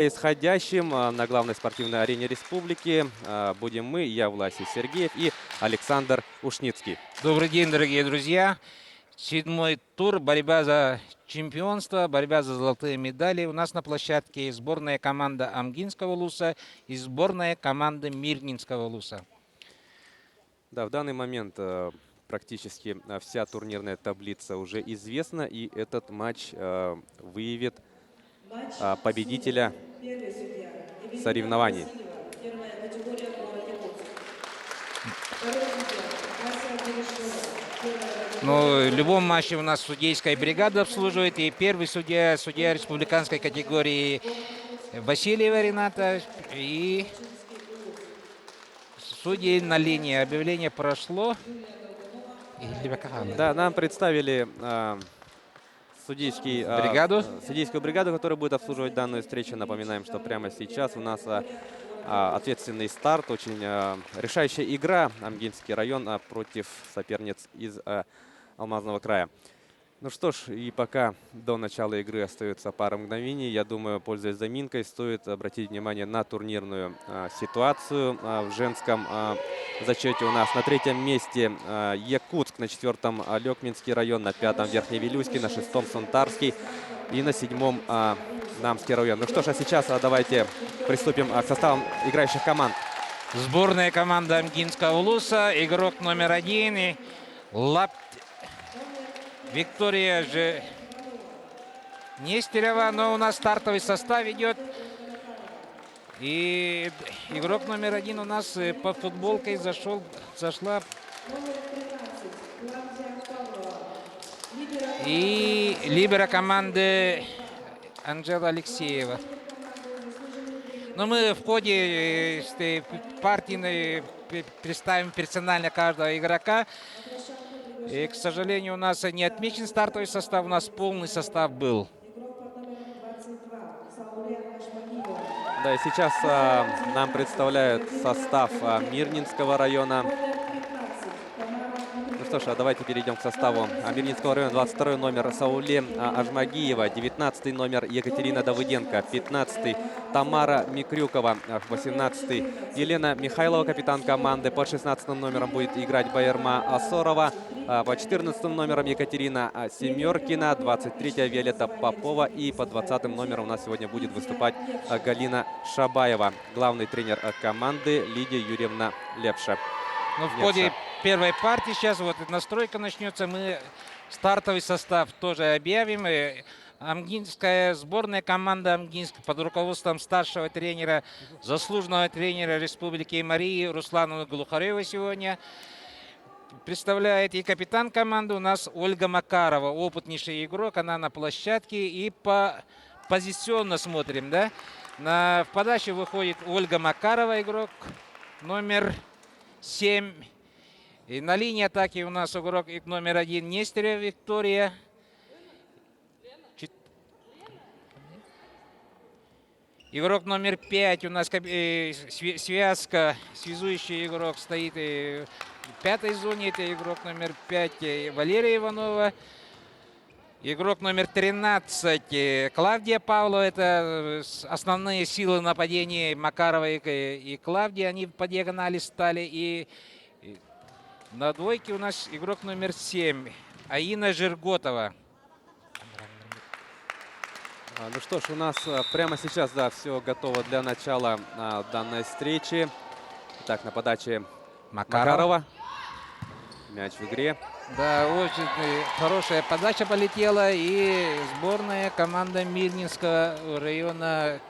Происходящим на главной спортивной арене республики будем мы, я, Власий Сергеев, и Александр Ушницкий. Добрый день, дорогие друзья. 7-й тур, борьба за чемпионство, борьба за золотые медали. У нас на площадке сборная команда Амгинского ЛУСа и сборная команда Мирнинского ЛУСа. Да, в данный момент практически вся турнирная таблица уже известна, и этот матч выявит победителя соревнований. Но в любом матче у нас судейская бригада обслуживает. И первый судья республиканской категории Васильева Рената. И судьи на линии. Объявление прошло. Да, нам представили судейскую бригаду, которая будет обслуживать данную встречу. Напоминаем, что прямо сейчас у нас ответственный старт, очень решающая игра. Амгинский район против соперниц из Алмазного края. Ну что ж, и пока до начала игры остается пара мгновений, я думаю, пользуясь заминкой, стоит обратить внимание на турнирную ситуацию. В женском зачете у нас на 3-м месте Якутск, на 4-м Лекминский район, на 5-м Верхневилюйский, на 6-м Сунтарский и на 7-м Намский район. Ну что ж, а сейчас давайте приступим к составам играющих команд. Сборная команда Амгинского ЛУСа, игрок номер 1 Виктория же Нестерова, но у нас стартовый состав идет. И игрок номер 1 у нас под футболкой зашла. И либеро команды Анжела Алексеева. Но мы в ходе партии представим персонально каждого игрока. И, к сожалению, у нас не отмечен стартовый состав, у нас полный состав был. Да, и сейчас нам представляют состав Мирнинского района. Ну что ж, давайте перейдем к составу Мирнинского района. 22-й номер Сауле Ажмагиева, 19-й номер Екатерина Давыденко, 15-й Тамара Микрюкова, 18-й Елена Михайлова, капитан команды. Под 16-м номером будет играть Байерма Асорова, по 14-м номером Екатерина Семеркина, 23-я Виолетта Попова и под 20-м номером у нас сегодня будет выступать Галина Шабаева. Главный тренер команды Лидия Юрьевна Лепша. Ну, в ходе первой партии сейчас вот настройка начнется. Мы стартовый состав тоже объявим. Амгинская сборная команда Амгинск под руководством старшего тренера, заслуженного тренера Республики Марии Руслана Глухарева сегодня представляет. И капитан команды у нас Ольга Макарова, опытнейший игрок. Она на площадке. И позиционно смотрим, да. В подаче выходит Ольга Макарова, игрок номер 7. И на линии атаки у нас игрок номер 1 Нестерова Виктория. Игрок номер 5 у нас связка, связующий игрок стоит в 5-й зоне. Это игрок номер 5 Валерия Иванова. Игрок номер 13 Клавдия Павлова. Это основные силы нападения Макарова и Клавдия. Они по диагонали стали. И на двойке у нас игрок номер 7 Аина Жирготова. Ну что ж, у нас прямо сейчас, да, все готово для начала данной встречи. Итак, на подаче Макарова. Мяч в игре. Да, очень хорошая подача полетела. И сборная команда Мирнинского района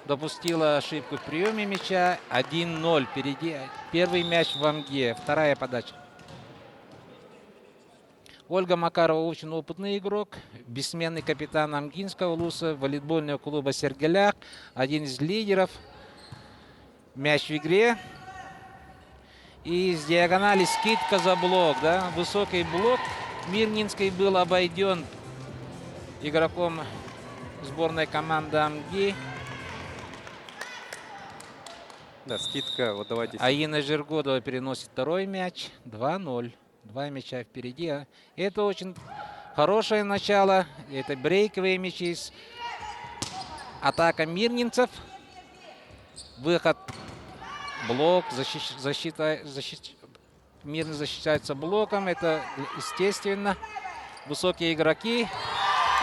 допустила ошибку в приеме мяча. 1-0 впереди. Первый мяч в Амге. Вторая подача. Ольга Макарова очень опытный игрок, бессменный капитан Амгинского ЛУСа, волейбольного клуба «Сергеляк», один из лидеров. Мяч в игре. И с диагонали скидка за блок, да, высокий блок. Мирнинский был обойден игроком сборной команды Амги. Да, скидка, вот давайте. Аина Жирготова переносит второй мяч. 2-0. 2 мяча впереди. Это очень хорошее начало. Это брейковые мячи. атака мирнинцев. Выход, блок, мирно защищается блоком. Это естественно. Высокие игроки.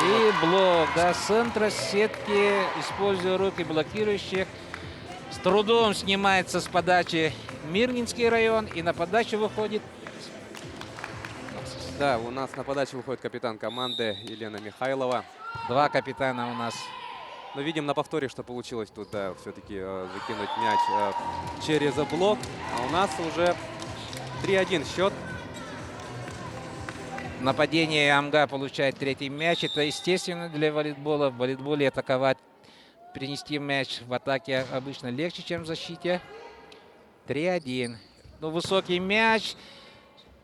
И блок, да, с центра сетки, используя руки блокирующих. С трудом снимается с подачи Мирнинский район. И на подачу выходит... Да, у нас на подачу выходит капитан команды Елена Михайлова. Два капитана у нас. Но видим на повторе, что получилось тут все-таки закинуть мяч через блок. А у нас уже 3-1 счет. Нападение Амга получает третий мяч. Это естественно для волейбола. В волейболе атаковать, принести мяч в атаке обычно легче, чем в защите. 3-1. Ну, высокий мяч.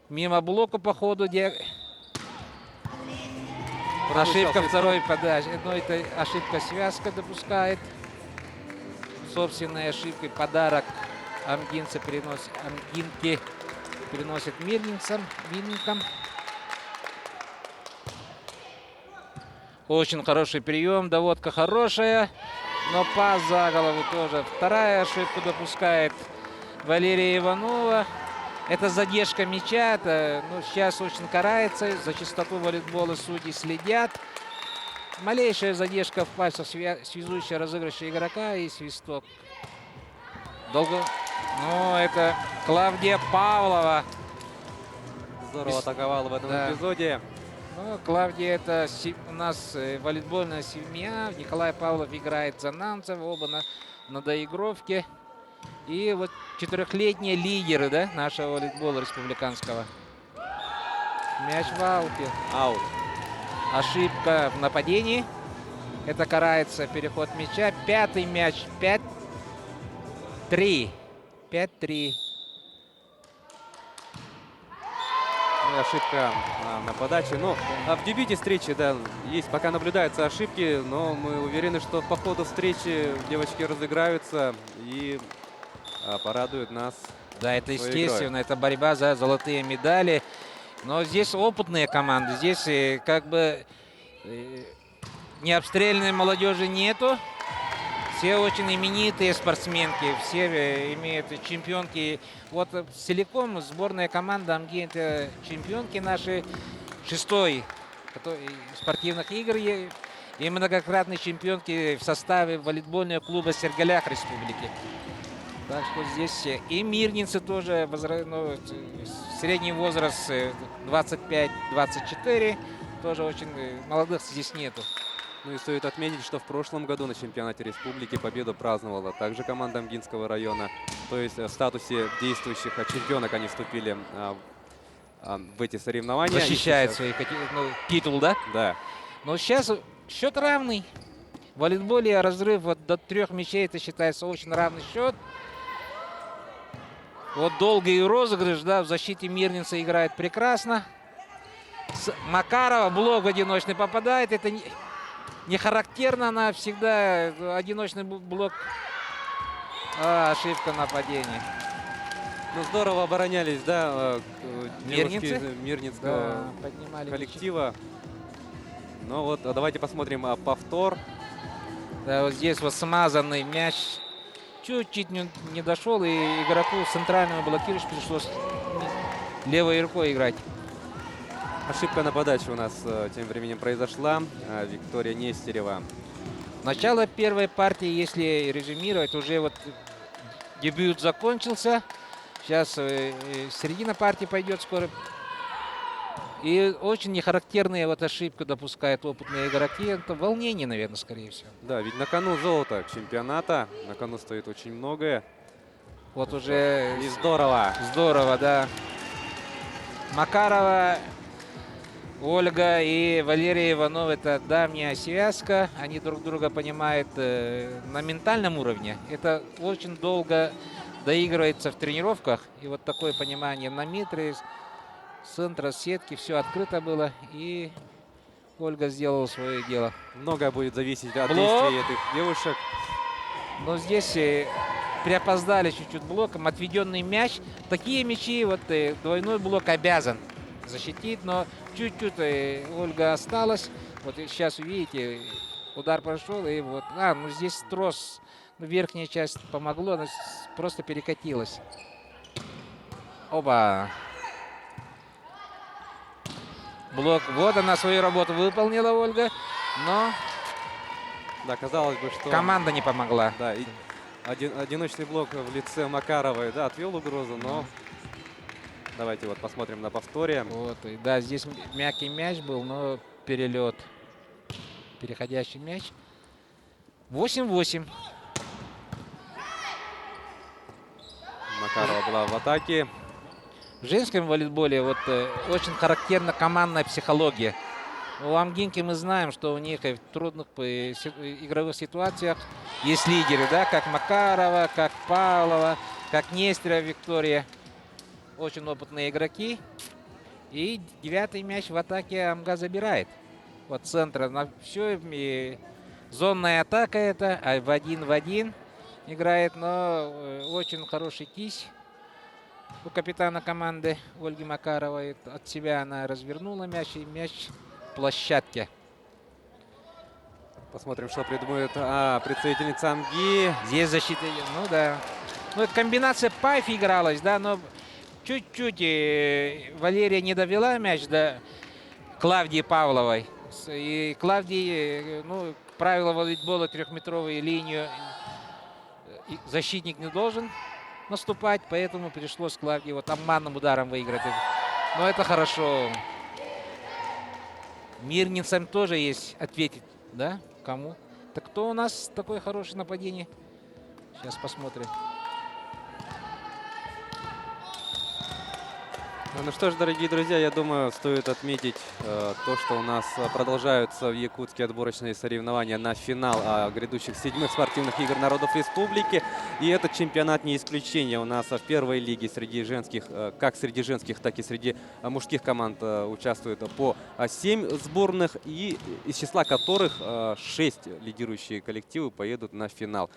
Мимо блока по ходу. Ошибка второй подачи. Но это ошибка связка допускает. Собственной ошибкой подарок амгинцы переносит, амгинки переносят мирнинцам. Очень хороший прием, доводка хорошая, но пас за голову тоже. Вторая ошибку допускает Валерия Иванова. Это задержка мяча, это, ну, сейчас очень карается. За чистоту волейбола судьи следят. Малейшая задержка в пальцах, связующая разыгрыша игрока, и свисток. Долго. Ну, это Клавдия Павлова. Здорово атаковала в этом эпизоде. Ну, Клавдия, это у нас волейбольная семья. Николай Павлов играет за Нанцев, оба на доигровке. И вот четырехлетние лидеры, да, нашего волейбола республиканского. Мяч в ауте. Аут. Ошибка в нападении. Это карается переход мяча. Пятый мяч. 5-3. 5-3. Ошибка на подаче. Но в дебюте встречи, да, есть, пока наблюдаются ошибки, но мы уверены, что по ходу встречи девочки разыграются и порадуют нас. Да, это своей естественно. игрой. Это борьба за золотые медали. Но здесь опытные команды. Здесь как бы необстрельной молодежи нету. Все очень именитые спортсменки, все имеют чемпионки. Вот целиком сборная команда Амги — это чемпионки наши шестой спортивных игр и многократные чемпионки в составе волейбольного клуба «Сергалях» республики. Так что здесь и мирнинцы тоже, ну, средний возраст 25-24, тоже очень молодых здесь нету. Ну и стоит отметить, что в прошлом году на чемпионате республики победу праздновала также команда Амгинского района. То есть в статусе действующих чемпионок они вступили в эти соревнования. Защищает свой титул, да? Да. Но сейчас счет равный. В волейболе разрыв вот до 3 мячей, это считается очень равный счет. Вот долгий розыгрыш, да, в защите мирница играет прекрасно. Макарова блок в одиночный попадает. Это не характерно, она всегда одиночный блок. Ошибка нападения. Ну здорово оборонялись, да, Мирницы? девушки мирницкого Поднимали коллектива. Ну вот, давайте посмотрим повтор. Да, вот здесь вот смазанный мяч. Чуть-чуть не дошел, и игроку центральному блокирующему пришлось левой рукой играть. Ошибка на подаче у нас тем временем произошла. Виктория Нестерева. Начало первой партии, если резюмировать, уже вот дебют закончился. Сейчас середина партии пойдет скоро. И очень нехарактерные вот ошибки допускают опытные игроки. Это волнение, наверное, скорее всего. Да, ведь на кону золото чемпионата. На кону стоит очень многое. Вот уже... И здорово. Здорово, да. Макарова, Ольга и Валерия Иванова — это давняя связка. Они друг друга понимают на ментальном уровне. Это очень долго доигрывается в тренировках. И вот такое понимание на метре, с центра сетки, все открыто было. И Ольга сделала свое дело. Многое будет зависеть от Блок. действий этих девушек. Но здесь приопоздали чуть-чуть блоком. Отведенный мяч. Такие мячи вот двойной блок обязан защитить, но чуть-чуть Ольга осталась. Вот сейчас увидите, удар прошел, и вот, ну здесь трос, ну, верхняя часть помогло, она просто перекатилась. Оба. Блок, вот она свою работу выполнила, Ольга, но Да, казалось бы, что... команда не помогла. Да, и одиночный блок в лице Макаровой, да, отвел угрозу, но... Давайте вот посмотрим на повторе. Вот, и да, здесь мягкий мяч был, но перелет. Переходящий мяч. 8-8. Макарова была в атаке. В женском волейболе вот очень характерна командная психология. У Амгинки мы знаем, что у них и в трудных игровых ситуациях есть лидеры, да, как Макарова, как Павлова, как Нестерова Виктория. Очень опытные игроки. И 9-й мяч в атаке Амга забирает. Вот центра на все. Зонная атака это, а в 1 играет, но очень хороший кись у капитана команды Ольги Макаровой. От себя она развернула мяч, и мяч в площадке. Посмотрим, что придумает представительница Амги. Здесь защита, ну да. Ну, это комбинация Пайф игралась, да, но чуть-чуть Валерия не довела мяч до Клавдии Павловой. И Клавдии, ну, правило волейбола, трехметровую линию защитник не должен наступать, поэтому пришлось Клавдии вот обманным ударом выиграть. Но это хорошо. Мирницам тоже есть ответить, да? Кому? Так кто у нас такое хорошее нападение? Сейчас посмотрим. Ну что ж, дорогие друзья, я думаю, стоит отметить то, что у нас продолжаются в Якутске отборочные соревнования на финал грядущих 7-х спортивных игр народов республики. И этот чемпионат не исключение. У нас в первой лиге среди женских, как среди женских, так и среди мужских команд участвует по 7 сборных, и из числа которых 6 лидирующие коллективы поедут на финал.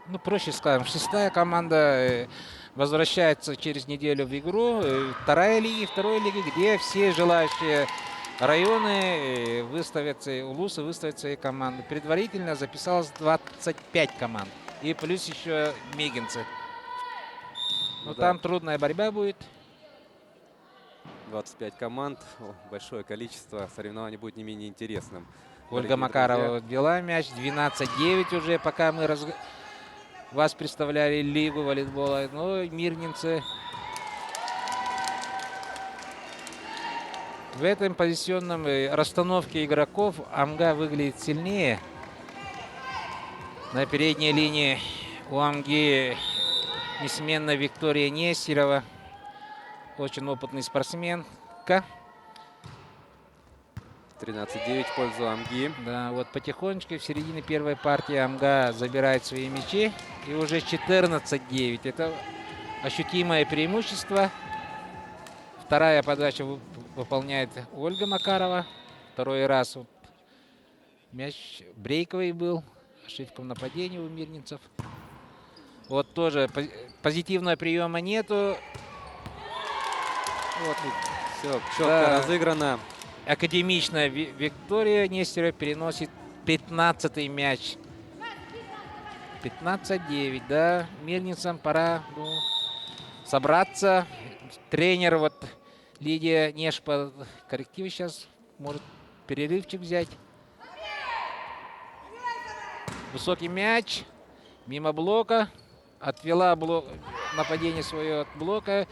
Ну, проще скажем, 6-я команда возвращается через неделю в игру. Второй лиги, где все желающие районы выставятся, улусы выставят свои команды. Предварительно записалось 25 команд. И плюс еще мегинцы. Ну, Да. там трудная борьба будет. 25 команд, большое количество, соревнований будет не менее интересным. Ольга Макарова ввела мяч, 12-9 уже, пока мы вас представляли лигу волейбола. Но мирнинцы в этом позиционном расстановке игроков Амга выглядит сильнее. На передней линии у Амги несменно Виктория Нестерова. Очень опытный спортсменка. 13-9 в пользу Амги. Да, вот потихонечку в середине первой партии Амга забирает свои мячи. И уже 14-9. Это ощутимое преимущество. Вторая подача выполняет Ольга Макарова. Второй раз вот мяч брейковый был. Ошибка в нападении у мирнинцев. Вот тоже позитивного приема нету. Вот, все четко Да. разыграно. Академичная Виктория Нестерова переносит 15-й мяч. 15-9, да. Мирницам пора собраться. Тренер вот Лидия Нешпа коррективы сейчас может перерывчик взять. Высокий мяч. Мимо блока. Отвела нападение свое от блока.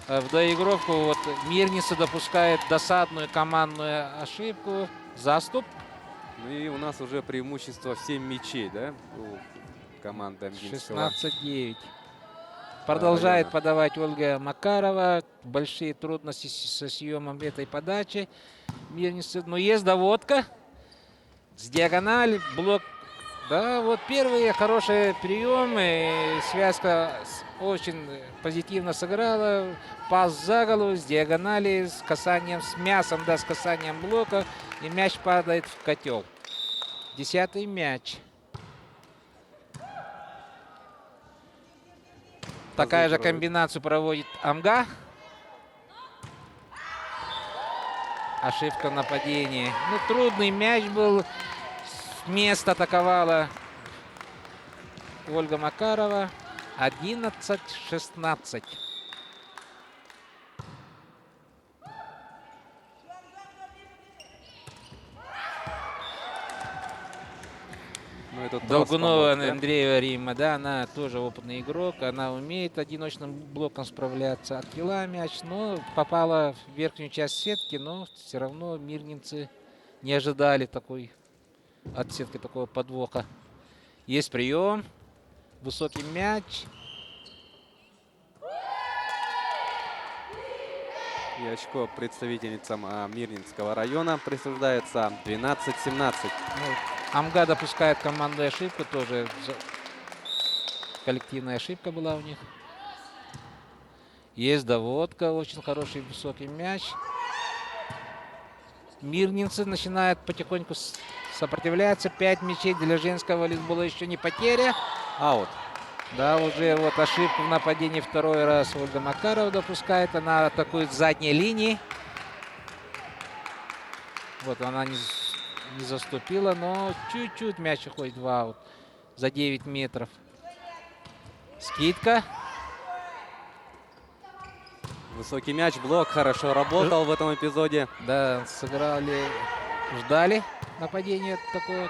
В доигровку вот Мирница допускает досадную командную ошибку. Заступ. Ну и у нас уже преимущество в 7 мячей, да, у команды Амгинского. 16-9. Продолжает района. подавать Ольга Макарова. Большие трудности со съемом этой подачи. Мирницы. Но есть доводка. С диагонали. Блок. Да, вот первые хорошие приемы. Связка очень позитивно сыграла. Пас за голову с диагонали, с касанием, с мясом, да, с касанием блока. И мяч падает в котел. 10-й мяч. Такая же комбинацию проводит Амга. ошибка в нападении. Ну, трудный мяч был. С места атаковала Ольга Макарова. 11-16. Ну, и тут Долгунова помог, да? Андреева Римма, да, она тоже опытный игрок, она умеет одиночным блоком справляться. Отвела мяч, но попала в верхнюю часть сетки, но все равно мирнинцы не ожидали такой от сетки такого подвоха. Есть прием, высокий мяч. И очко представительницам Мирнинского района присуждается 12-17. Ну, Амга допускает командную ошибку, тоже коллективная ошибка была у них. Есть доводка, очень хороший высокий мяч. Мирнинцы начинают потихоньку сопротивляться. 5 мячей для женского волейбола еще не потеря. Аут. Да, уже вот ошибку в нападении второй раз Ольга Макарова допускает. Она атакует с задней линии. Вот она не заступила, но чуть-чуть мяч уходит в аут. За 9 метров. Скидка. Высокий мяч, блок хорошо работал в этом эпизоде. Да, сыграли, ждали нападения такого.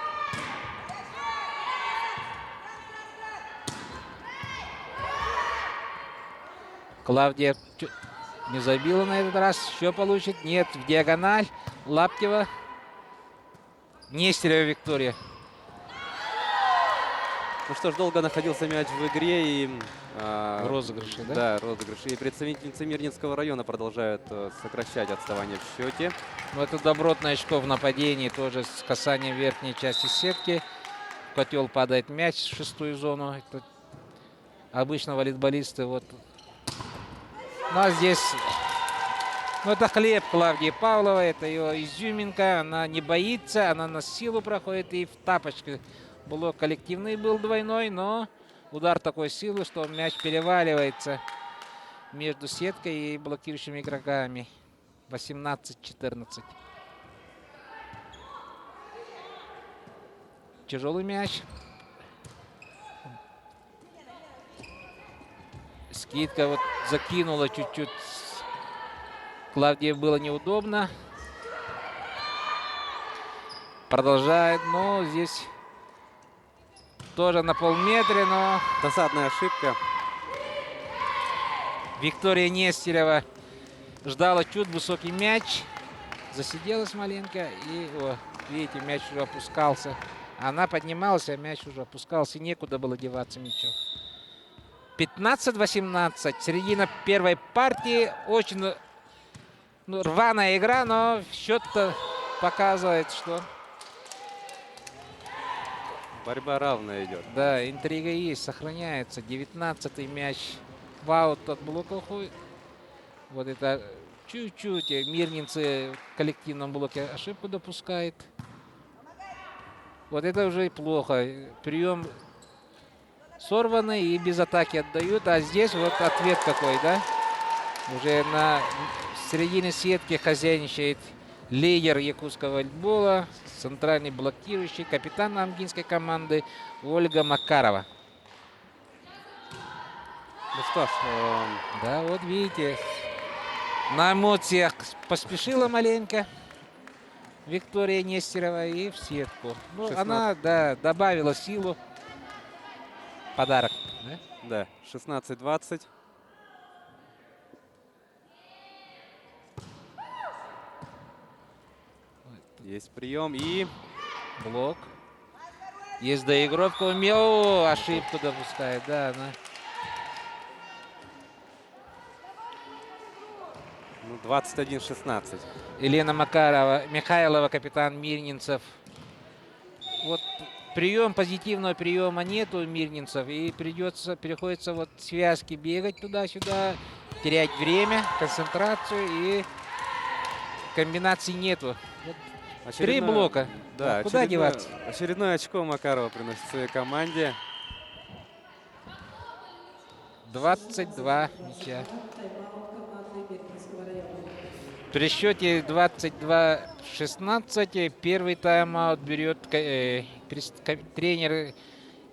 Клавдия не забила на этот раз. Еще получит. Нет, в диагональ. Лаптева. Нестерева Виктория. Ну что ж, долго находился мяч в игре и... В розыгрыше, да? Да, розыгрыш. И представительницы Мирнинского района продолжают сокращать отставание в счете. Но это добротное очко в нападении. Тоже с касанием верхней части сетки. В котел падает мяч в шестую зону. Это обычно волейболисты вот... Ну а здесь... Ну это хлеб Клавдии Павловой. Это ее изюминка. Она не боится. Она на силу проходит и в тапочке. Блок коллективный был двойной, но удар такой силы, что мяч переваливается между сеткой и блокирующими игроками. 18-14. Тяжелый мяч. Скидка вот закинула чуть-чуть. Клавдии было неудобно. Продолжает, но здесь... Тоже на полметре, но Досадная ошибка. Виктория Нестерева ждала чуть высокий мяч. Засиделась маленько и, видите, мяч уже опускался. Она поднималась, а мяч уже опускался. Некуда было деваться мячу. 15-18. Середина первой партии. Очень рваная игра, но счет-то показывает, что... Борьба равная идет. Да, интрига есть, сохраняется. 19-й мяч в аут от блока уходит. Вот это чуть-чуть мирнинцы в коллективном блоке ошибку допускает. Вот это уже и плохо. Прием сорванный и без атаки отдают. А здесь вот ответ какой, да? Уже на середине сетки хозяйничает лидер якутского волейбола, центральный блокирующий, капитан амгинской команды Ольга Макарова. Ну что ж, Да, вот видите, на эмоциях поспешила маленько Виктория Нестерова и в сетку. Ну, 16. она, да, добавила силу. Подарок. Да? да, 16-20. Есть прием и... Блок. Есть доигровка. О, ошибку допускает. Да, она. Ну, 21-16. Елена Макарова, Михайлова, капитан Мирнинцев. Вот прием, позитивного приема нету у мирнинцев. И приходится вот связки бегать туда-сюда, терять время, концентрацию и комбинаций нету. Вот 3 блока. Да, Куда деваться? Очередное очко Макарова приносит своей команде. 22 мяча. При счете 22-16 первый тайм-аут берет тренер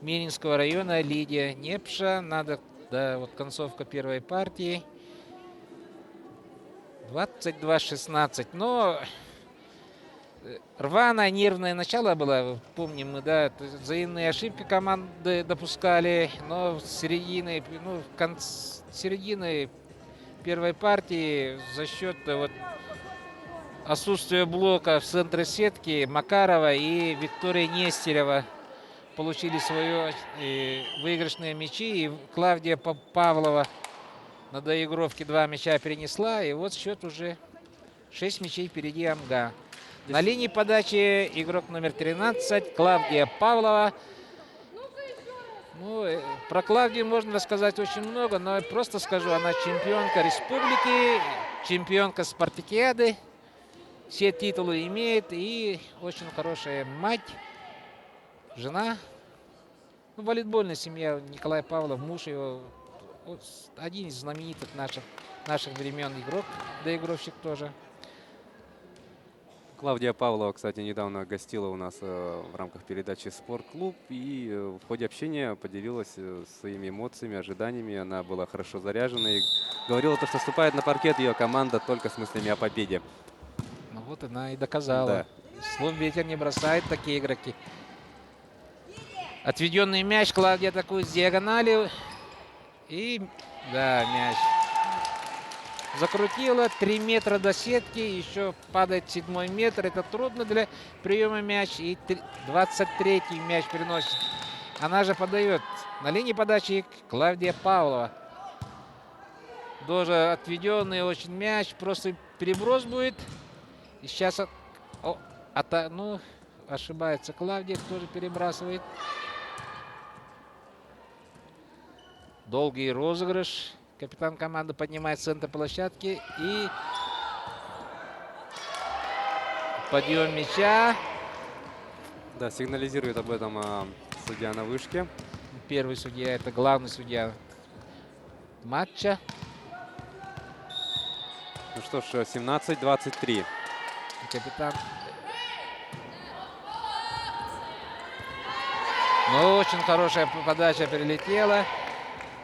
Минского района Лидия Непша. Надо, да, вот концовка первой партии. 22-16. Но рваное, нервное начало было, помним мы, да, взаимные ошибки команды допускали, но с середины, ну, середины первой партии за счет вот отсутствия блока в центре сетки Макарова и Виктория Нестерева получили свои выигрышные мячи, и Клавдия Павлова на доигровке 2 мяча перенесла, и вот счет уже 6 мячей впереди Амга. На линии подачи игрок номер 13 Клавдия Павлова. Ну, про Клавдию можно рассказать очень много, но я просто скажу, она чемпионка республики, чемпионка спартакиады. Все титулы имеет и очень хорошая мать, жена. Ну, волейбольная семья Николай Павлов, муж его, один из знаменитых наших времен игрок, доигровщик тоже. Клавдия Павлова, кстати, недавно гостила у нас в рамках передачи «Спорт-клуб». И в ходе общения поделилась своими эмоциями, ожиданиями. Она была хорошо заряжена и говорила, что вступает на паркет ее команда только с мыслями о победе. Ну вот она и доказала. Да. Слов ветер не бросает такие игроки. Отведенный мяч, Клавдия атакует с диагонали. И, да, мяч. Закрутила 3 метра до сетки, еще падает 7-й метр. Это трудно для приема мяч. И 23-й мяч переносит. Она же подает. На линии подачи Клавдия Павлова. Тоже отведенный очень мяч. Просто переброс будет. И сейчас ну, ошибается Клавдия, тоже перебрасывает. Долгий розыгрыш. Капитан команды поднимает центр площадки. И подъем мяча. Да, сигнализирует об этом судья на вышке. Первый судья, это главный судья матча. Ну что ж, 17-23. Капитан. Ну, очень хорошая подача прилетела.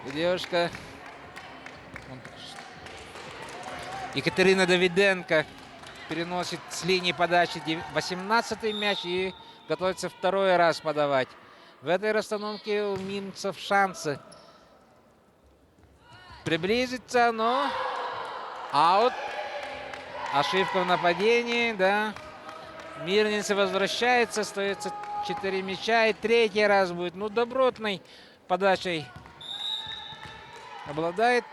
И девушка Екатерина Давиденко переносит с линии подачи 18-й мяч и готовится второй раз подавать. В этой расстановке у минцев шансы приблизиться, но аут. Ошибка в нападении, да. Мирницы возвращается, остается 4 мяча и третий раз будет. Ну, добротной подачей обладает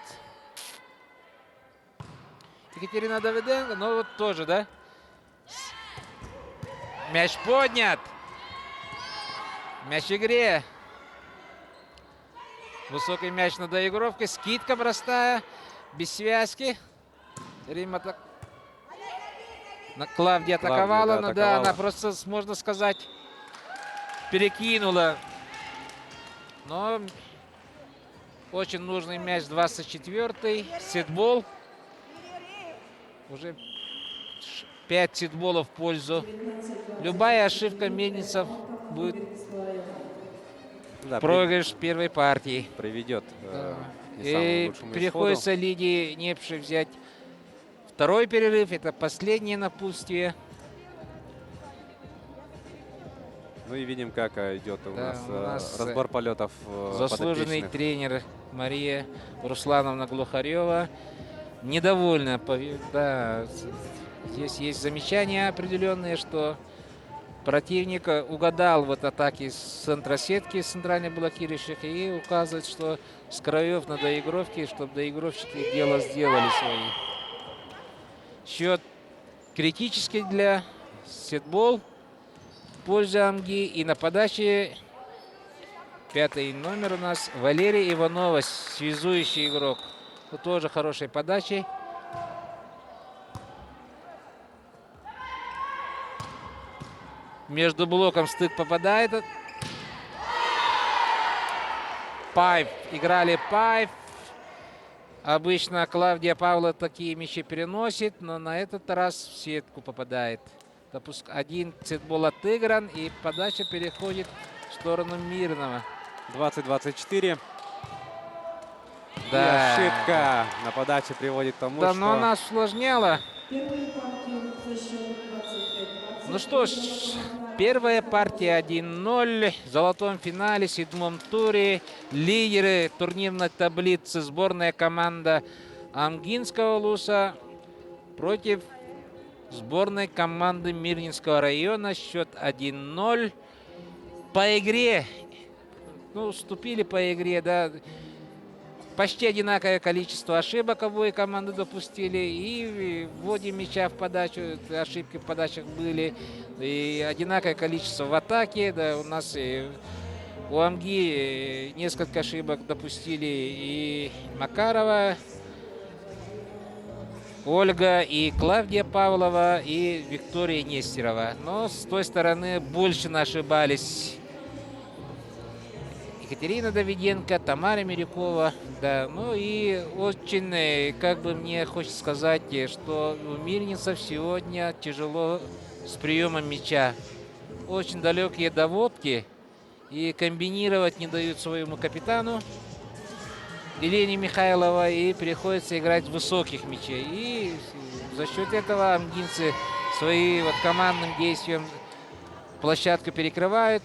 Екатерина Давиденко. Ну, вот тоже, да. Мяч поднят. Мяч в игре. Высокий мяч на доигровке. Скидка простая. Без связки. Рима так. Клавдия атаковала, да, но атаковала. да, она просто, можно сказать, перекинула. Но очень нужный мяч, 24-й. Сетбол. Уже 5 сетболов в пользу. Любая ошибка мельницев будет Да, проигрыш первой партии. приведет Да. не самому И лучшему приходится Лидии Непше взять второй перерыв. Это последнее напутствие. Ну и видим, как идет у Да, нас, у нас разбор полетов Заслуженный подопечных. тренер Мария Руслановна Глухарева недовольна. Да, здесь есть замечания определенные, что противник угадал вот атаки с центра сетки, с центральных блокирующих, и указывает, что с краев на доигровке, чтобы доигровщики дело сделали свои. Счет критический для сетбол в пользу Амги. И на подаче 5-й номер у нас Валерия Иванова, связующий игрок. Тут тоже хорошей подачей. Между блоком стык попадает. Пайп. Играли пайп. Обычно Клавдия Павлова такие мячи переносит, но на этот раз в сетку попадает. Один сетбол отыгран, и подача переходит в сторону Мирного. 20-24. И Да. ошибка на подаче приводит к тому, Да, что... но она усложняла. Ну что ж, первая партия 1-0. В золотом финале, в седьмом туре. Лидеры турнирной таблицы сборная команда Амгинского улуса против сборной команды Мирнинского района. Счет 1-0. По игре, ну, уступили по игре, да. Почти одинаковое количество ошибок обои команды допустили. И в вводе мяча в подачу, ошибки в подачах были. И одинаковое количество в атаке. Да, у нас у Амги несколько ошибок допустили и Макарова, Ольга, и Клавдия Павлова, и Виктория Нестерова. Но с той стороны больше ошибались Екатерина Давиденко, Тамара Мирюкова. Да, ну и очень, как бы мне хочется сказать, что у мирнинцев сегодня тяжело с приемом мяча. Очень далекие доводки, и комбинировать не дают своему капитану Елене Михайлова, и приходится играть высоких мячей. И за счет этого амгинцы свои командным действием площадку перекрывают.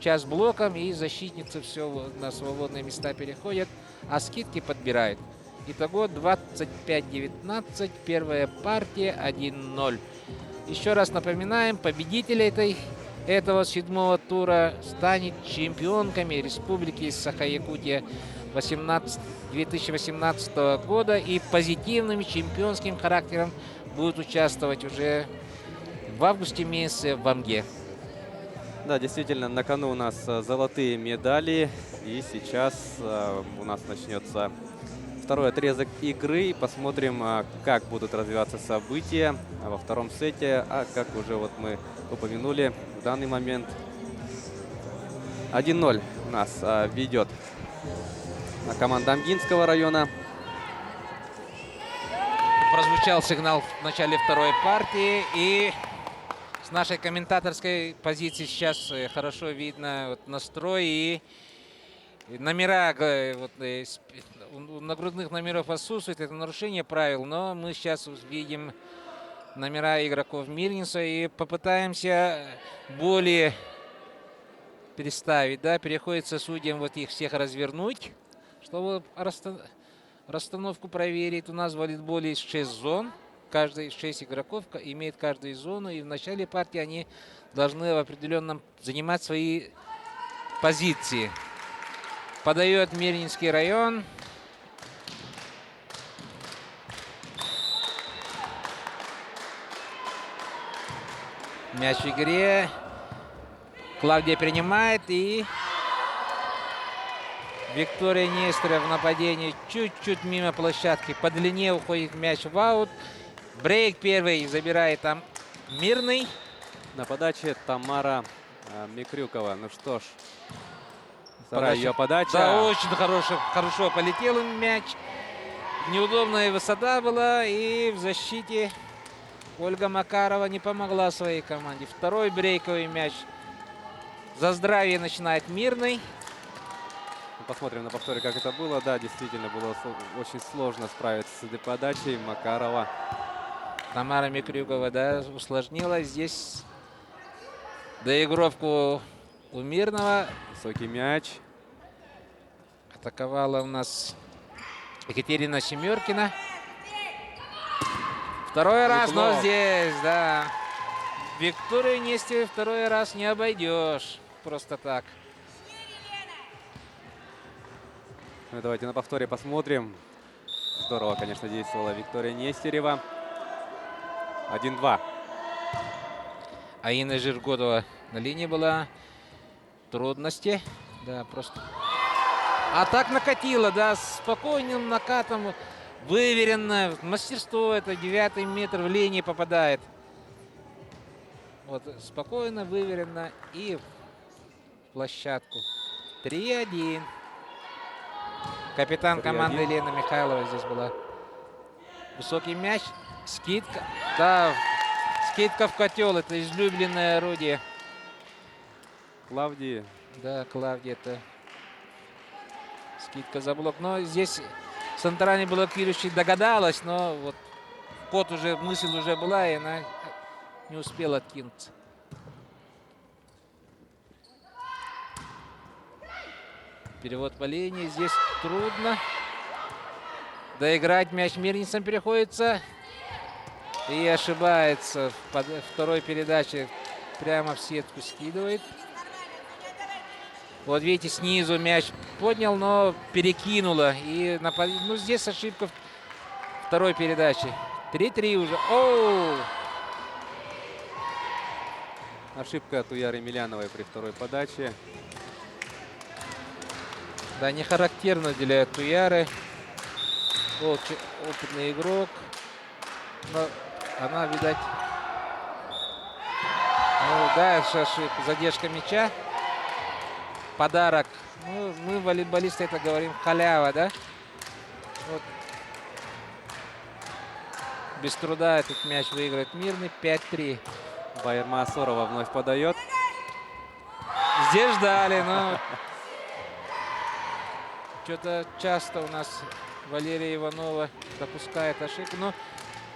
Час блоком, и защитницы все на свободные места переходят, а скидки подбирают. Итого 25-19, первая партия 1-0. Еще раз напоминаем, победитель этого седьмого тура станет чемпионками Республики Саха-Якутия 2018 года, и позитивным чемпионским характером будут участвовать уже в августе месяце в Амге. Да, действительно, на кону у нас золотые медали. И сейчас у нас начнется второй отрезок игры. Посмотрим, как будут развиваться события во втором сете. А как уже мы упомянули, в данный момент 1-0 у нас ведет команда Амгинского района. Прозвучал сигнал в начале второй партии, и с нашей комментаторской позиции сейчас хорошо видно настрой и номера. У нагрудных номеров отсутствует, это нарушение правил, но мы сейчас видим номера игроков Мирнинца и попытаемся более переставить. Да, приходится судьям их всех развернуть, чтобы расстановку проверить. У нас в волейболе есть 6 зон. Каждый 6 игроков имеет каждую зону, и в начале партии они должны в определенном занимать свои позиции. Подает Мирнинский район. Мяч в игре. Клавдия принимает, и Виктория Нестерова в нападении чуть-чуть мимо площадки. По длине уходит мяч в аут. Брейк первый забирает там Мирный. На подаче Тамара Микрюкова. Ну что ж, вторая ее подача. Да, очень хорошо полетел мяч. Неудобная высота была, и в защите Ольга Макарова не помогла своей команде. Второй брейковый мяч. За здравие начинает Мирный. Посмотрим на повторе, как это было. Да, действительно, было очень сложно справиться с этой подачей. Макарова. Тамара Микрюкова, да, усложнила здесь доигровку у Мирного. Высокий мяч. Атаковала у нас Екатерина Семеркина. Второй раз, но здесь, да. Викторию Нестерову второй раз не обойдешь просто так. Ну, давайте на повторе посмотрим. Здорово, конечно, действовала Виктория Нестерева. 1-2. А Инна Жиргодова на линии была. Трудности. Да, просто. А так накатила, да, с спокойным накатом. Выверенно. Мастерство это. 9-й метр в линии попадает. Вот, спокойно, выверенно и в площадку. 3-1. Капитан 3-1. команды Елена Михайлова здесь была. Высокий мяч. Скидка. Да, скидка в котел. Это излюбленное орудие. Клавдии. Да, Клавдия, это скидка за блок. Но здесь центральный блокирующий догадалась, но вот ход уже, мысль уже была, и она не успела откинуться. Перевод по линии. Здесь трудно. Доиграть мяч мирницам приходится. И ошибается в второй передаче. Прямо в сетку скидывает. Вот видите, снизу мяч поднял, но перекинуло. И ну, здесь ошибка второй передачи. 3-3 уже. Оу! Ошибка от Уяры Емельяновой при второй подаче. Да, не характерно для Туяры. Опытный игрок. Но она, видать... Ну, да, ошибка. Задержка мяча. Подарок. Ну, мы, волейболисты, это говорим халява, да? Вот. Без труда этот мяч выиграет Мирный. 5-3. Байерма Асорова вновь подает. Здесь ждали, но... Что-то часто у нас Валерия Иванова допускает ошибку. Но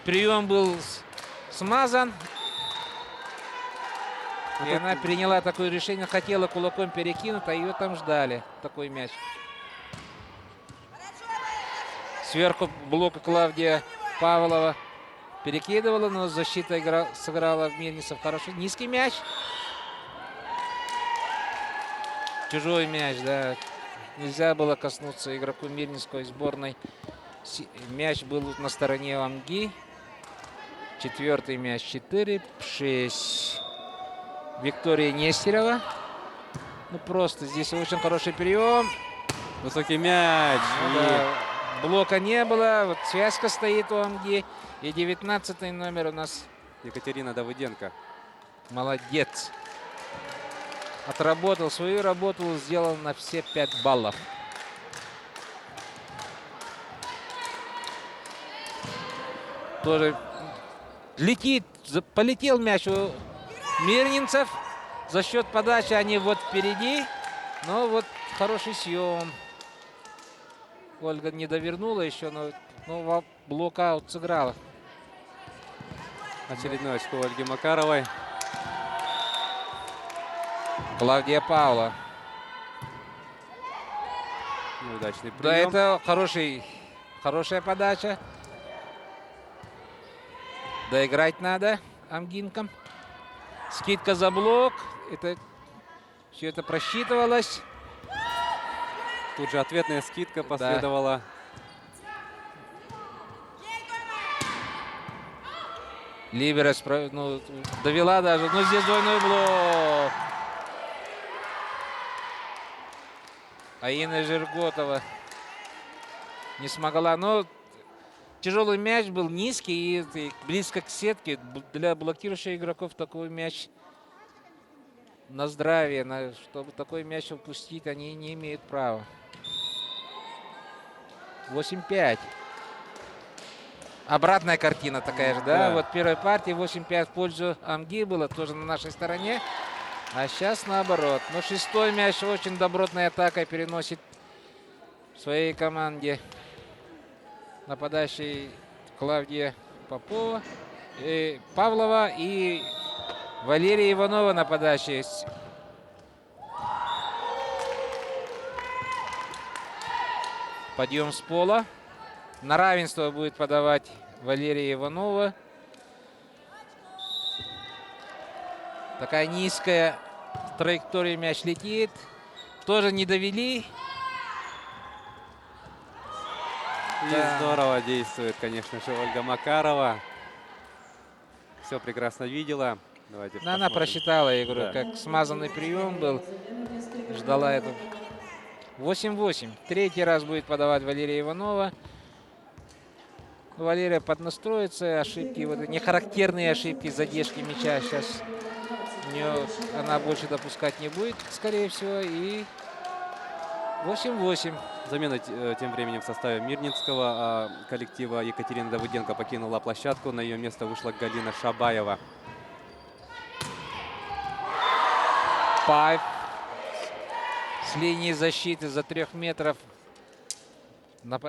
прием был смазан. И она приняла такое решение. Хотела кулаком перекинуть, а ее там ждали. Такой мяч. Сверху блока Клавдия Павлова перекидывала, но защита сыграла в Мирницев хорошо. Низкий мяч. Чужой мяч, да. Нельзя было коснуться игроку Мирнинской сборной. Мяч был на стороне Амги. Четвертый мяч. 4-6. Виктория Нестерова. Ну просто здесь очень хороший прием. Высокий мяч. Ну, да. Блока не было. Вот связка стоит у Амги. И 19-й номер у нас. Екатерина Давыденко. Молодец. Отработал свою работу, сделал на все 5 баллов. Тоже летит, полетел мяч у мирнинцев. За счет подачи они вот впереди. Но вот хороший съем. Ольга не довернула еще, но блокаут сыграла. Очередное очко Ольги Макаровой. Клавдия Павла. Неудачный прием. Да, это хорошая подача. Доиграть надо амгинкам. Скидка за блок. Все это просчитывалось. Тут же ответная скидка последовала. Либерес довела даже. Но здесь двойной блок. Аина Жирготова не смогла. Но тяжелый мяч был низкий и близко к сетке. Для блокирующих игроков такой мяч на здравие. Чтобы такой мяч упустить, они не имеют права. 8-5. Обратная картина такая же, да? Вот в первой партии 8-5 в пользу Амги было тоже на нашей стороне. А сейчас наоборот. Но шестой мяч очень добротной атакой переносит своей команде нападающий Клавдия Попова, Павлова и Валерия Иванова нападающие. Подъем с пола. На равенство будет подавать Валерия Иванова. Такая низкая траектория, мяч летит. Тоже не довели. И здорово действует, конечно же, Ольга Макарова. Все прекрасно видела. Давайте Но она просчитала игру, Да. как смазанный прием был. Ждала эту. 8-8. Третий раз будет подавать Валерия Иванова. Валерия поднастроится. Ошибки, вот нехарактерные ошибки, задержки мяча сейчас она больше допускать не будет, скорее всего. И 8-8. Замена тем временем в составе Мирнинского коллектива. Екатерина Давыденко покинула площадку. На ее место вышла Галина Шабаева. Пайп с линии защиты за 3 метров.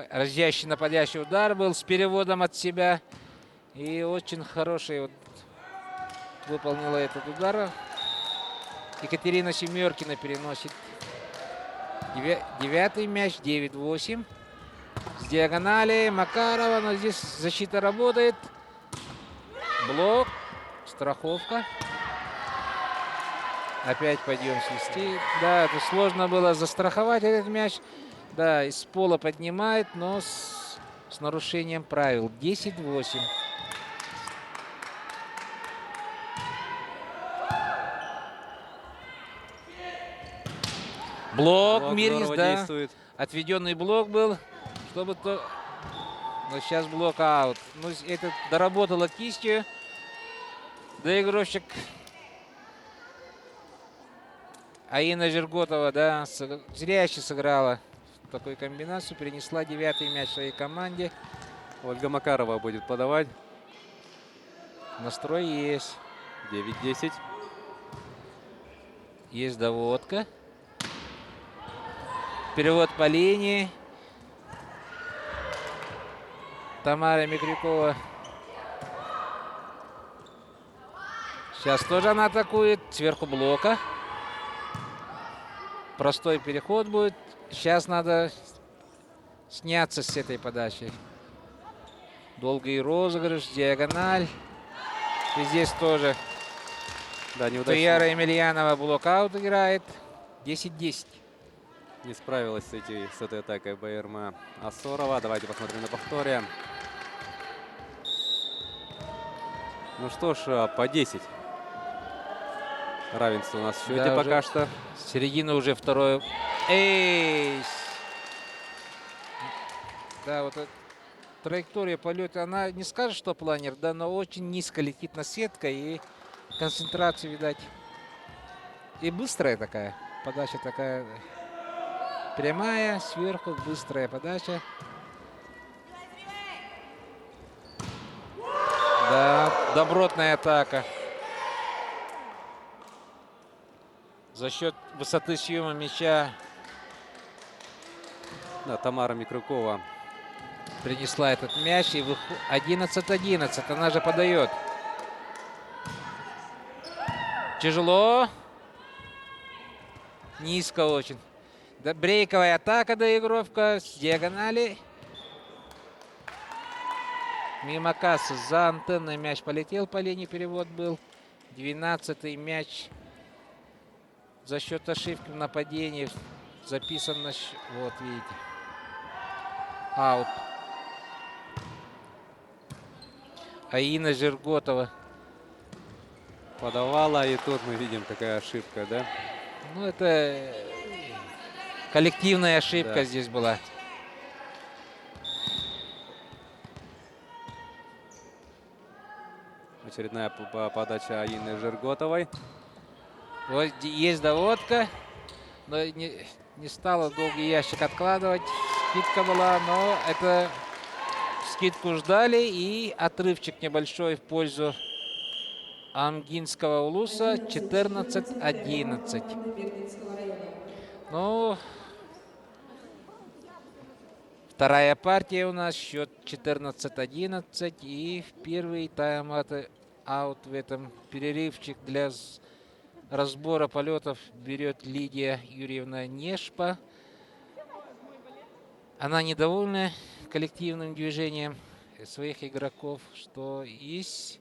Разящий нападящий удар был с переводом от себя. И очень хороший вот выполнила этот удар. Екатерина Семеркина переносит 9-й мяч, 9-8. С диагонали Макарова, но здесь защита работает. Блок, страховка. Опять подъем свести. Да, это сложно было застраховать этот мяч. Да, из пола поднимает, но с нарушением правил. 10-8. Блок Мирнис, здорово да. действует. Отведенный блок был, чтобы то... Но сейчас блок аут. Ну, это доработала кистью. Доигровщик Аина Жирготова, да, зряще сыграла в такую комбинацию. Перенесла 9-й мяч своей команде. Ольга Макарова будет подавать. Настрой есть. 9-10. Есть доводка. Перевод по линии. Тамара Микрюкова. Сейчас тоже она атакует. Сверху блока. Простой переход будет. Сейчас надо сняться с этой подачей. Долгий розыгрыш, диагональ. И здесь тоже Да, Туяра неудачно. Емельянова блокаут играет. 10-10. Не справилась с этой атакой БРМ Асорова. Давайте посмотрим на повторе. Ну что ж, по 10. Равенство у нас в счете Да, пока уже что. середина уже второй. Эйс! Да, вот эта траектория полета, она не скажет, что планер, да, но очень низко летит на сетка и концентрация, видать. И быстрая такая. Подача такая прямая, сверху быстрая подача. Да, добротная атака. За счет высоты съема мяча Да, Тамара Микрюкова. принесла этот мяч. И 11-11. Она же подает. Тяжело. Низко очень. Да, брейковая атака, доигровка с диагонали. Мимо кассы за антенной мяч полетел по линии. Перевод был. 12-й мяч. За счет ошибки в нападении записан на... Вот, видите. Аут. Аина Жирготова. Подавала, и тут мы видим такая ошибка, да? Ну, это коллективная ошибка Да. здесь была. Очередная подача Аины Жирготовой. Вот есть доводка, но не стала долгий ящик откладывать. Скидка была, но это скидку ждали. И отрывчик небольшой в пользу Амгинского улуса. 14-11. Ну, вторая партия у нас. Счет 14-11. И в первый тайм-аут в этом перерывчик для разбора полетов берет Лидия Юрьевна Нешпа. Она недовольна коллективным движением своих игроков, что есть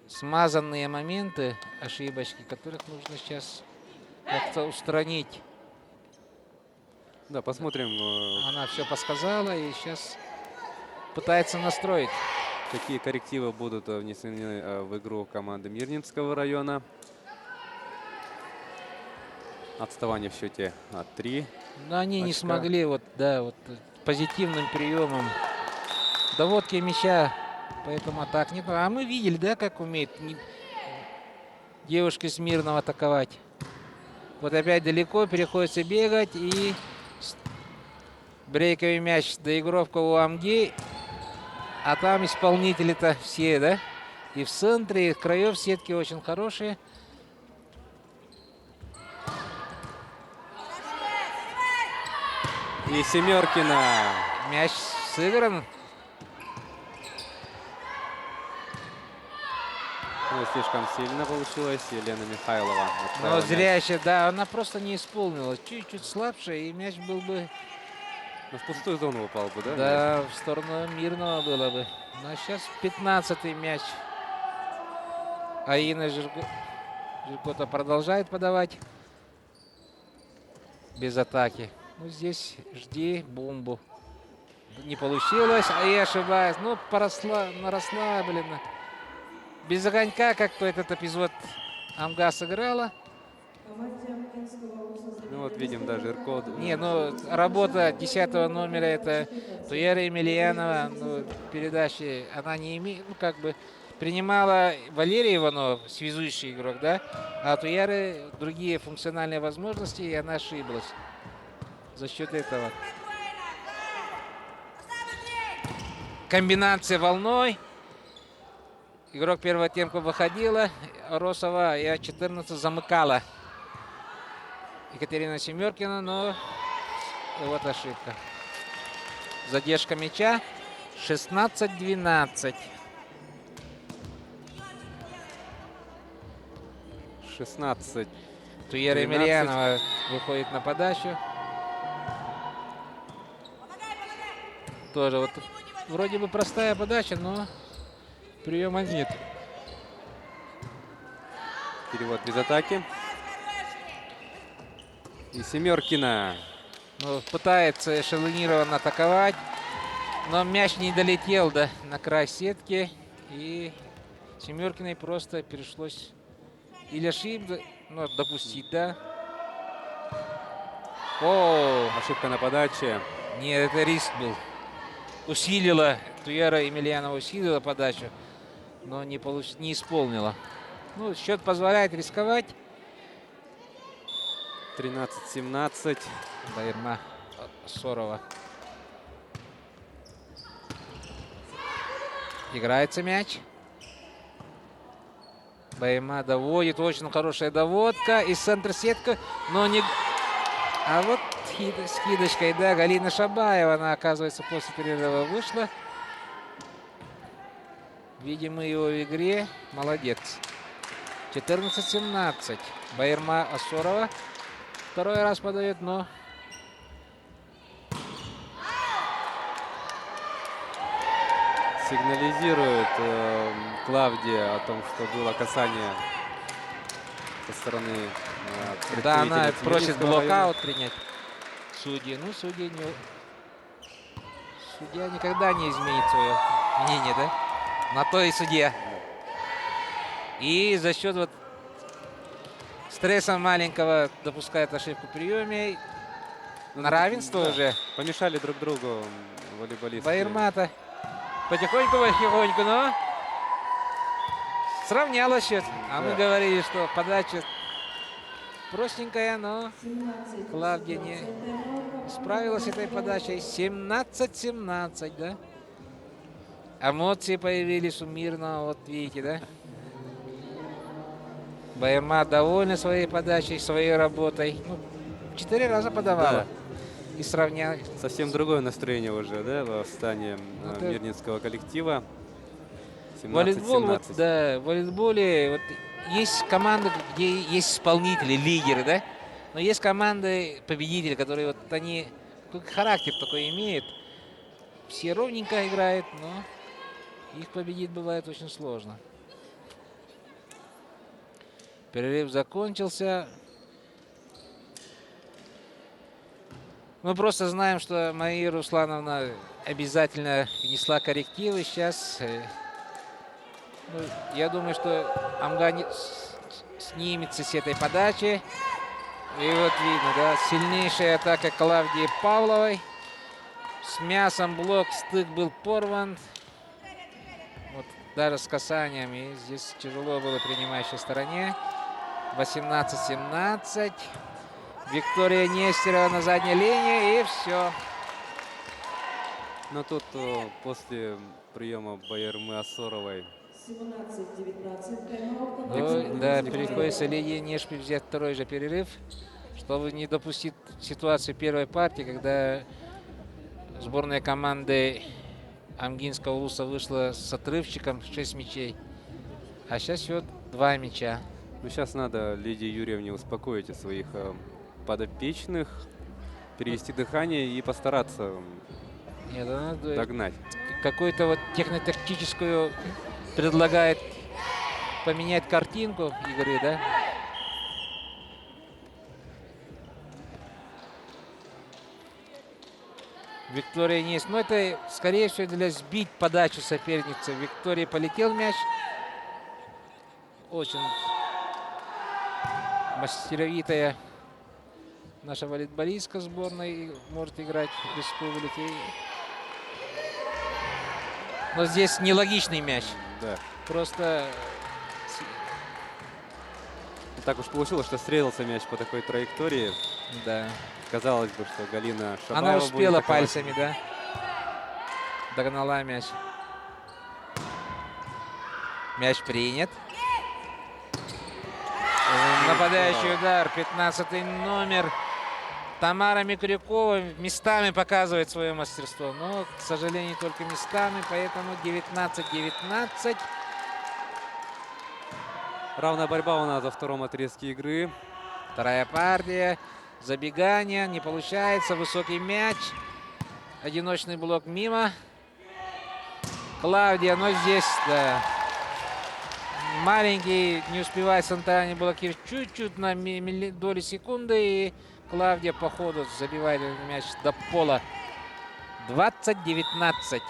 смазанные моменты, ошибочки, которых нужно сейчас как-то устранить. Да, посмотрим, Она все подсказала и сейчас пытается настроить. какие коррективы будут внесены в игру команды Мирнинского района. Отставание в счете 3. Но они не очка. смогли вот позитивным приемом доводки мяча, поэтому так не. А мы видели, да, как умеет девушка из Мирного атаковать. Вот опять далеко приходится бегать и Брейковый мяч, доигровка у Амги. А там исполнители-то все, да? И в центре, и краев сетки очень хорошие. И Семеркина. Мяч сыгран. Ну, слишком сильно получилось. Елена Михайлова. Но отправила зря мяч. еще, да, она просто не исполнила. Чуть-чуть слабше, и мяч был бы, Ну, в пустую зону упал бы, да? мяч? да, в сторону Мирного было бы. Но сейчас 15-й мяч. Аина Жиркота продолжает подавать. Без атаки. Ну, здесь жди бомбу. Не получилось, а я ошибаюсь. Ну, расслабленно. Без огонька, как-то этот эпизод Амга сыграла. Ну, вот видим даже Иркод. Не, ну, работа 10-го номера, это Туера Емельянова, ну, передачи она не имеет, ну, как бы, принимала Валерия Иванов, связующий игрок, да, а Туяры другие функциональные возможности, и она ошиблась за счет этого. Комбинация волной. Игрок первого темпа выходила, Росова и 14 замыкала Екатерина Семеркина, но вот ошибка. Задержка мяча. 16-12. 16. Туера 12. Емельянова выходит на подачу. Тоже вот вроде бы простая подача, но приема нет. Перевод без атаки. И Семеркина. Ну, пытается эшелонированно атаковать, но мяч не долетел на край сетки. И Семеркиной просто пришлось или ошибку, ну, допустить, да. О, Ошибка на подаче. нет, это риск был. Усилила, Туяра Емельянова усилила подачу, но не исполнила. Ну, счет позволяет рисковать. 13-17. Байырма Сорова. Играется мяч. Байырма доводит. Очень хорошая доводка. Из центра сетка. Но не... А вот с кидочкой, да, Галина Шабаева. Она, оказывается, после перерыва вышла. Видимо, его в игре. Молодец. 14-17. Байырма Асорова. Второй раз подает, но... Сигнализирует Клавдия о том, что было касание со стороны Да, она представительницы просит Милицкого района. блокаут принять судьи. Ну, судья никогда не изменит свое мнение, да? На то и судья. И за счет вот стресса маленького допускает ошибку в приеме. На равенство Да. уже. Помешали друг другу волейболисты. Байырма-то потихоньку, но сравняла счет. А мы Да. говорили, что подача простенькая, но Клавдия не справилась с этой подачей. 17-17, да? Эмоции появились у Мирного, вот видите, да? Байырма довольна своей подачей, своей работой. Ну, 4 раза подавала. Да. И сравняла. Совсем другое настроение уже, да, в стане Это- мирнинского коллектива. Волейбол, 17-17. вот, да, в волейболе вот, есть команды, где есть исполнители, лидеры, да? Но есть команды, победители, которые вот они характер такой имеют. Все ровненько играют, но их победить бывает очень сложно. Перерыв закончился. Мы просто знаем, что Мария Руслановна обязательно внесла коррективы. Сейчас, ну, я думаю, что Амга снимется с этой подачи. И вот видно, да, сильнейшая атака Клавдии Павловой. С мясом блок, стык был порван. Вот даже с касанием. И здесь тяжело было принимающей стороне. 18-17. Виктория Нестерова на задней линии. И все. Но тут после приема Байермы Асоровой 17-19, тайм-аут. Ну, да, приходится Лидии Нешпиль взять второй же перерыв, чтобы не допустить ситуацию первой партии, когда сборная команды Амгинского улуса вышла с отрывчиком 6 мячей. А сейчас всего 2 мяча. Ну, сейчас надо Лидии Юрьевне успокоить своих подопечных, перевести дыхание и постараться Нет, она догнать. какую-то вот технотактическую предлагает поменять картинку игры, да? Виктория не есть. Но это, скорее всего, для сбить подачу соперницы. Виктории полетел мяч. Очень мастеровитая наша волейболистка сборной может играть в республике. Но здесь нелогичный мяч. Да. Просто Так уж получилось, что стрелился мяч по такой траектории. да. Казалось бы, что Галина Шабаева Она будет успела атаковать. пальцами, да? Догнала мяч. Мяч принят. Нападающий удар. 15-й номер. Тамара Микрюкова местами показывает свое мастерство. Но, к сожалению, только местами. Поэтому 19-19. Равная борьба у нас во втором отрезке игры. Вторая партия. Забегание. Не получается. Высокий мяч. Одиночный блок мимо. Клавдия, но здесь, да. Маленький, не успевает Сантани блокировать чуть-чуть на доли секунды. И Клавдия по ходу забивает этот мяч до пола. 20-19.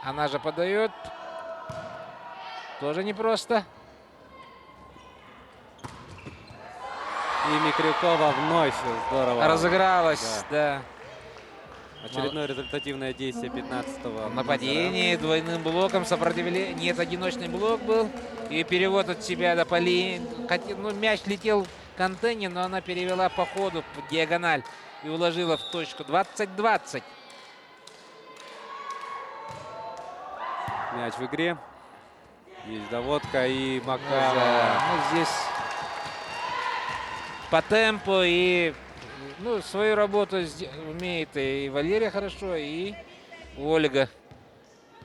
Она же подает. Тоже непросто. И Микрюкова вновь здорово. Разыгралась, да. Очередное результативное действие 15-го. Нападение двойным блоком, сопротивление. Нет, одиночный блок был. И перевод от себя до поли. Ну, мяч летел в контейнер, но она перевела по ходу в диагональ и уложила в точку. 20-20. Мяч в игре. Есть доводка и Да, Макарова. ну, здесь по темпу и свою работу умеет и Валерия хорошо, и Ольга.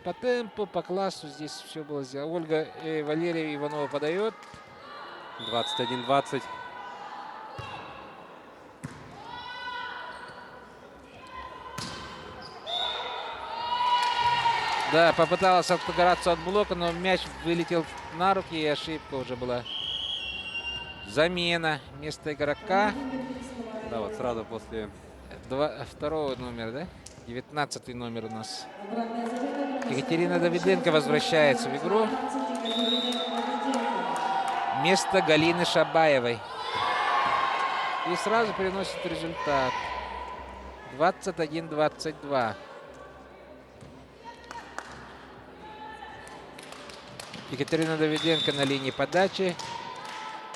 По темпу, по классу здесь все было сделано. Ольга и Валерия Иванова подает. 21-20. Да, попыталась отыграться от блока, но мяч вылетел на руки, и ошибка уже была. Замена. Вместо игрока. Да, вот сразу после Второго номера, да? 19-й номер у нас. Екатерина Давиденко возвращается в игру. Вместо Галины Шабаевой. И сразу приносит результат. 21-22. Екатерина Давиденко на линии подачи.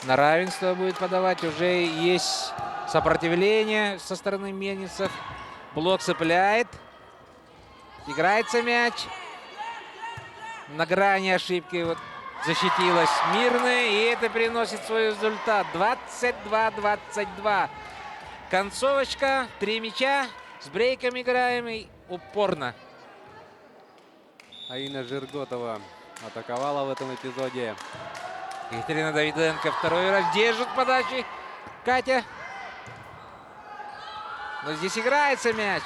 На равенство будет подавать. Уже есть сопротивление со стороны мельницев. Блок цепляет. Играется мяч. На грани ошибки вот защитилась Мирная. И это приносит свой результат. 22-22. Концовочка. 3 мяча. С брейком играем и упорно. Аина Жирготова атаковала в этом эпизоде. Екатерина Давиденко второй раз держит подачи. Катя. Но здесь играется мяч.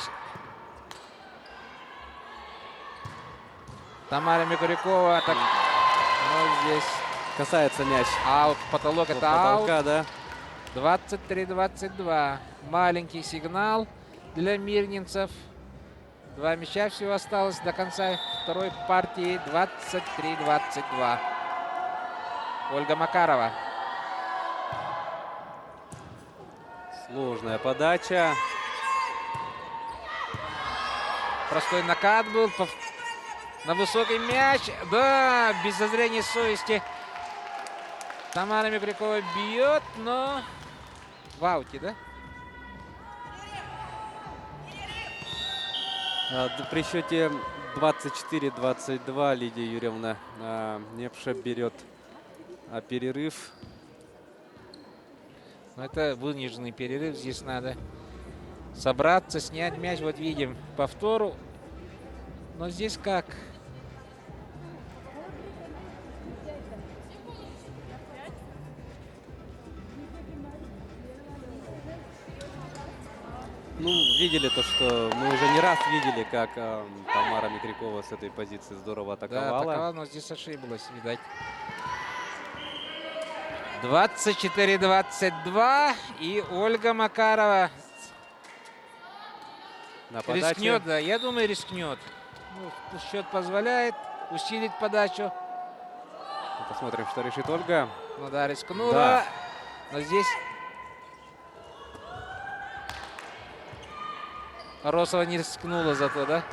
Тамара Микурякова. Так, но здесь Касается мяч аут. Потолок это аут. потолка, да? 23-22. Маленький сигнал для мирнинцев. 2 мяча всего осталось до конца второй партии. 23-22. Ольга Макарова. Сложная подача. Простой накат был. На высокий мяч. Да, без зазрения совести. Тамара Микрякова бьет, но в ауте, да? При счете 24-22 Лидия Юрьевна Непша берет перерыв. Но это вынужденный перерыв. Здесь надо собраться, снять мяч. Вот видим повтору. Но здесь как? Ну, видели то, что мы уже не раз видели, как Тамара Микрякова с этой позиции здорово Да, атаковала. атаковала, но здесь ошиблась, видать. 24-22. И Ольга Макарова На подаче. рискнет, да, я думаю, рискнет. Ну, счет позволяет усилить подачу. Посмотрим, что решит Ольга. Ну да, рискнула. Да. Но здесь Росова не рискнула зато, да?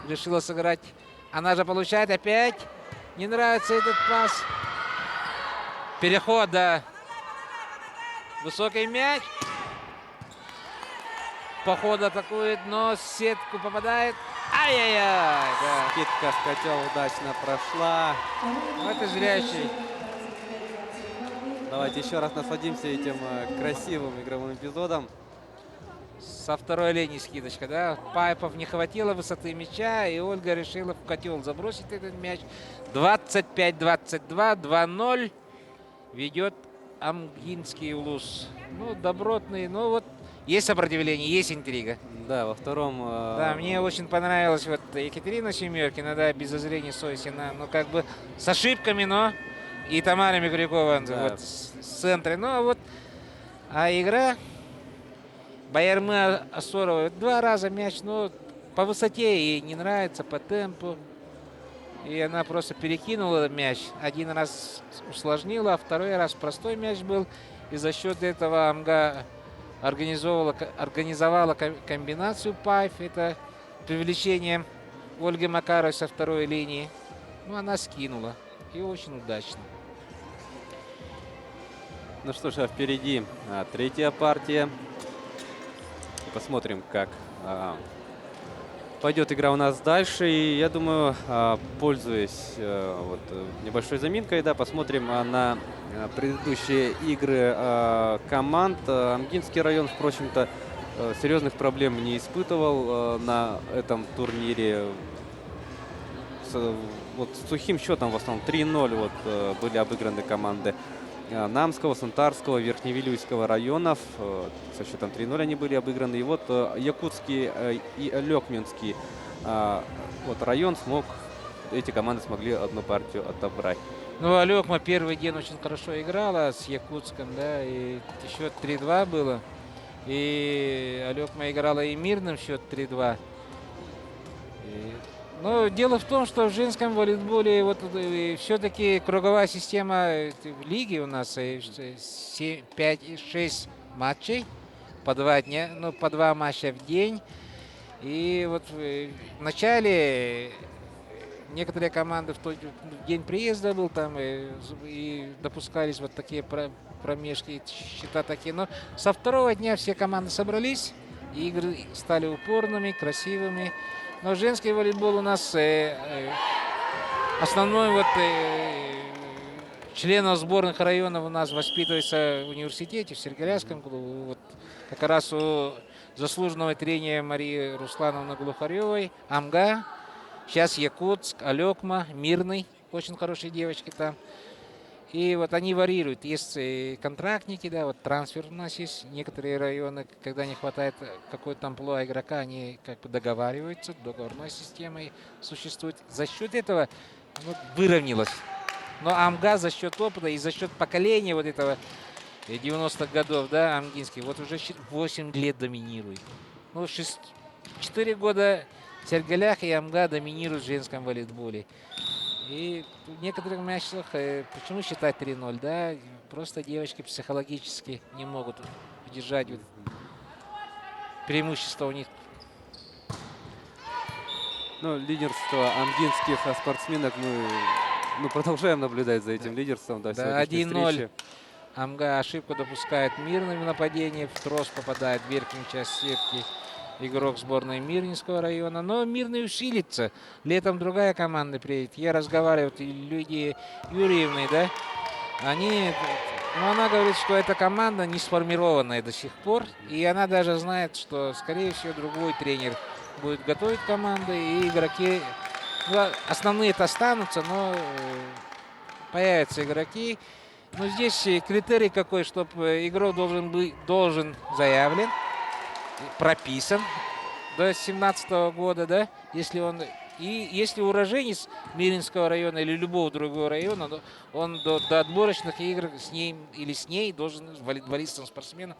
Решила сыграть. Она же получает опять. Не нравится этот пас. Переход, да. Высокий мяч. По ходу атакует, но в сетку попадает. Ай-яй-яй. Да. Скидка с котел удачно прошла. Ну, это зрящий. Давайте еще раз насладимся этим красивым игровым эпизодом. Со второй линии скидочка, да. Пайпов не хватило высоты мяча, и Ольга решила в котел забросить этот мяч. 25-22, 2-0. Ведет Амгинский Улус. Ну, добротный, но вот есть сопротивление, есть интрига. Да, во втором... Да, мне очень понравилась вот Екатерина Семеркина, да, без зазрения совести, ну, как бы с ошибками, но и Тамара Микрякова Да. вот в центре. Ну, вот, а игра Баярмы Асорова 2 раза мяч, но по высоте ей не нравится, по темпу. И она просто перекинула мяч. Один раз усложнила, а второй раз простой мяч был. И за счет этого Амга организовала комбинацию Пайф. Это привлечение Ольги Макаровой со второй линии. Ну, она скинула. И очень удачно. Ну что ж, а впереди третья партия. Посмотрим, как пойдет игра у нас дальше. И я думаю, пользуясь небольшой заминкой, да, посмотрим на предыдущие игры команд. Амгинский район, впрочем-то, серьезных проблем не испытывал на этом турнире. С сухим счетом, в основном 3-0 были обыграны команды Намского, Сантарского, Верхневилюйского районов. Со счетом 3-0 они были обыграны. И вот Якутский и Лекминский район эти команды смогли одну партию отобрать. Ну, Алекма первый день очень хорошо играла с Якутском, да, и счет 3-2 было. И Алекма играла и мирным счет 3-2. Но дело в том, что в женском волейболе все-таки круговая система лиги у нас 5-6 матчей по 2 дня, ну, по 2 матча в день. И вот в начале некоторые команды в день приезда был там и допускались вот такие промежки, счета такие. Но со второго дня все команды собрались, и игры стали упорными, красивыми. Но женский волейбол у нас основной членов сборных районов у нас воспитывается в университете, в Сергеляцком клубе. Вот как раз у заслуженного тренера Марии Руслановны Глухаревой, Амга, сейчас Якутск, Алекма, Мирный, очень хорошие девочки там. И вот они варьируют. Есть контрактники, да, вот трансфер у нас есть. Некоторые районы, когда не хватает какой-то амплуа игрока, они как бы договариваются, договорной системой существует. За счет этого выровнялось. Но Амга за счет опыта и за счет поколения вот этого 90-х годов, да, амгинский, вот уже 8 лет доминирует. Ну, 4 года Сергелях и Амга доминируют в женском волейболе. И в некоторых матчах, почему считать 3-0, да, просто девочки психологически не могут удержать преимущество у них. Ну, лидерство амгинских спортсменок, мы продолжаем наблюдать за этим лидерством. Да, Да, 1-0. Амга ошибку допускает мирным нападением, в трос попадает в верхнюю часть сетки. игрок сборной Мирнинского района. Но Мирный усилится. Летом другая команда приедет. Я разговаривал с Лидией Юрьевной, да? Она говорит, что эта команда не сформированная до сих пор. И она даже знает, что, скорее всего, другой тренер будет готовить команду. И игроки, основные-то останутся, но появятся игроки. Но здесь критерий какой, чтобы игрок должен заявлен, прописан до 2017 года, да, если уроженец Миринского района или любого другого района, он до отборочных игр с ней должен, волейболистом, спортсменом,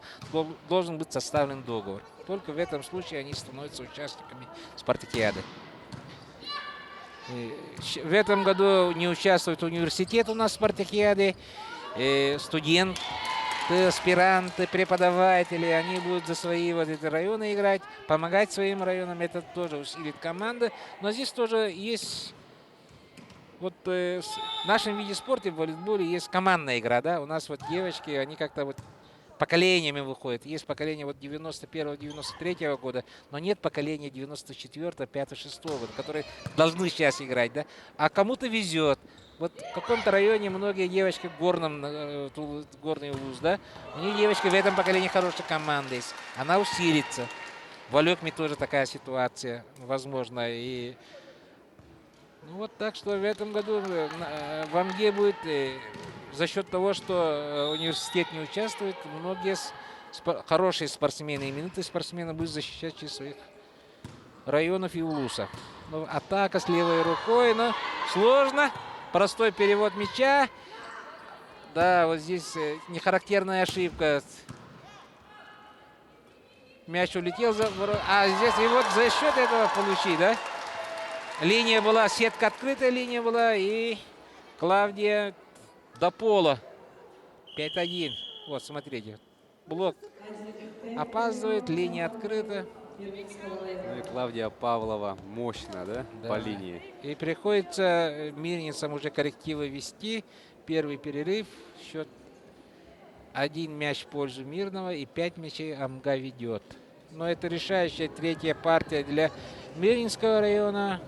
должен быть составлен договор. Только в этом случае они становятся участниками спартакиады. В этом году не участвует университет у нас в спартакиаде. Студенты, аспиранты, преподаватели, они будут за свои эти районы играть, помогать своим районам. Это тоже усилит команды. Но здесь тоже есть, в нашем виде спорта, в волейболе, есть командная игра, да. У нас девочки, они как-то поколениями выходят. Есть поколение 91-93 года, но нет поколения 94, 5, 6 года, которые должны сейчас играть, да. А кому-то везет. В каком-то районе многие девочки горный вуз, да, у них девочки в этом поколении хорошая команда есть. Она усилится. В Алекме тоже такая ситуация возможна. И так что в этом году в Амге будет за счет того, что университет не участвует, многие хорошие спортсмены, именитые спортсмены будут защищать через своих районов и улусов. Атака с левой рукой, но сложно. Простой перевод мяча. Да, здесь нехарактерная ошибка. Мяч улетел за ворота. А здесь и за счет этого получить, да? Линия была, сетка открытая линия была. И Клавдия до пола. 5-1. Смотрите. Блок опаздывает, линия открыта. Ну и Клавдия Павлова мощно, да, по линии. И приходится мирницам уже коррективы вести. Первый перерыв. Счет 1 мяч в пользу Мирного и 5 мячей Амга ведет. Но это решающая третья партия для Мирнинского района.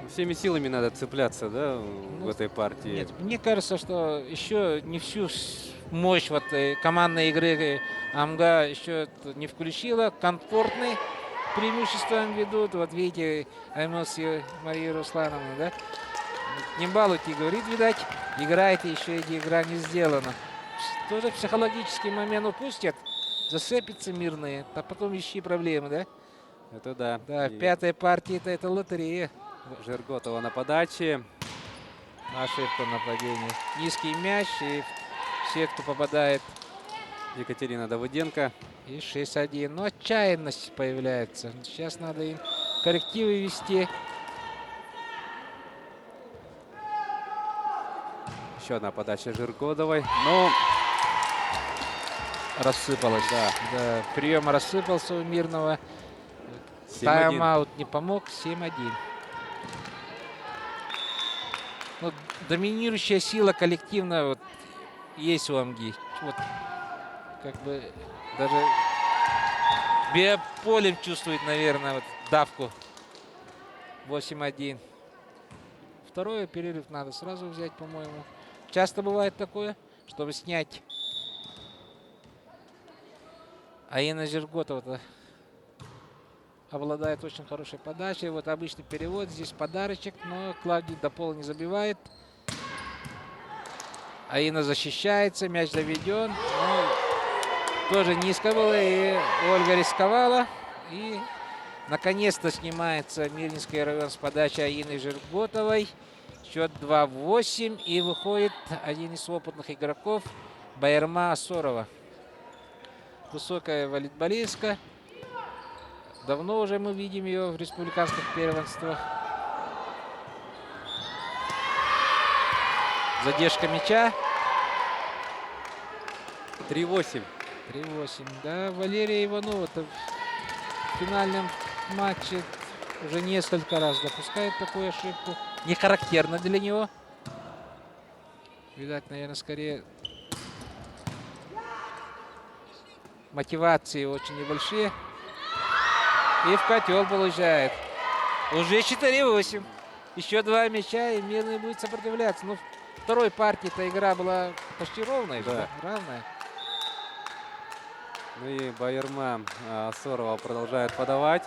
Всеми силами надо цепляться, да, в этой партии. Нет, мне кажется, что еще не всю мощь командной игры Амга еще не включила. Комфортные преимуществом ведут. Видите, эмоции Марии Руслановны, да? Не балуйте, говорит, видать, играйте, еще и игра не сделана. Тоже психологический момент упустят, зацепятся Мирные, а потом ищи проблемы, да? Это да. Да, в пятой партии это лотерея. Жирготова на подаче. Ошибка в нападении. Низкий мяч, и в сетку попадает Екатерина Давыденко. И 6-1. Но отчаянность появляется. Сейчас надо им коррективы вести. Еще одна подача Жирготовой. Но рассыпалась. Да, прием рассыпался у Мирного. Тайм-аут не помог. 7-1. Доминирующая сила коллективно есть у Амги. Даже биополем чувствует, наверное, давку. 8-1. Второй перерыв надо сразу взять, по-моему. Часто бывает такое, чтобы снять. Инна Жирготова обладает очень хорошей подачей. Обычный перевод. Здесь подарочек, но Клавдия до пола не забивает. Инна защищается, мяч заведен. Тоже низко было, и Ольга рисковала. И наконец-то снимается Мирнинский район с подачи Инны Жирготовой. Счет 2-8, и выходит один из опытных игроков Байерма Асорова. Высокая волейболистка. Давно уже мы видим ее в республиканских первенствах. Задержка мяча. 3-8. 3-8. Да, Валерия Иванова в финальном матче уже несколько раз допускает такую ошибку. Не характерно для него. Видать, наверное, скорее мотивации очень небольшие И в котел получает. Уже 4-8. Еще 2 мяча, и Мирный будет сопротивляться. Ну, в второй партии-то игра была почти ровная, же, Да. да? Равная. Ну и Байерма Сорова продолжает подавать.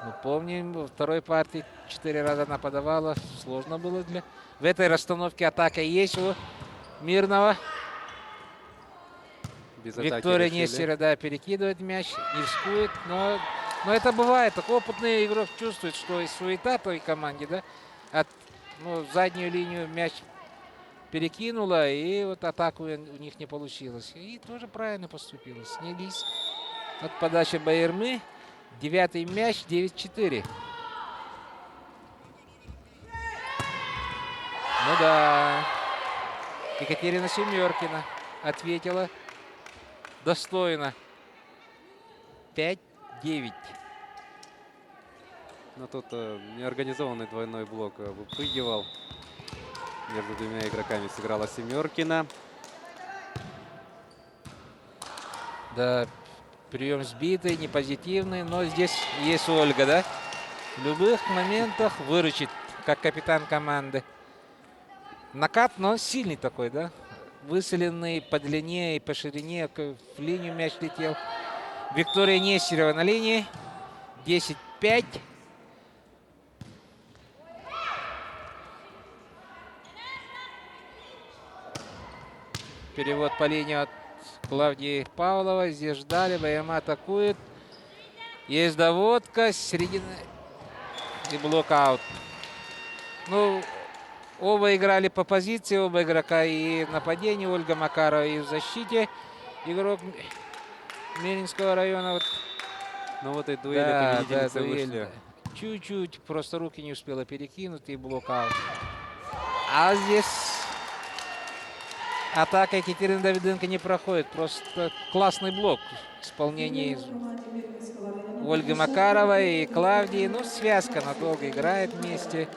Ну, помним, во второй партии 4 раза она подавала. Сложно было для... В этой расстановке атака есть у Мирного. Без атаки Виктория решили. Нестерова, да, перекидывает мяч, не рискует, но это бывает. Так опытный игрок чувствует, что и суета той команде, да, заднюю линию мяч перекинула, и вот атаку у них не получилось. И тоже правильно поступила. Снялись от подачи Байермы. 9-й мяч, 9-4. Ну да, Екатерина Семеркина ответила достойно. 5-9. Но тут неорганизованный двойной блок выпрыгивал. Между двумя игроками сыграла Семеркина. Да, прием сбитый, непозитивный, но здесь есть Ольга, да? В любых моментах выручит, как капитан команды. Накат, но сильный такой, да? Выселенный по длине и по ширине, в линию мяч летел. Виктория Нестерова на линии. 10-5. Перевод по линии от Клавдии Павловой. Здесь ждали. Байерма атакует. Есть доводка. Середина. И блокаут. Ну, оба играли по позиции. Оба игрока и в нападении. Ольга Макарова и в защите. Игрок Мирнинского района. Вот. Но в этой дуэли победительницы дуэль. вышли. Чуть-чуть. Просто руки не успела перекинуть. И блокаут. А здесь атака Екатерины Давиденко не проходит. Просто классный блок в исполнении Ольги Макаровой и Клавдии. Ну, связка надолго играет вместе.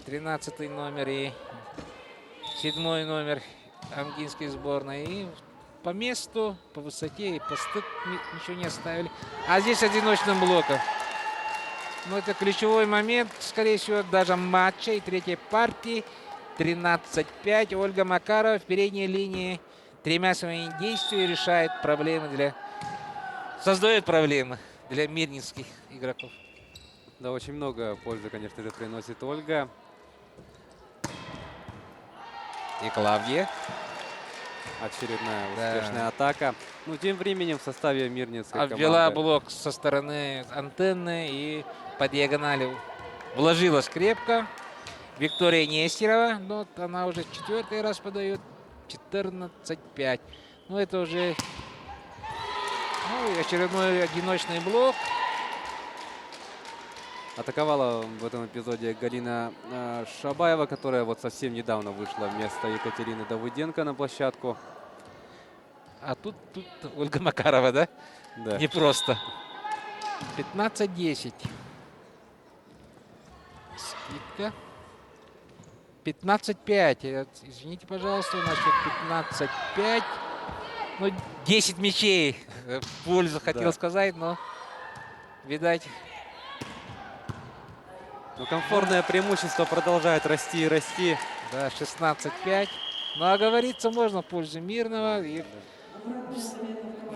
13-й номер и 7-й номер амгинской сборной. И по месту, по высоте и по стык ничего не оставили. А здесь одиночным блоком. Ну, это ключевой момент, скорее всего, даже матча и третьей партии. 13-5. Ольга Макарова в передней линии 3 своими действиями решает проблемы создает проблемы для мирнинских игроков. Да, очень много пользы, конечно же, приносит Ольга. И Клавдия. Очередная Да. успешная атака. Ну, тем временем в составе Мирнинской Обвела команды блок со стороны антенны и по диагонали вложилась крепко. Виктория Нестерова, но она уже 4-й раз подает. 14-5. Ну, это уже очередной одиночный блок. атаковала в этом эпизоде Галина Шабаева, которая вот совсем недавно вышла вместо Екатерины Давыденко на площадку. А тут Ольга Макарова, да? Да. Непросто. 15-10. Скидка. 15-5. Извините, пожалуйста, у нас счет 15-5. Ну, 10 мячей в пользу, хотел Да. сказать, но, видать, Но комфортное преимущество продолжает расти и расти. да, 16-5. Ну, а говорится можно в пользу Мирного. И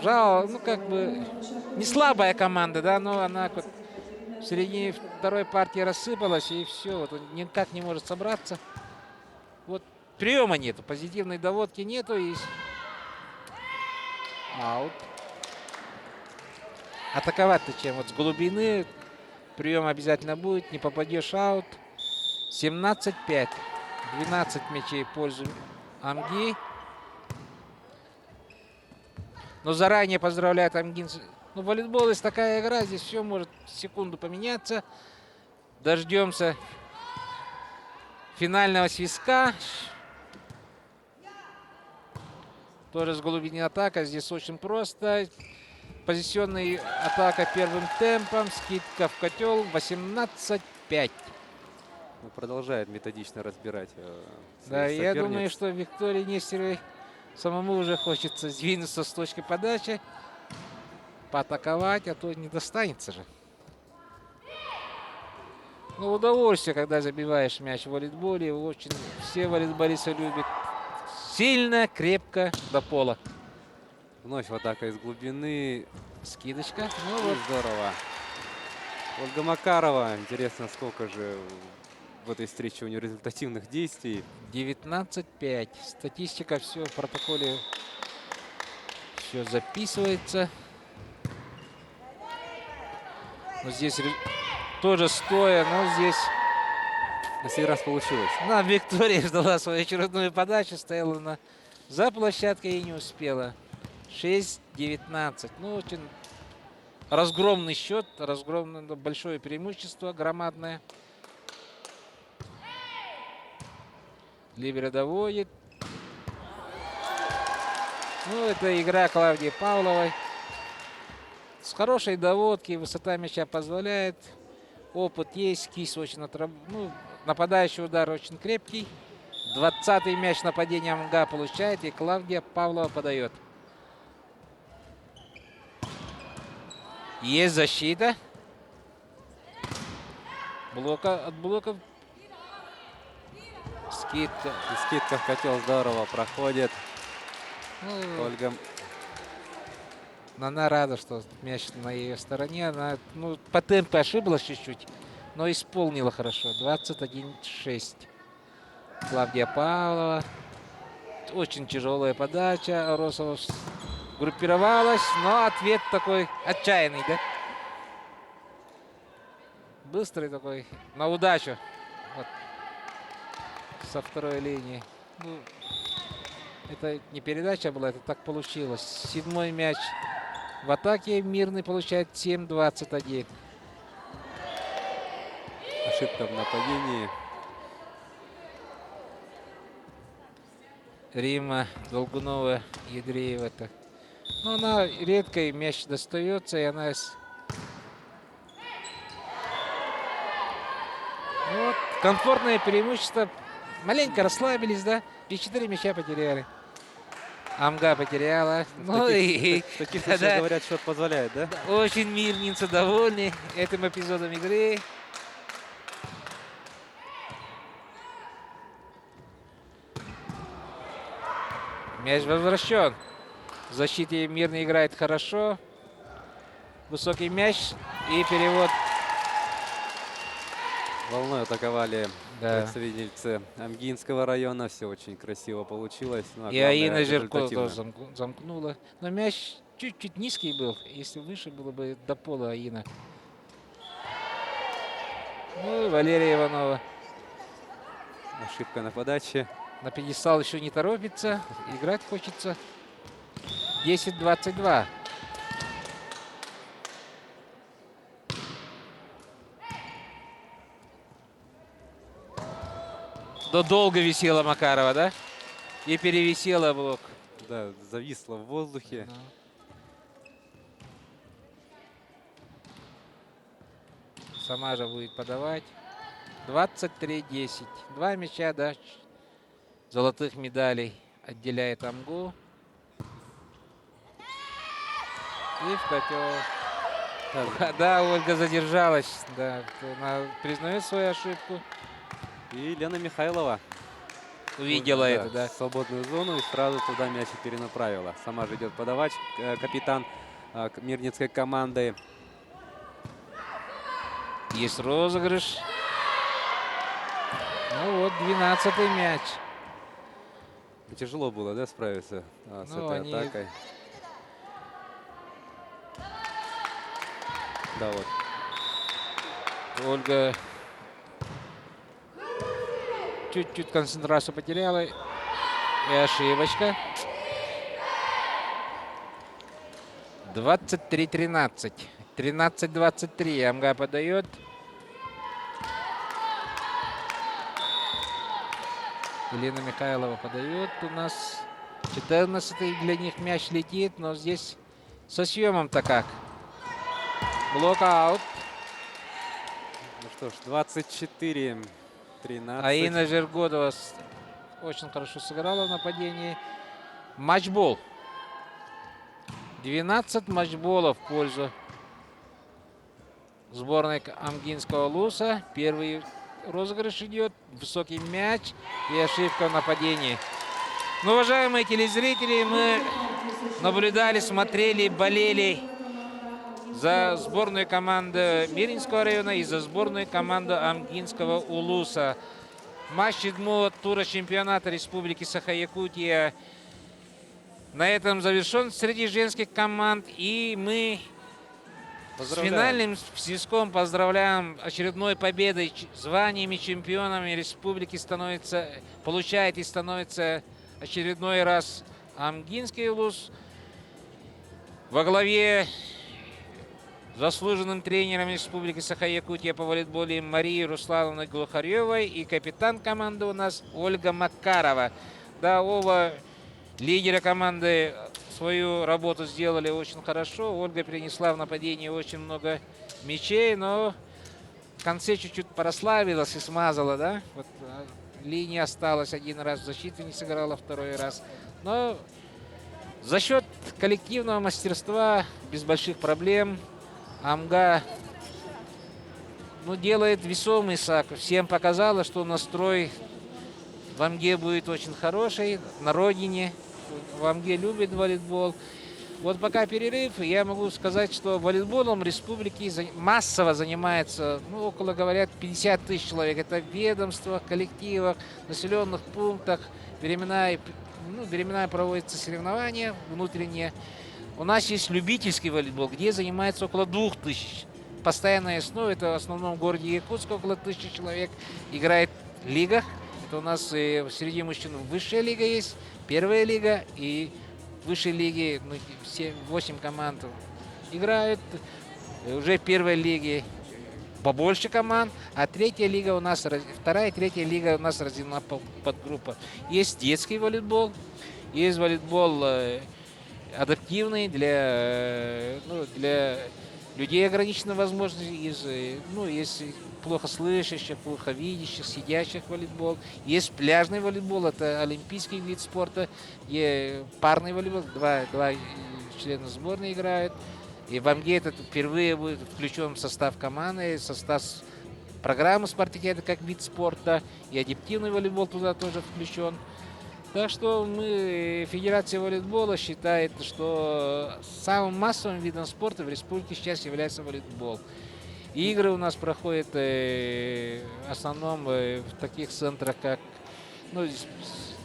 Жао, ну, как бы, не слабая команда, да, но она вот в середине второй партии рассыпалась, и все, вот он никак не может собраться. Вот приема нету, позитивной доводки нету, и аут. Атаковать-то чем? Вот с глубины прием обязательно будет, не попадешь, аут. 17-5. 12 мячей в пользу Амги. Но заранее поздравляют амгинцев. Ну, волейбол есть такая игра, здесь все может в секунду поменяться. Дождемся финального свистка. Тоже с глубины атака. Здесь очень просто. Позиционная атака первым темпом. Скидка в котел. 18-5. Ну, продолжает методично разбирать Да, своих я соперниц. думаю, что Виктории Нестеровой самому уже хочется сдвинуться с точки подачи. поатаковать, а то не достанется же. Ну, удовольствие, когда забиваешь мяч в волейболе. Очень все волейболисты любят. Сильно, крепко, до пола. Вновь атака из глубины. Скидочка. Ну Ну, вот. здорово. Ольга Макарова. Интересно, сколько же в этой встрече у нее результативных действий. 19-5. Статистика, все в протоколе. Все записывается. Но здесь тоже стоя, но здесь На сей раз получилось. Виктория ждала свою очередную подачу, стояла за площадкой и не успела. 6-19. Ну, очень разгромный счет, разгромное большое преимущество, громадное. Либеро доводит. Ну, это игра Клавдии Павловой. С хорошей доводки, высота мяча позволяет. Опыт есть, кисть очень ну, нападающий удар очень крепкий. 20-й мяч нападения МГА получает, и Клавдия Павлова подает. Есть защита. Блока от блоков. Скидка. И скидка в котел здорово проходит. Ну, Ольга. но она рада, что мяч на ее стороне. Она, ну, по темпу ошиблась чуть-чуть, но исполнила хорошо. 21-6. Клавдия Павлова. Очень тяжелая подача. Росова группировалась, но ответ такой отчаянный, да? Быстрый такой, на удачу. Вот. Со второй линии. Ну, это не передача была, это так получилось. 7-й мяч в атаке. Мирный получает 7-21. Ошибка в нападении. Рима Долгунова, Ядреева. -то. Но она редко и мяч достается, и она... Ну вот, комфортное преимущество. Маленько расслабились, да? И 4 мяча потеряли. Амга потеряла. Ну и... В таких случаях, говорят, счет позволяет, да? Очень мирницы довольны этим эпизодом игры. Мяч возвращен. В защите Мирный играет хорошо. Высокий мяч и перевод. Волной атаковали Да. представительницы Амгинского района. Все очень красиво получилось. Ну, а И главное, Аина Жирко результативно. тоже замкнула. Но мяч чуть-чуть низкий был. Если выше было бы до пола Аина. Ну и Валерия Иванова. Ошибка на подаче. На пьедестал еще не торопится. Играть хочется. 10-22. Да долго висела Макарова, да? И перевисела блок. Да, зависла в воздухе. Сама же будет подавать. 23-10. 2 мяча, да, золотых медалей отделяет Амгу. И в котел. Да, Ольга задержалась. Да, она признает свою ошибку. И Лена Михайлова Увидела да, это, да. свободную зону и сразу туда мяч и перенаправила. Сама же идет подавать капитан мирницкой команды. Есть розыгрыш. Ну вот, 12-й мяч. Тяжело было, да, справиться с Ну, этой они- атакой. Да, вот. Ольга чуть-чуть концентрацию потеряла. И ошибочка. 23-13. 13-23. Амга подает. Елена Михайлова подает. У нас 14-й для них мяч летит, но здесь со съемом-то как. Блокаут. Ну что ж, 24-13. Аина Жиргодова очень хорошо сыграла в нападении. Матчбол. 12 матчболов в пользу сборной Амгинского Улуса. Первый розыгрыш идет. Высокий мяч и ошибка в нападении. Ну, уважаемые телезрители, мы наблюдали, смотрели, болели за сборную команду Мирнинского района и за сборную команду Амгинского Улуса. Матч 7-го тура чемпионата Республики Саха-Якутия на этом завершен среди женских команд. И мы с финальным свистком поздравляем очередной победой, званиями чемпионами республики получает и становится очередной раз Амгинский Улус во главе заслуженным тренером Республики Саха-Якутия по волейболу Марии Руслановной Глухаревой и капитан команды у нас Ольга Макарова. Да, оба лидера команды свою работу сделали очень хорошо. Ольга принесла в нападении очень много мячей, но в конце чуть-чуть прославилась и смазала, да? Вот линия осталась один раз, в защите не сыграла второй раз. Но за счет коллективного мастерства, без больших проблем, Амга делает весомый шаг. Всем показала, что настрой в Амге будет очень хороший, на родине. В Амге любит волейбол. Вот пока перерыв, я могу сказать, что волейболом республики массово занимается, около, говорят, 50 тысяч человек. Это в ведомствах, коллективах, населенных пунктах. Временная проводятся соревнования внутренние. У нас есть любительский волейбол, где занимается около 2000. Постоянная основа, это в основном в городе Якутск, около 1000 человек играет в лигах. Это у нас среди мужчин высшая лига есть, первая лига и высшей лиги 8 команд играют. Уже в первой лиге побольше команд, а третья лига у нас, вторая и третья лига у нас разделена под группы. Есть детский волейбол, есть волейбол адаптивный для людей ограниченных возможностей, есть плохо слышащих, плохо видящих, сидящих волейбол. Есть пляжный волейбол, это олимпийский вид спорта, где парный волейбол, два члена сборной играют. И в Амге это впервые будет включен в состав команды, состав программы спартакиады как вид спорта, и адаптивный волейбол туда тоже включен. Так что Федерация волейбола считает, что самым массовым видом спорта в республике сейчас является волейбол. Игры у нас проходят в основном в таких центрах, как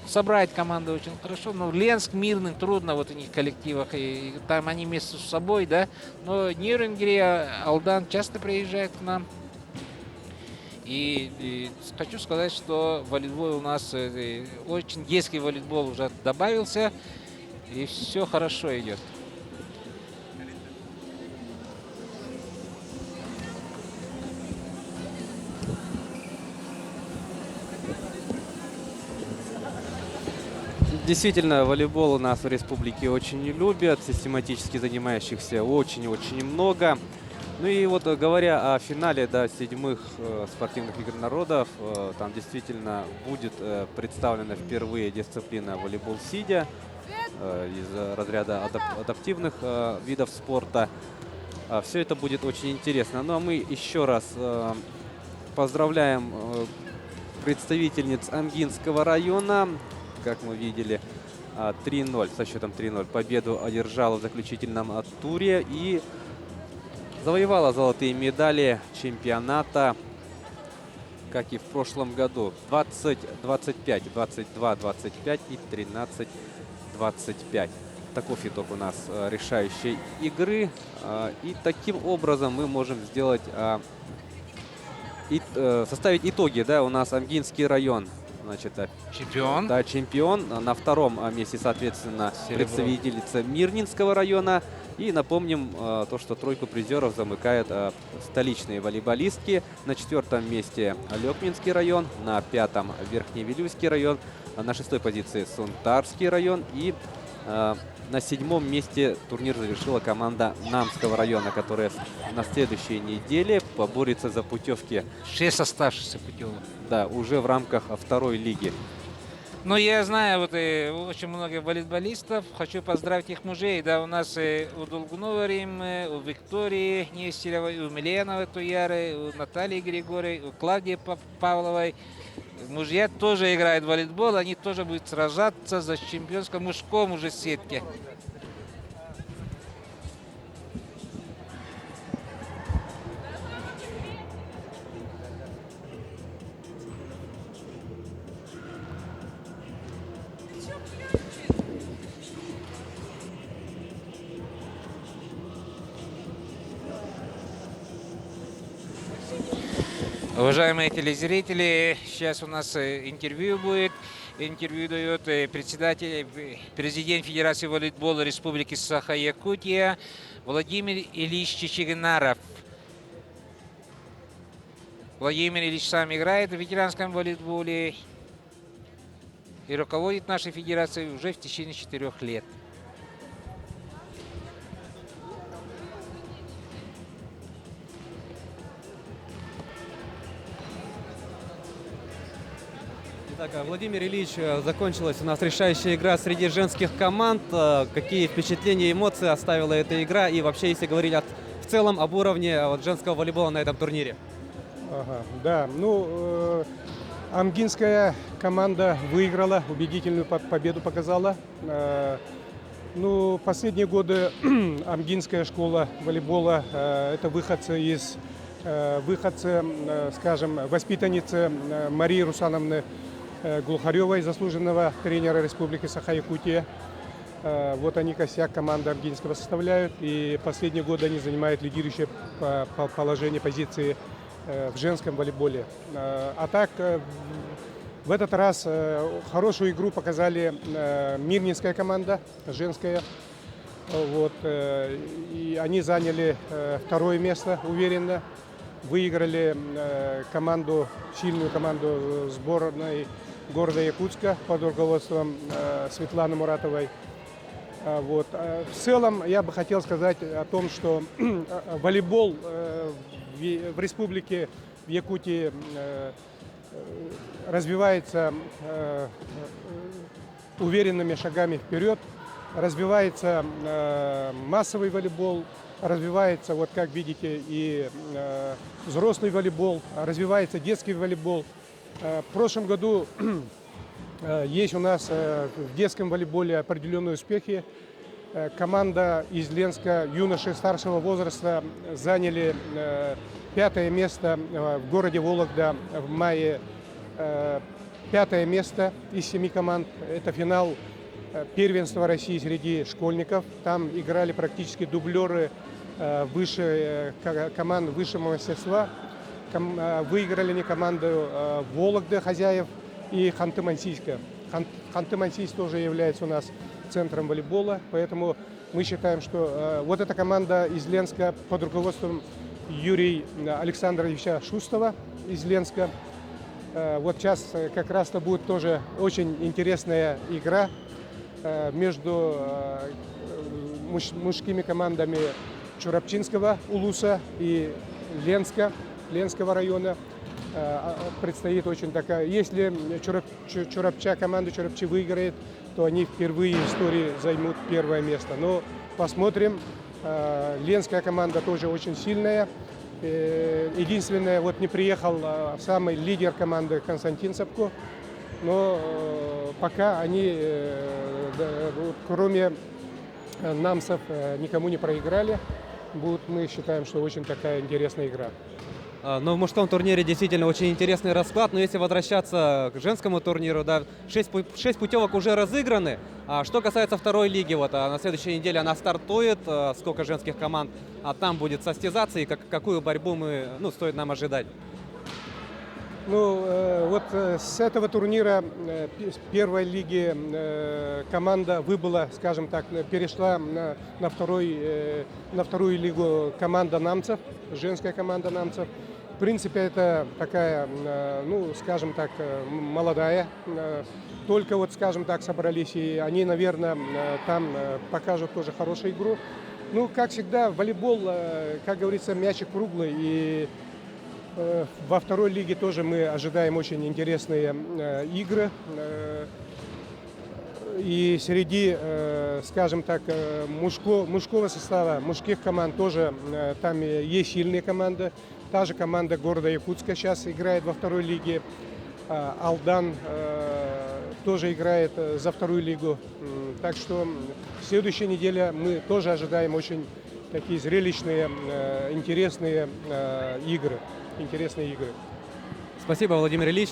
собрать команду очень хорошо. Но Ленск, Мирный трудно, вот у них коллективах, и там они между собой, да. Но Нюрнберг, Алдан часто приезжают к нам. И хочу сказать, что волейбол у нас очень детский волейбол уже добавился, и все хорошо идет. Действительно, волейбол у нас в республике очень любят, систематически занимающихся очень-очень много. Ну и вот говоря о финале седьмых спортивных игр народов, там действительно будет представлена впервые дисциплина волейбол сидя из разряда адаптивных видов спорта. Все это будет очень интересно. Ну а мы еще раз поздравляем представительниц Амгинского района. Как мы видели, 3-0, со счетом 3-0 победу одержала в заключительном туре и завоевала золотые медали чемпионата, как и в прошлом году. 20-25, 22-25 и 13-25. Таков итог у нас решающей игры. И таким образом мы можем сделать, составить итоги. Да, у нас Амгинский район, значит, чемпион. Да, чемпион. На втором месте, соответственно, представительница Мирнинского района. И напомним то, что тройку призеров замыкают столичные волейболистки. На четвертом месте Лёкминский район, на пятом Верхневилюйский район, на шестой позиции Сунтарский район. И на седьмом месте турнир завершила команда Намского района, которая на следующей неделе поборется за путевки. 6 оставшихся путевок. Да, уже в рамках второй лиги. Ну, я знаю вот очень много волейболистов. Хочу поздравить их мужей. Да, у нас у Долгунова Риммы, у Виктории Нестеровой, у Миленовой Туяры, у Натальи Григорьевой, у Клавдии Павловой. Мужья тоже играют в волейбол. Они тоже будут сражаться за чемпионство мужском уже сетке. Уважаемые телезрители, сейчас у нас интервью будет. Интервью дает президент Федерации волейбола Республики Саха-Якутия Владимир Ильич Чечегнаров. Владимир Ильич сам играет в ветеранском волейболе и руководит нашей федерацией уже в течение 4 лет. Итак, Владимир Ильич, закончилась у нас решающая игра среди женских команд. Какие впечатления и эмоции оставила эта игра? И вообще, если говорить в целом об уровне женского волейбола на этом турнире? Ага, да, ну, амгинская команда выиграла, убедительную победу показала. Ну, последние годы амгинская школа волейбола это выходцы, скажем, воспитанницы Марии Русановны Глухаревой, заслуженного тренера Республики Саха-Якутия. Вот они костяк команды Амгинского составляют, и последние годы они занимают лидирующее положение, позиции в женском волейболе. А так, в этот раз хорошую игру показали Мирнинская команда, женская. Вот, и они заняли 2-е место уверенно, выиграли сильную команду сборной города Якутска под руководством Светланы Муратовой. Вот. В целом я бы хотел сказать о том, что волейбол в республике, в Якутии развивается уверенными шагами вперед, развивается массовый волейбол, развивается, вот как видите, и взрослый волейбол, развивается детский волейбол. В прошлом году есть у нас в детском волейболе определенные успехи. Команда из Ленска юноши старшего возраста заняли 5-е место в городе Вологда в мае. 5-е место из 7 команд. Это финал первенства России среди школьников. Там играли практически дублеры команд высшего мастерства. Выиграли они команду Вологды хозяев и Ханты-Мансийска. Ханты-Мансийск тоже является у нас центром волейбола, поэтому мы считаем, что вот эта команда из Ленска под руководством Юрия Александровича Шустова из Ленска. Вот сейчас как раз-то будет тоже очень интересная игра между мужскими командами Чурапчинского улуса и Ленского района. Предстоит очень такая. Если команда Чурапчи выиграет, то они впервые в истории займут 1-е место. Но посмотрим. Ленская команда тоже очень сильная. Единственное, вот не приехал самый лидер команды Константин Сапко. Но пока они, кроме намцев, никому не проиграли. Мы считаем, что очень такая интересная игра. Но в мужском турнире действительно очень интересный расклад. Но если возвращаться к женскому турниру, да, 6 путевок уже разыграны. А что касается 2-й лиги, вот на следующей неделе она стартует. Сколько женских команд там будет состязаться и какую борьбу стоит нам ожидать? Ну, вот с этого турнира, с 1-й лиги, команда выбыла, скажем так, перешла на 2-ю лигу команда намцев, женская команда намцев. В принципе, это такая, скажем так, молодая. Только вот, скажем так, собрались, и они, наверное, там покажут тоже хорошую игру. Ну, как всегда, волейбол, как говорится, мячик круглый, и Во второй лиге тоже мы ожидаем очень интересные игры. И среди, скажем так, мужского состава, мужских команд тоже там есть сильные команды. Та же команда города Якутска сейчас играет во второй лиге. Алдан тоже играет за вторую лигу. Так что в следующей неделе мы тоже ожидаем очень такие зрелищные, интересные игры. Спасибо, Владимир Ильич.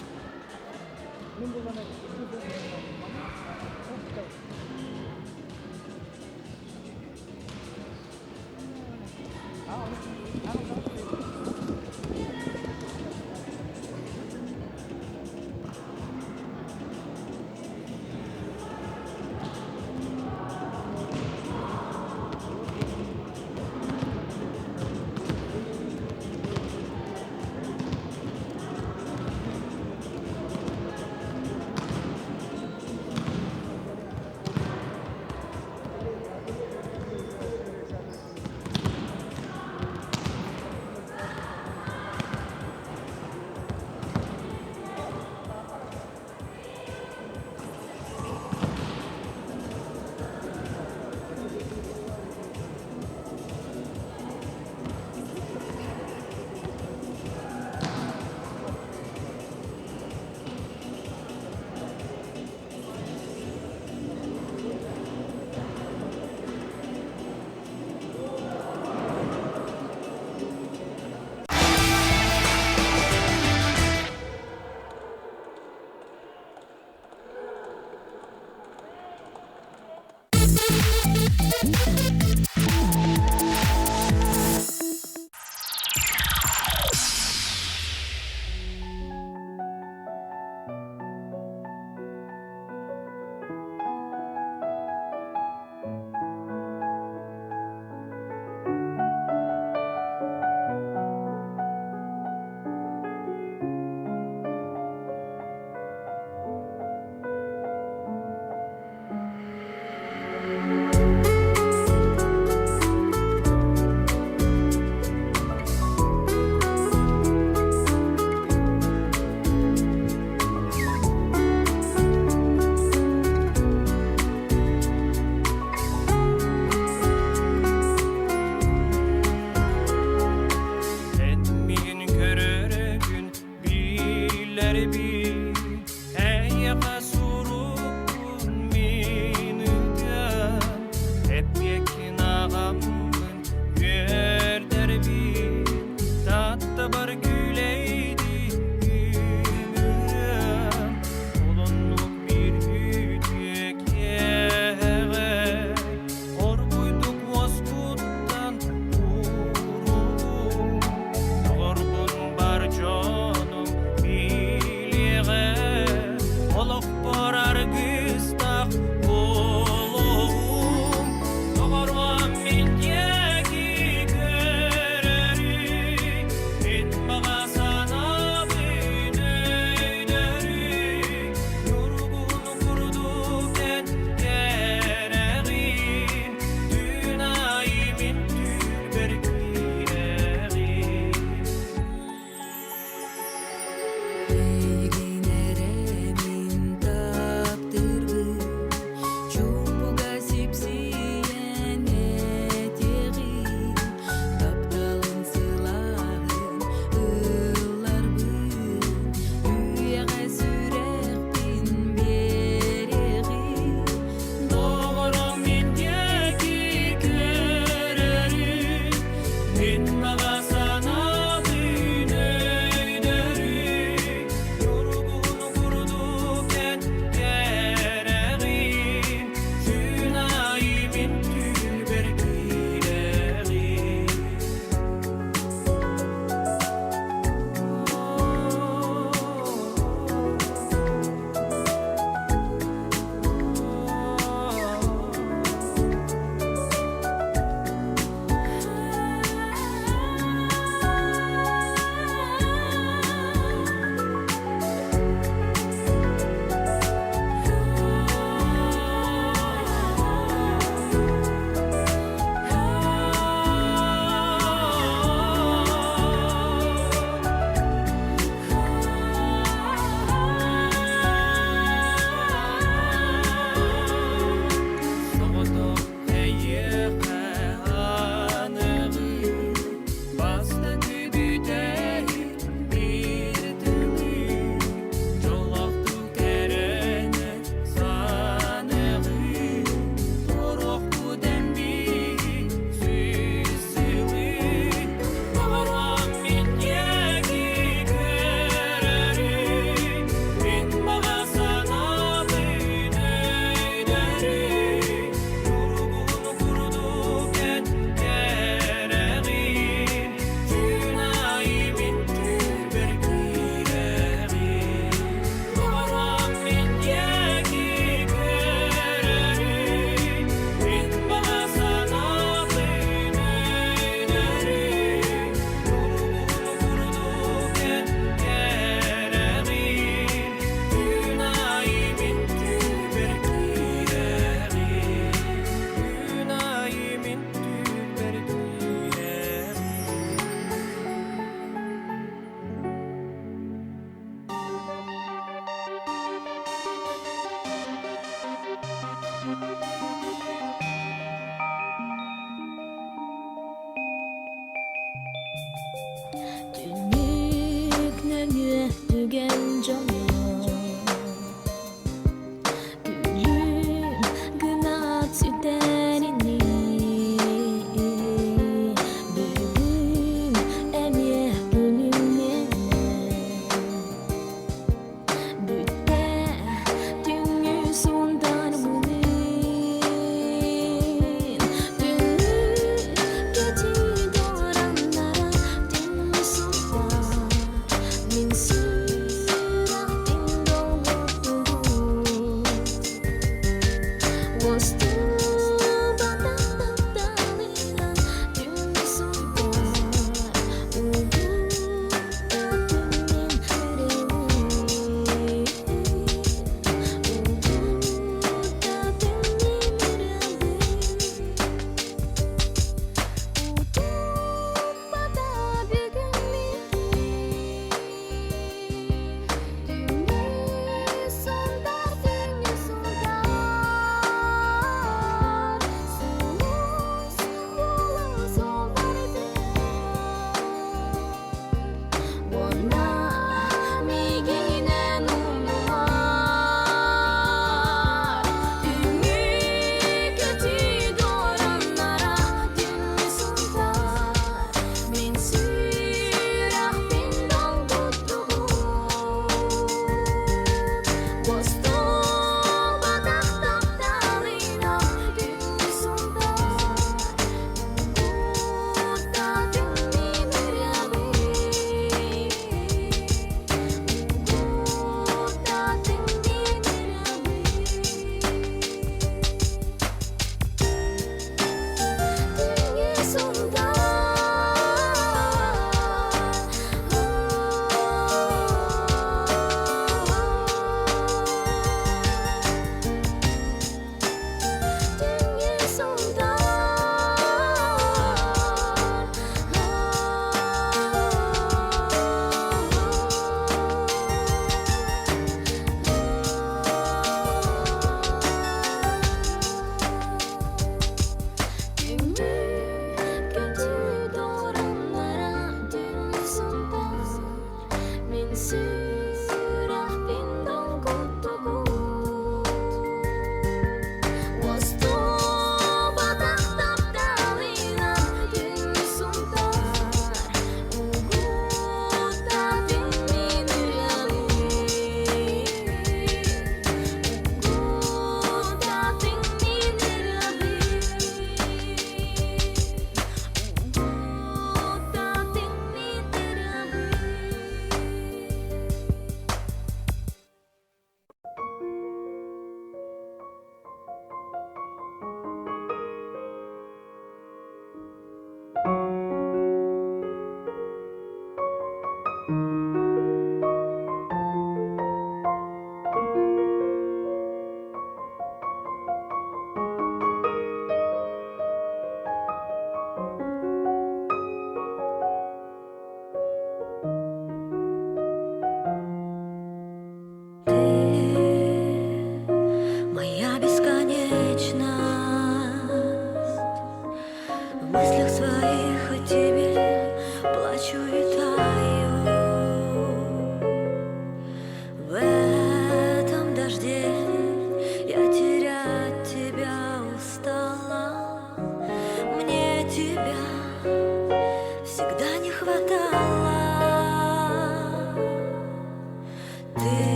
Min syra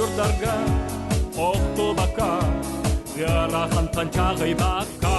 жұрттарға оқты бақа Ярахан танчағы бақа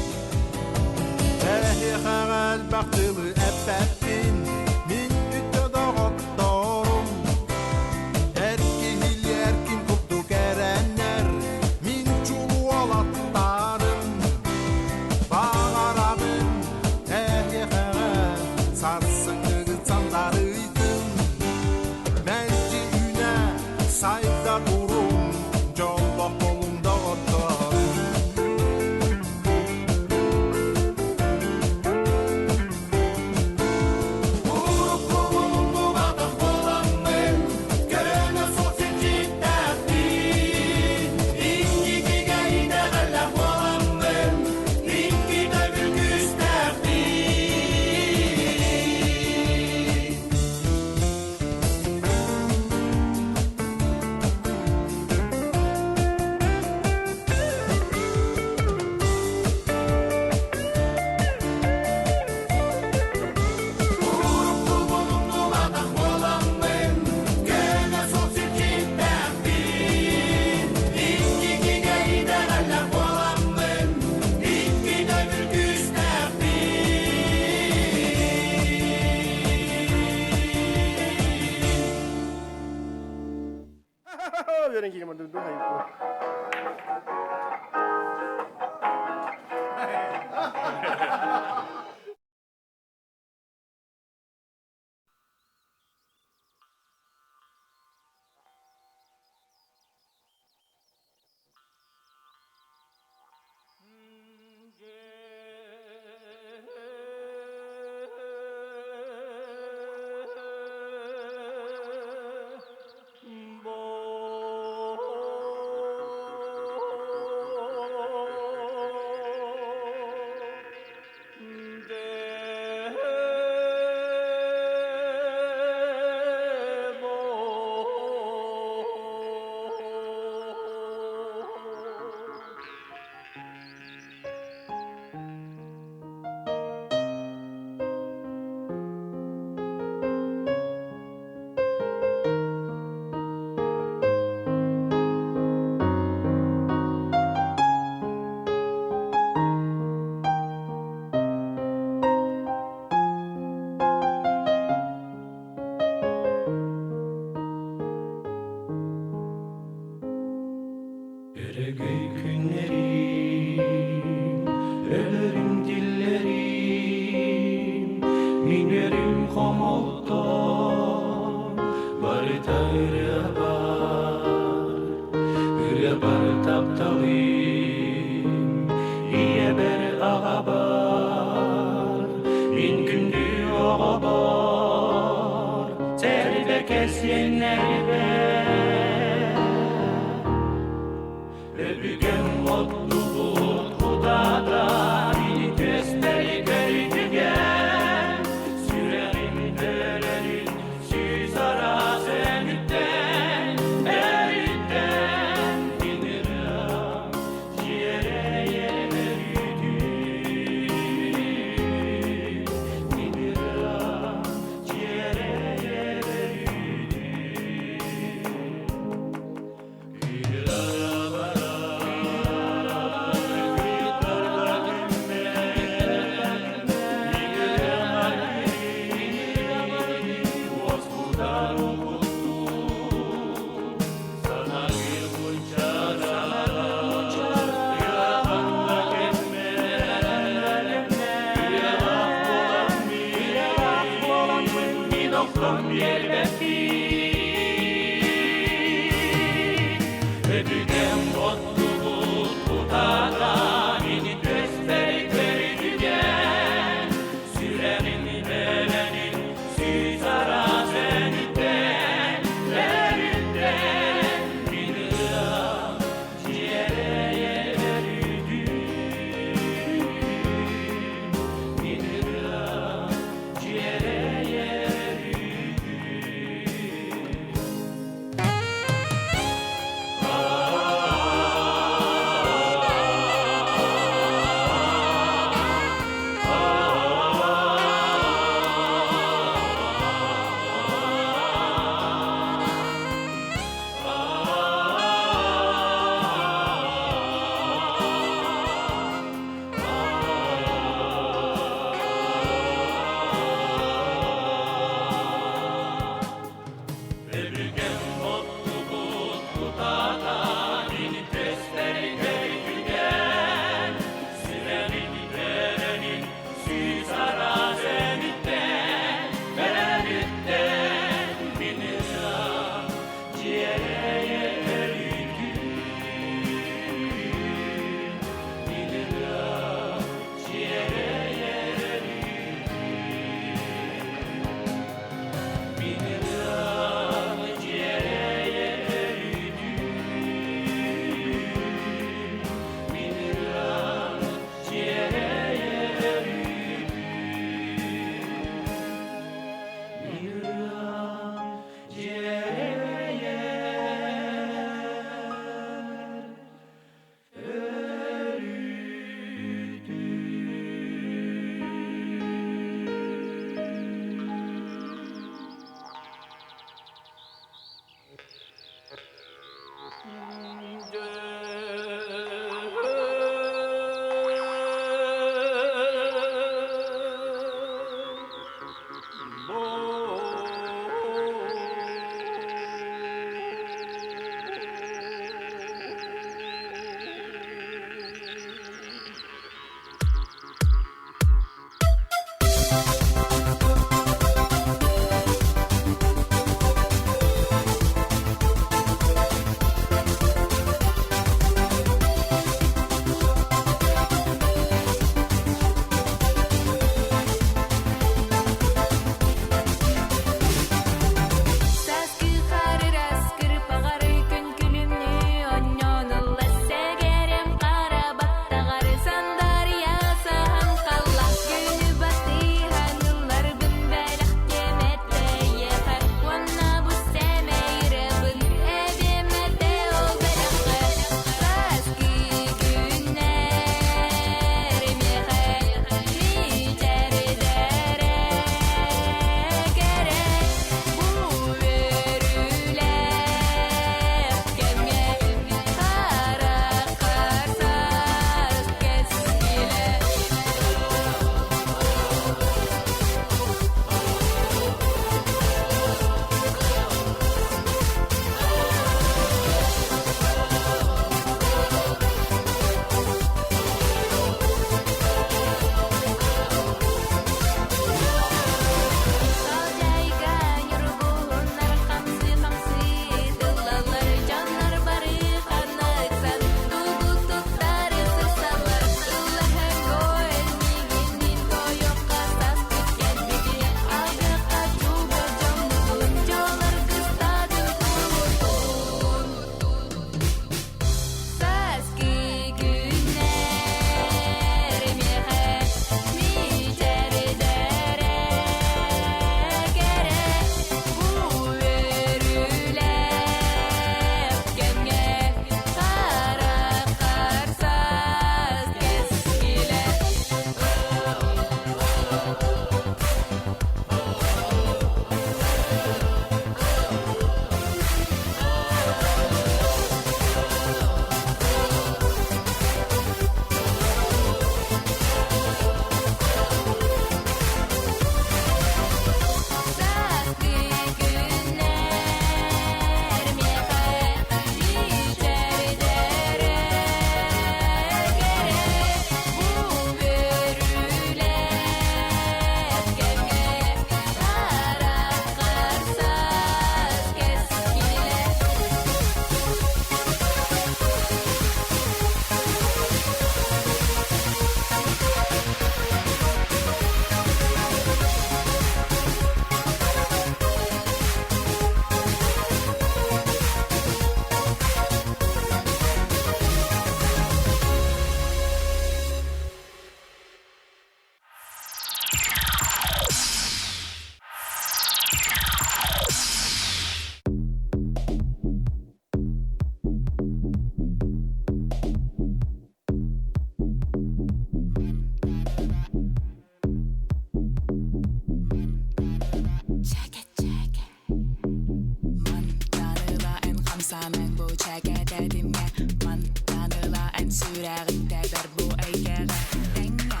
чәкәтәдемгә ман таныла ән сүрәгендә бер бу әйгәгә тәңгә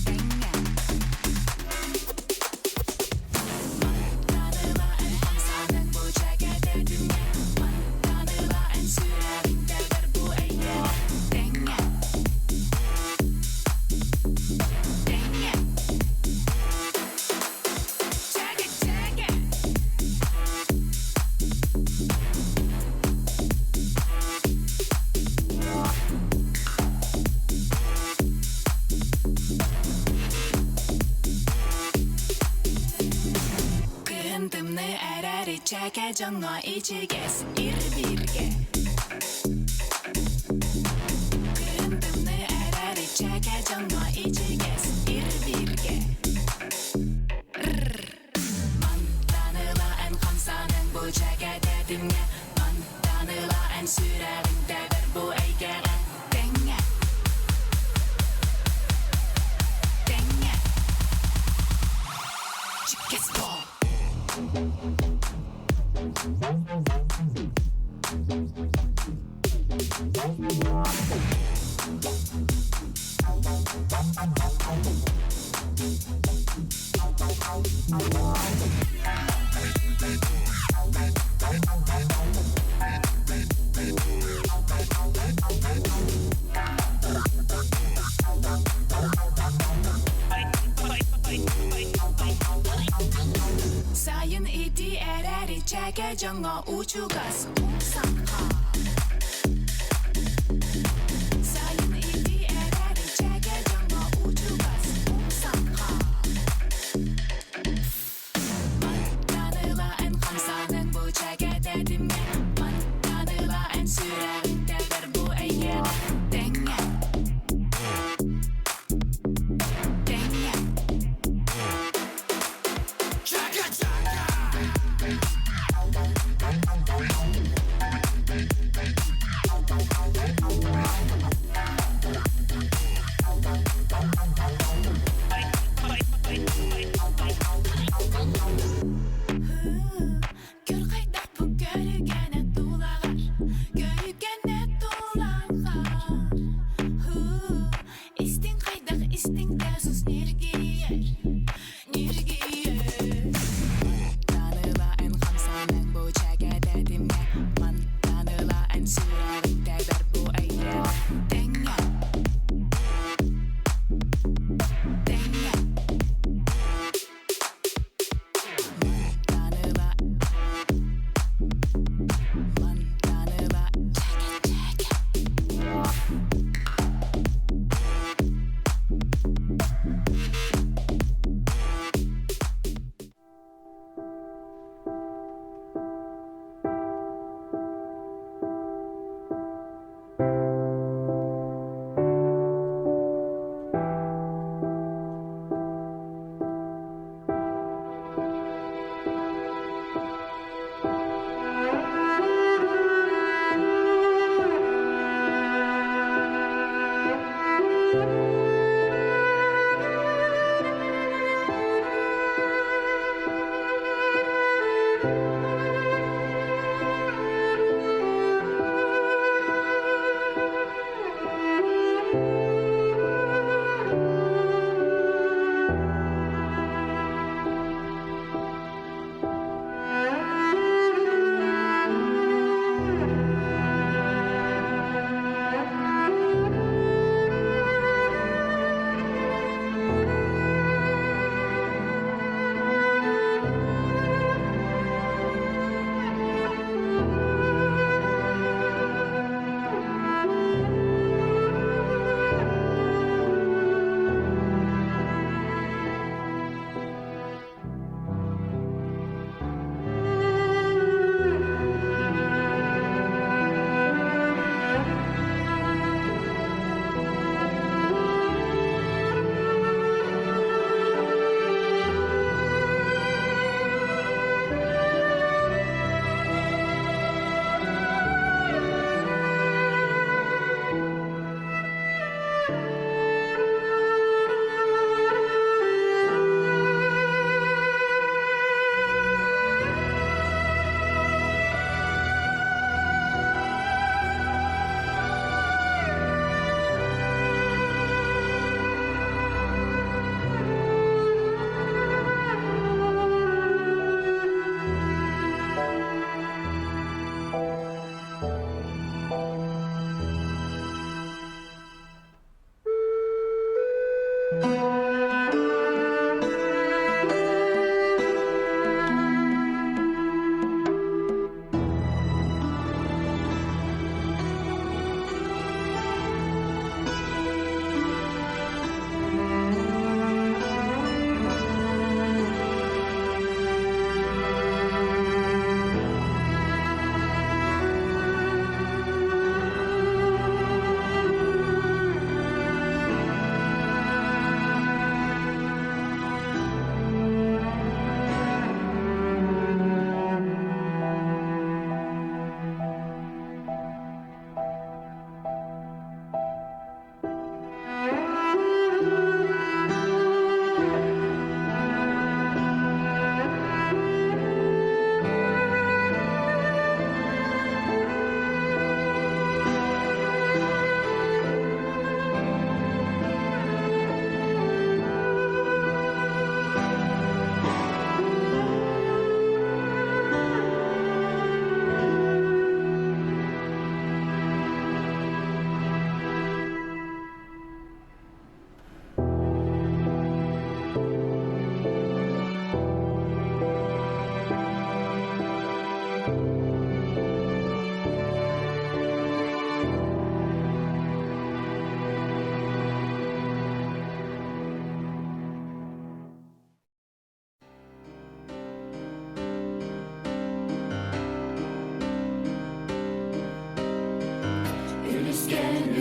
тәңгә ман таныла ән хамсаның бу чәкәтәдемгә ман таныла ән сүрәгендә бер бу әйгәгә тәңгә тәңгә чәкә чәкә Кындымны әрәр чәкә жаңа ичегәс ирбиргә Кындымны әрәр чәкә жаңа ичегәс ирбиргә Ман таныла ән хамсаның бу чәкәтәдемгә Ман таныла ән сүрәгендә бер бу әйгәгә тәңгә тәңгә Чиккәс бол Сайын иди әрәри чәкә жаңа учугас умсанға Сайын иди әрәри чәкә жаңа учугас умсанға Ман таныла ән хамсаның бу чәкәтәдемгә Ман таныла ән сүрәгендә бер бу әйгәгә тәңгә тәңгә Чәкә чәкә Көр кайдак бу көргән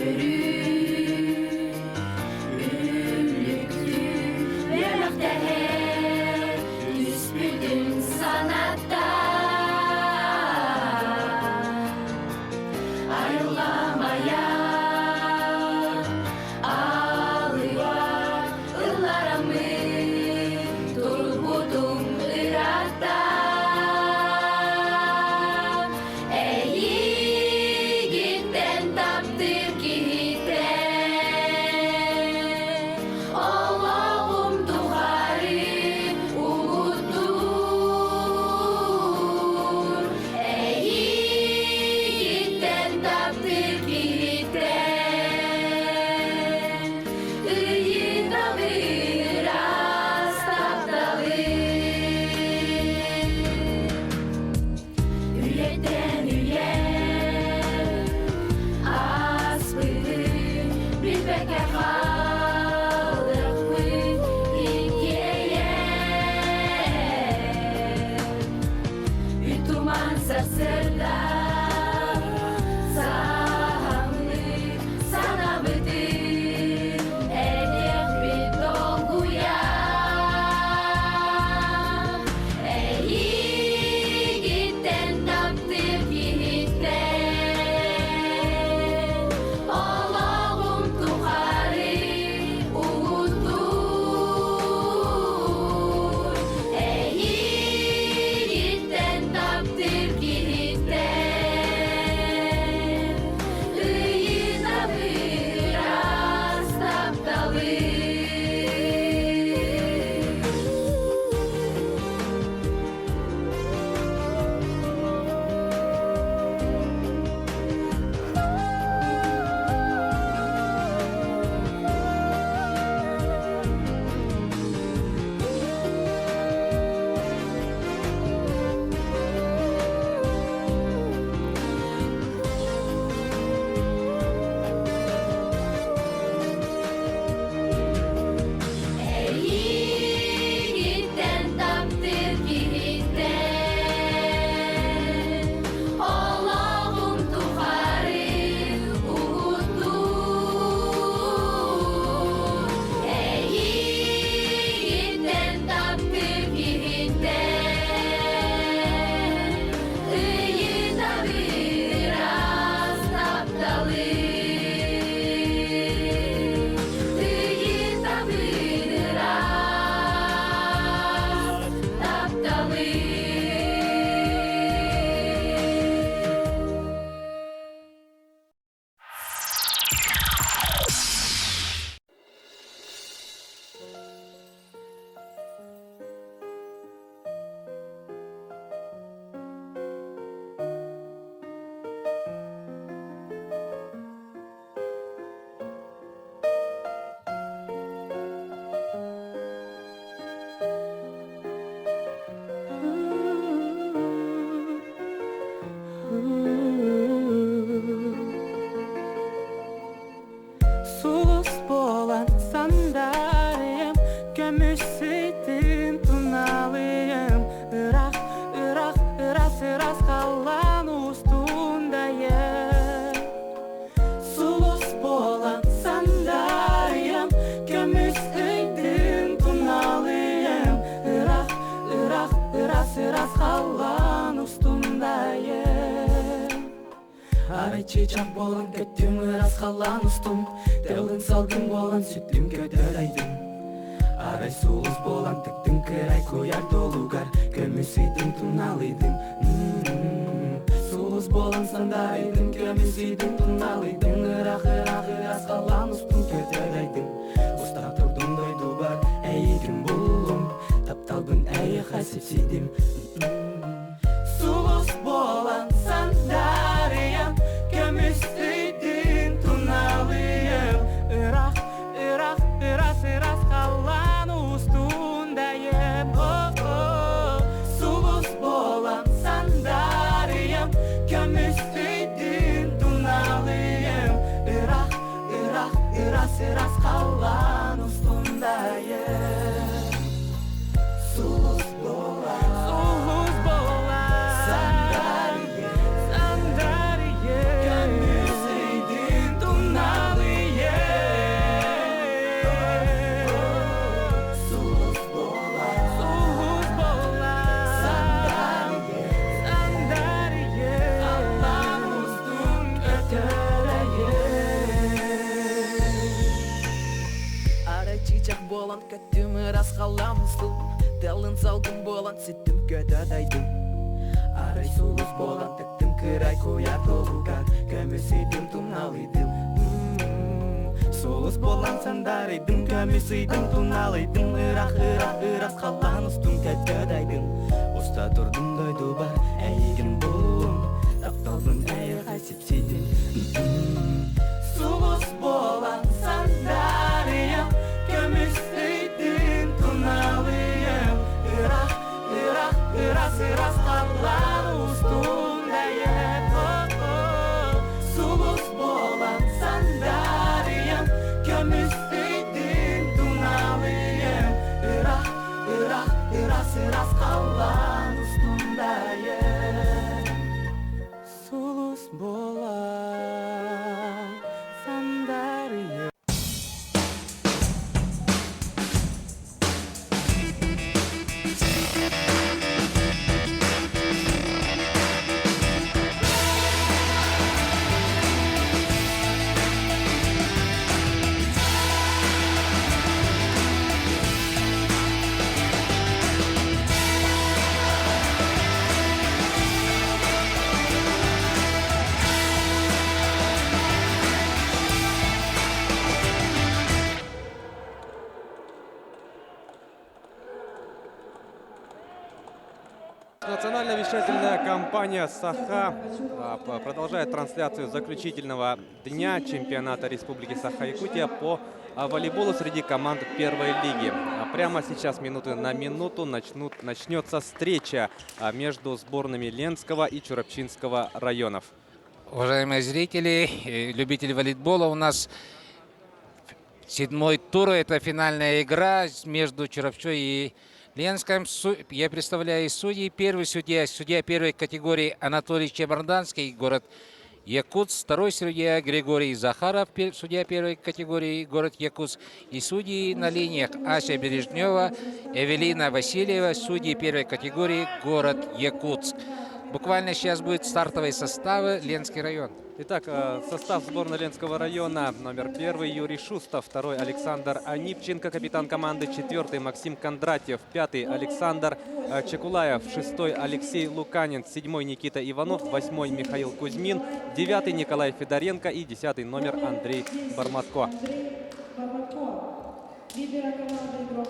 yürü Ünlüktü birlikte hep Düspüdün sanatta Ayrılamaya Ağlıyor ıllarımı Turbudum Irak'ta Ey gitten taptır gitten Allah'ım duharı uğuttur Ey gitten taptır gitten Iyida biraz taptalı Üyetten üye Asbıdı bilbeke kalıklı hikaye Ütuman sasırda Sahamlı sana bıdır Edip bir dolguya Ey gitten taptır gitten Allah'ım tuharı uğuttur Ey gitten taptır gitten Iyida biraz taptalı Ey gitten taptır gitten Allah'ım tuharı uğuttur Ey gitten taptır gitten Iyida biraz taptalı Iyida biraz taptalı Sulus bolan sandarım Gömüşsüydüm tunalıyım Irak, Irak, Iras, Iras kalan ustundayım Sulus bolan sandarım Gömüşsüydüm tunalıyım Irak, Irak, Iras, Iras kalan ustundayım Aray çiçek bolan kötüm ıras kalan ustum Devlin salgın bolan sütüm kötöraydım Aray sulus bolan tıktım kıray koyar dolugar Gömüsüydüm tunalıydım Sulus bolan sandaraydım Gömüsüydüm tunalıydım Irak, Irak, Iras kalan ustum kötöraydım Usta turdum doydu bar Eğidim buldum Taptalbın eği hasipsiydim Sulus bolan sandarayım Gömüsüydüm tunalıyım Irak, Irak, Iras, Iras kalan ustundayım Sulus bolan sandarayım Gömüsüydüm tunalıyım Irak, Irak, Iras, Iras kalan ustundayım Sulus bolan Sandariye Gömüsüydüm tunalıyım ырай коя толугар көмүсүйдүм туналыйдым Соғыс болан сандарыйдым көмүсүйдүм туналыйдым Ырак қалан устун кәткәдайдым Уста турдум дойду бар әйгім болум Тапталдым әйі қасипсейдім Соғыс болан сандарыйым көмүсүйдүм туналыйым Ырак қалан устун әйіп Соғыс болан сандарыйым көмүсүйдүм туналыйым Ырак қалан устундайым Соғыс болан сандарыйым Национальная вещательная компания «Саха» продолжает трансляцию заключительного дня чемпионата Республики Саха-Якутия по волейболу среди команд первой лиги. Прямо сейчас, минуты на минуту, начнется встреча между сборными Ленского и Чурапчинского районов. Уважаемые зрители, любители волейбола, у нас 7-й тур. Это финальная игра между Чурапчой и Ленском. Я представляю судей. Первый судья первой категории Анатолий Чебарданский, город Якутск. Второй судья Григорий Захаров, судья первой категории, город Якутск. И судьи на линиях Ася Бережнева, Эвелина Васильева, судьи первой категории, город Якутск. Буквально сейчас будет стартовые составы Ленский район. Итак, состав сборной Ленского района. Номер 1 Юрий Шустов, 2 Александр Анипченко, капитан команды, 4 Максим Кондратьев, 5 Александр Чекулаев, 6 Алексей Луканин, 7 Никита Иванов, 8 Михаил Кузьмин, 9 Николай Федоренко и 10 номер Андрей Барматко.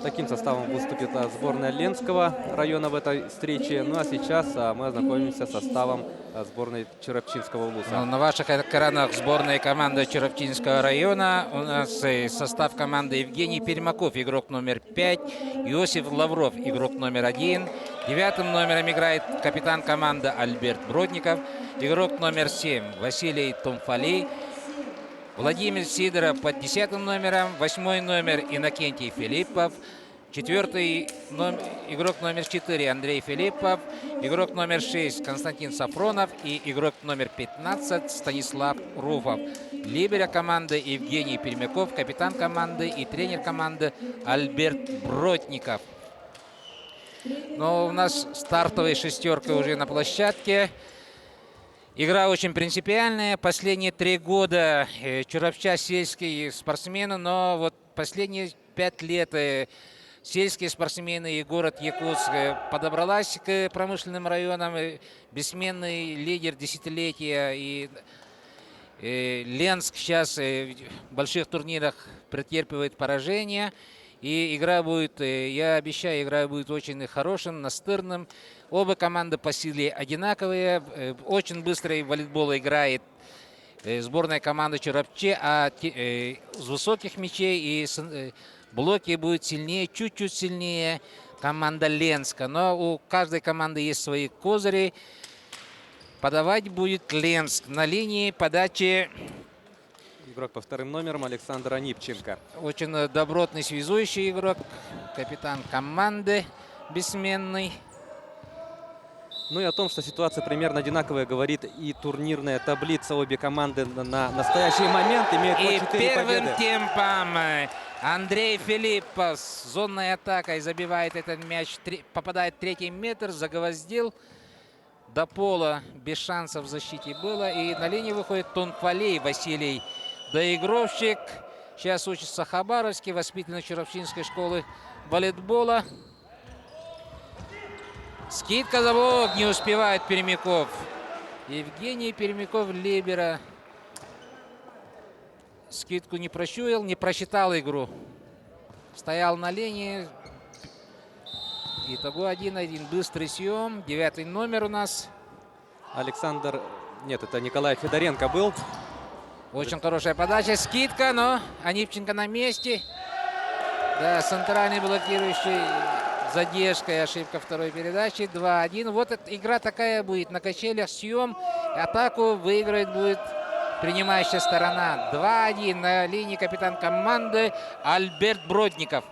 Таким составом выступит сборная Ленского района в этой встрече. Ну а сейчас мы ознакомимся с составом сборной Чурапчинского улуса. На ваших экранах сборная команда Чурапчинского района. У нас состав команды: Евгений Пермаков, игрок номер 5, Иосиф Лавров, игрок номер 1. 9-м номером играет капитан команды Альберт Бродников, игрок номер 7 Василий Томфали. Владимир Сидоров под 10-м номером, 8-й номер Иннокентий Филиппов, 4-й игрок номер 4 Андрей Филиппов, игрок номер 6 Константин Сафронов и игрок номер 15 Станислав Руфов. Либеро команды Евгений Пермяков, капитан команды и тренер команды Альберт Бродников. Но у нас стартовая шестерка уже на площадке. Игра очень принципиальная. Последние 3 года Чурапча сельские спортсмены, но вот последние 5 лет сельские спортсмены и город Якутск подобралась к промышленным районам. Бессменный лидер десятилетия. И Ленск сейчас в больших турнирах претерпевает поражение. И игра будет, я обещаю, игра будет очень хорошим, настырным. Оба команды по силе одинаковые. Очень быстрый волейбол играет сборная команда Чурапче, а с высоких мячей и блоки будут сильнее, чуть-чуть сильнее команда Ленска. Но у каждой команды есть свои козыри. Подавать будет Ленск. На линии подачи Игрок по 2-м номерам Александр Анипченко. очень добротный связующий игрок, капитан команды бессменный. Ну и о том, что ситуация примерно одинаковая, говорит и турнирная таблица. Обе команды на настоящий момент имеют И по 4 первым победы. темпом Андрей Филиппов с зонной атакой забивает этот мяч, попадает в 3-й метр, загвоздил до пола, без шансов в защите было. И на линии выходит Тонфалей Василий, доигровщик. Сейчас учится в Хабаровске, воспитанный Чурапчинской школы волейбола. Скидка за блок, не успевает Пермяков. Евгений Пермяков, либеро. Скидку не прощупал, не просчитал игру. Стоял на линии. Итого 1-1. Быстрый съем. 9 номер у нас. Александр... Нет, это Николай Федоренко был. Очень хорошая подача. Скидка, но Анипченко на месте. Да, центральный блокирующий. Задержка и ошибка второй передачи. 2-1. Вот эта игра такая будет. На качелях съем. Атаку выиграет будет принимающая сторона. 2-1 на линии капитан команды Альберт Бродников.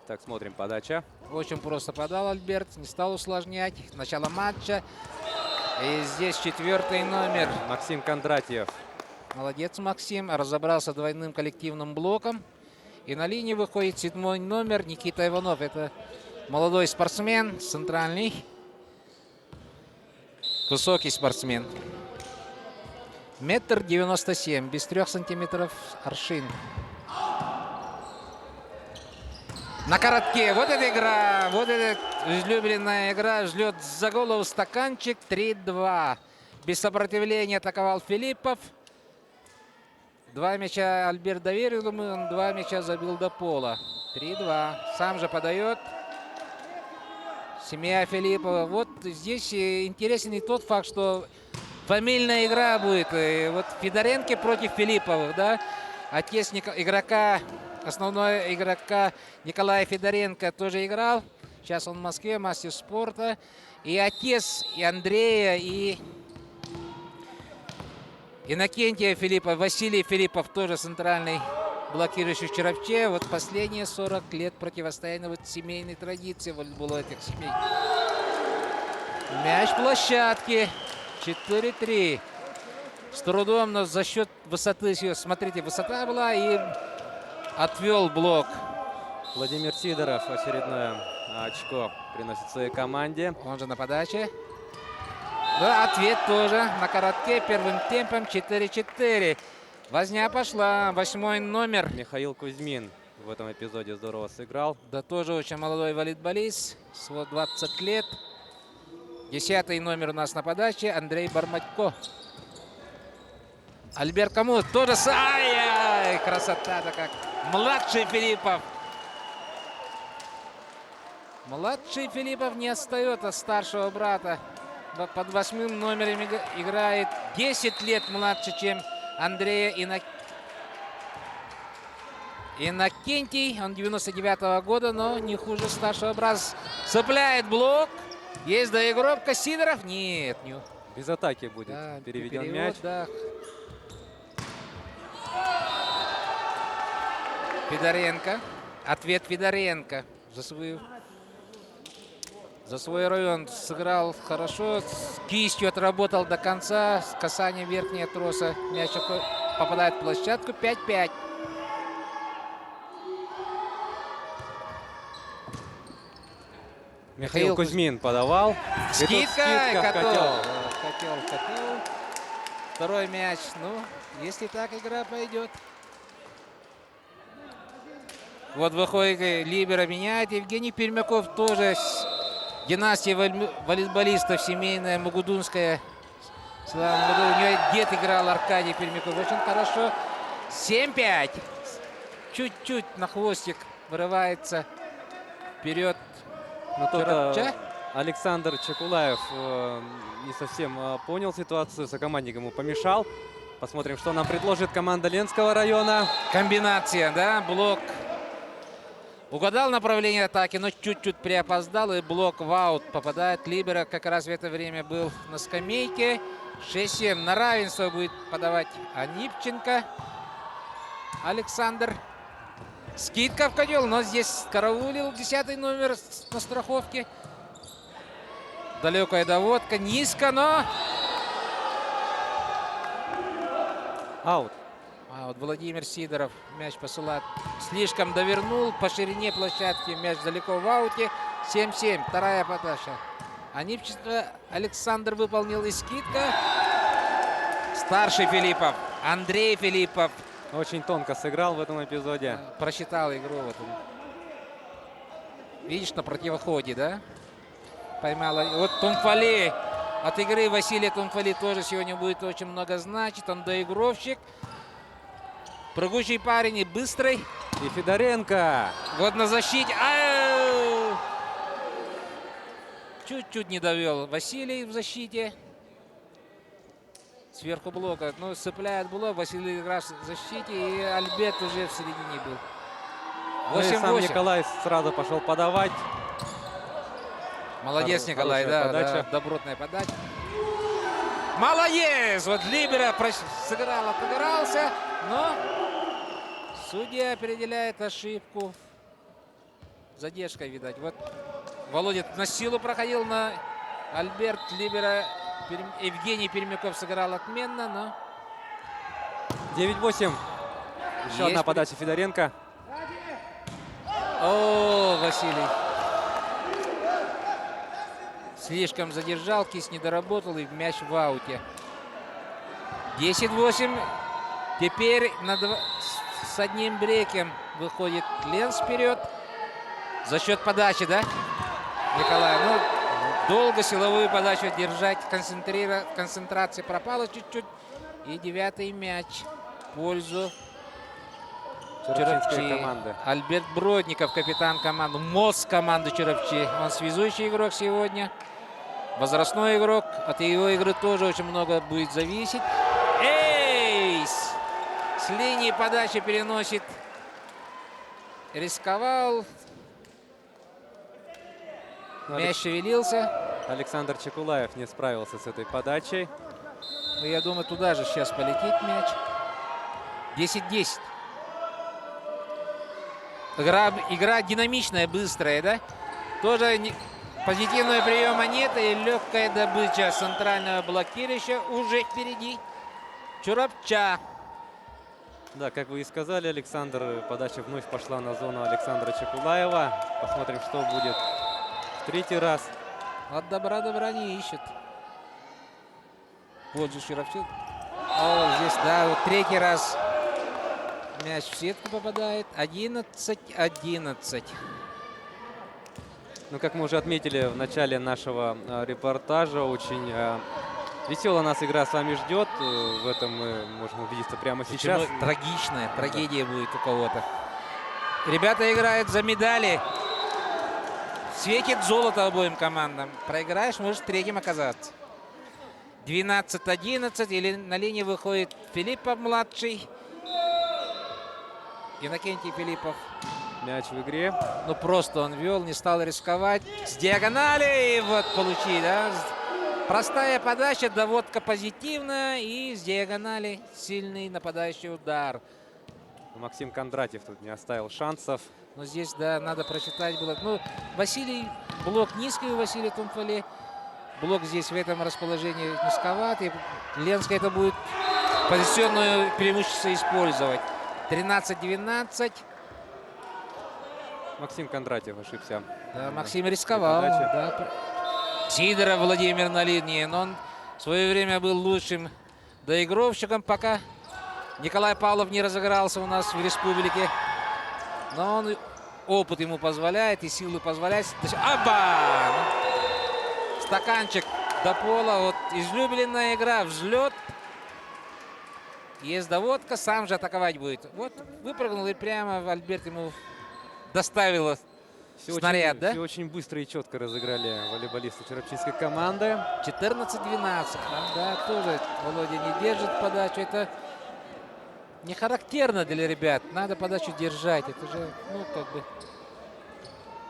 Так, смотрим подача. Очень просто подал Альберт. Не стал усложнять. Начало матча. И здесь 4 номер. Максим Кондратьев. Молодец, Максим. Разобрался двойным коллективным блоком. И на линии выходит 7 номер Никита Иванов. Это молодой спортсмен, центральный. Высокий спортсмен. 1,97 м, без 3 сантиметров аршин. На коротке. Вот эта игра. Вот эта излюбленная игра. Ждет за голову стаканчик. 3-2. Без сопротивления атаковал Филиппов. 2 мяча Альберт доверил ему. Он 2 мяча забил до пола. 3-2. Сам же подает. Семья Филиппова. Вот здесь интересен и тот факт, что фамильная игра будет. Вот Федоренко против Филипповых, да. Отец игрока, основного игрока Николая Федоренко тоже играл. Сейчас он в Москве, мастер спорта. И отец и Андрея, и Иннокентия Филиппов, Василий Филиппов, тоже центральный блокирующий в Черепче. Вот последние 40 лет противостояния вот семейной традиции волейбола этих семей. Мяч в площадке. 4-3. С трудом, но за счет высоты. Смотрите, высота была и отвел блок. Владимир Сидоров очередное очко приносит своей команде. Он же на подаче. Да, ответ тоже на коротке. Первым темпом 4-4. Возня пошла. 8 номер. Михаил Кузьмин в этом эпизоде здорово сыграл. Да, тоже очень молодой волейболист. Всего 20 лет. 10 номер у нас на подаче. Андрей Барматько. Альберт Камут тоже. Ай-яй! Красота-то как. Младший Филиппов. Младший Филиппов не отстает от старшего брата. Под 8 номером играет 10 лет младше, чем Андрея Иннокентий. Он 99-го года, но не хуже старшего брата. Цепляет блок. Есть доигровка. Сидоров. Нет. Не... Без атаки будет Да, переведен перевод, мяч. Да. Федоренко. Ответ Федоренко. За свой район сыграл хорошо. С кистью отработал до конца. С касанием верхнего троса. Мяч попадает в площадку. 5-5. Михаил Кузьмин подавал. И тут Скидка. в котел. Котел. Второй мяч. Ну, если так игра пойдет. Вот выходит либеро меняет. Евгений Пермяков тоже династия волейболистов семейная, Магудунская. У него дед играл, Аркадий Пермяков. Очень хорошо. 7-5. Чуть-чуть на хвостик вырывается вперед. Но только Черепча. Александр Чекулаев не совсем понял ситуацию. Сокомандник ему помешал. Посмотрим, что нам предложит команда Ленского района. Комбинация, да, блок. Угадал направление атаки, но чуть-чуть приопоздал. И блок в аут попадает. Либеро как раз в это время был на скамейке. 6-7. На равенство будет подавать Анипченко. Александр. Скидка в котел, но здесь караулил 10 номер на страховке. Далекая доводка. Низко, но... Аут. А вот Владимир Сидоров мяч посылает. Слишком довернул по ширине площадки. Мяч далеко в ауте. 7-7. Вторая подача. Анипченко Александр выполнил и скидка. Старший Филиппов. Андрей Филиппов. Очень тонко сыграл в этом эпизоде. Просчитал игру. Вот. Видишь, на противоходе, да? Поймала. Вот Тумфали от игры Василия Тумфали тоже сегодня будет очень много значить. Он доигровщик. Прыгучий парень и быстрый. И Федоренко. Вот на защите. Ау! Чуть-чуть не довел Василий в защите. Сверху блока. Ну, цепляет блок. Василий играл в защите. И Альберт уже в середине был. Ну и сам 8-8. Николай сразу пошел подавать. Молодец, Николай, хорошая да, подача. да, добротная подача. Молодец! Вот Либера сыграл, отыгрался, но судья определяет ошибку. Задержка, видать. Вот Володя на силу проходил на Альберт Либера. Евгений Пермяков сыграл отменно, но 9-8. Еще одна подача Федоренко. О, Василий. Слишком задержал, кисть не доработал и мяч в ауте. 10-8. Теперь с одним брейком выходит Ленс вперед. За счет подачи, да, Николай? Ну, долго силовую подачу держать. Концентрация пропала чуть-чуть. И 9-й мяч в пользу Черепчинской Черепчи. команды. Альберт Бродников, капитан команды. Мозг команды Черепчи. Он связующий игрок сегодня. Возрастной игрок. От его игры тоже очень много будет зависеть. Эйс! С линии подачи переносит. Рисковал. Ну, Мяч шевелился. Александр Чекулаев не справился с этой подачей. Но я думаю, туда же сейчас полетит мяч. 10-10. Игра динамичная, быстрая, да? Тоже позитивного приема нет. И легкая добыча центрального блокирующего уже впереди. Чурапча. Да, как вы и сказали, Александр, подача вновь пошла на зону Александра Чекулаева. Посмотрим, что будет в третий раз. От добра не ищет. Вот же Чурапча. О, здесь, да, вот третий раз мяч в сетку попадает. 11-11. Ну, как мы уже отметили в начале нашего репортажа, очень веселая нас игра с вами ждет. В этом мы можем убедиться прямо сейчас. Причем трагичная трагедия будет у кого-то. Ребята играют за медали. Светит золото обоим командам. Проиграешь, можешь третьим оказаться. 12-11. Или на линии выходит Филиппов-младший. Иннокентий Филиппов. Мяч в игре. Ну, просто он вел, не стал рисковать. С диагонали. И вот получи, да. Простая подача, доводка позитивная. И с диагонали сильный нападающий удар. Максим Кондратьев тут не оставил шансов. Но здесь, да, надо прочитать было. Ну, Василий, блок низкий у Василия Тумфали. Блок здесь в этом расположении низковатый. Ленский это будет позиционное преимущество использовать. 13-12. Максим Кондратьев ошибся. Да, Максим рисковал. Да. Сидоров Владимир на линии. Но он в свое время был лучшим доигровщиком, пока Николай Павлов не разыгрался у нас в республике. Но он, опыт ему позволяет и силы позволяет. Аба! Стаканчик до пола. Вот излюбленная игра. Взлет. Есть доводка. Сам же атаковать будет. Вот выпрыгнул и прямо Альберт ему доставил снаряд, да? Все очень быстро и четко разыграли волейболисты черепчинской команды. 14-12. Да, тоже Володя не держит подачу. Это не характерно для ребят. Надо подачу держать. Это же, ну, как бы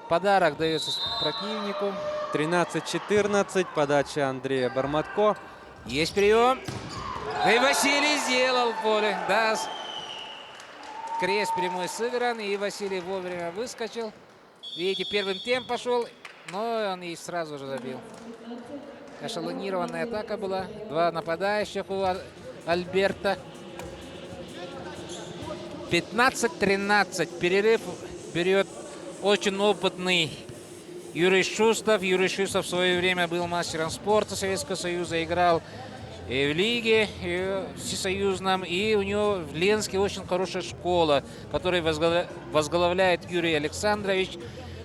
подарок дается противнику. 13-14. Подача Андрея Барматко. Есть прием. И Василий сделал в поле. Да, крест прямой сыгран. И Василий вовремя выскочил. Видите, первым темп пошел. Но он и сразу же забил. Эшелонированная атака была. Два нападающих у Альберта. 15-13. Перерыв берет очень опытный Юрий Шустов. Юрий Шустов в свое время был мастером спорта Советского Союза. Играл и в лиге, и в всесоюзном. И у него в Ленске очень хорошая школа, которую возглавляет Юрий Александрович.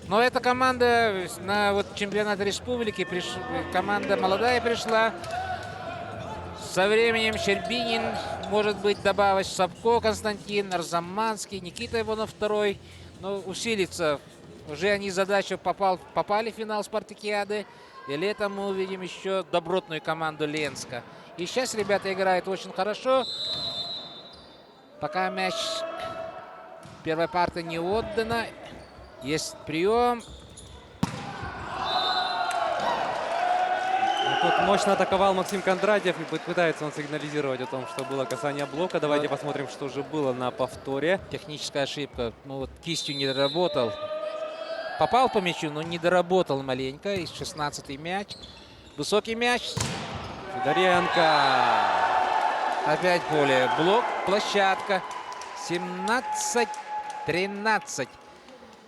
Но эта команда на вот чемпионат республики, команда молодая пришла. Со временем Щербинин, может быть, добавить Сапко, Константин, Арзаманский, Никита Иванов второй. Но усилится. Уже они задачу попали в финал спартакиады. И летом мы увидим еще добротную команду Ленска. И сейчас ребята играют очень хорошо. Пока мяч первой парты не отдано. Есть прием. Тут мощно атаковал Максим Кондратьев и пытается он сигнализировать о том, что было касание блока. Давайте посмотрим, что же было на повторе. Техническая ошибка. Ну вот кистью не доработал. Попал по мячу, но не доработал маленько. И 16-й мяч. Высокий мяч. Федоренко. Опять поле. Блок, площадка. 17-13.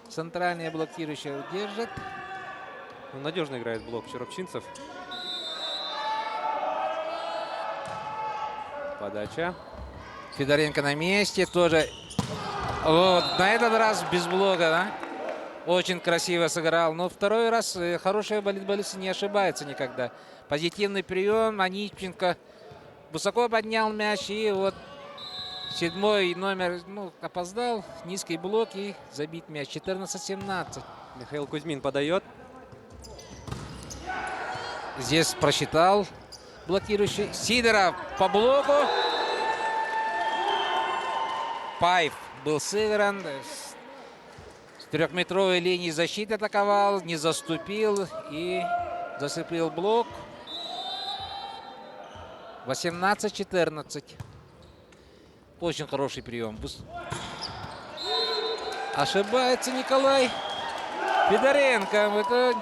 Центральные блокирующие удержат. Ну, надежно играет блок Черопчинцев. Подача. Федоренко на месте. Тоже. Вот, на этот раз без блока, да? Очень красиво сыграл. Но второй раз хорошие волейболисты не ошибаются никогда. Позитивный прием. Аниченко высоко поднял мяч. И вот седьмой номер, ну, опоздал. Низкий блок и забит мяч. 14-17. Михаил Кузьмин подает. Здесь просчитал блокирующий. Сидоров по блоку. Пайф был сыгран. С трехметровой линии защиты атаковал. Не заступил и зацепил блок. 18-14. Очень хороший прием. Ошибается Николай Федоренко. Это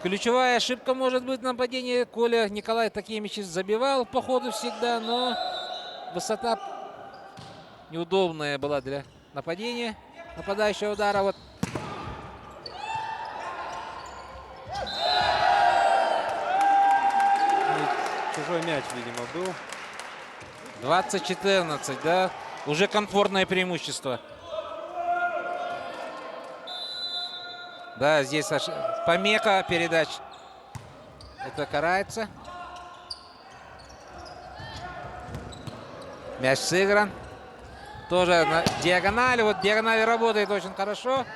ключевая ошибка может быть нападение. Коля Николай такие мячи забивал по ходу всегда, но высота неудобная была для нападения. Нападающего удара. Вот. Чужой мяч, видимо, был. 20-14, да. Уже комфортное преимущество. Да, здесь помеха передач. Это карается. Мяч сыгран. Тоже на диагонали. Вот диагонали работает очень хорошо.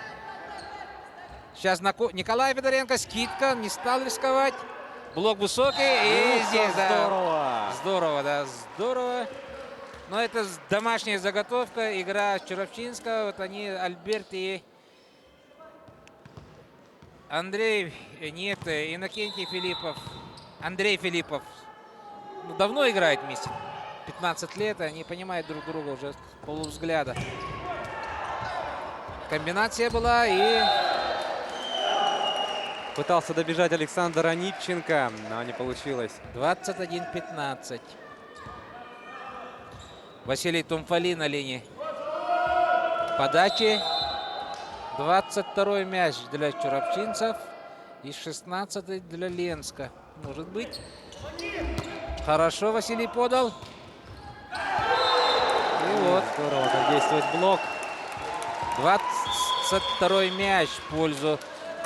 Сейчас Николай Федоренко. Скидка. Не стал рисковать. Блок высокий. И здесь, да. Здорово. Здорово, да. Здорово. Но это домашняя заготовка. Игра Черопчинского. Вот они, Альберт и Андрей, нет, Иннокентий Филиппов, Андрей Филиппов. Ну, давно играют вместе. 15 лет, и они понимают друг друга уже с полувзгляда. Комбинация была и... Пытался добежать Александр Анипченко, но не получилось. 21-15. Василий Тумфали на линии подачи. 22-й мяч для черопчинцев и 16-й для Ленска. Может быть. Хорошо Василий подал. И вот. Здорово, как действует блок. 22-й мяч в пользу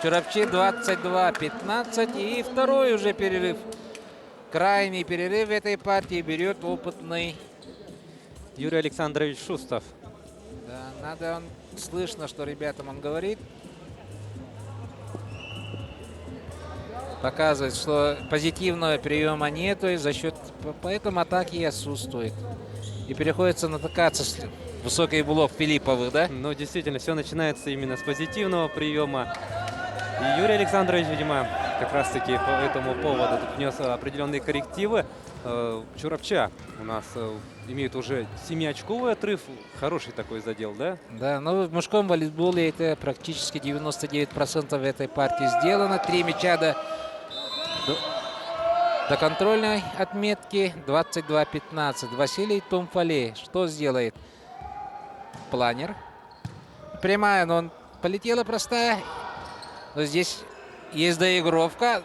Черопчин. 22-15. И второй уже перерыв. Крайний перерыв в этой партии берет опытный Юрий Александрович Шустов. Да, надо, он слышно, что ребятам он говорит. Показывает, что позитивного приема нету, и за счет поэтому атаки и отсутствует. И приходится натыкаться с высокий блок Филипповых, да? Ну, действительно, все начинается именно с позитивного приема. И Юрий Александрович, видимо, как раз-таки по этому поводу тут внес определенные коррективы. Чурапча у нас имеет уже 7-очковый отрыв. Хороший такой задел, да? Да, но в мужском волейболе это практически 99% этой партии сделано. 3 мяча до контрольной отметки. 22-15. Василий Тумфали. Что сделает? Планер. Прямая, но он полетела простая. Но здесь есть доигровка.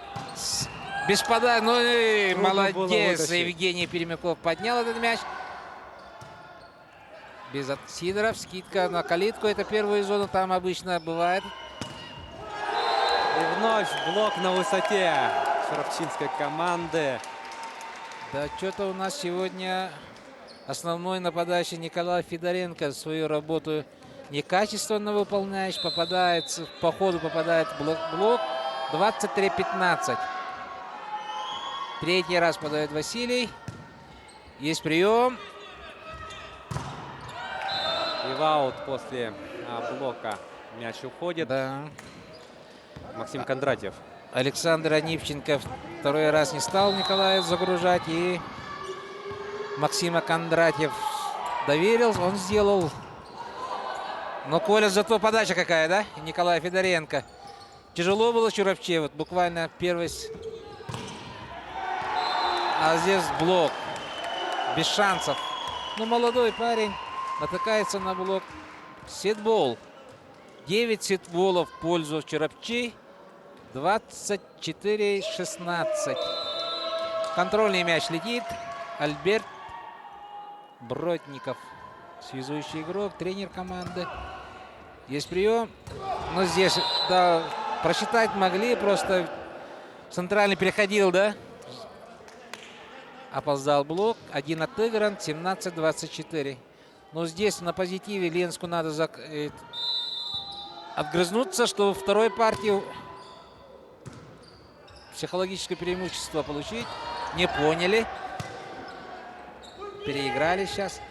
Без подачи. Ну и молодец. Евгений Перемяков поднял этот мяч. Без Сидоров. Скидка на калитку. Это первую зону. Там обычно бывает И вновь блок на высоте Чурапчинской команды. Да, что-то у нас сегодня основной нападающий Николай Федоренко свою работу некачественно выполняет. По ходу попадает в блок. 23-15. Третий раз подает Василий. Есть прием. И в аут после блока мяч уходит. Да. Максим Кондратьев. Александр Анипченко второй раз не стал Николая загружать. И Максима Кондратьев доверил. Он сделал. Но, Коля, зато подача какая, да? Николая Федоренко. Тяжело было Чурапче. Вот буквально первый. А здесь блок. Без шансов. Ну, молодой парень натыкается на блок. Сетбол. 9 сетболов в пользу Чурапчи. 24-16. Контрольный мяч летит. Альберт Бродников. Связующий игрок, тренер команды. Есть прием. Но здесь, да, просчитать могли. Просто центральный переходил, да? Опоздал блок. Один отыгран. 17-24. Но здесь на позитиве Ленску надо отгрызнуться, что во второй партии психологическое преимущество получить. Не поняли. Переиграли сейчас.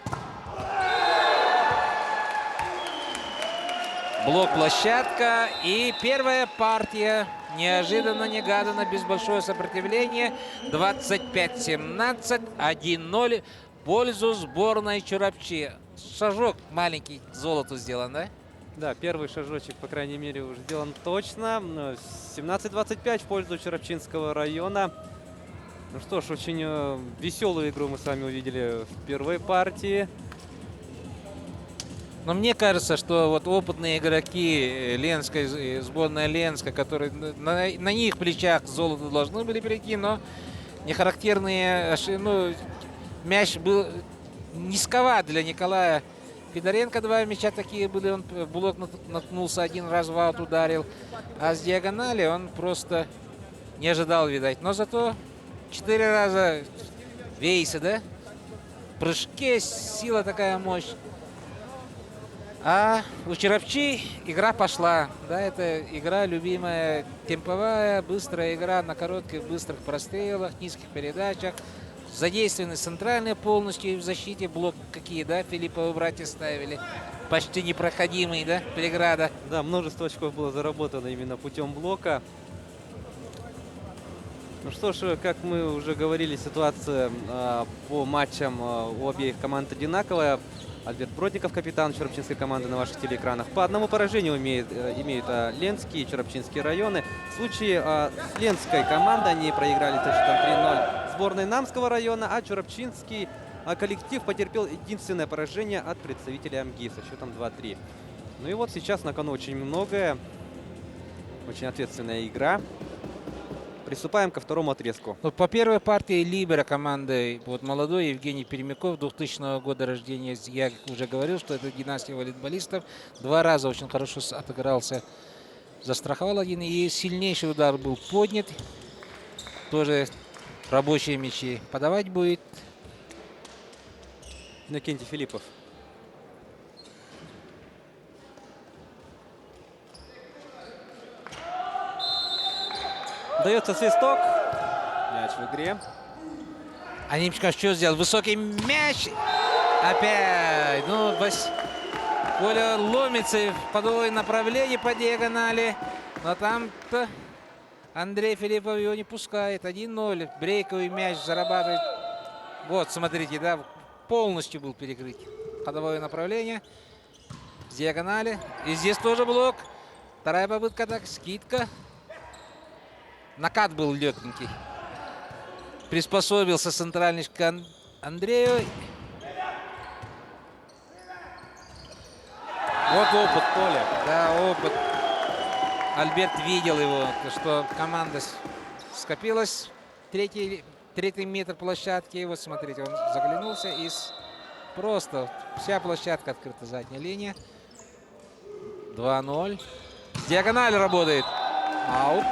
Блок-площадка. И первая партия. Неожиданно-негаданно, без большого сопротивления. 25-17. 1-0 в пользу сборной Чурапчи. Шажок маленький к золоту сделан, да? Да, первый шажочек, по крайней мере, уже сделан точно. 17-25 в пользу Чурапчинского района. Ну что ж, очень веселую игру мы с вами увидели в первой партии. Но мне кажется, что вот опытные игроки Ленской, сборная Ленска, которые на них плечах золото должны были перейти, но нехарактерные, ну, мяч был низковат для Николая Федоренко. Два мяча такие были, он в блок наткнулся, один раз в аут ударил, а с диагонали он просто не ожидал, видать. Но зато 4 раза вейсы, да? В прыжке сила такая, мощь. А у Чурапчи игра пошла. Да, это игра любимая, темповая, быстрая игра на коротких, быстрых прострелах, низких передачах. Задействованы центральные полностью в защите. Блок какие, да, Филипповы братья ставили. Почти непроходимый, да, преграда. Да, множество очков было заработано именно путем блока. Ну что ж, как мы уже говорили, ситуация по матчам у обеих команд одинаковая. Альберт Бродников, капитан Чурапчинской команды, на ваших телеэкранах. По одному поражению имеют Ленский и Чурапчинские районы. В случае с Ленской командой они проиграли со счетом 3-0 сборной Намского района, а Чурапчинский коллектив потерпел единственное поражение от представителей АМГИ со счетом 2-3. Ну и вот сейчас на кону очень многое. Очень ответственная игра. Приступаем ко второму отрезку. Ну, по первой партии либера команды, вот молодой Евгений Перемяков, 2000 года рождения. Я уже говорил, что это династия волейболистов. 2 раза очень хорошо отыгрался. Застраховал один, и сильнейший удар был поднят. Тоже рабочие мячи. Подавать будет Иннокентий Филиппов. Дается свисток. Мяч в игре. Анимченко что сделал? Высокий мяч. Опять. Ну, Коля ломится в подовое направление по диагонали. Но там-то Андрей Филиппов его не пускает. 1-0. Брейковый мяч зарабатывает. Вот, смотрите, да, полностью был перекрыт. Ходовое направление. С диагонали. И здесь тоже блок. Вторая попытка, так, скидка. Накат был легенький. Приспособился центральный к Андрею. Вот опыт Коля. Да, опыт. Альберт видел его, что команда скопилась. Третий метр площадки. И вот смотрите, он заглянулся и просто вся площадка открыта, задняя линия. 2-0. Диагональ работает. Аут.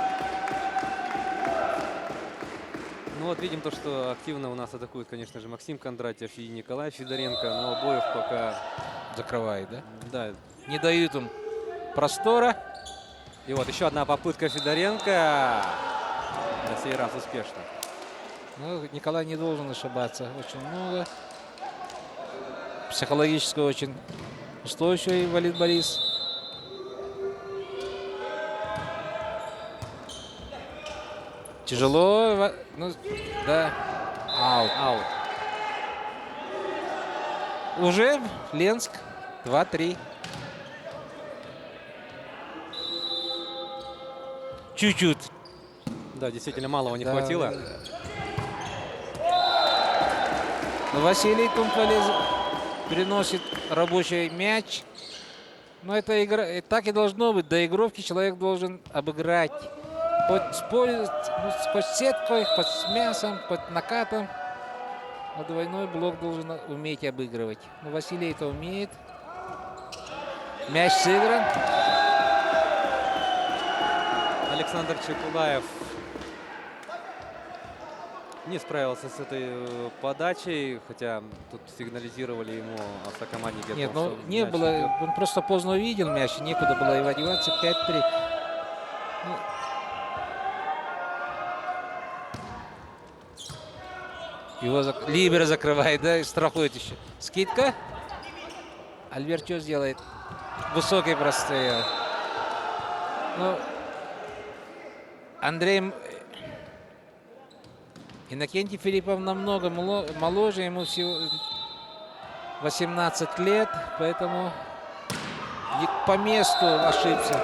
Ну вот видим то, что активно у нас атакуют, конечно же, Максим Кондратьев и Николай Федоренко, но обоих пока, Закрывает, да? да. Не дают им простора. И вот еще одна попытка Федоренко, на сей раз успешно. Ну, Николай не должен ошибаться. Очень много. Психологически очень устойчивый волейболист. Тяжело. Ну, да. Аут. Аут. Уже Ленск. 2-3. Чуть-чуть. Да, действительно малого не Да, хватило. да, да. Но Василий Тумполез переносит рабочий мяч. Но это игра, и так и должно быть. До игровки человек должен обыграть. Хоть хоть сеткой, хоть с мясом, хоть накатом. Но двойной блок должен уметь обыгрывать. Но Василий это умеет. Мяч сыгран. Александр Чекулаев не справился с этой подачей, хотя тут сигнализировали ему автокомандники. Нет, ну не было. Он просто поздно увидел мяч. Некуда было его одеваться. 5-3. Его Либера закрывает, да, и страхует еще. Скидка. Альберт что сделает? Высокий прострел. Ну, Андрей Иннокентий Филиппов намного моложе, ему всего 18 лет, поэтому по месту ошибся.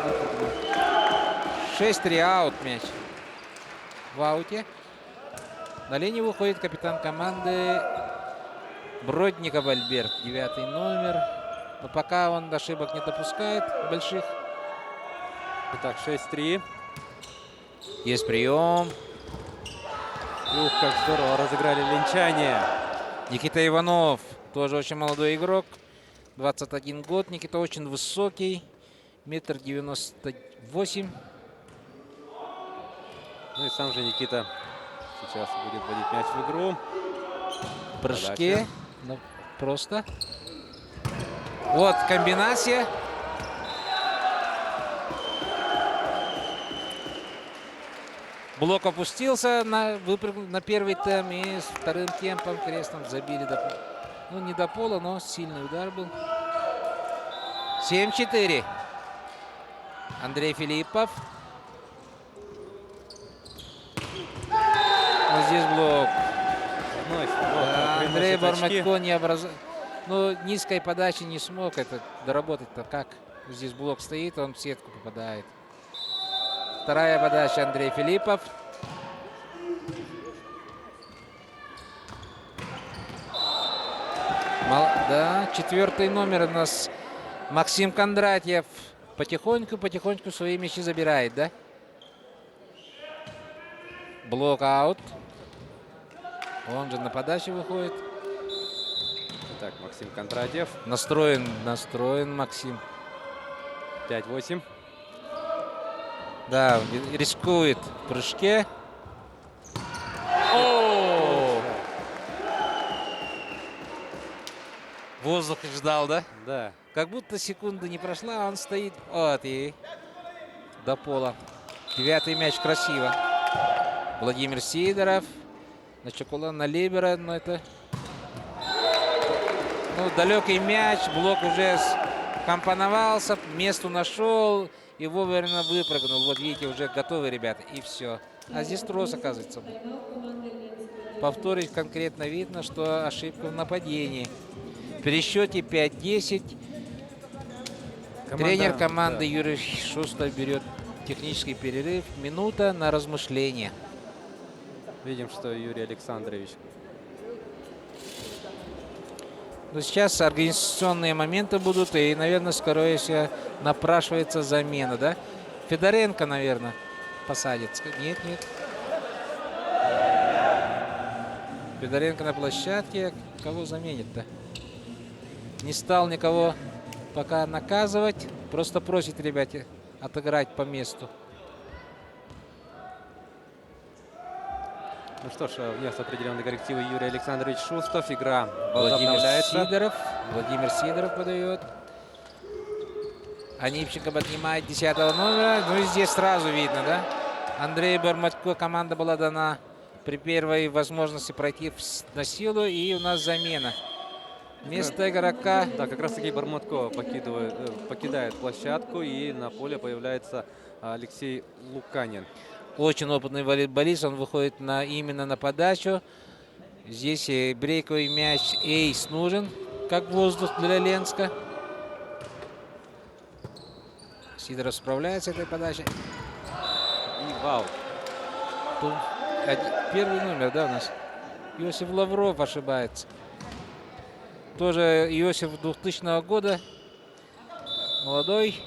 6-3, аут мяч. В ауте. На линию выходит капитан команды Бродников Альберт, 9-й номер. Но пока он ошибок не допускает больших. Итак, 6-3. Есть прием. Ух, как здорово разыграли линчане. Никита Иванов, тоже очень молодой игрок. 21 год. Никита очень высокий. 1,98 м. Ну и сам же Никита сейчас будет вводить мяч в игру. В прыжке. Ну, просто. Вот комбинация. Блок опустился, выпрыгнул на первый темп и с вторым темпом крестом забили до пола. Ну, не до пола, но сильный удар был. 7-4. Андрей Филиппов. Но здесь блок. Вновь Да, приносит Андрей очки. Барматько не Ну, низкой подачи не смог это доработать-то как. Здесь блок стоит, он в сетку попадает. Вторая подача Андрей Филиппов. Да, 4-й номер у нас Максим Кондратьев. Потихоньку свои мячи забирает, да? Блок аут. Он же на подаче выходит. Так, Максим Кондратьев. Настроен Максим. 5-8. Да, рискует в прыжке. О! Воздух ждал, да? Да. Как будто секунда не прошла, а он стоит. Вот и до пола. 9-й мяч красиво. Владимир Сидоров. На Чекула, на Либера, но это... Ну, далекий мяч, блок уже компоновался, месту нашел и вовремя выпрыгнул. Вот видите, уже готовы ребята, и все. А здесь трос, оказывается. Повторить конкретно видно, что ошибка в нападении. В пересчете 5-10. Тренер команды Юрий Шустов берет технический перерыв. Минута на размышление. Видим, что Юрий Александрович. Но сейчас организационные моменты будут, и, наверное, скорее всего, напрашивается замена, да? Федоренко, наверное, посадит. Нет. Федоренко на площадке. Кого заменит-то? Не стал никого пока наказывать. Просто просит ребят отыграть по месту. Ну что ж, внес определенные коррективы Юрий Александрович Шустов. Игра Владимир возобновляется. Сидоров. Владимир Сидоров подает. Анипченко поднимает 10-го номера. Ну и здесь сразу видно, да? Андрей Барматько, команда была дана при первой возможности пройти на силу. И у нас замена. Вместо игрока Да, как раз таки Барматко покидает площадку, и на поле появляется Алексей Луканин. очень опытный волейболист. Он выходит именно на подачу. Здесь и брейковый мяч, эйс нужен, как воздух для Ленска. Сидоров справляется с этой подачей. И вау. Тут первый номер, да, у нас? Иосиф Лавров ошибается. Тоже Иосиф 2000 года. Молодой.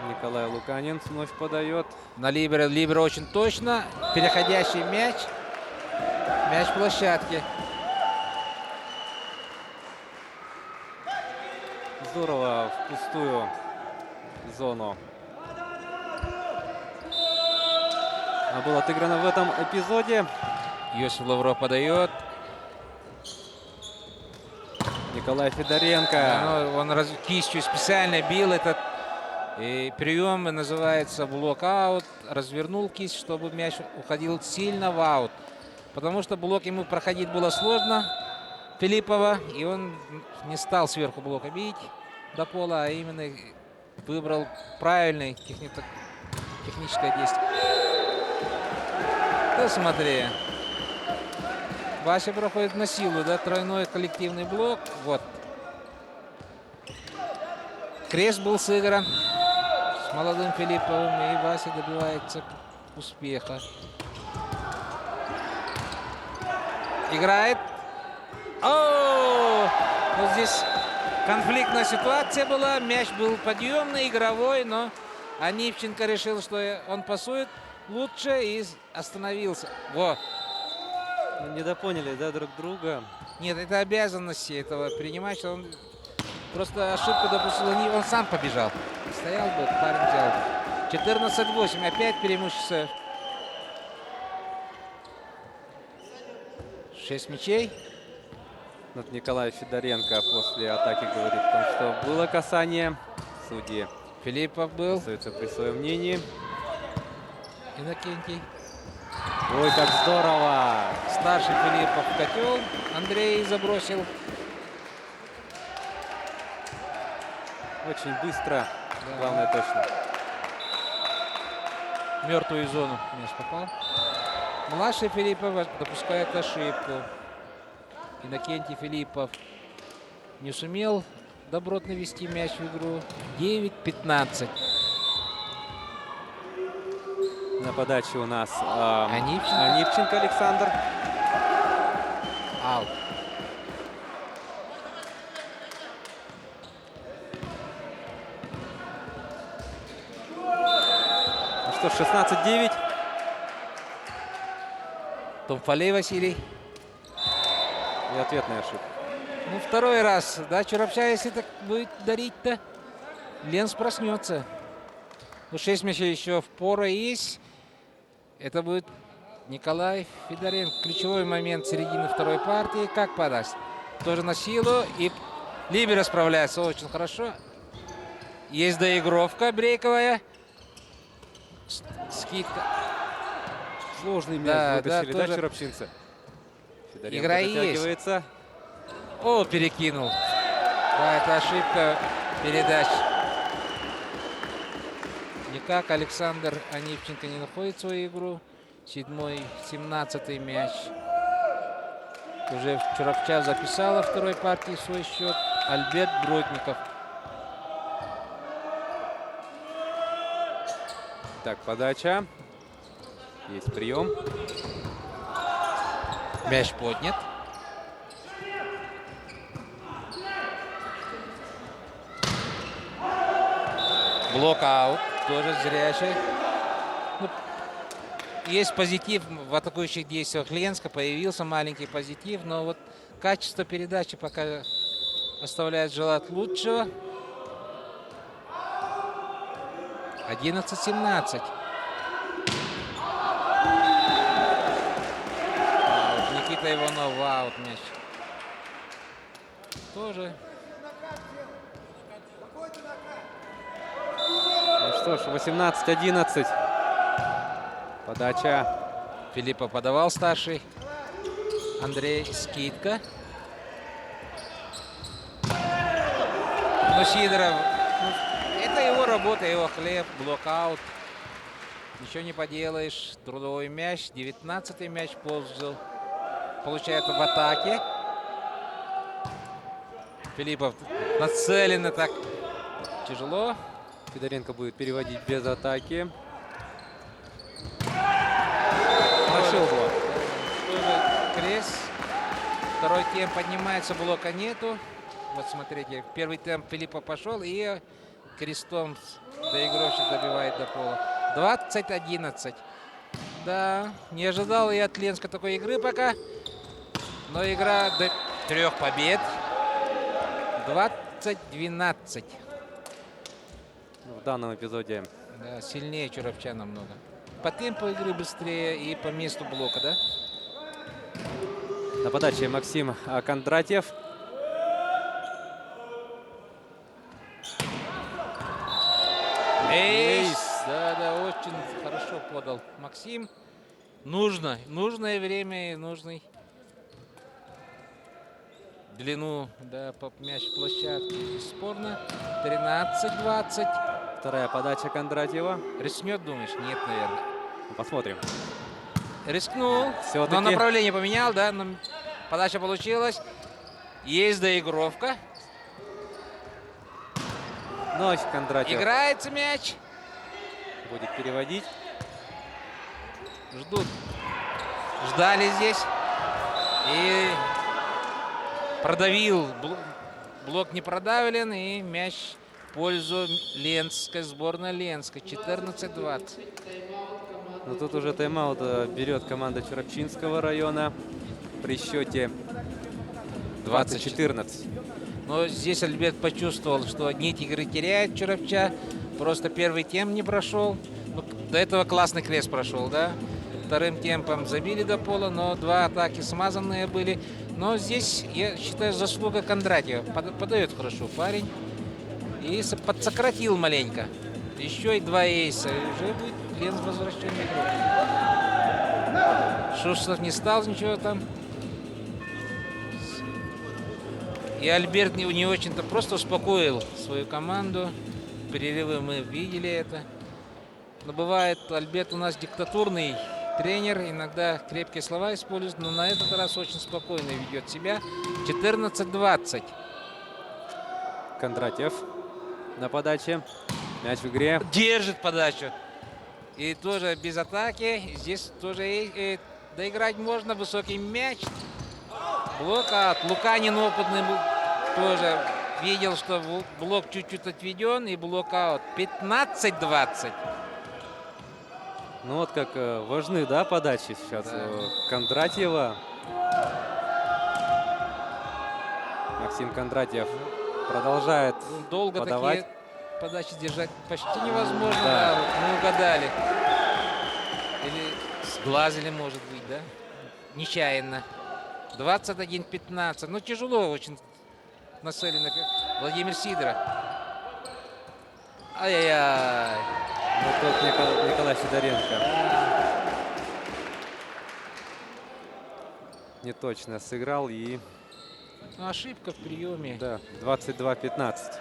Николай Луканин вновь подает. На либеро. Либеро очень точно. Переходящий мяч. Мяч в площадке. Здорово в пустую зону. Был отыграно в этом эпизоде. Иосиф Лавров подает. Николай Федоренко. Ну, он кистью специально бил этот прием, называется блок-аут. Развернул кисть, чтобы мяч уходил сильно в аут. Потому что блок ему проходить было сложно, Филиппова. И он не стал сверху блока бить до пола, а именно выбрал правильное техническое действие. Да, смотри. Вася проходит на силу, да, тройной коллективный блок. Вот. Крест был сыгран с молодым Филипповым, и Вася добивается успеха. Играет. О! Вот здесь конфликтная ситуация была. Мяч был подъемный, игровой, но Анипченко решил, что он пасует лучше, и остановился. Во. Недопоняли, да, друг друга. Нет, это обязанности этого принимать. Он просто ошибку допустил. Он сам побежал. Стоял бы, парень взял. 14-8. Опять преимущество. 6 мячей. Вот Николай Федоренко после атаки говорит о том, что было касание. Судьи Филиппов был. остаются при своем мнении. Иннокентий. Ой, как здорово! Старший Филиппов в котел. Андрей забросил. Очень быстро. Да. Главное, точно. В мертвую зону мяч попал. Младший Филиппов допускает ошибку. Иннокентий Филиппов не сумел добротно вести мяч в игру. 9-15. На подаче у нас Анипченко. Анипченко Александр. Аут. Ну что ж, 16-9. Томфалей Василий. И ответная ошибка. Ну, второй раз, да, Чурапча, если так будет дарить-то, Ленс проснется. Ну, 6 мячей еще впора есть. Это будет Николай Федоренко. Ключевой момент середины второй партии. Как подаст? Тоже на силу. И либеро справляется очень хорошо. Есть доигровка брейковая. Скидка. Сложный мяч Да, вытащили, да, да, тоже. чурапчинцы? Федоренко Игра есть. дотягивается. О, перекинул. Да, это ошибка передач. Никак Александр Анипченко не находит свою игру. 17-й мяч. Уже Чурапча записала второй партии свой счет. Альберт Бродников. Так, подача. Есть прием. Мяч поднят. Блок-аут. Тоже зрячий. Ну, есть позитив в атакующих действиях Ленска. Появился маленький позитив. Но вот качество передачи пока оставляет желать лучшего. 11-17. это Иванов, аут мяч. Тоже. Ну что ж, 18-11. Подача. Филиппов подавал старший. Андрей скидка. Но Сидоров, это его работа, его хлеб, блокаут. Ничего не поделаешь. Трудовой мяч, 19-й мяч получает в атаке. Филиппов нацеленно так тяжело. Федоренко будет переводить без атаки. Прошел блок. Тоже крест. Второй темп поднимается, блока нету. Вот смотрите, первый темп Филиппов пошел и крестом доигровщик добивает до пола. 20-11. Да, не ожидал я от Ленска такой игры пока. Но игра до 3 побед. 20-12. В данном эпизоде Да, сильнее Чуровча намного. По темпу игры быстрее и по месту блока, да? на подаче Максим Кондратьев. Эйс! Да, очень хорошо подал Максим. Нужное время и нужный длину, да, мяч в площадке. Бесспорно. 13-20. Вторая подача Кондратьева. Рискнет, думаешь? Нет, наверное. Посмотрим. Рискнул. Всё-таки. Но направление поменял, да. Но подача получилась. Есть доигровка. Вновь Кондратьев Играется мяч. будет переводить. Ждут. Ждали здесь. И продавил. Блок не продавлен. И мяч в пользу Ленской, сборной Ленской. 14-20. Но тут уже тайм-аут берет команда Чурапчинского района при счете 20-14. Но здесь Альберт почувствовал, что нить игры теряет Чуровча. Просто первый темп не прошел. Ну, до этого классный крест прошел, да. Вторым темпом забили до пола, но 2 атаки смазанные были. Но здесь, я считаю, заслуга Кондратьева. Подает хорошо парень. И подсократил маленько. Еще и 2 эйса. И уже будет Ленс возвращен в игру. Шустов не стал ничего там. И Альберт не очень-то просто успокоил свою команду. Перерывы мы видели это. Но бывает, Альберт у нас диктатурный тренер. Иногда крепкие слова использует, но на этот раз очень спокойно ведет себя. 14-20. Кондратьев на подаче. Мяч в игре. Держит подачу. И тоже без атаки. Здесь тоже доиграть можно. Высокий мяч. Блокаут. Луканин опытный тоже видел, что блок чуть-чуть отведен. И блокаут. 15-20. Ну вот как важны, да, подачи сейчас Да. Кондратьева. Максим Кондратьев продолжает Долго подавать. такие подачи держать почти невозможно. Да. Да, вот мы угадали. Или сглазили, может быть, да? Нечаянно. 21-15. Ну, тяжело очень нацелено. Владимир Сидоров. Ай-яй-яй. Вот тут Николай Федоренко не точно сыграл и Ну, ошибка в приеме. да, 22-15.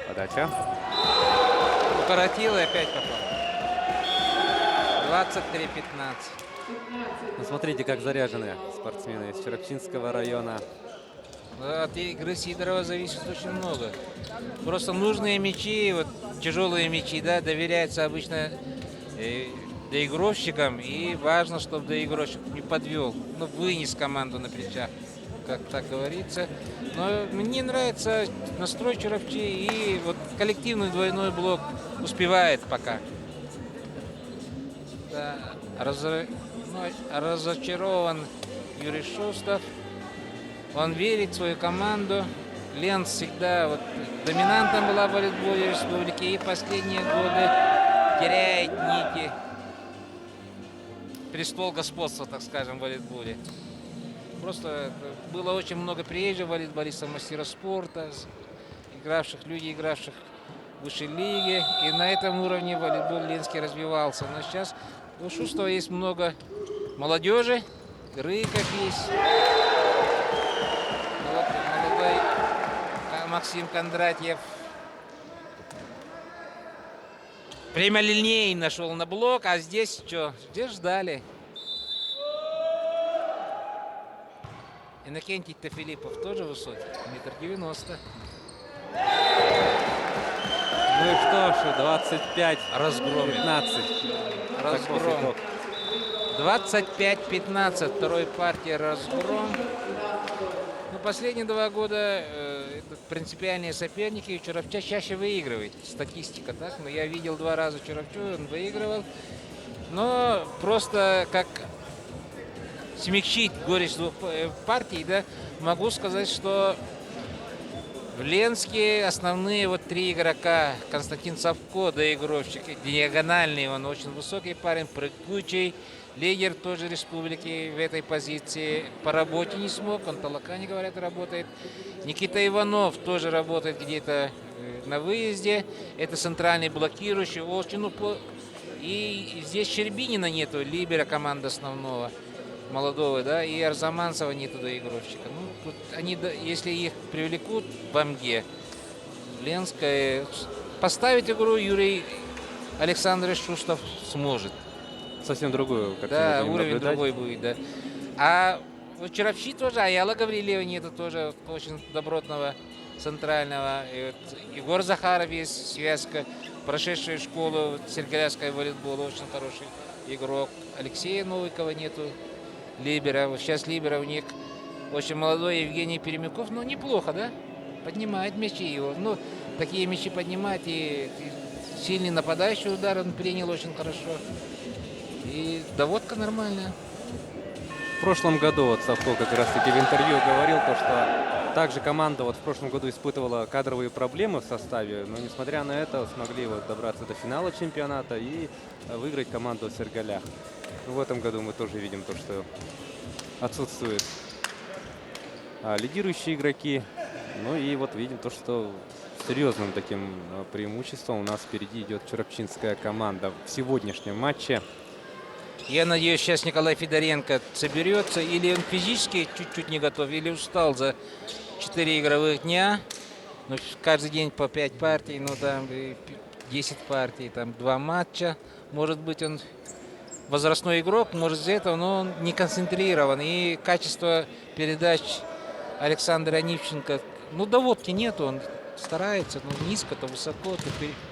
Подача. Укоротил и опять попал. 23-15. Ну, смотрите, как заряжены спортсмены из Чурапчинского района. От игры Сидорова зависит очень много. Просто нужные мячи, вот тяжелые мячи, да, доверяются обычно доигровщикам. И важно, чтобы доигровщик не подвел, ну, вынес команду на плечах, как так говорится. Но мне нравится настрой Чуровчи и вот коллективный двойной блок успевает пока. Да, разочарован Юрий Шустов. Он верит в свою команду. Ленс всегда вот доминантом была в волейболе республики. И последние годы теряет нити. престол господства, так скажем, в волейболе. Просто было очень много приезжих волейболистов, мастеров спорта, людей, игравших в высшей лиге. И на этом уровне волейбол ленский развивался. Но сейчас у Шустова есть много молодежи, Рыков есть. Вот молодой Максим Кондратьев. Прямолинейно нашел на блок, а здесь что? Здесь ждали. Иннокентий-то Филиппов тоже высокий, 1,90 м. Ну и что ж, 25-15. Разгромит. Разгром. 25-15. Второй партии разгром. Ну, последние 2 года это принципиальные соперники. И Чуровча чаще выигрывает. Статистика, так? Но я видел 2 раза Чуровчу, он выигрывал. Но просто как смягчить горечь 2 партий, да, могу сказать, что в Ленске основные 3 игрока. Константин Савко, доигровщик, диагональный, он очень высокий парень, прыгучий. Лидер тоже республики в этой позиции. По работе не смог, он Талакане, говорят, работает. Никита Иванов тоже работает где-то на выезде. Это центральный блокирующий. Очень и здесь Щербинина нету, либера команды основного. Молодого, да, и Арзаманцева нету доигровщика. Ну, тут они, если их привлекут в Амге, Ленская, поставить игру Юрий Александрович Шустов сможет. Совсем другую, как Да, мы будем уровень наблюдать. другой будет, да. А вот Чуровчи тоже, Аяла Гаврилева нету тоже очень добротного центрального. И вот Егор Захаров есть, связка, прошедшая школу сергеляцкого волейбола, очень хороший игрок. Алексея Новикова нету. Либера. Вот сейчас Либера у них очень молодой Евгений Перемяков. Ну, неплохо, да? Поднимает мячи его. Ну, такие мячи поднимать. И сильный нападающий удар он принял очень хорошо. И доводка нормальная. В прошлом году вот Савко как раз-таки в интервью говорил, то, что также команда вот в прошлом году испытывала кадровые проблемы в составе, но несмотря на это смогли вот добраться до финала чемпионата и выиграть команду в Сергалях. В этом году мы тоже видим то, что отсутствуют лидирующие игроки. Ну и вот видим то, что серьезным таким преимуществом у нас впереди идет чуровчинская команда в сегодняшнем матче. Я надеюсь, сейчас Николай Федоренко соберется. Или он физически чуть-чуть не готов, или устал за 4 игровых дня. Ну, каждый день по 5 партий, ну там 10 партий, там 2 матча. Может быть, он возрастной игрок, может из-за этого, но он не концентрирован. И качество передач Александра Анипченко, ну, доводки нету, он старается, ну, низко, то высоко, то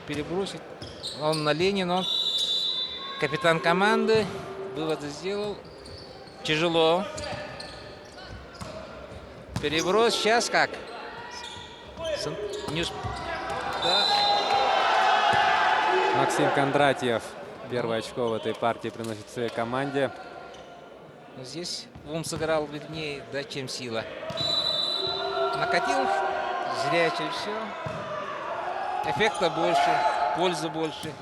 перебросить. Он на Ленина, он капитан команды, выводы сделал. Тяжело. Переброс, сейчас как? Да. Максим Кондратьев первое очко в этой партии приносит своей команде. Но здесь ум сыграл вернее, да, чем сила. Накатил, зрячий, все. Эффекта больше, пользы больше.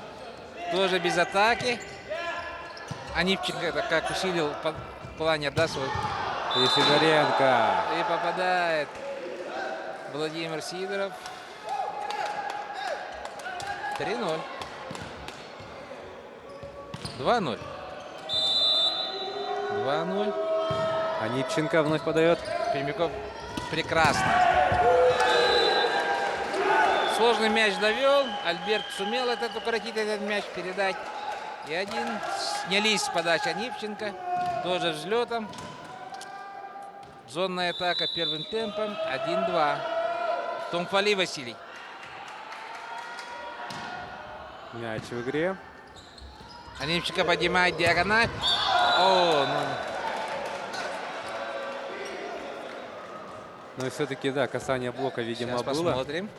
Тоже без атаки. Анипченко это как усилил в плане, да, свой. И Федоренко. И попадает Владимир Сидоров. 3-0. 2-0. 2-0. Анипченко вновь подает. Пермяков прекрасно. Сложный мяч довел. Альберт сумел укоротить этот мяч, передать. И один. Снялись с подачи Анипченко. Тоже взлетом. Зонная атака первым темпом. 1-2. Томфали Василий. Мяч в игре. Анипченко поднимает диагональ. О, ну. Но все-таки, да, касание блока, видимо, Сейчас было. посмотрим.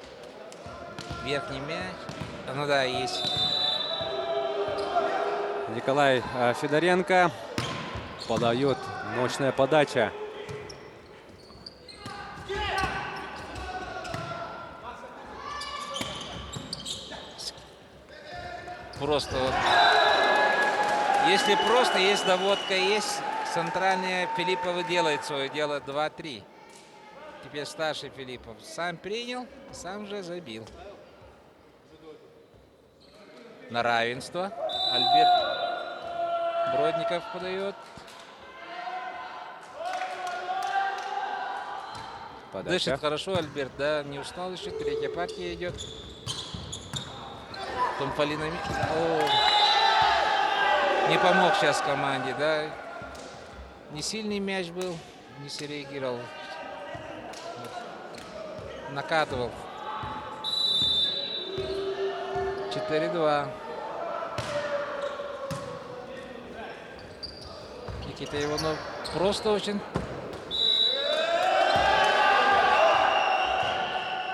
Верхний мяч. Ну да, есть. Николай Федоренко подает. Мощная подача. Просто вот. Если просто есть доводка, есть центральные, Филипповы делает свое дело 2-3. Теперь старший Филиппов сам принял, сам же забил. На равенство. Альберт Бродников подает. Подача. Дышит хорошо Альберт, да, не устал еще. Третья партия идет. Томфали на не помог сейчас команде, да. Не сильный мяч был, не среагировал. Накатывал. 4-2. Никита Иванов просто очень.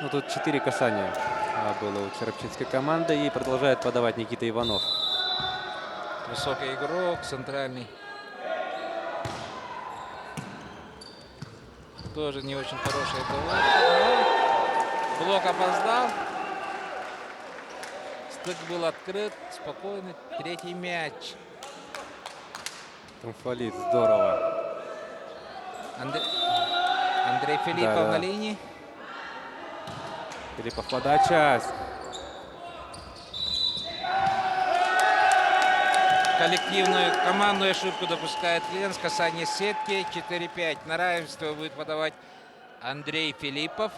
Ну, тут 4 касания было у черепчинской команды. И продолжает подавать Никита Иванов. Высокий игрок, центральный. Тоже не очень хороший это. Блок опоздал. Стык был открыт. Спокойный. Третий мяч. Томфалит, здорово. Андрей Филиппов Да. на линии. Филиппов подача. Коллективную командную ошибку допускает Ленс. Касание сетки. 4-5. На равенство будет подавать Андрей Филиппов.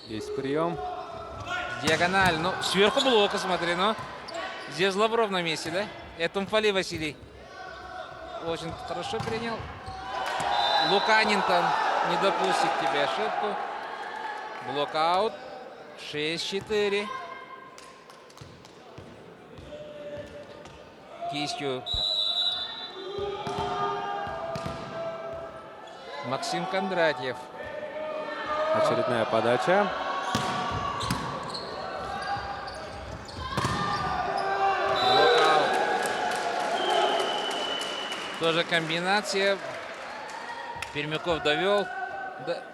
Есть прием. Диагональ. Ну, сверху блока, смотри, ну. Здесь Лавров на месте, да? Это Умфали Василий. Очень хорошо принял. Луканин там не допустит тебе ошибку. Блокаут. 6-4. Кистью Максим Кондратьев. Очередная подача. Блокаут. Тоже комбинация. Пермяков довел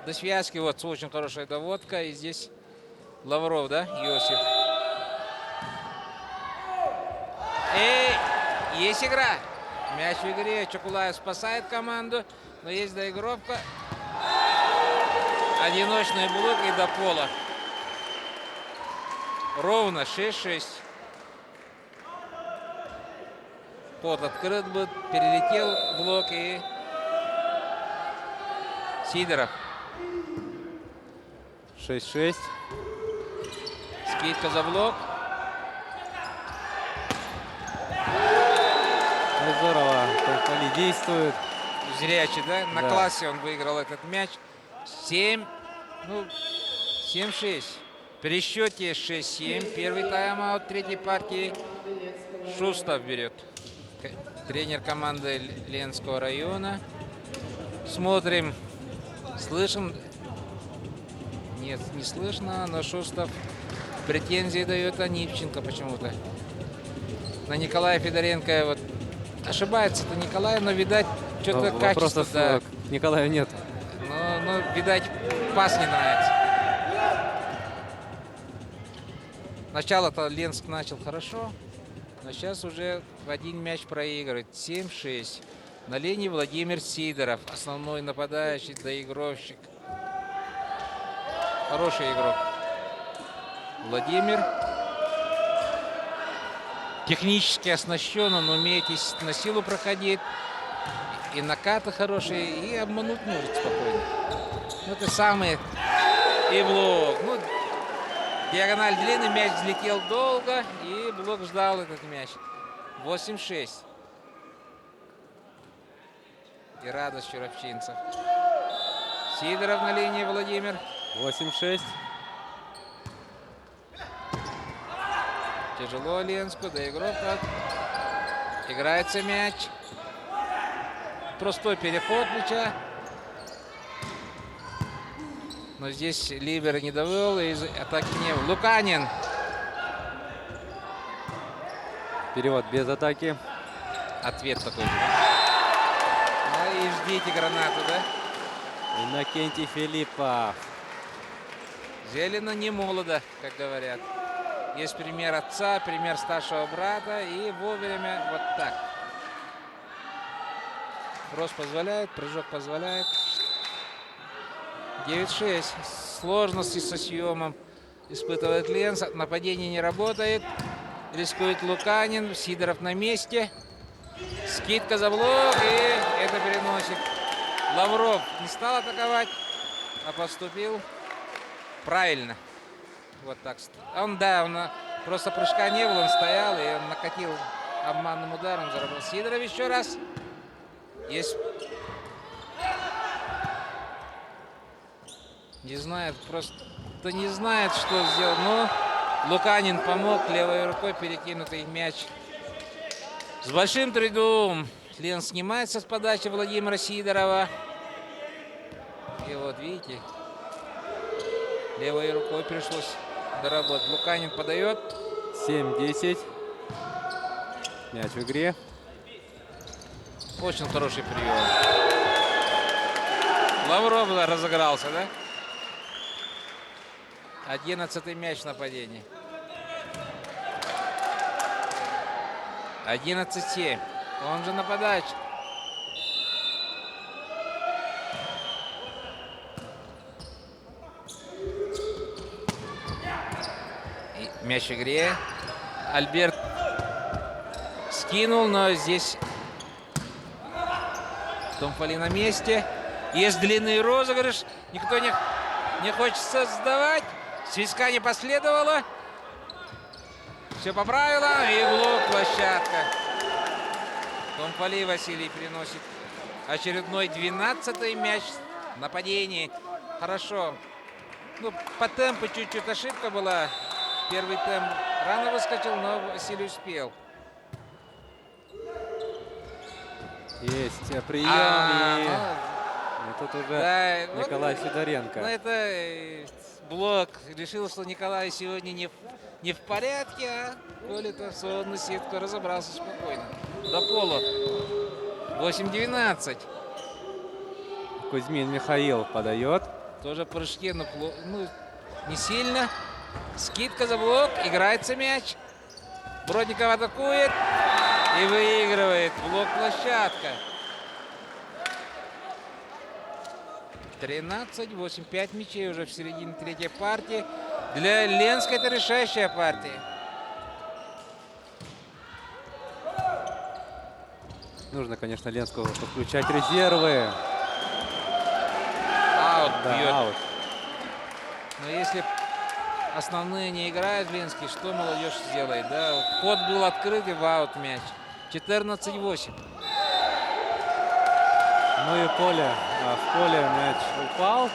до связки. Вот очень хорошая доводка. И здесь Лавров, да, Иосиф. Есть игра. Мяч в игре. Чокулаев спасает команду. Но есть доигровка. Одиночный блок и до пола. Ровно 6-6. Пот открыт был. Перелетел блок и Сидоров. 6-6. Скидка за блок. Ну, здорово. Томфали действует. Зрячий, да? На Да. классе он выиграл этот мяч. 7-6. При счете 6-7. Первый тайм-аут третьей партии. Шустов берет. Тренер команды Ленского района. Смотрим. Слышим? Нет, не слышно, но Шустов претензии дает Анипченко почему-то. На Николая Федоренко вот ошибается-то Николай, но, видать, что-то качество. Вопросов Да. к Николаю нет. Но, видать, пас не нравится. Начало-то Ленск начал хорошо, но сейчас уже в один мяч проигрывает. 7-6. На линии Владимир Сидоров, основной нападающий, доигровщик. Хороший игрок. Владимир. Технически оснащен, он умеет и на силу проходить. И накаты хорошие, и обмануть может спокойно. Ну, это самый и блок. Ну, диагональ длинный, мяч взлетел долго, и блок ждал этот мяч. 8-6. И радость черепчинцев. Сидоров на линии, Владимир. 8-6. Тяжело Ленску, доигровка. Играется мяч. Простой переход мяча. Но здесь Либер не довел, и атаки не было. Луканин. Перевод без атаки. Ответ такой. Ну и ждите гранату, да? Иннокентий Филиппов. Зелено не молодо, как говорят. Есть пример отца, пример старшего брата. И вовремя вот так. Рост позволяет, прыжок позволяет. 9-6. Сложности со съемом испытывает Ленс. Нападение не работает. Рискует Луканин. Сидоров на месте. Скидка за блок. И это переносит. Лавров не стал атаковать, а поступил правильно. Вот так. Он просто прыжка не было, он стоял и он накатил обманным ударом, заработал. Сидоров еще раз. Есть. Не знает, просто не знает, что сделать. Но Луканин помог левой рукой, перекинутый мяч. С большим трудом Лен снимается с подачи Владимира Сидорова. И вот видите, левой рукой пришлось доработать. Луканин подает. 7-10. Мяч в игре. Очень хороший прием. Лавров разыгрался, да? 11-й мяч в нападении. 11-7. Он же нападающий. И мяч в игре. Альберт скинул, но здесь Томфали на месте. Есть длинный розыгрыш. Никто не хочет создавать. Свистка не последовало. Все по правилам. И блок, площадка. Томфали Василий приносит очередной 12-й мяч в нападении. Хорошо. Ну, по темпу чуть-чуть ошибка была. Первый темп рано выскочил, но Василий успел. Есть прием. И тут уже Да, Николай ну, Сидоренко. это блок. Решил, что Николай сегодня не в порядке, а Коля-то в свободную сетку разобрался спокойно. До пола. 8-12. Кузьмин Михаил подает. Тоже в прыжке, но не сильно. Скидка за блок. Играется мяч. Бродников атакует. И выигрывает. Блок-площадка. 13-8. 5 мячей уже в середине третьей партии. Для Ленска это решающая партия. Нужно, конечно, Ленску подключать резервы. Аут Да, бьет. аут. Но если основные не играют в Ленске, что молодежь сделает? Да? Вот ход был открыт и в аут мяч. 14-8. Ну и в поле мяч упал.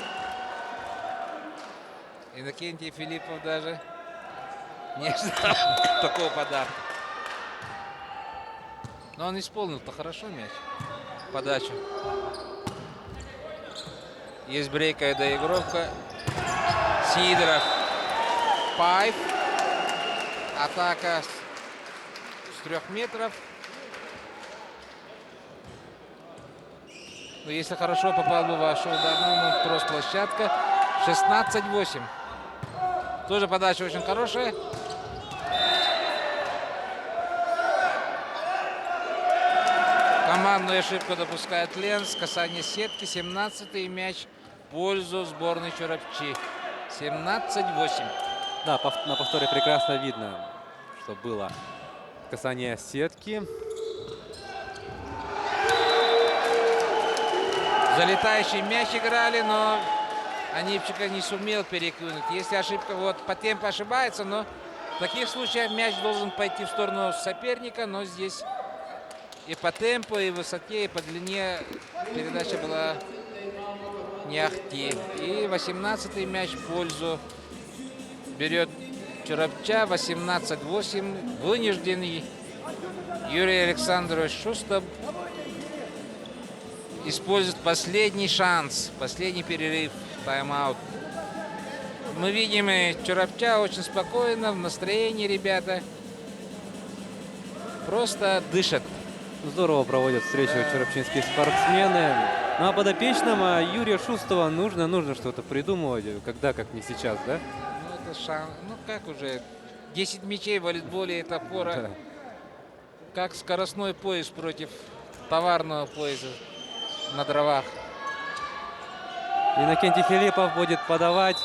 Иннокентий Филиппов даже не ждал такого подарка. Но он исполнил-то хорошо мяч. Подачу. Есть брейка и доигровка. Сидоров. Пайп. Атака с 3 метров. Но если хорошо попал бы в ударную трос площадка. 16-8. Тоже подача очень хорошая. Командную ошибку допускает Ленс. Касание сетки. 17-й мяч в пользу сборной Чурапчи. 17-8. Да, на повторе прекрасно видно, что было касание сетки. Залетающий мяч играли, но Анипчика не сумел перекинуть. Если ошибка, вот по темпу ошибается, но в таких случаях мяч должен пойти в сторону соперника, но здесь и по темпу, и высоте, и по длине передача была не ахти. И 18-й мяч в пользу берет Чурапча. 18-8. Вынужденный Юрий Александрович Шустов использует последний шанс, последний перерыв, тайм-аут. Мы видим, и Чурапча очень спокойно, в настроении ребята. Просто дышат. Здорово проводят встречу чурапчинские спортсмены. Ну а подопечным Юрия Шустова нужно что-то придумывать, когда, как не сейчас, да? Ну, это шанс. Ну, как уже 10 мячей в волейболе это фора. Да. Как скоростной поезд против товарного поезда на дровах. Иннокентий Филиппов будет подавать.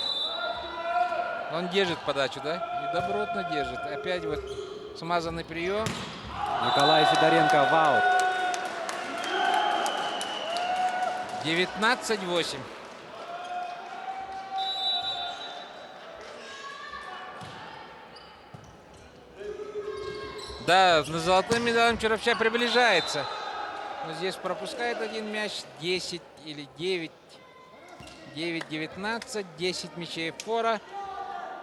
Он держит подачу, да? И добротно держит. Опять вот смазанный прием. Николай Сидоренко в аут. 19-8. Да, на золотым медалям Черовча приближается. Но здесь пропускает один мяч. 10 или 9. 9-19. 10 мячей фора.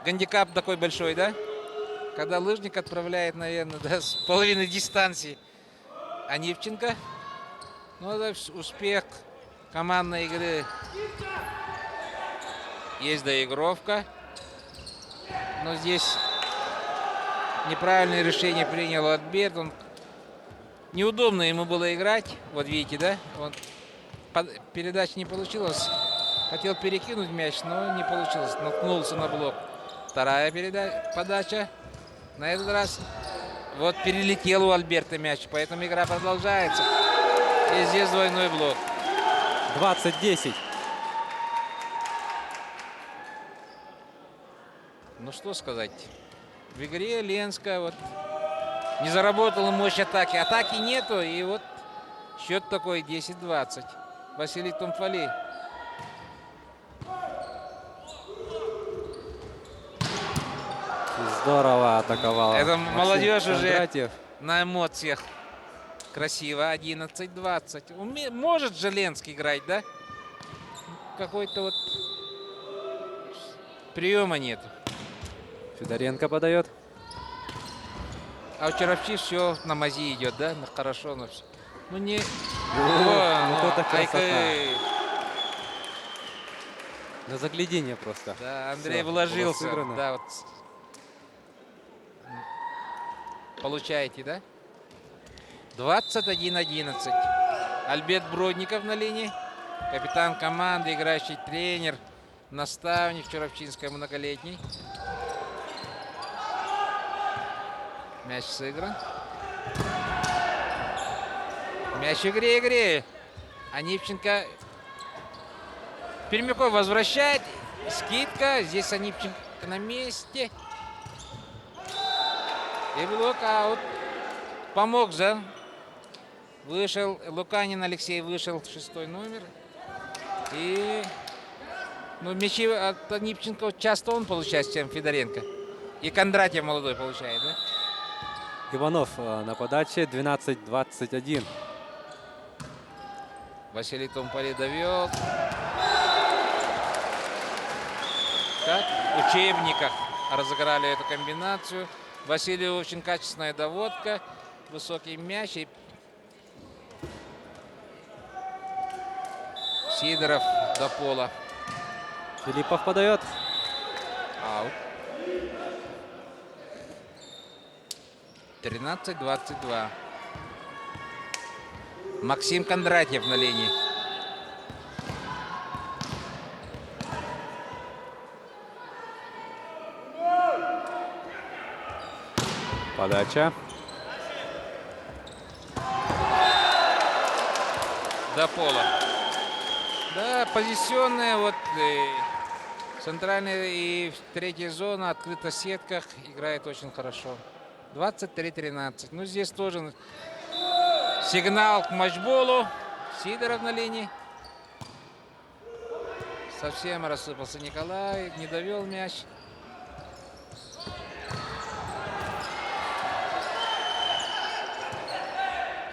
Гандикап такой большой, да? Когда лыжник отправляет, наверное, да, с половины дистанции. А Нивченко? Ну, это успех командной игры. Есть доигровка. Но здесь неправильное решение принял Альберт. Неудобно ему было играть. Вот видите, да? Передача не получилась. Хотел перекинуть мяч, но не получилось. Наткнулся на блок. Вторая подача. На этот раз вот перелетел у Альберта мяч. Поэтому игра продолжается. И здесь двойной блок. 20-10. Ну что сказать. В игре Ленска вот не заработала мощь атаки. Атаки нету. И вот счет такой 10-20. Василий Томфали. Здорово атаковал. Это Максим молодежь уже. Кондратьев. На эмоциях. Красиво. 11-20. Может же Ленский играть, да? Какой-то вот приема нет. Федоренко подает. А у Черовчи все на мази идет, да? Хорошо, но все. Ну не... Вот это красота. ай-ка. На заглядение просто. Да, Андрей Всё, вложился. было сыграно. Да, вот. Получаете, да? 21-11. Альберт Бродников на линии. Капитан команды, играющий тренер, наставник Черовчинская многолетний. Мяч сыгран. Мяч в игре. А Нивченко Пермяков возвращает. Скидка. Здесь Анипченко на месте. И блок аут. Помог, да? Вышел Луканин Алексей, вышел 6-й номер. И ну, мячи от Анипченко часто он получает, чем Федоренко. И Кондратьев молодой получает, да? Иванов на подаче. 12-21. Василий Томпали довел. Как в учебниках разыграли эту комбинацию. Василию очень качественная доводка. Высокий мяч. И Сидоров до пола. Филиппов подает. Аут. 13-22. Максим Кондратьев на линии. Подача. До пола. Да, позиционная вот центральная и третья зона, открыта в сетках, играет очень хорошо. 23-13. Ну, здесь тоже сигнал к матчболу. Сидоров на линии. Совсем рассыпался Николай, не довел мяч.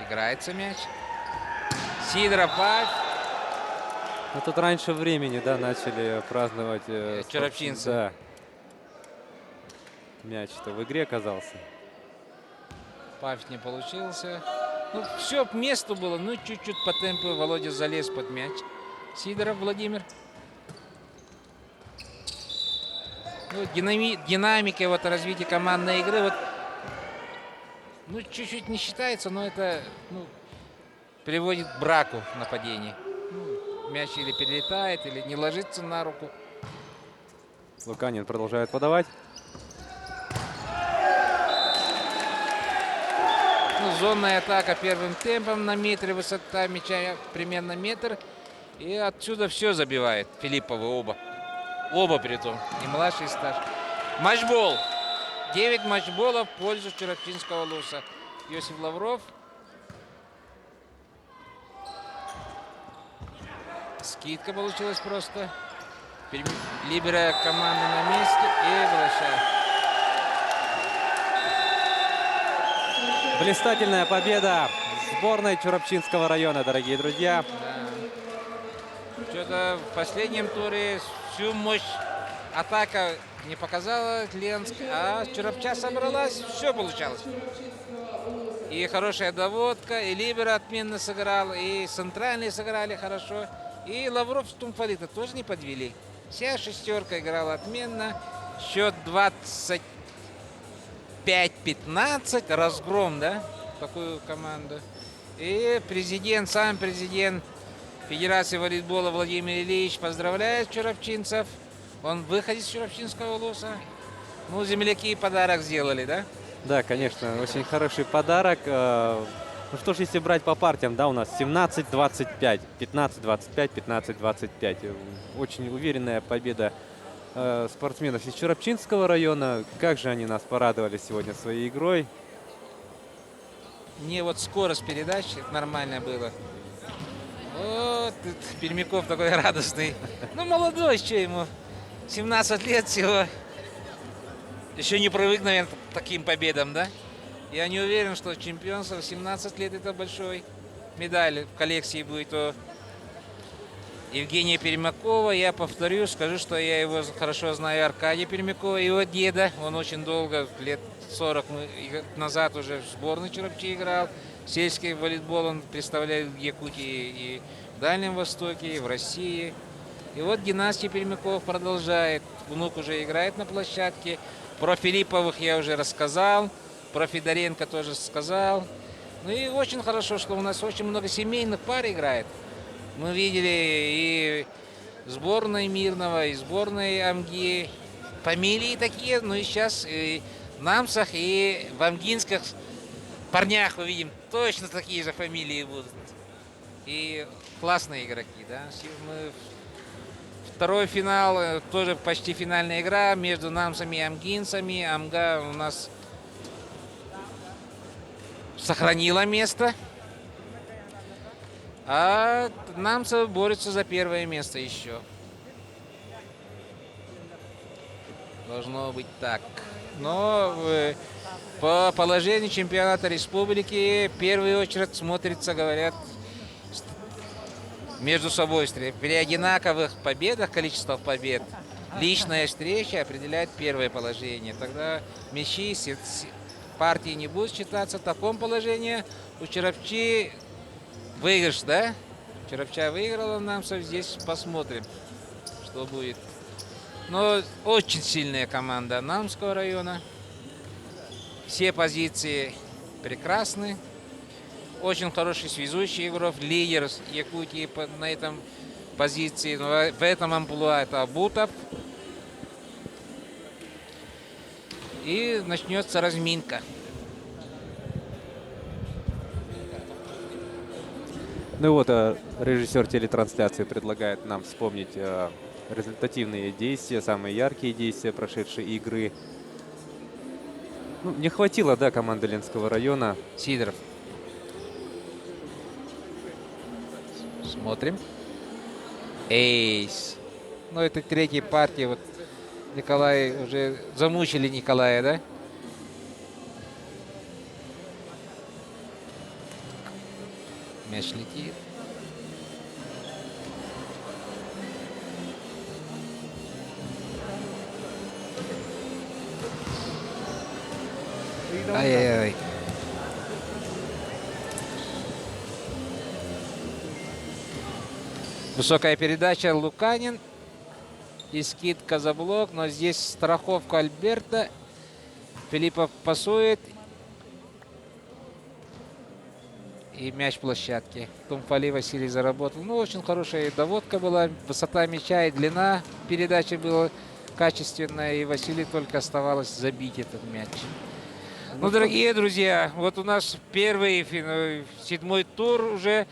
Играется мяч. Сидоров, Павь. Ну, тут раньше времени, да, начали праздновать. Черовчинцы. Да. Мяч-то в игре оказался. Павь не получился. Ну, все к месту было. Ну, чуть-чуть по темпу Володя залез под мяч. Сидоров Владимир. Ну, динамика вот развития командной игры. Вот, ну, чуть-чуть не считается, но это приводит к браку в нападении. Ну, мяч или перелетает, или не ложится на руку. Луканин продолжает подавать. Ну, зонная атака первым темпом на метре, высота мяча примерно метр. И отсюда все забивает Филипповы оба. Оба при том, и младший, и старший. Матчбол. 9 матчболов в пользу Чурапчинского Луса. Иосиф Лавров. Скидка получилась просто. Либера команды на месте и возвращает. Блистательная победа сборной Чурапчинского района, дорогие друзья. Что-то в последнем туре всю мощь атака не показала Ленск, а Чурапча собралась, все получалось. И хорошая доводка, и Либера отменно сыграл, и центральные сыграли хорошо, и Лавров с Тумфалита тоже не подвели. Вся шестерка играла отменно. Счет 25-15, разгром, да, такую команду. И сам президент Федерации волейбола Владимир Ильич поздравляет чурапчинцев. Он выходит из Чурапчинского Луса. Ну, земляки подарок сделали, да? Да, конечно, очень хороший подарок. Ну что ж, если брать по партиям, да, у нас 17-25, 15-25, 15-25. Очень уверенная победа спортсменов из Чурапчинского района. Как же они нас порадовали сегодня своей игрой. Мне вот скорость передачи нормально было. Вот, Пермяков такой радостный. Ну, молодой, что ему? 17 лет всего. Еще не привык, наверное, к таким победам, да? Я не уверен, что чемпионство в 17 лет это большой медаль в коллекции будет у Евгения Пермякова. Я повторю, скажу, что я его хорошо знаю, Аркадия Пермякова, его деда. Он очень долго, лет 40 назад уже в сборной Чурапчи играл. Сельский волейбол он представляет в Якутии и в Дальнем Востоке, и в России. И вот династия Пермяков продолжает. Внук уже играет на площадке. Про Филипповых я уже рассказал. Про Федоренко тоже сказал. Ну и очень хорошо, что у нас очень много семейных пар играет. Мы видели и сборной Мирного, и сборной Амги. Фамилии такие, ну и сейчас и в Намсах, и в амгинских парнях увидим. Точно такие же фамилии будут. И классные игроки, да. Второй финал, тоже почти финальная игра между намсами и амгинцами. Амга у нас сохранила место, а намцы борются за первое место еще. Должно быть так. Но по положению чемпионата республики в первую очередь смотрится, говорят, между собой. При одинаковых победах, количество побед, личная встреча определяет первое положение. Тогда мячи партии не будут считаться. В таком положении у Чурапчи выигрыш, да? Чурапча выиграла намсов. Здесь посмотрим, что будет. Но очень сильная команда Намского района. Все позиции прекрасны. Очень хороший связующий игрок, лидер Якутии на этом позиции. Но в этом амплуа это Абутов. И начнется разминка. Ну вот, режиссер телетрансляции предлагает нам вспомнить результативные действия, самые яркие действия прошедшей игры. Ну, не хватило, да, команды Ленского района. Сидоров. Смотрим. Эйс. Ну, это третья партия. Вот Николай, уже замучили Николая, да? Мяч летит. Ай-яй-яй. Высокая передача, Луканин. И скидка за блок, но здесь страховка Альберта. Филиппов пасует. И мяч в площадке. Тумфали Василий заработал. Ну, очень хорошая доводка была. Высота мяча и длина передачи была качественная. И Василий только оставалось забить этот мяч. Ну, дорогие друзья, вот у нас первый, 7-й тур уже.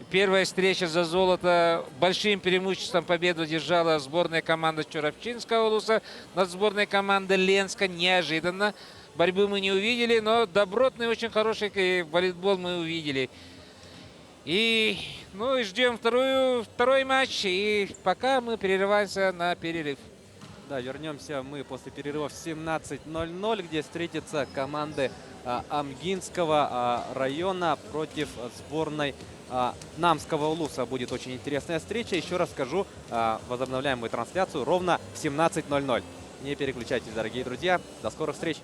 Первая встреча за золото. Большим преимуществом победу держала сборная команда Чоропчинского улуса над сборной командой Ленска. Неожиданно. Борьбы мы не увидели, но добротный, очень хороший волейбол мы увидели. И ждем второй матч. И пока мы прерываемся на перерыв. Да, вернемся мы после перерыва в 17:00, где встретятся команды Амгинского района против сборной Намского улуса. Будет очень интересная встреча. Еще раз скажу, возобновляем мы трансляцию ровно в 17:00. Не переключайтесь, дорогие друзья. До скорых встреч.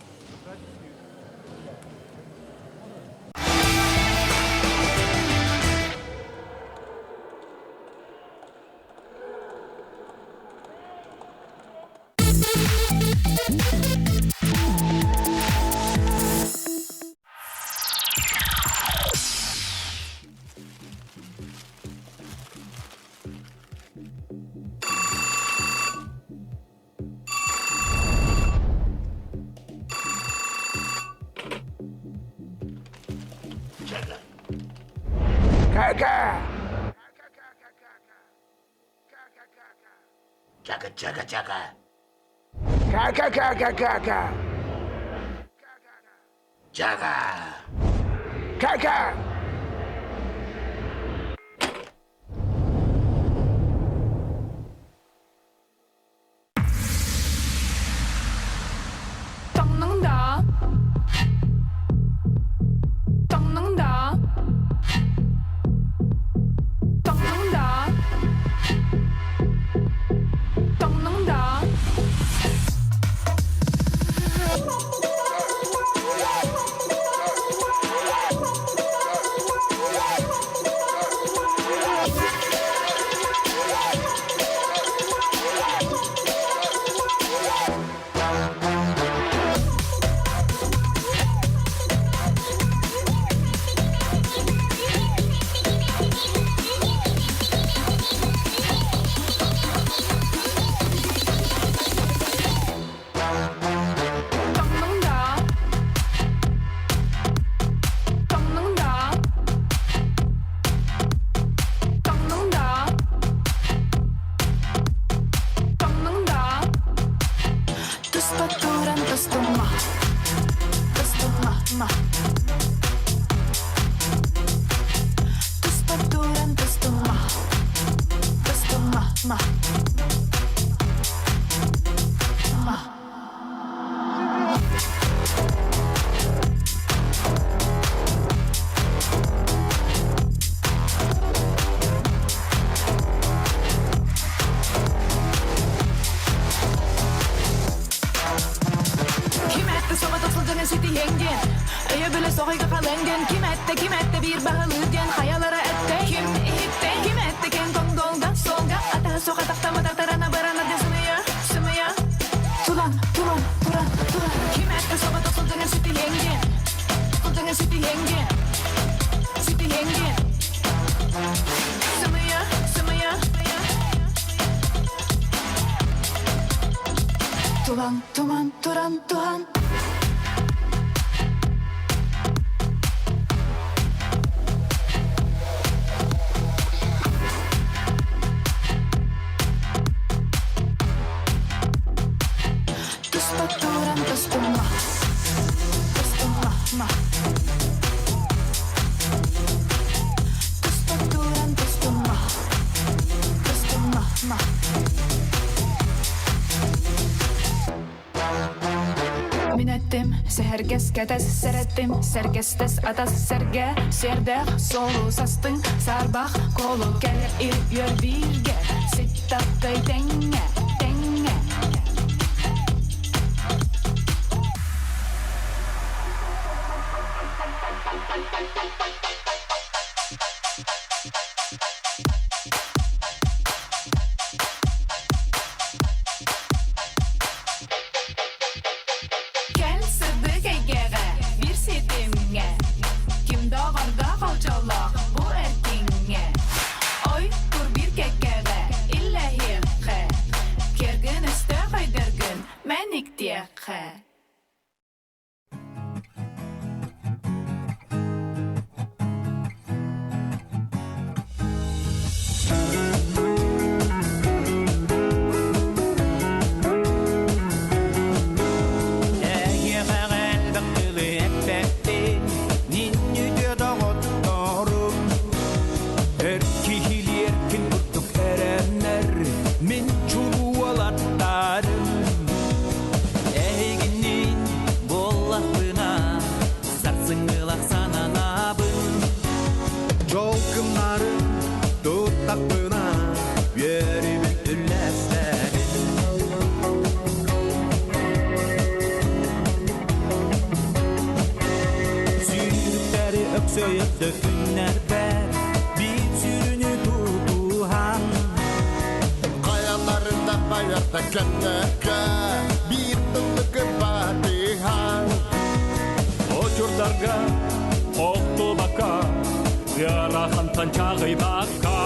Seherkes kätes serettim, serkestes atas serge, serdeh solu sastın, sarbah kolu keller yör birge, sittakkay tenge, tenge. зыңгылак сананабын жолкымнарын туттакпына берибин үлләстәрин сүйрүктәри өксөйөттө күннәр бәр бит сүйрүнү тутухан Kayalarında bayrakta könnökö Bir tıllıkı patihan Очурдарга окту бака ярахан танчагы бака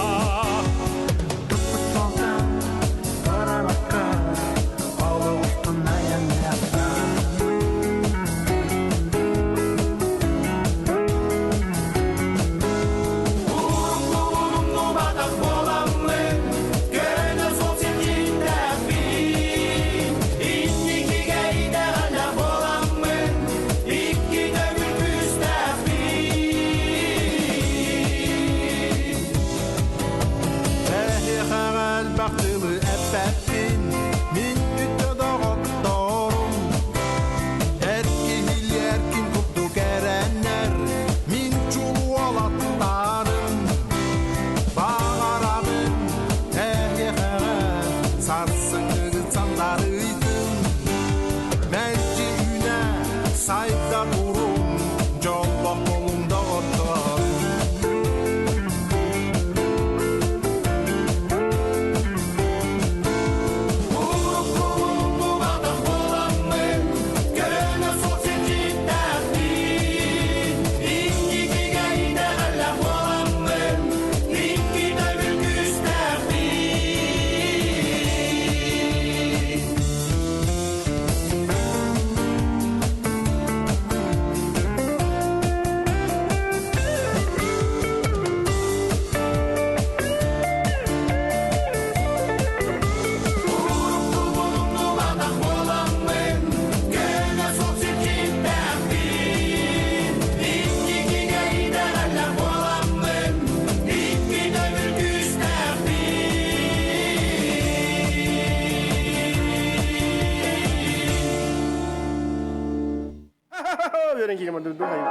Карабакка алып уштун аянакка Baktığımı efettin Min ütte doktorum Erkihil yerkin kuttuk erenler Min çulu olatlarım Bağarabın Ehyehere Sarsın sandarıydın Melci üne Sayda durum Jollok kolumda oturum Verin ki kemana duduk ayo.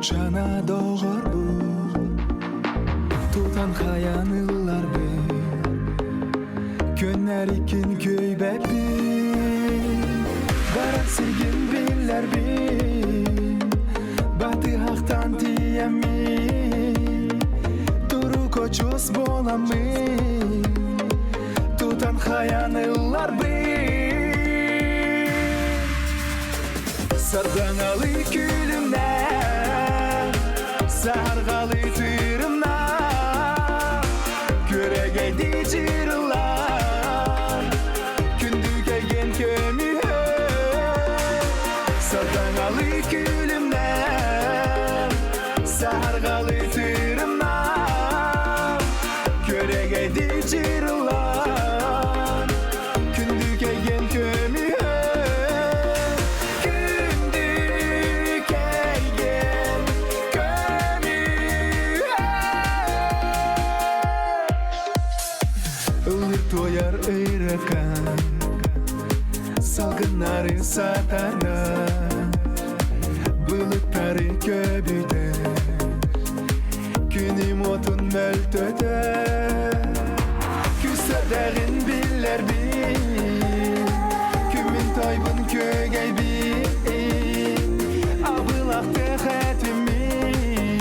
Чана doğar tutan hayanıllar be Gönler ikin köy bebi Barak silgin biller bin Batı haktan diyemi Duru koçuz bolamın Tutan hayanıllar be Sardanalı külümden Sargalı tırımdan Körege dicirlar Kündüge gen kömühe Sardanalı külümden Sargalı tırımdan Körege dicirlar Kündüge gen kömühe Toyar ıyrakan Salgınları satana Bulutları köbüde Günüm otun möltöde Küsöderin biller bin Kümün taybın kögey bin Abılak tehetimin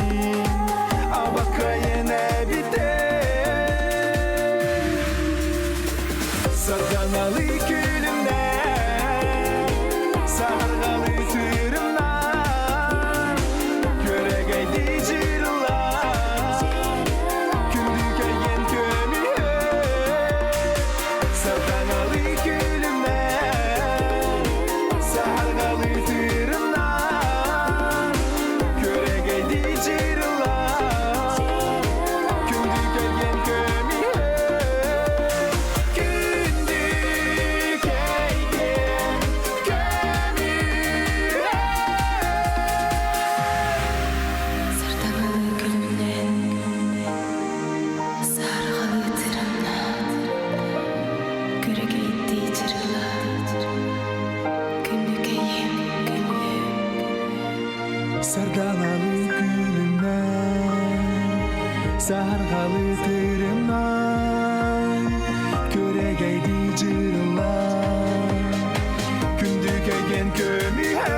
Abakayene biter Sarganalı külümden Sargalı tırımdan Körege dicirlar сарғалы тырымнан көрегейді жырылар күнді көйген көмүйе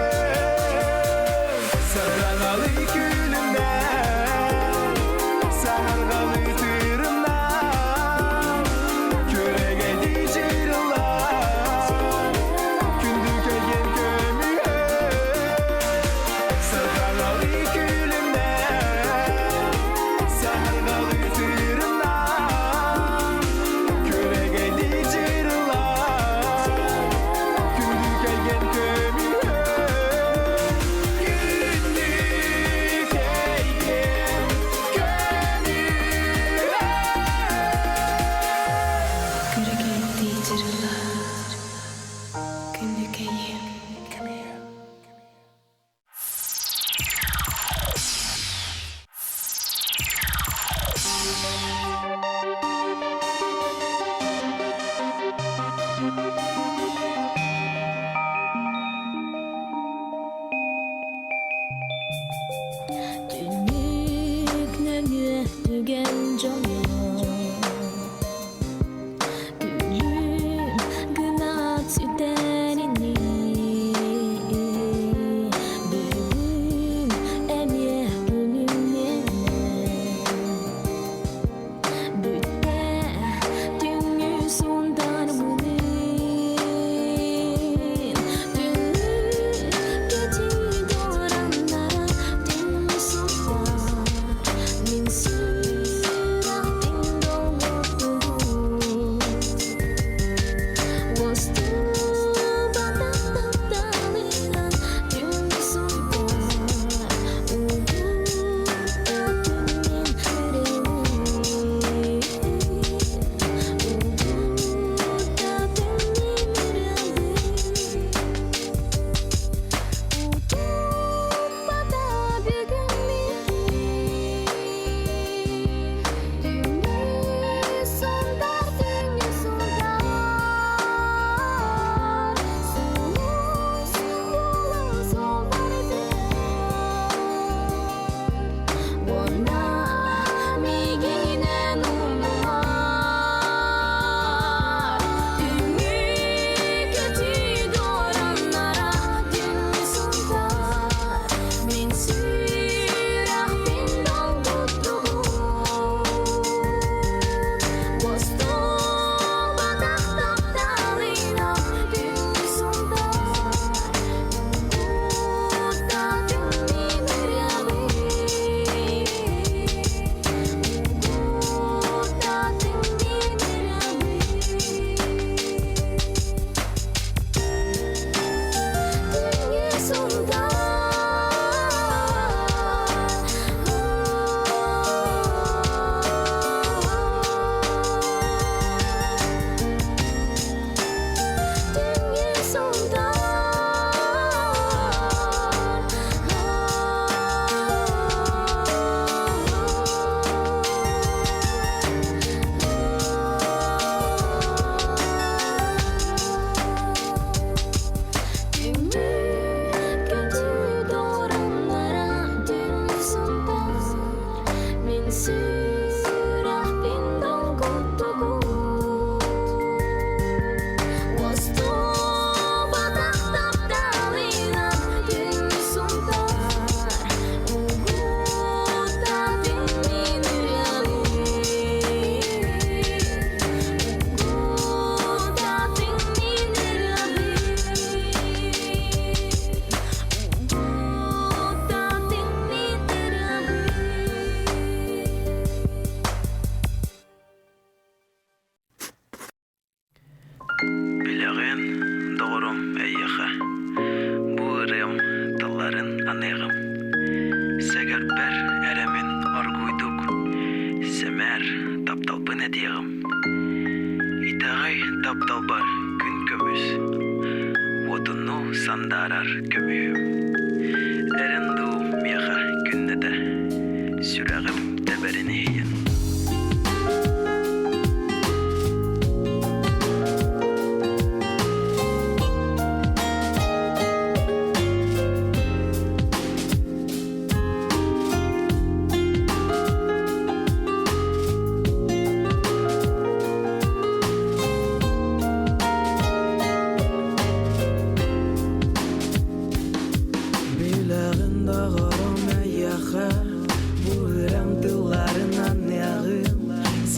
сарғалы күлімнен сарғалы тырымнан көрегейді жырылар күнді көйген көмүйе сарғалы күлімнен сарғалы тырымнан көрегейді жырылар күнді көйген көмүйе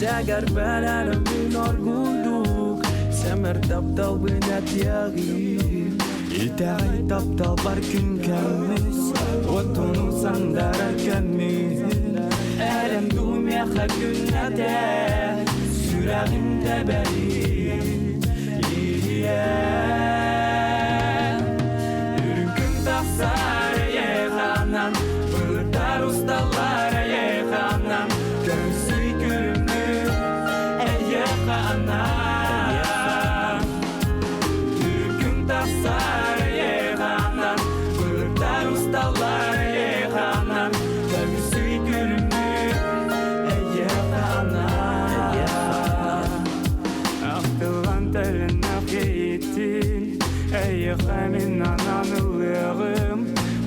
Сәгәр бәләнем мин аргулук Сәмәр таптал бинат яги Итәғи таптал бар күн кәміз Отуну сандара кәміз Әлем думяха күннәдә Сүрәгімдә бәли Үрінкін тақсар еғанан Бұлықтар ұсталар еғанан Көмсүй күрімді еғанан Үрінкін тақсар еғанан Бұлықтар ұсталар еғанан Көмсүй күрімді еғанан Ақтылған тәлін ақ еттін Әйіға мен ананылығым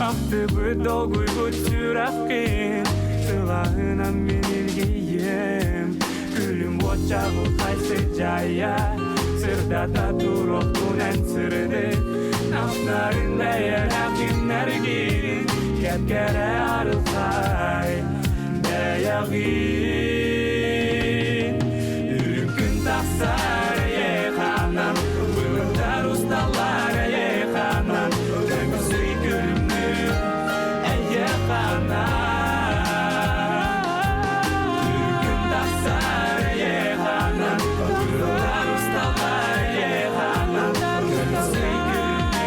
Ақты бұдал гүлгүт сүраққин Сылағынан мен елгейім Күлім отчағыл қайсы жая Сырдата тұрық тұнән сырды Нафнарын бәйәл ақиннәргин Кәткәрі арылқай бәйәғин Үрінкін тақсар еғанам Бұлықтар ұсталар еғанам Көмсүй күлімді еғанам Үрінкін тақсар еғанам Бұлықтар ұсталар еғанам Көмсүй күлімді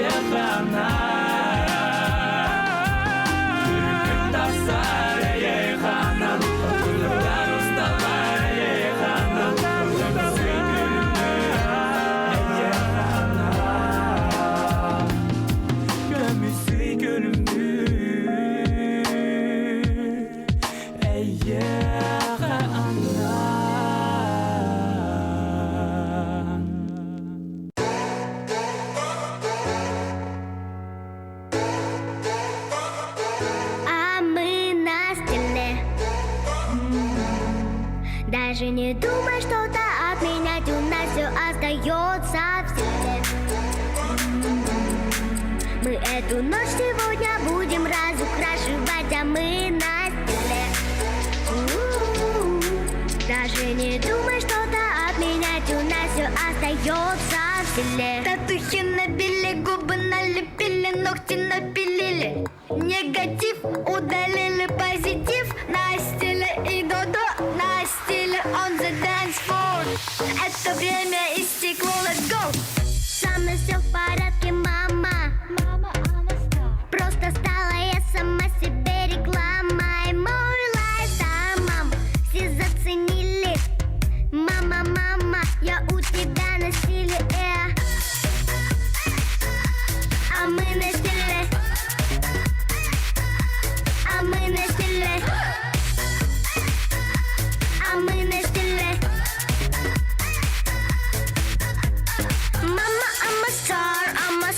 еғанам Даже не думай что-то отменять, у нас все остается в силе. Мы эту ночь сегодня будем разукрашивать, а мы на стиле. Даже не думай что-то отменять, у нас все остается в силе. Татухи набили, губы налепили, ногти напилили. Негатив удалили, позитив на стиле и додо. На стиле on the dance floor. Это время истекло, let's go. Со мной все в порядке, мама. Просто стала я сама себе рекламой. Мой лайфстайл, мам, все заценили. Мама, мама, я у тебя на стиле. А мы на стиле. А мы на стиле. А мы на стиле. Mama, I'm a star, I'm a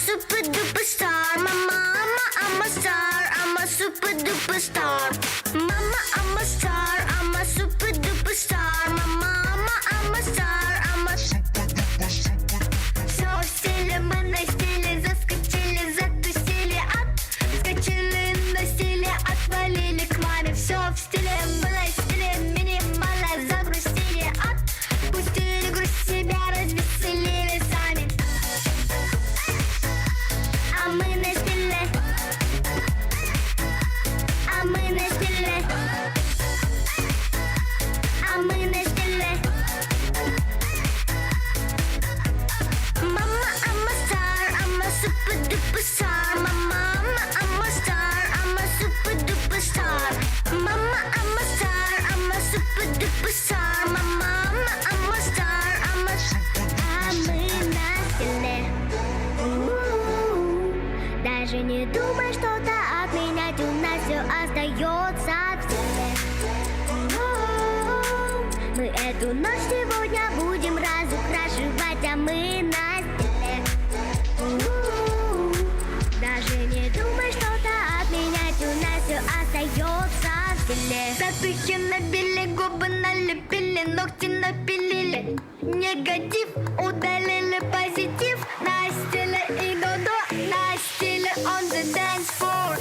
думай что-то отменять, у нас все остается в силе. Мы эту ночь сегодня будем разукрашивать, а мы на стиле. Даже не думай что-то отменять, у нас все остается в силе. Татухи набили, губы налепили, ногти напилили. Негатив удалили, позитив на стиле и до-до, на стиле on the dance floor.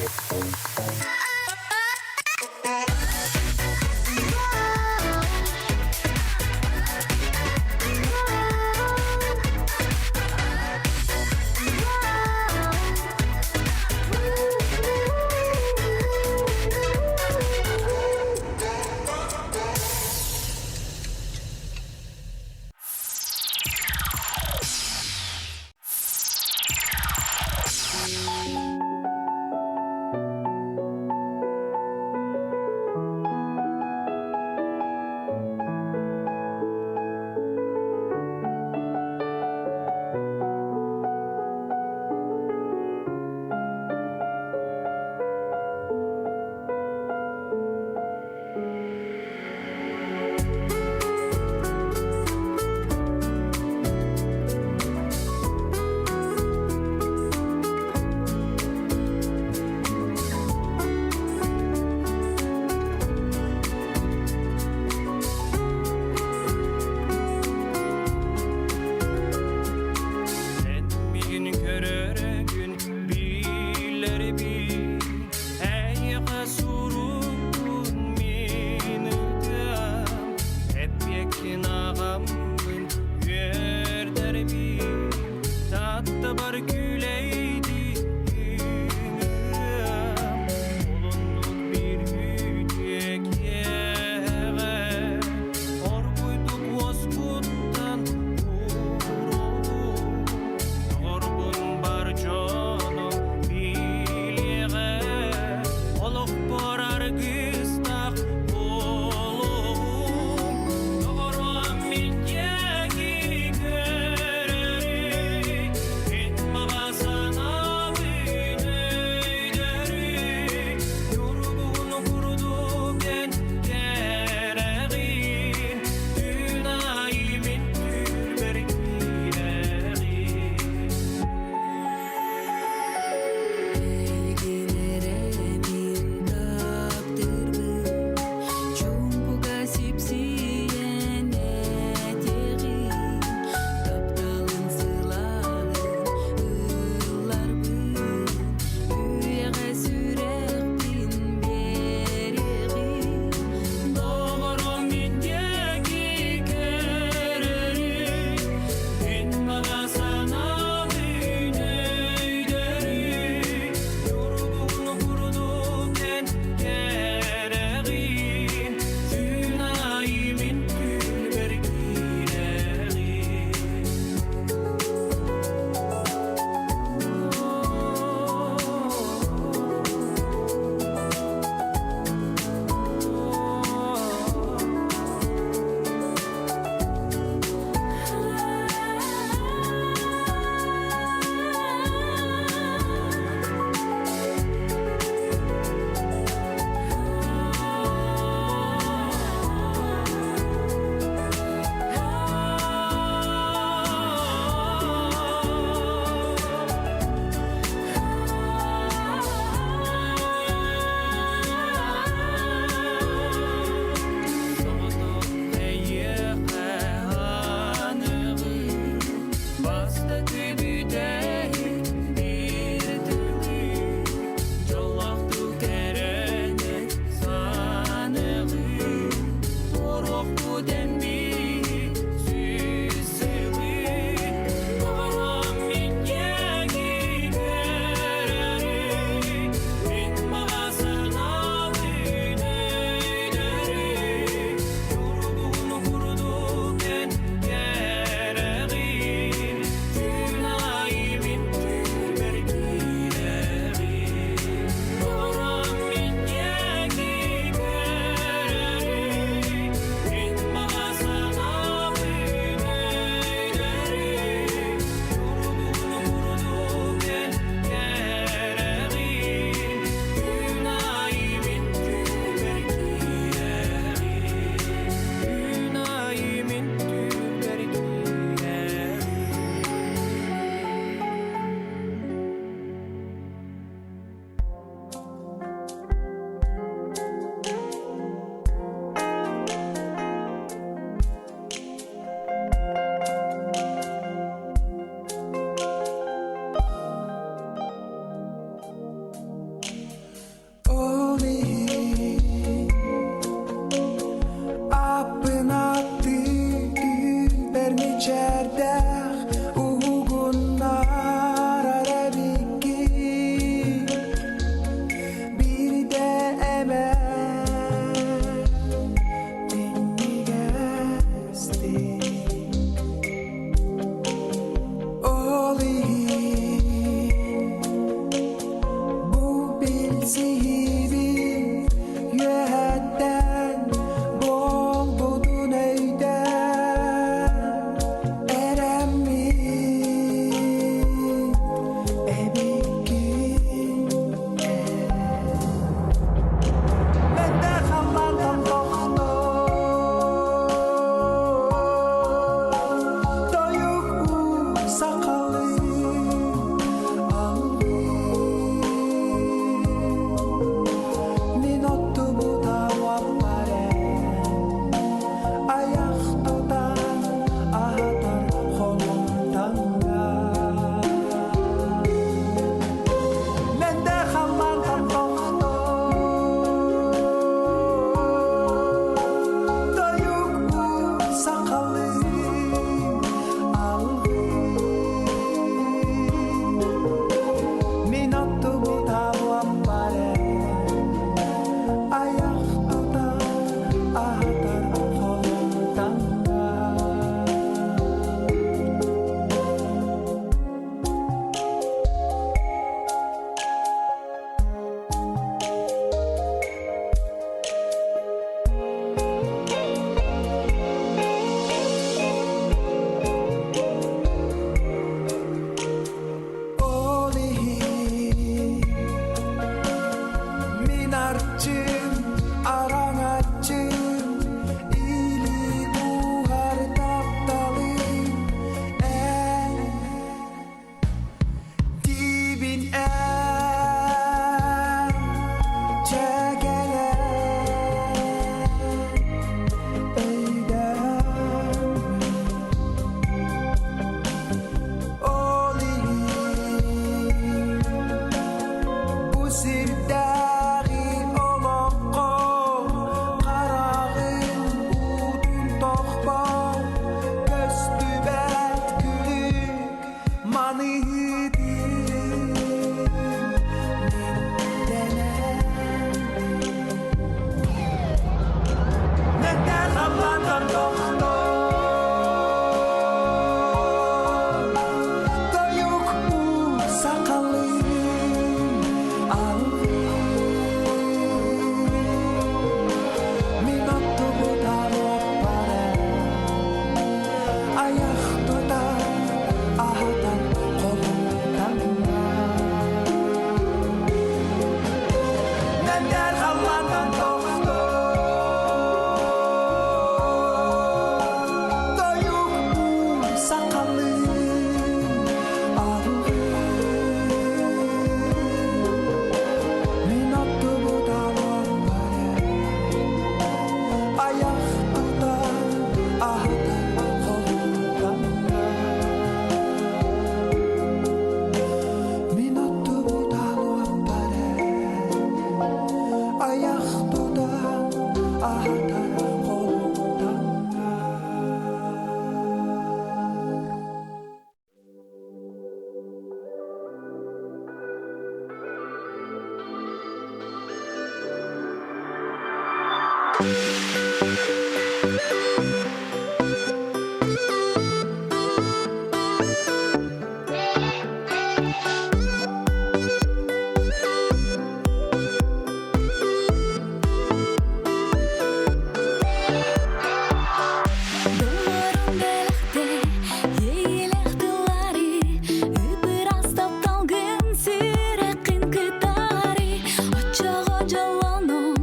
Очого жолоном,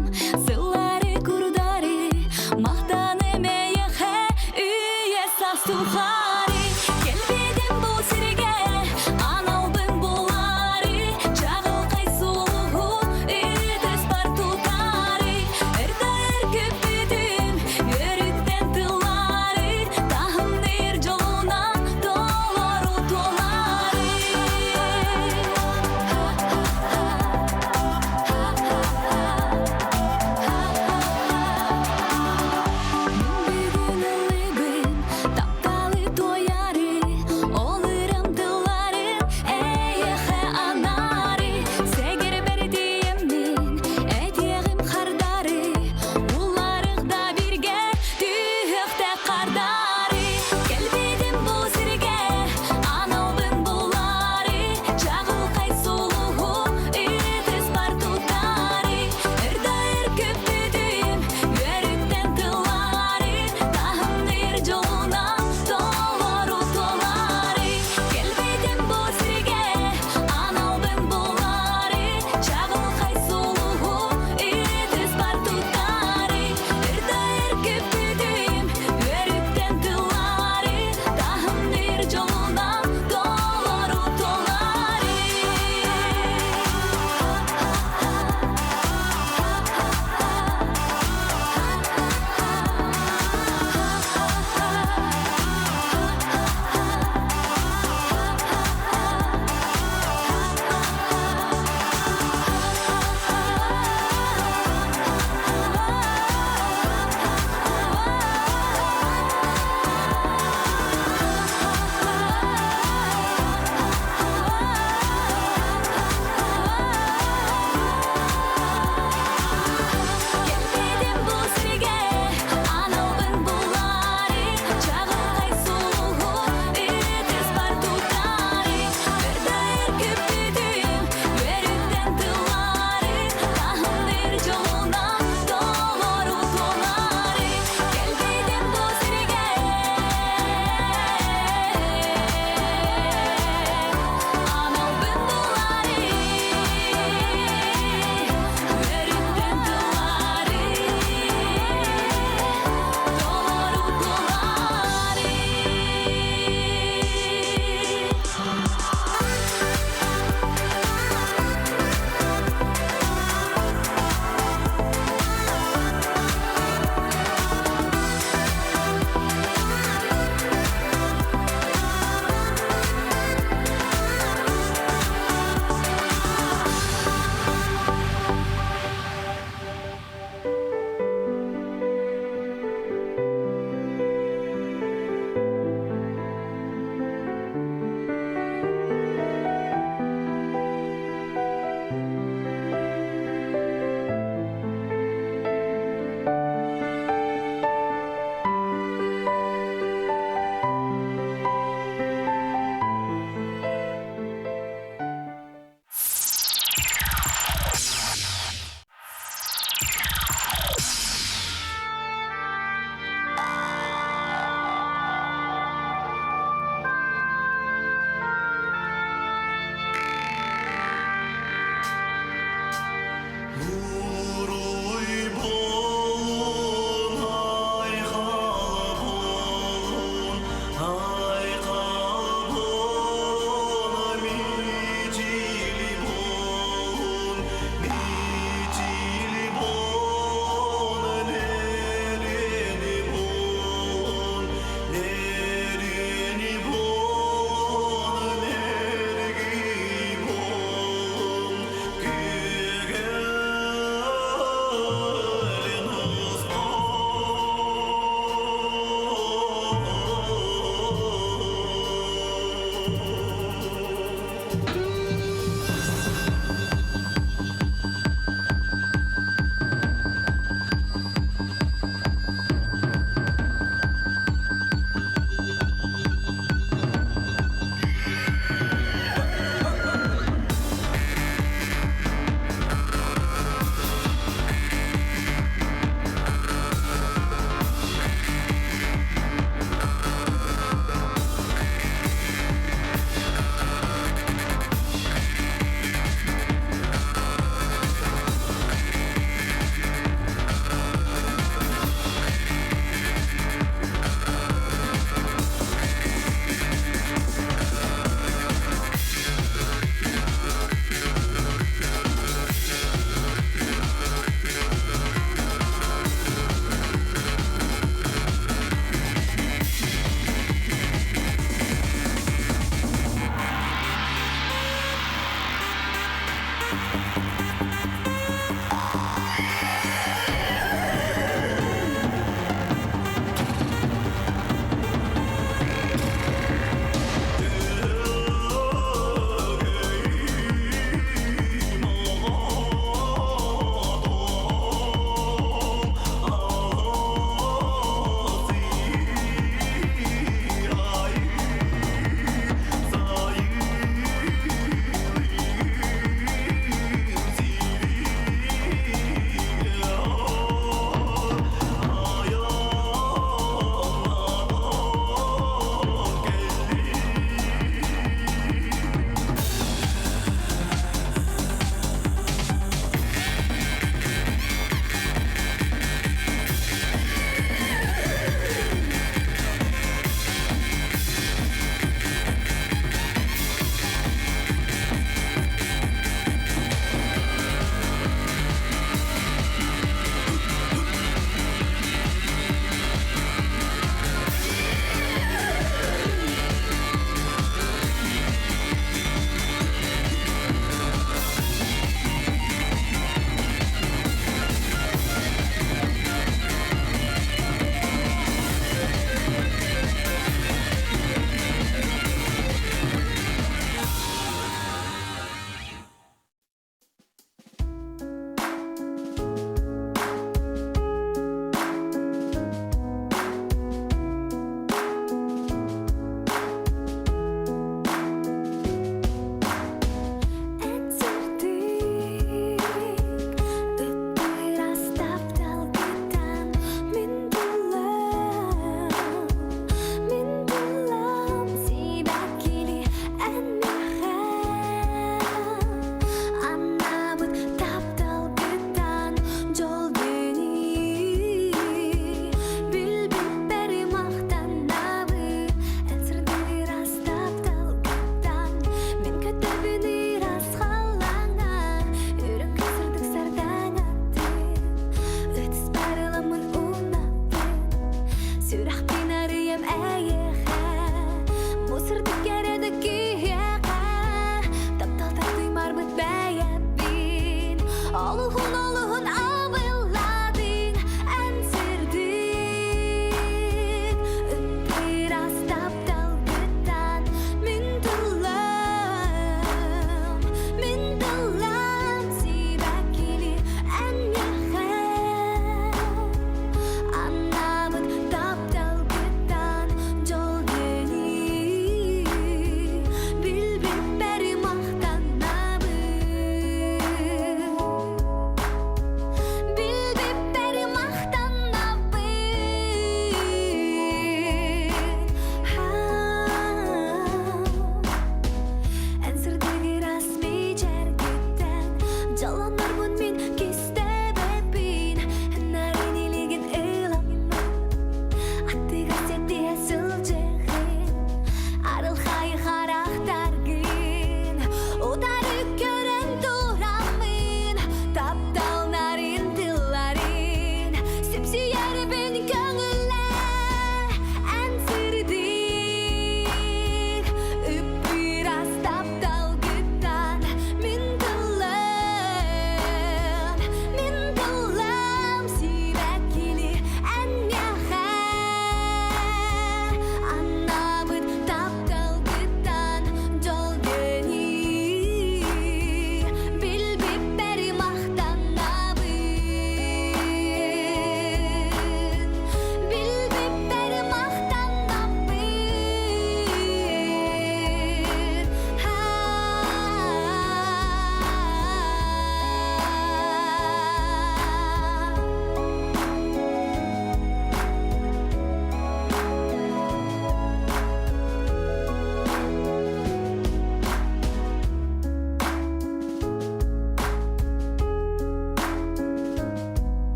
сылары курдари.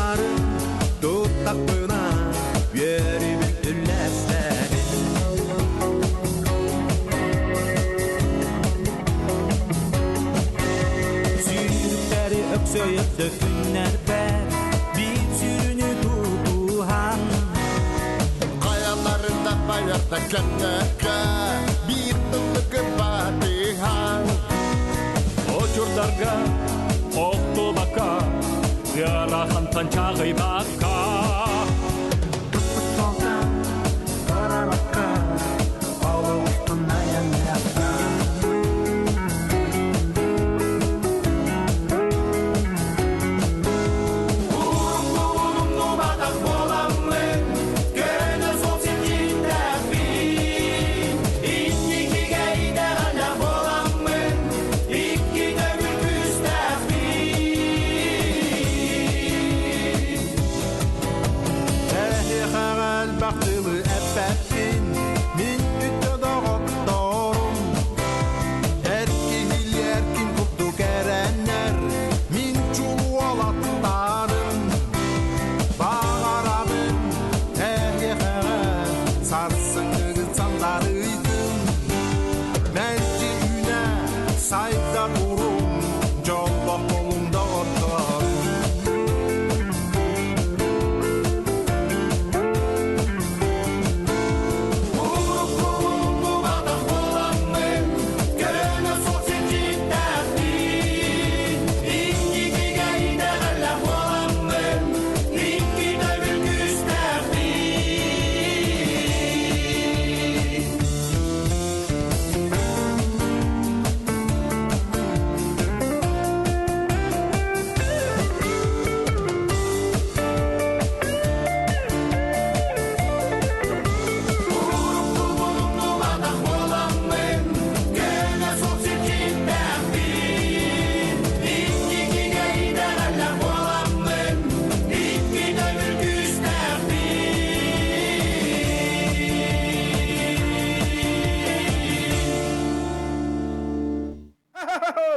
Yolların tutakına Yeri bütünleşlerin Sürükleri öksöyüp dökünler ber Bir sürünü tutuhan Kayalarında bayrakta kenneke Bir tınlıkı patihan Очурдарга оқты бака Ярахан танчағы бака Baktılı efettin Min üttöda ottorum Erkihil erkin kuttu kerenler Min çulu olattarım Bağarabın Ehyehere Sarsın sandarıydın Melci üne Sayda durum Jolbok kolumda ottorum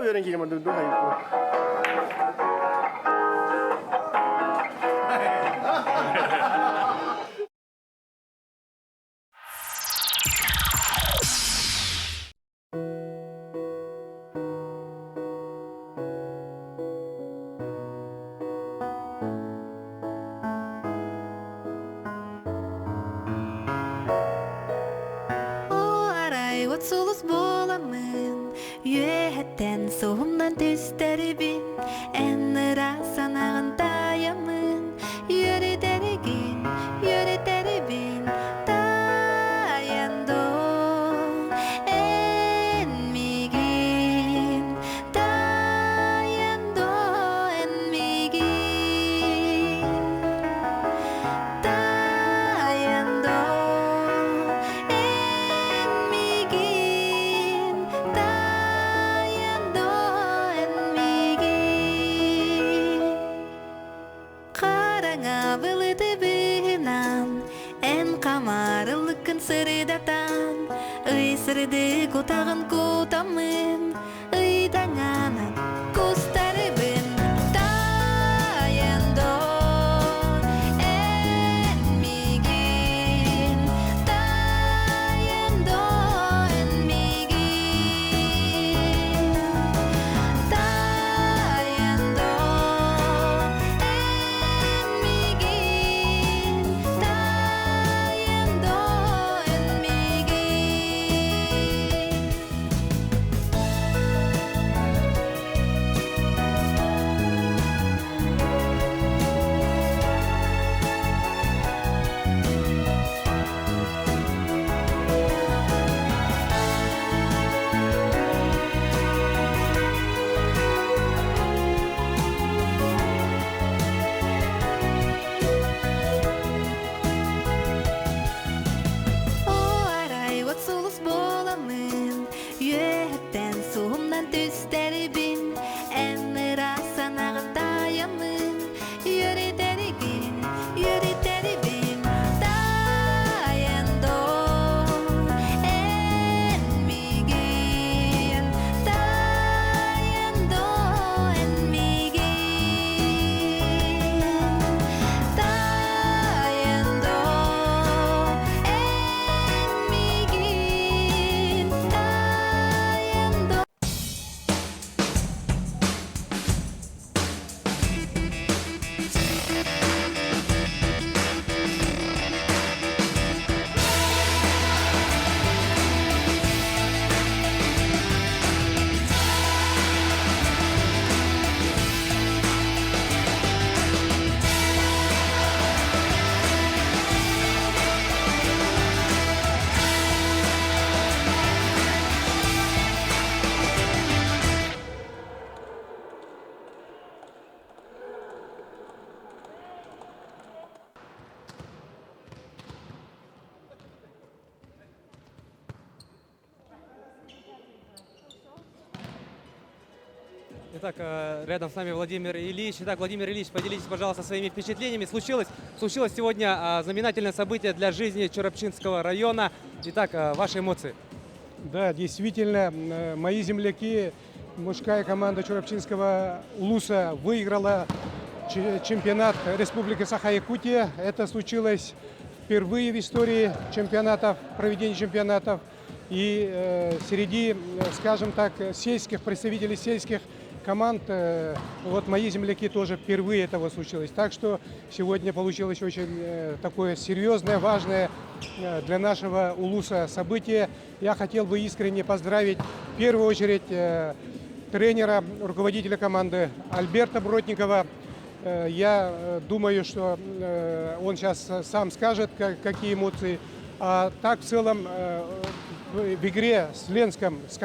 Verin ki kaman duduk ayo. Отсулус боламын Үйеттен соғымнан түстербін Әніра санағын таямын Үйретерген, үйретербін Таянды әнмеген Таянды әнмеген Таянды Kamarılıkın sırıdatan Isırdı kutağın kutamın Idanganan kustaribin Tayandı enmigin Tayandı enmigin Tayandı enmigin Tayandı enmigin Итак, рядом с нами Владимир Ильич. Итак, Владимир Ильич, поделитесь, пожалуйста, своими впечатлениями. Случилось сегодня знаменательное событие для жизни Чорапчинского района. Итак, ваши эмоции. Да, действительно, мои земляки, мужская команда Чорапчинского улуса выиграла чемпионат Республики Саха-Якутия. Это случилось впервые в истории чемпионатов, проведения чемпионатов. И среди, скажем так, представителей сельских команд, вот мои земляки тоже впервые этого случилось. Так что сегодня получилось очень такое серьезное, важное для нашего улуса событие. Я хотел бы искренне поздравить в первую очередь тренера, руководителя команды Альберта Бродникова. Я думаю, что он сейчас сам скажет, какие эмоции. А так в целом в игре с Ленском, с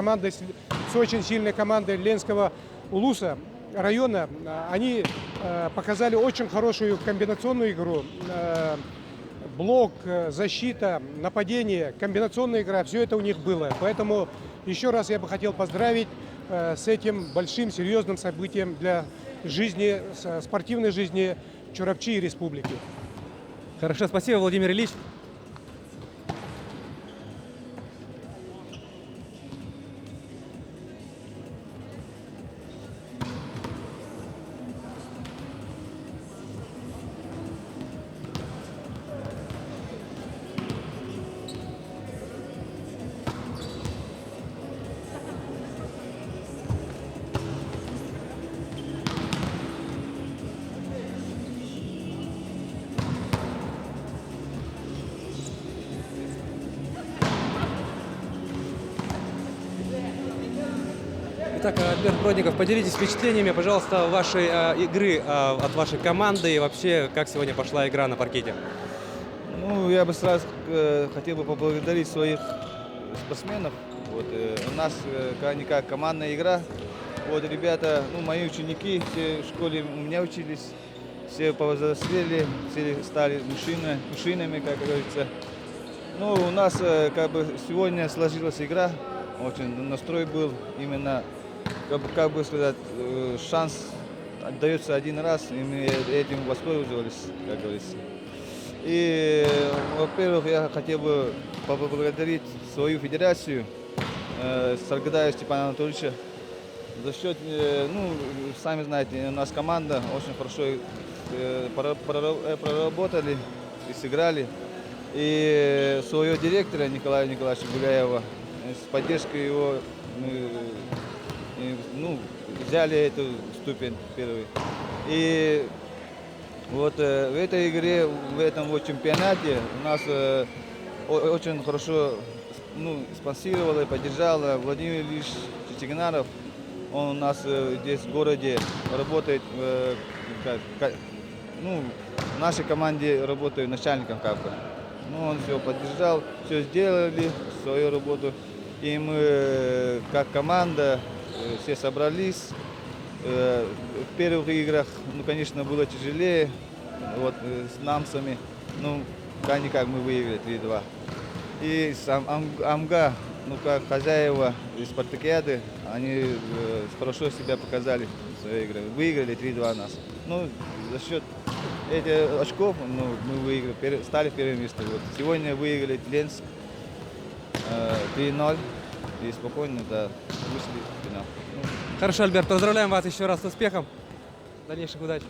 очень сильной командой Ленского улуса района, они показали очень хорошую комбинационную игру. Блок, защита, нападение, комбинационная игра, все это у них было. Поэтому еще раз я бы хотел поздравить с этим большим, серьезным событием для жизни, спортивной жизни Чорапчи и республики. Хорошо, спасибо, Владимир Ильич. Итак, Альберт Бродников, поделитесь впечатлениями, пожалуйста, вашей игры от вашей команды и вообще, как сегодня пошла игра на паркете. Ну, я бы сразу хотел бы поблагодарить своих спортсменов. Вот, у нас как командная игра. Вот ребята, ну, мои ученики, все в школе у меня учились, все повзрослели, все стали мужчинами, как говорится. Ну, у нас как бы сегодня сложилась игра, очень настрой был именно, как бы сказать, шанс отдается один раз, и мы этим воспользовались, как говорится. И, во-первых, я хотел бы поблагодарить свою федерацию, Саргадаева Степана Анатольевича. За счет, ну, сами знаете, у нас команда очень хорошо проработали и сыграли. И своего директора Николая Николаевича Гуляева, с поддержкой его, ну, взяли эту ступень первую. И вот в этой игре, в этом вот чемпионате у нас очень хорошо, ну, спонсировал и поддержал Владимир Ильич Чичигнаров. Он у нас здесь в городе работает, ну, в нашей команде работает начальником как бы. Ну, он все поддержал, все сделали, свою работу. И мы, как команда, все собрались. В первых играх, ну, конечно, было тяжелее, вот, с намсами. Ну, как-никак мы выиграли 3-2. И сам Амга, ну, как хозяева из спартакиады, они хорошо себя показали в своей игре. Выиграли 3-2 нас. Ну, за счет этих очков, ну, мы выиграли, стали первым местом. Вот. Сегодня выиграли Ленск 3-0 и спокойно, да, вышли в финал. Хорошо, Альберт, поздравляем вас еще раз с успехом. Дальнейших удач.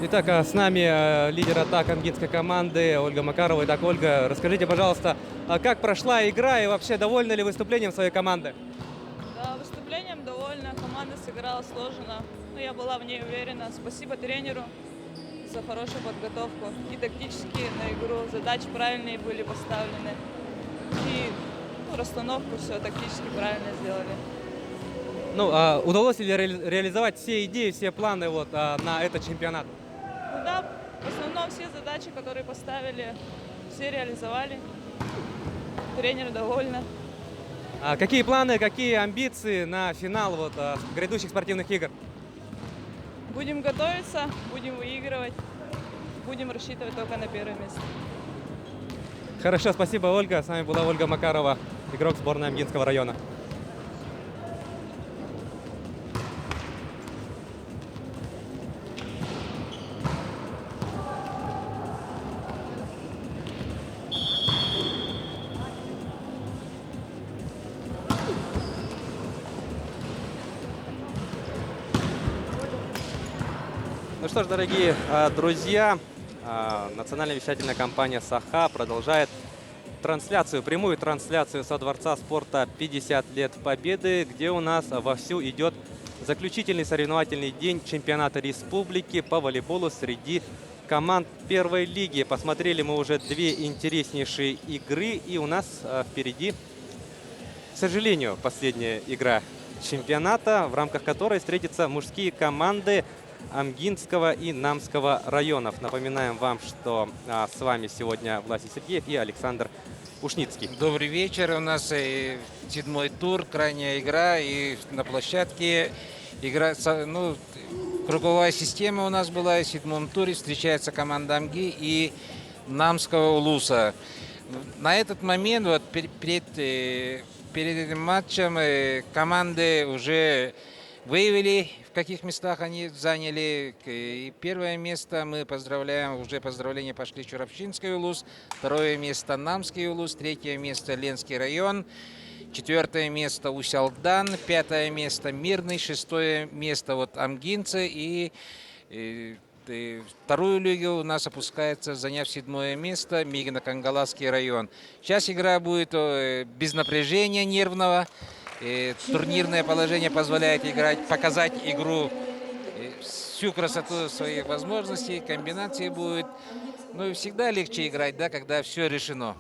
Итак, с нами лидер атак ангинской команды Ольга Макарова. Итак, Ольга, расскажите, пожалуйста, как прошла игра и вообще довольны ли выступлением своей команды? Да, выступлением довольна. Команда сыграла сложно, но я была в ней уверена. Спасибо тренеру за хорошую подготовку и тактически на игру. Задачи правильные были поставлены. И, ну, расстановку все тактически правильно сделали. Ну, удалось ли реализовать все идеи, все планы вот, на этот чемпионат? Ну да, в основном все задачи, которые поставили, все реализовали. Тренер довольна. А какие планы, какие амбиции на финал вот, грядущих спортивных игр? Будем готовиться, будем выигрывать, будем рассчитывать только на первое место. Хорошо, спасибо, Ольга. С вами была Ольга Макарова, игрок сборной Амгинского района. Ну что ж, дорогие друзья, национальная вещательная компания «Саха» продолжает трансляцию, прямую трансляцию со Дворца спорта 50 лет Победы, где у нас вовсю идет заключительный соревновательный день чемпионата республики по волейболу среди команд первой лиги. Посмотрели мы уже две интереснейшие игры, и у нас впереди, к сожалению, последняя игра чемпионата, в рамках которой встретятся мужские команды Амгинского и Намского районов. Напоминаем вам, что с вами сегодня Власий Сергеев и Александр Ушницкий. Добрый вечер. У нас 7-й тур, крайняя игра. И на площадке игра, ну, круговая система у нас была. В 7-м туре встречается команда Амги и Намского Улуса. На этот момент, вот, перед этим матчем, команды уже выявили, в каких местах они заняли. И первое место мы поздравляем, уже поздравления пошли Чурапчинский Улус, второе место Намский Улус, третье место Ленский район, четвертое место Усялдан, пятое место Мирный, шестое место вот Амгинцы и вторую лигу у нас опускается, заняв 7-е место, Мигино-Кангаласский район. Сейчас игра будет без напряжения нервного. Турнирное положение позволяет играть, показать игру, всю красоту своих возможностей, комбинации будет. Ну и всегда легче играть, да, когда все решено.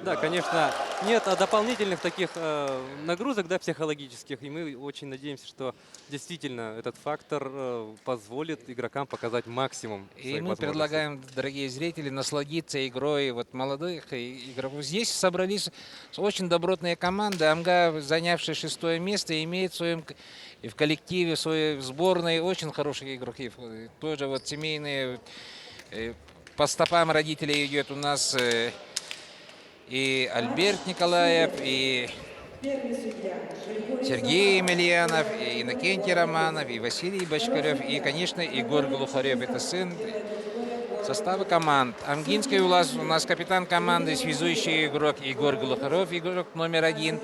Да, конечно, нет дополнительных таких нагрузок, да, психологических, и мы очень надеемся, что действительно этот фактор позволит игрокам показать максимум И своих мы возможностей. предлагаем, дорогие зрители, насладиться игрой вот молодых игроков. Здесь собрались очень добротные команды. Амга, занявшая 6-е место, имеет в своем и в коллективе, в своей сборной очень хорошие игроки. Тоже вот семейные, по стопам родителей идет у нас и Альберт Николаев, и Сергей Емельянов, и Иннокентий Романов, и Василий Бочкарев, и, конечно, Егор Глухарев. Это сын состава команд. Амгинский у нас капитан команды, связующий игрок Егор Глухарев, игрок номер 1.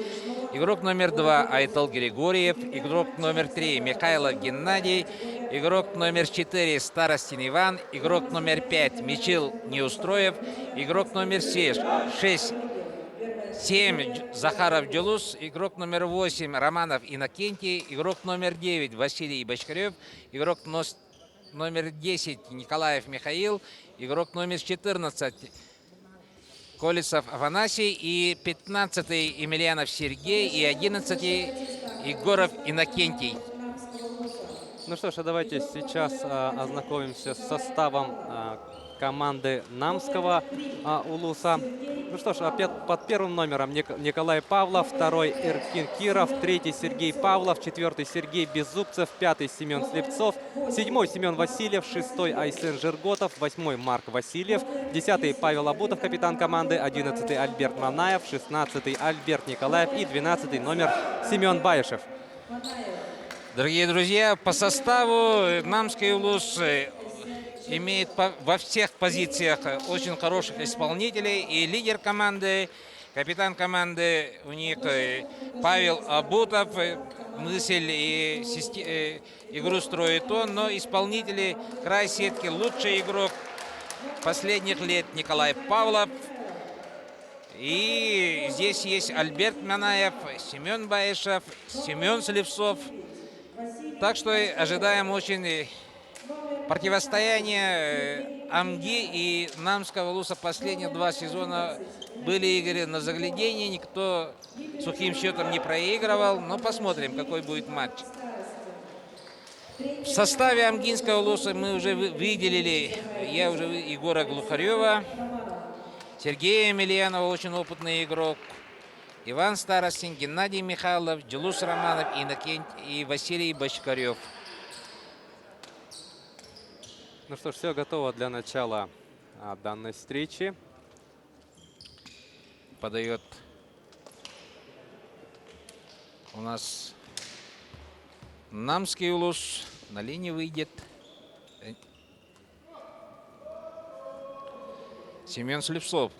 Игрок номер 2 Айтал Григорьев, игрок номер 3 Михайлов Геннадий, игрок номер 4 Старостин Иван, игрок номер 5 Мичил Неустроев, игрок номер 7 Захаров Джулус, игрок номер 8 Романов Иннокентий, игрок номер 9 Василий Бочкарев, игрок номер 10 Николаев Михаил, игрок номер 14 Колесов Афанасий, и 15-й Емельянов Сергей, и 11-й Егоров Иннокентий. Ну что ж, а давайте сейчас ознакомимся с составом команды Намского Улуса. Ну что ж, под первым номером Николай Павлов, второй Иркин Киров, третий Сергей Павлов, четвертый Сергей Беззубцев, пятый Семен Слепцов, седьмой Семен Васильев, шестой Айсен Жирготов, восьмой Марк Васильев, десятый Павел Абутов, капитан команды, одиннадцатый Альберт Манаев, шестнадцатый Альберт Николаев и 12-й номер Семен Баишев. Дорогие друзья, по составу Намский Улус имеет во всех позициях очень хороших исполнителей. И лидер команды, капитан команды у них Павел Абутов. Мысль и игру строит он, но исполнители край сетки, лучший игрок последних лет Николай Павлов. И здесь есть Альберт Манаев, Семен Баишев, Семен Слепцов. Так что ожидаем очень Противостояние Амги и Намского Улуса последние 2 сезона были игры на заглядение. Никто сухим счетом не проигрывал. Но посмотрим, какой будет матч. В составе Амгинского Улуса мы уже выделили Егора Глухарева, Сергея Емельянова, очень опытный игрок, Иван Старостин, Геннадий Михайлов, Джелус Романов и Василий Бочкарев. Ну что ж, все готово для начала данной встречи. Подает у нас Намский Улус. На линии выйдет Семен Слепцов.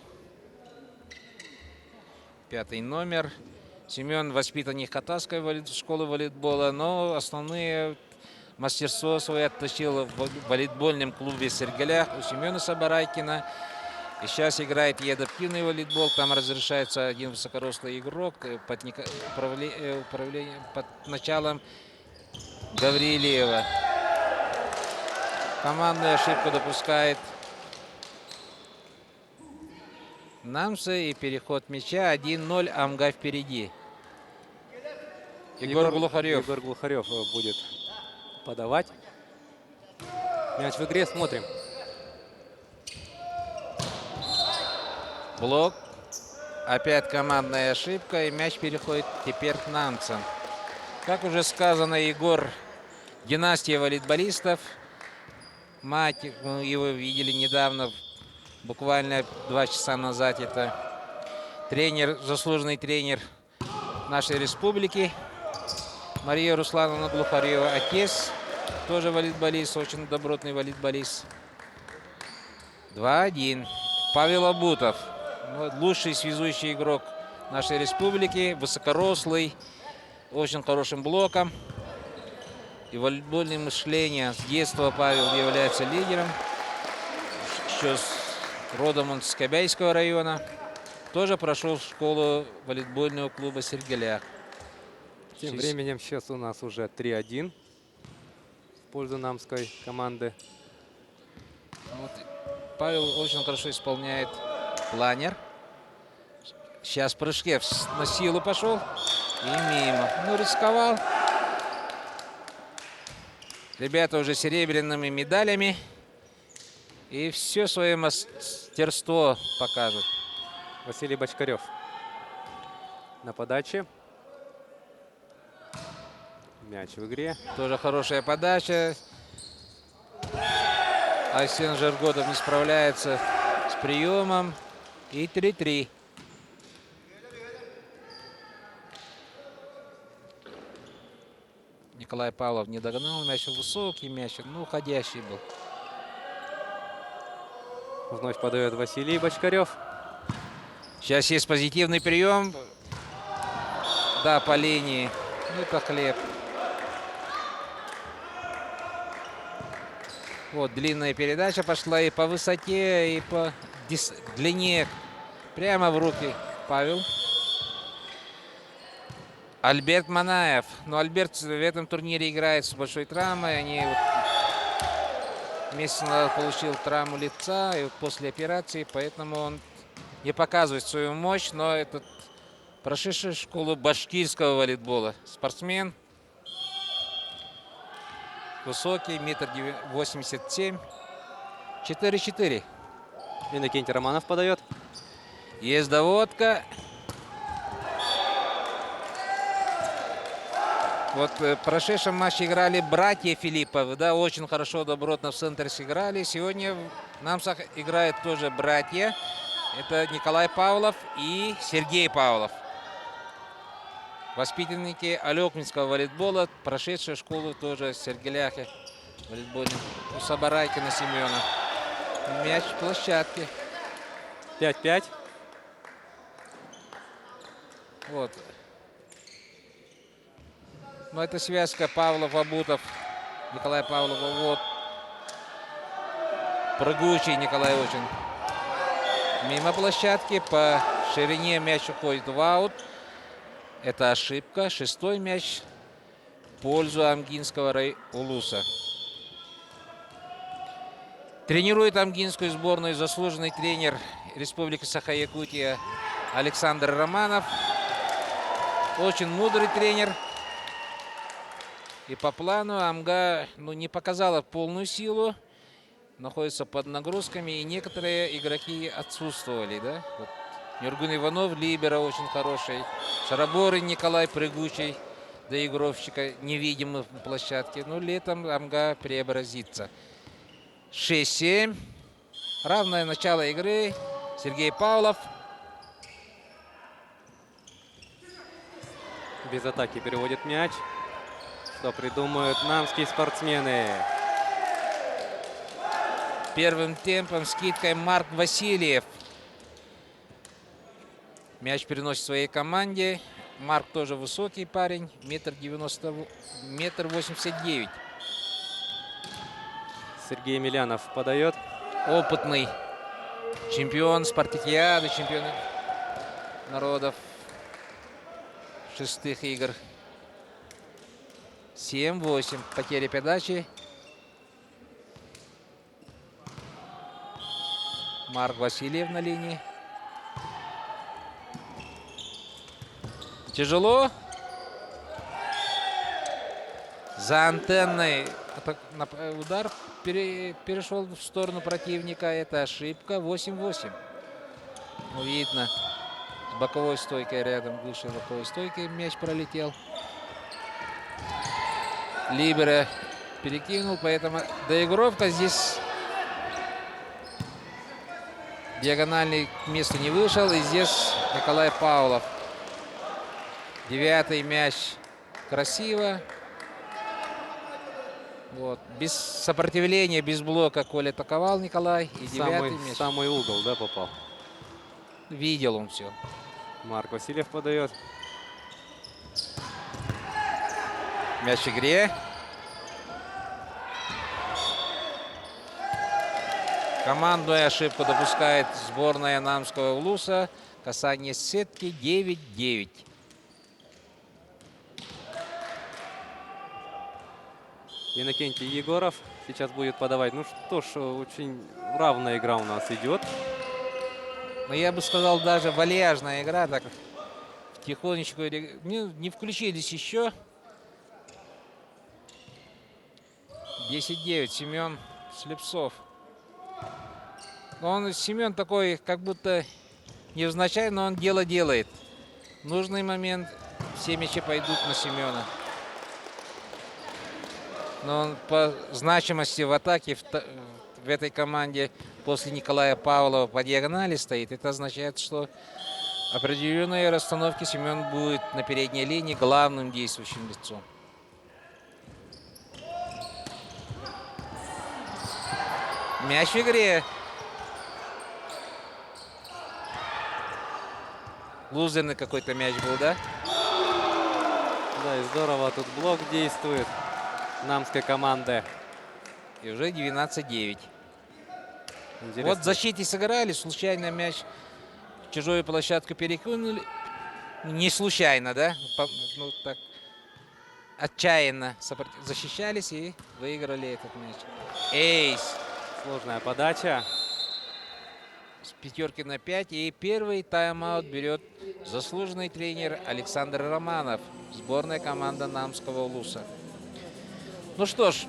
5-й номер. Семен воспитанник Катарской школы волейбола, но основные мастерство свое отточил в волейбольном клубе «Сергелях» у Семена Сабарайкина. И сейчас играет и адаптивный волейбол. Там разрешается один высокорослый игрок под началом Гаврилева. Командную ошибку допускает Намцы. И переход мяча. 1-0. Амга впереди. Егор Глухарев. Егор Глухарев будет подавать. Мяч в игре. Смотрим. Блок. Опять командная ошибка. И мяч переходит теперь к намцам. Как уже сказано, Егор — династия волейболистов. Мать, мы его видели недавно, буквально 2 часа назад. Это тренер, заслуженный тренер нашей республики Мария Руслановна Глухарева. Отец тоже волейболист, очень добротный волейболист. 2-1. Павел Абутов. Лучший связующий игрок нашей республики. Высокорослый. Очень хорошим блоком. И волейбольное мышление. С детства Павел является лидером. Еще родом он с Кобяйского района. Тоже прошел школу волейбольного клуба «Сергелях». Тем временем сейчас у нас уже 3-1 в пользу намской команды. Вот Павел очень хорошо исполняет планер. Сейчас в прыжке на силу пошел. И мимо. Ну, рисковал. Ребята уже серебряными медалями. И все свое мастерство покажут. Василий Бочкарев на подаче. Мяч в игре. Тоже хорошая подача. Арсен Жиргодов не справляется с приемом. И 3-3. Николай Павлов не догнал мяч. Высокий мяч. Ну, уходящий был. Вновь подает Василий Бочкарев. Сейчас есть позитивный прием. Да, по линии. Ну, это хлеб. Вот длинная передача пошла и по высоте, и по длине. Прямо в руки Павел. Альберт Манаев. Но Альберт в этом турнире играет с большой травмой. Они месяц назад получил травму лица и после операции, поэтому он не показывает свою мощь. Но этот прошедший школу башкирского волейбола спортсмен. Высокий, 1,87 м. 4-4. Иннокентий Романов подает. Есть доводка. Вот в прошедшем матче играли братья Филипповы. Да, очень хорошо, добротно в центре сыграли. Сегодня в Намсах играют тоже братья. Это Николай Павлов и Сергей Павлов. Воспитанники Алекминского волейбола, прошедшие школу тоже в Сергеляхе. Волейбольный. У Сабарайкина Семена. Мяч в площадке. 5-5. Вот. Но это связка Павлов-Абутов. Николай Павлов. Вот. Прыгучий Николай очень. Мимо площадки. По ширине мяч уходит в аут. Это ошибка. 6-й мяч в пользу Амгинского Улуса. Тренирует амгинскую сборную заслуженный тренер Республики Саха-Якутия Александр Романов. Очень мудрый тренер. И по плану Амга не показала полную силу. Находится под нагрузками. И некоторые игроки отсутствовали. Да? Вот Нюргун Иванов, либеро очень хороший. Шараборы Николай прыгучий. Доигровщика невидимый в площадке. Но летом Амга преобразится. 6-7. Равное начало игры. Сергей Павлов. Без атаки переводит мяч. Что придумают намские спортсмены? Первым темпом скидкой Марк Васильев. Мяч переносит своей команде. Марк тоже высокий парень. 1,89 м. Сергей Емельянов подает. Опытный чемпион спартакиады, чемпион народов шестых игр. 7-8. Потеря передачи. Марк Васильев на линии. Тяжело. За антенной удар перешел в сторону противника. Это ошибка. 8-8. Видно. С боковой стойкой рядом. Выше боковой стойки мяч пролетел. Либеро перекинул. Поэтому доигровка здесь. Диагональный к месту не вышел. И здесь Николай Павлов. 9-й мяч. Красиво. Вот. Без сопротивления, без блока Коля атаковал Николай. И 9-й мяч. Самый угол, да, попал? Видел он все. Марк Васильев подает. Мяч в игре. Командную ошибку допускает сборная Намского Улуса. Касание сетки 9-9. Иннокентий Егоров сейчас будет подавать. Ну что ж, очень равная игра у нас идет. Но я бы сказал, даже вальяжная игра. Так тихонечко не включились еще. 10-9. Семен Слепцов. Но Семен такой, как будто невзначай, но он дело делает. В нужный момент все мячи пойдут на Семена. Но он по значимости в атаке в этой команде после Николая Павлова по диагонали стоит. Это означает, что определенные расстановки Семен будет на передней линии главным действующим лицом. Мяч в игре. Лузерный какой-то мяч был, да? Да, и здорово тут блок действует намской команды. И уже 12-9. Интересно. Вот в защите сыграли, случайно мяч в чужую площадку перекинули. Не случайно, да? Ну, так отчаянно защищались и выиграли этот мяч. Эйс. Сложная подача. С 5 на 5. И первый тайм-аут берет заслуженный тренер Александр Романов. Сборная команда Намского Улуса. Ну что ж,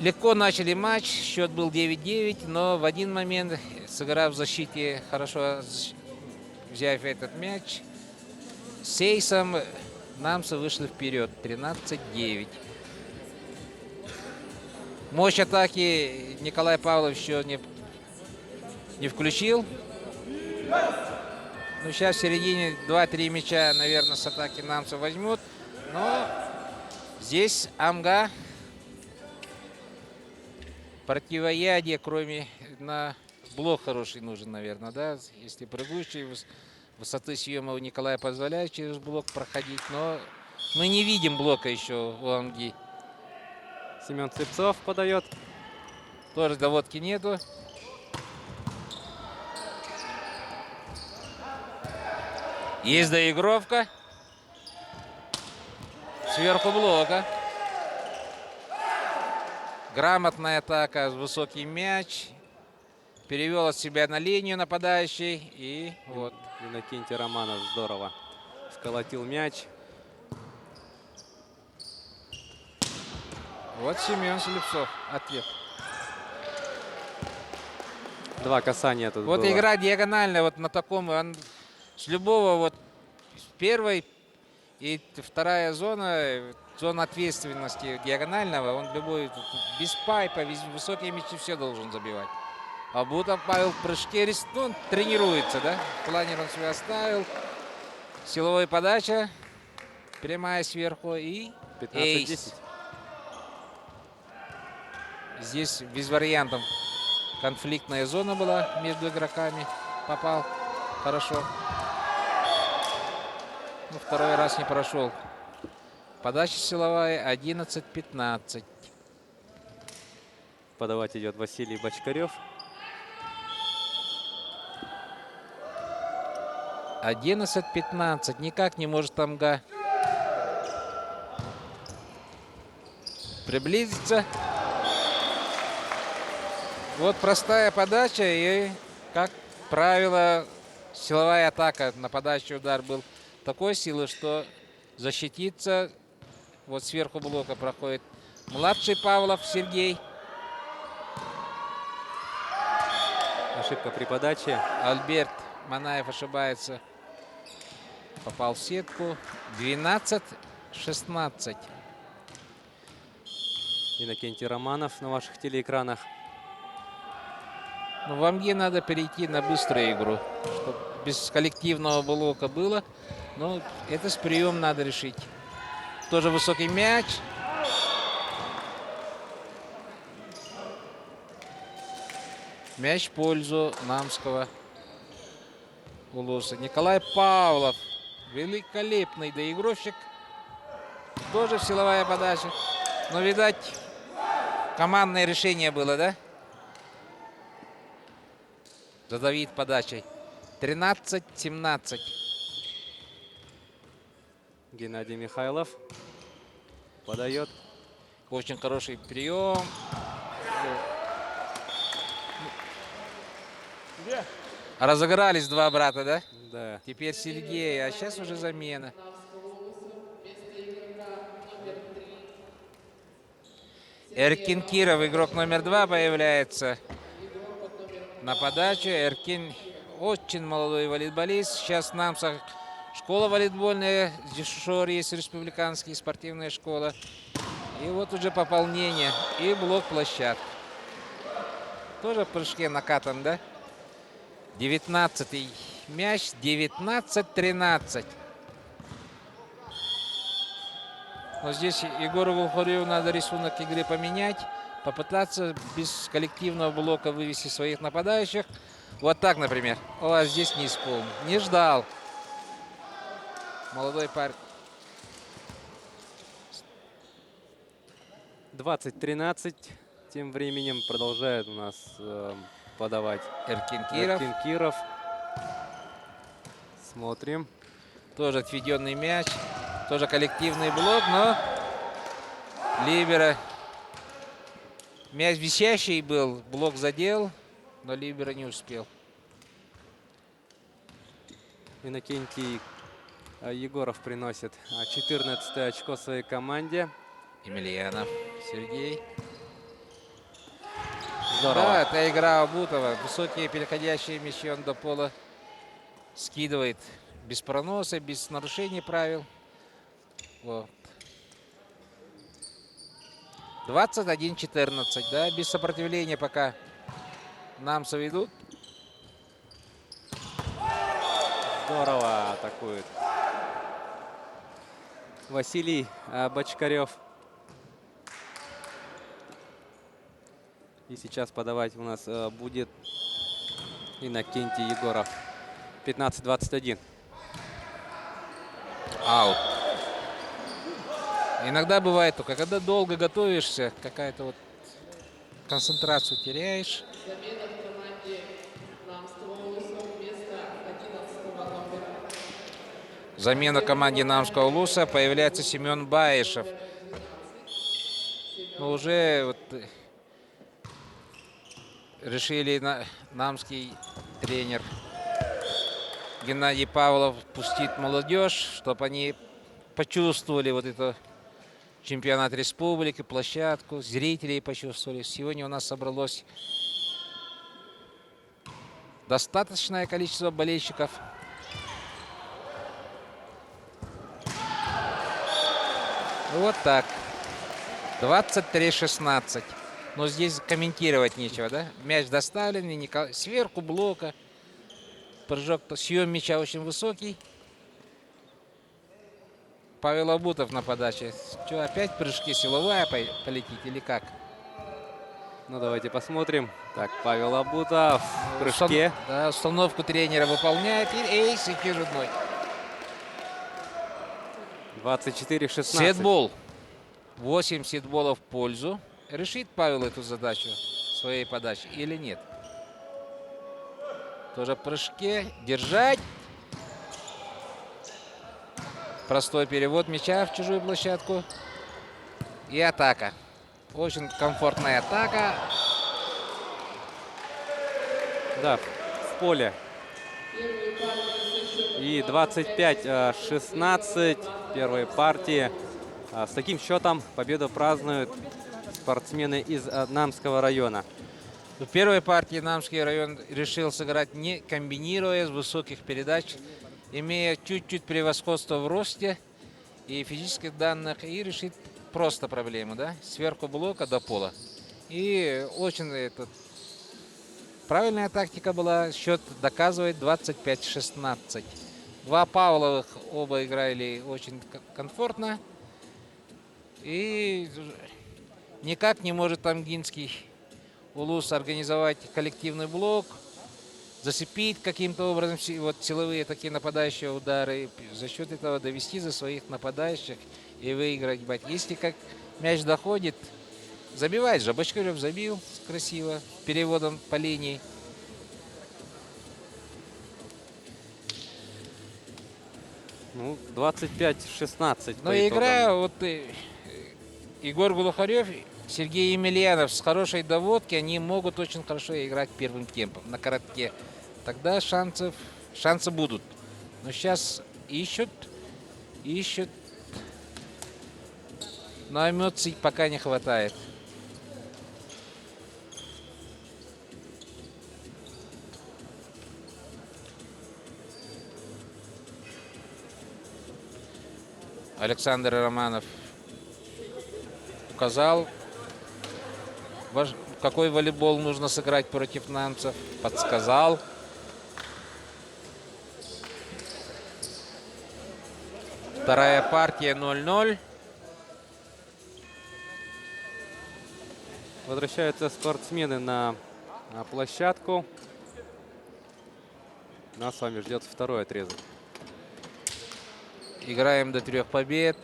легко начали матч. Счет был 9-9. Но в один момент, сыграв в защите, хорошо взяв этот мяч, с эйсом намцы вышли вперед. 13-9. Мощь атаки Николай Павлов еще не включил. Ну, сейчас в середине 2-3 мяча, наверное, с атаки намцы возьмут. Но здесь Амга противоядие, кроме на блок хороший нужен, наверное, да? Если прыгучий, высоты съема у Николая позволяет через блок проходить. Но мы не видим блока еще у Амги. Семен Слепцов подает. Тоже доводки нету. Есть доигровка. Сверху блока. Грамотная атака, высокий мяч. Перевел от себя на линию нападающий. И вот. Иннокентий Романов здорово сколотил мяч. Вот Семен Слепцов. Ответ. Два касания тут Вот было. игра диагональная, вот на таком, он с любого вот первой и вторая зона, зона ответственности диагонального, он любой, без пайпа, без высокие мячи все должен забивать. А Бутов Павел в прыжке, ну, он тренируется, да? Планер он свой оставил. Силовая подача, прямая сверху и 15-10. эйс. Здесь без вариантов. Конфликтная зона была между игроками. Попал хорошо. Ну, второй раз не прошел. Подача силовая 11-15. Подавать идет Василий Бочкарев. 11-15. Никак не может Тамга приблизиться. Вот простая подача и, как правило, силовая атака. Нападающий удар был такой силы, что защититься вот сверху блока проходит младший Павлов Сергей. Ошибка при подаче. Альберт Манаев ошибается. Попал в сетку. 12-16. Иннокентий Романов на ваших телеэкранах. Ну, в Амге надо перейти на быструю игру, чтобы без коллективного блока было. Но это с прием надо решить. Тоже высокий мяч. Мяч в пользу Намского Улуса. Николай Павлов. Великолепный доигровщик. Тоже силовая подача. Но, видать, командное решение было, да? Задавит подачей. 13-17. Геннадий Михайлов подает. Очень хороший прием. Разыгрались два брата, да? Да. Теперь Сергей, а сейчас уже замена. Эркин Киров, игрок номер 2, появляется на подачу. Эркин очень молодой волейболист. Сейчас нам школа волейбольная. Здесь в Шоре есть республиканская спортивная школа. И вот уже пополнение. И блок площадки. Тоже в прыжке накатан, да? 19-й мяч. 19-13. Но здесь Егору Волхареву надо рисунок игры поменять. Попытаться без коллективного блока вывести своих нападающих. Вот так, например. О, а здесь не исполнил. Не ждал. Молодой парень. 20-13. Тем временем продолжает у нас подавать Эркин Киров. Эркин Киров. Смотрим. Тоже отведенный мяч. Тоже коллективный блок, но либеро. Мяч висящий был, блок задел, но либеро не успел. Иннокентий Егоров приносит 14-е очко своей команде. Емельянов Сергей. Здорово. Да, это игра Абутова. Высокие переходящие мячи он до пола скидывает без проноса, без нарушений правил. Вот. 21-14, да, без сопротивления пока Намцев идут. Здорово атакует Василий Бочкарев. И сейчас подавать у нас будет Иннокентий Егоров. 15-21. Аут. Иногда бывает только, когда долго готовишься, какая-то вот концентрацию теряешь. Замена команде Намского Улуса. Появляется Семен Баишев. Но уже вот решили намский тренер Геннадий Павлов пустить молодежь, чтобы они почувствовали вот это чемпионат республики, площадку, зрителей почувствовали. Сегодня у нас собралось достаточное количество болельщиков. Вот так. 23-16. Но здесь комментировать нечего, да? Мяч доставлен, сверху блока. Прыжок, съем мяча очень высокий. Павел Абутов на подаче. Что, опять прыжки, силовая полетит или как? Ну, давайте посмотрим. Так, Павел Абутов в прыжке. Да, установку тренера выполняет. И эйс, и кружной. 24-16. Сетбол. 8 сетболов в пользу. Решит Павел эту задачу своей подачи или нет? Тоже в прыжке. Держать. Простой перевод мяча в чужую площадку. И атака. Очень комфортная атака. Да, в поле. И 25-16 первой партии. С таким счетом победу празднуют спортсмены из Намского района. В первой партии Намский район решил сыграть, не комбинируя с высоких передач, имея чуть-чуть превосходство в росте и физических данных, и решить просто проблему, да, сверху блока до пола. И очень правильная тактика была, счет доказывает 25-16. Два Павловых оба играли очень комфортно. И никак не может Амгинский Улус организовать коллективный блок, зацепить каким-то образом вот силовые такие нападающие удары, за счет этого довести за своих нападающих и выиграть бать. Если как мяч доходит, забивает же. Бочкарев забил красиво, переводом по линии. Ну, 25-16. Но игра, вот Егор Глухарев, Сергей Емельянов с хорошей доводки, они могут очень хорошо играть первым темпом на коротке. Тогда шансы будут. Но сейчас ищут. Но эмоций пока не хватает. Александр Романов указал, какой волейбол нужно сыграть против немцев, подсказал. Вторая партия 0-0. Возвращаются спортсмены на площадку. Нас с вами ждет второй отрезок. Играем до 3 побед.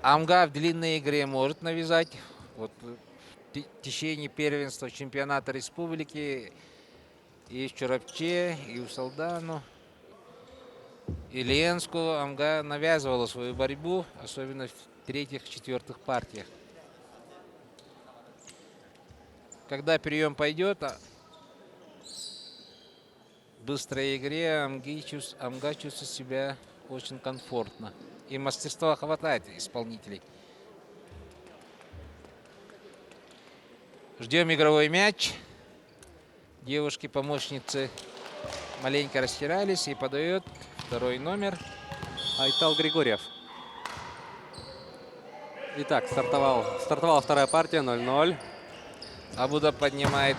Амга в длинной игре может навязать. Вот в течение первенства чемпионата республики и в Чорапче, и в Салдану, и Ленску Амга навязывала свою борьбу, особенно в третьих-четвертых партиях. Когда прием пойдет, в быстрой игре Амга чувствует себя очень комфортно. И мастерства хватает исполнителей. Ждем игровой мяч. Девушки-помощницы маленько растирались, и подает второй номер. Айтал Григорьев. Итак, стартовала вторая партия 0-0. Абуда поднимает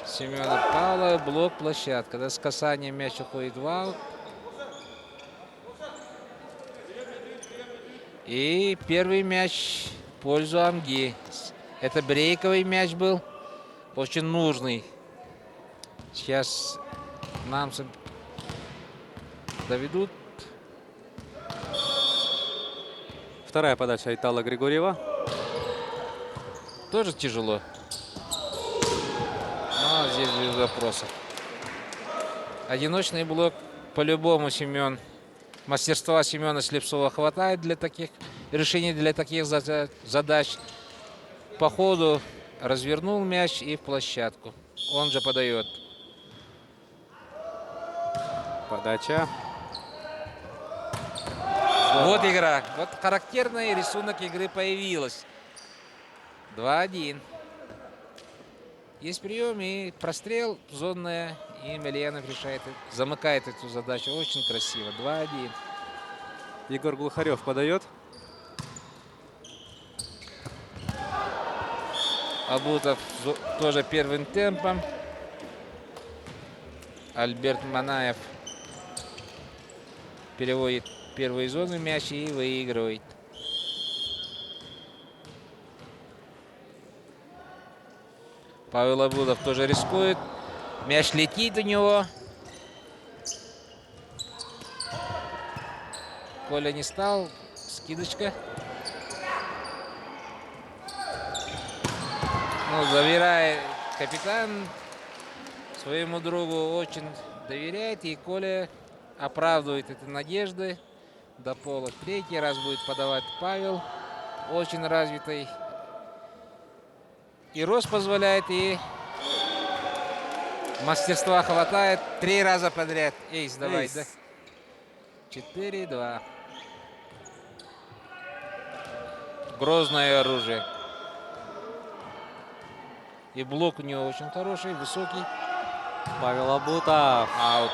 Семена Павлова. Блок площадка. Да, с касанием мяч уходит в аут. И первый мяч в пользу Амги. Это брейковый мяч был. Очень нужный. Сейчас немцы доведут. Вторая подача Айтала Григорьева. Тоже тяжело. Но здесь без вопросов. Одиночный блок по-любому Семен. Мастерства Семена Слепцова хватает для таких решение для таких задач. По ходу развернул мяч и в площадку. Он же подает. Подача. Вот игра. Вот характерный рисунок игры появилась. 2-1. Есть прием и прострел зонная. И Емельянов решает, замыкает эту задачу. Очень красиво. 2-1. Егор Глухарев подает. Абутов тоже первым темпом. Альберт Манаев переводит первую зону мяч и выигрывает. Павел Абутов тоже рискует. Мяч летит у него. Коля не стал. Скидочка. Ну, заверяет капитан. Своему другу очень доверяет. И Коля оправдывает эти надежды до пола. Третий раз будет подавать Павел. Очень развитый. И рост позволяет, и мастерства хватает. 3 раза подряд. Эйс, давай, Эйс. да? 4-2. Грозное оружие. И блок у него очень хороший, высокий. Павел Абутов. Аут.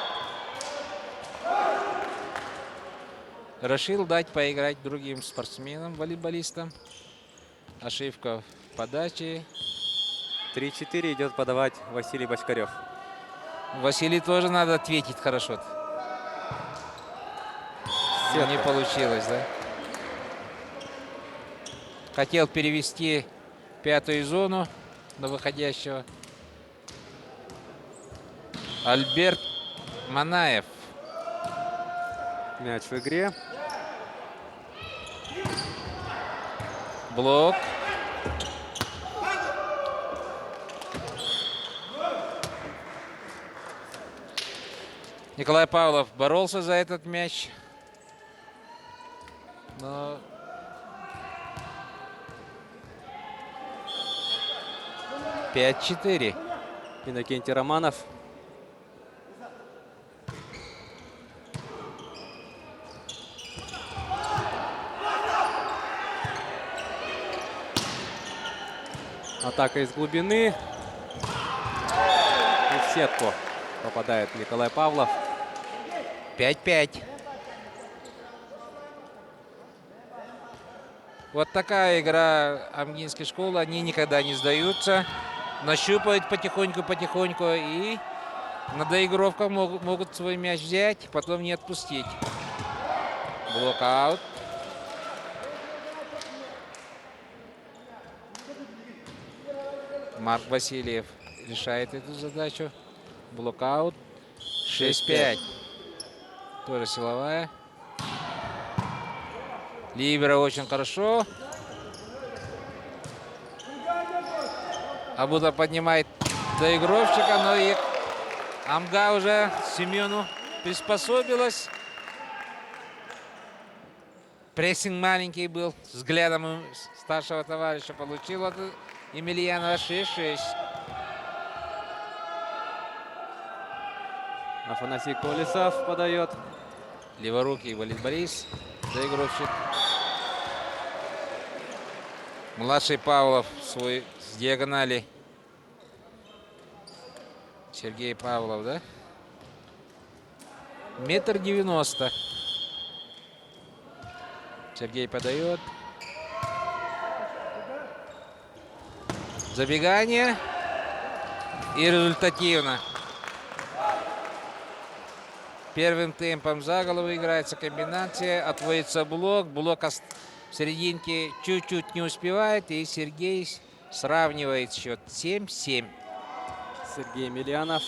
Решил дать поиграть другим спортсменам, волейболистам. Ошибка в подаче. 3-4 идет подавать Василий Бочкарев. Василий тоже надо ответить хорошо. Но не получилось, да? Хотел перевести 5-ю зону до выходящего. Альберт Манаев. Мяч в игре. Блок. Николай Павлов боролся за этот мяч. Но 5-4. Иннокентий Романов. Атака из глубины. И в сетку попадает Николай Павлов. 5-5. Вот такая игра Амгинской школы. Они никогда не сдаются. Нащупают потихоньку. И на доигровках могут свой мяч взять, потом не отпустить. Блокаут. Марк Васильев решает эту задачу. Блокаут. 6-5. Тоже силовая. Либера очень хорошо. Абутов поднимает доигровщика, но и Амга уже Семену приспособилась. Прессинг маленький был. Взглядом старшего товарища получил от Емельянова. 6-6. Афанасий Колесов подает. Леворукий волейболист, доигровщик. Младший Павлов свой с диагонали. Сергей Павлов, да? 1,90 м. Сергей подает. Забегание. И результативно. Первым темпом за голову играется комбинация. Отводится блок. Блок в серединке чуть-чуть не успевает. И Сергей сравнивает счет 7-7. Сергей Емельянов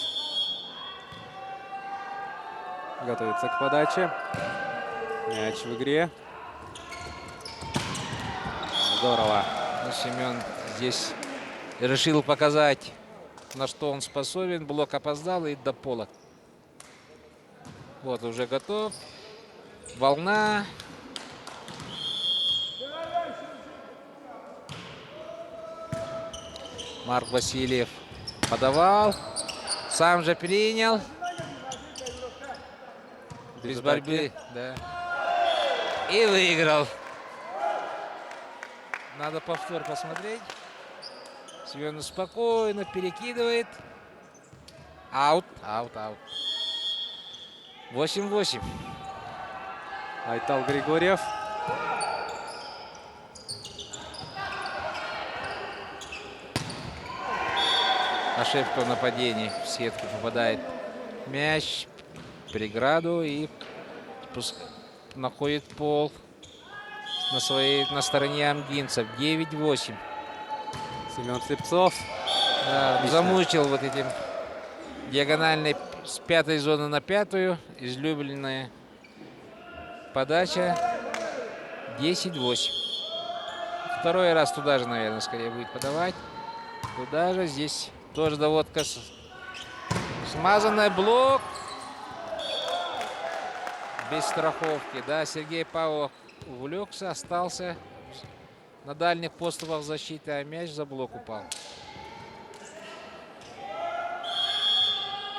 готовится к подаче. Мяч в игре. Здорово. Ну, Семен здесь решил показать, на что он способен. Блок опоздал и до пола. Вот уже готов. Волна. Марк Васильев подавал. Сам же принял. Без борьбы, да. И выиграл. Надо повтор посмотреть. Семен спокойно перекидывает. Аут, аут, аут. 8-8. Айтал Григорьев. Ошибка в нападении. В сетку попадает мяч. Преграду и находит пол на стороне амгинцев. 9-8. Семен Слепцов. Да, Отлично. замучил вот этим диагональной с пятой зоны на пятую. Излюбленная подача. 10-8. Второй раз туда же, наверное, скорее будет подавать. Туда же. Здесь тоже доводка. Смазанный блок. Без страховки. Да, Сергей Павлов увлекся, остался на дальних поступах защиты, а мяч за блок упал.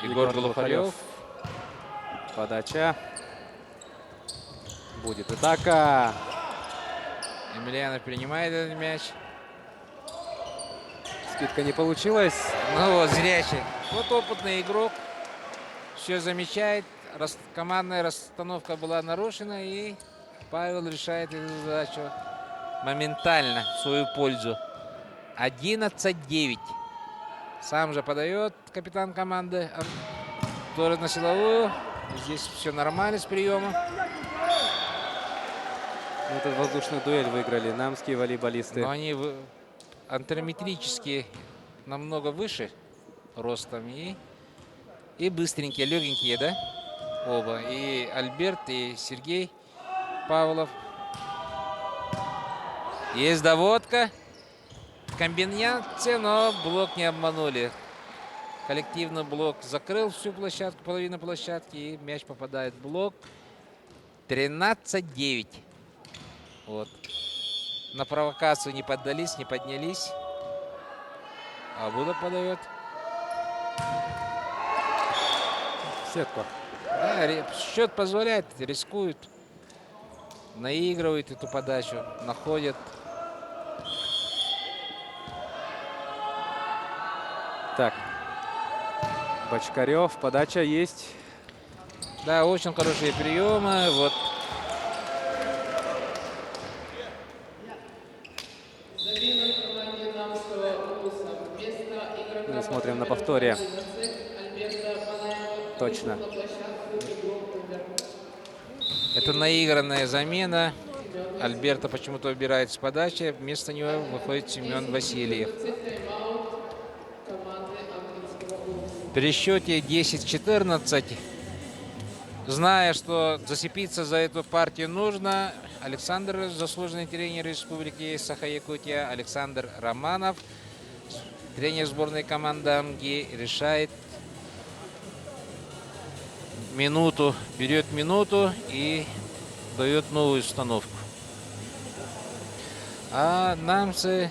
Егор Глухарев. Подача. Будет атака. Емельянов принимает этот мяч. Скидка не получилась. Ну вот, зрячий. Вот опытный игрок. Все замечает. Командная расстановка была нарушена, и Павел решает эту задачу моментально в свою пользу. 11-9. Сам же подает капитан команды. Тоже на силовую. Здесь все нормально с приемом. Этот воздушную дуэль выиграли намские волейболисты. Но они антрометрически намного выше ростом и быстренькие, легенькие, да? Оба. И Альберт, и Сергей Павлов. Есть доводка. Комбинация, но блок не обманули. Коллективный блок закрыл всю площадку, половину площадки, и мяч попадает в блок. 13-9. Вот. На провокацию не поддались, не поднялись. А Буда подает. Сетку. Да, счет позволяет, рискуют. Наигрывают эту подачу, находят. Так. Бочкарев. Подача есть. Да, очень хорошие приемы. Вот. Мы смотрим на повторе. Точно. Это наигранная замена. Альберта почему-то убирает с подачи. Вместо него выходит Семен Васильев. В пересчете 10-14. Зная, что зацепиться за эту партию нужно, Александр, заслуженный тренер Республики Саха-Якутия, Александр Романов, тренер сборной команды АМГИ, решает минуту, берет минуту и дает новую установку. А намцы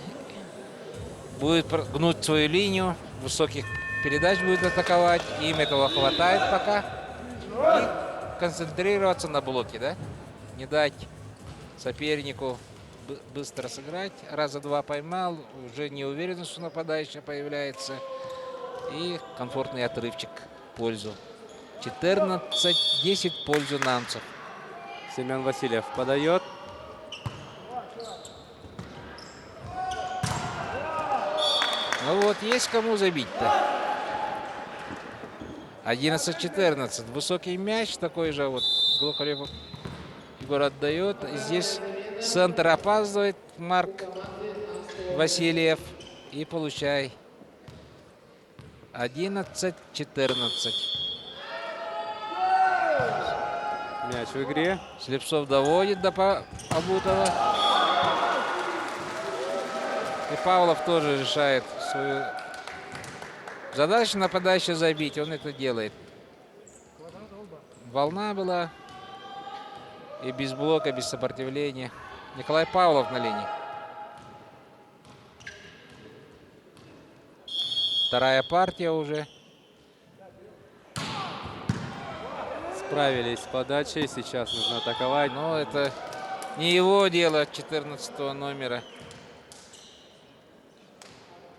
будут гнуть свою линию, высоких передач будут атаковать. Им этого хватает пока. И концентрироваться на блоке, да? Не дать сопернику быстро сыграть. Раза два поймал, уже неуверенность у нападающего появляется. И комфортный отрывчик в пользу. 14-10 в пользу намцев. Семен Васильев подает. Ну вот, есть кому забить-то. 11-14. Высокий мяч, такой же вот Глухарев Егор отдает. Здесь центр опаздывает, Марк Васильев. И получай. 11-14. Мяч в игре. Слепцов доводит до Абутова. И Павлов тоже решает свою задачу нападающего забить. Он это делает. Волна была. И без блока, без сопротивления. Николай Павлов на линии. Вторая партия уже. Справились с подачей, сейчас нужно атаковать. Но это не его дело, 14 номера.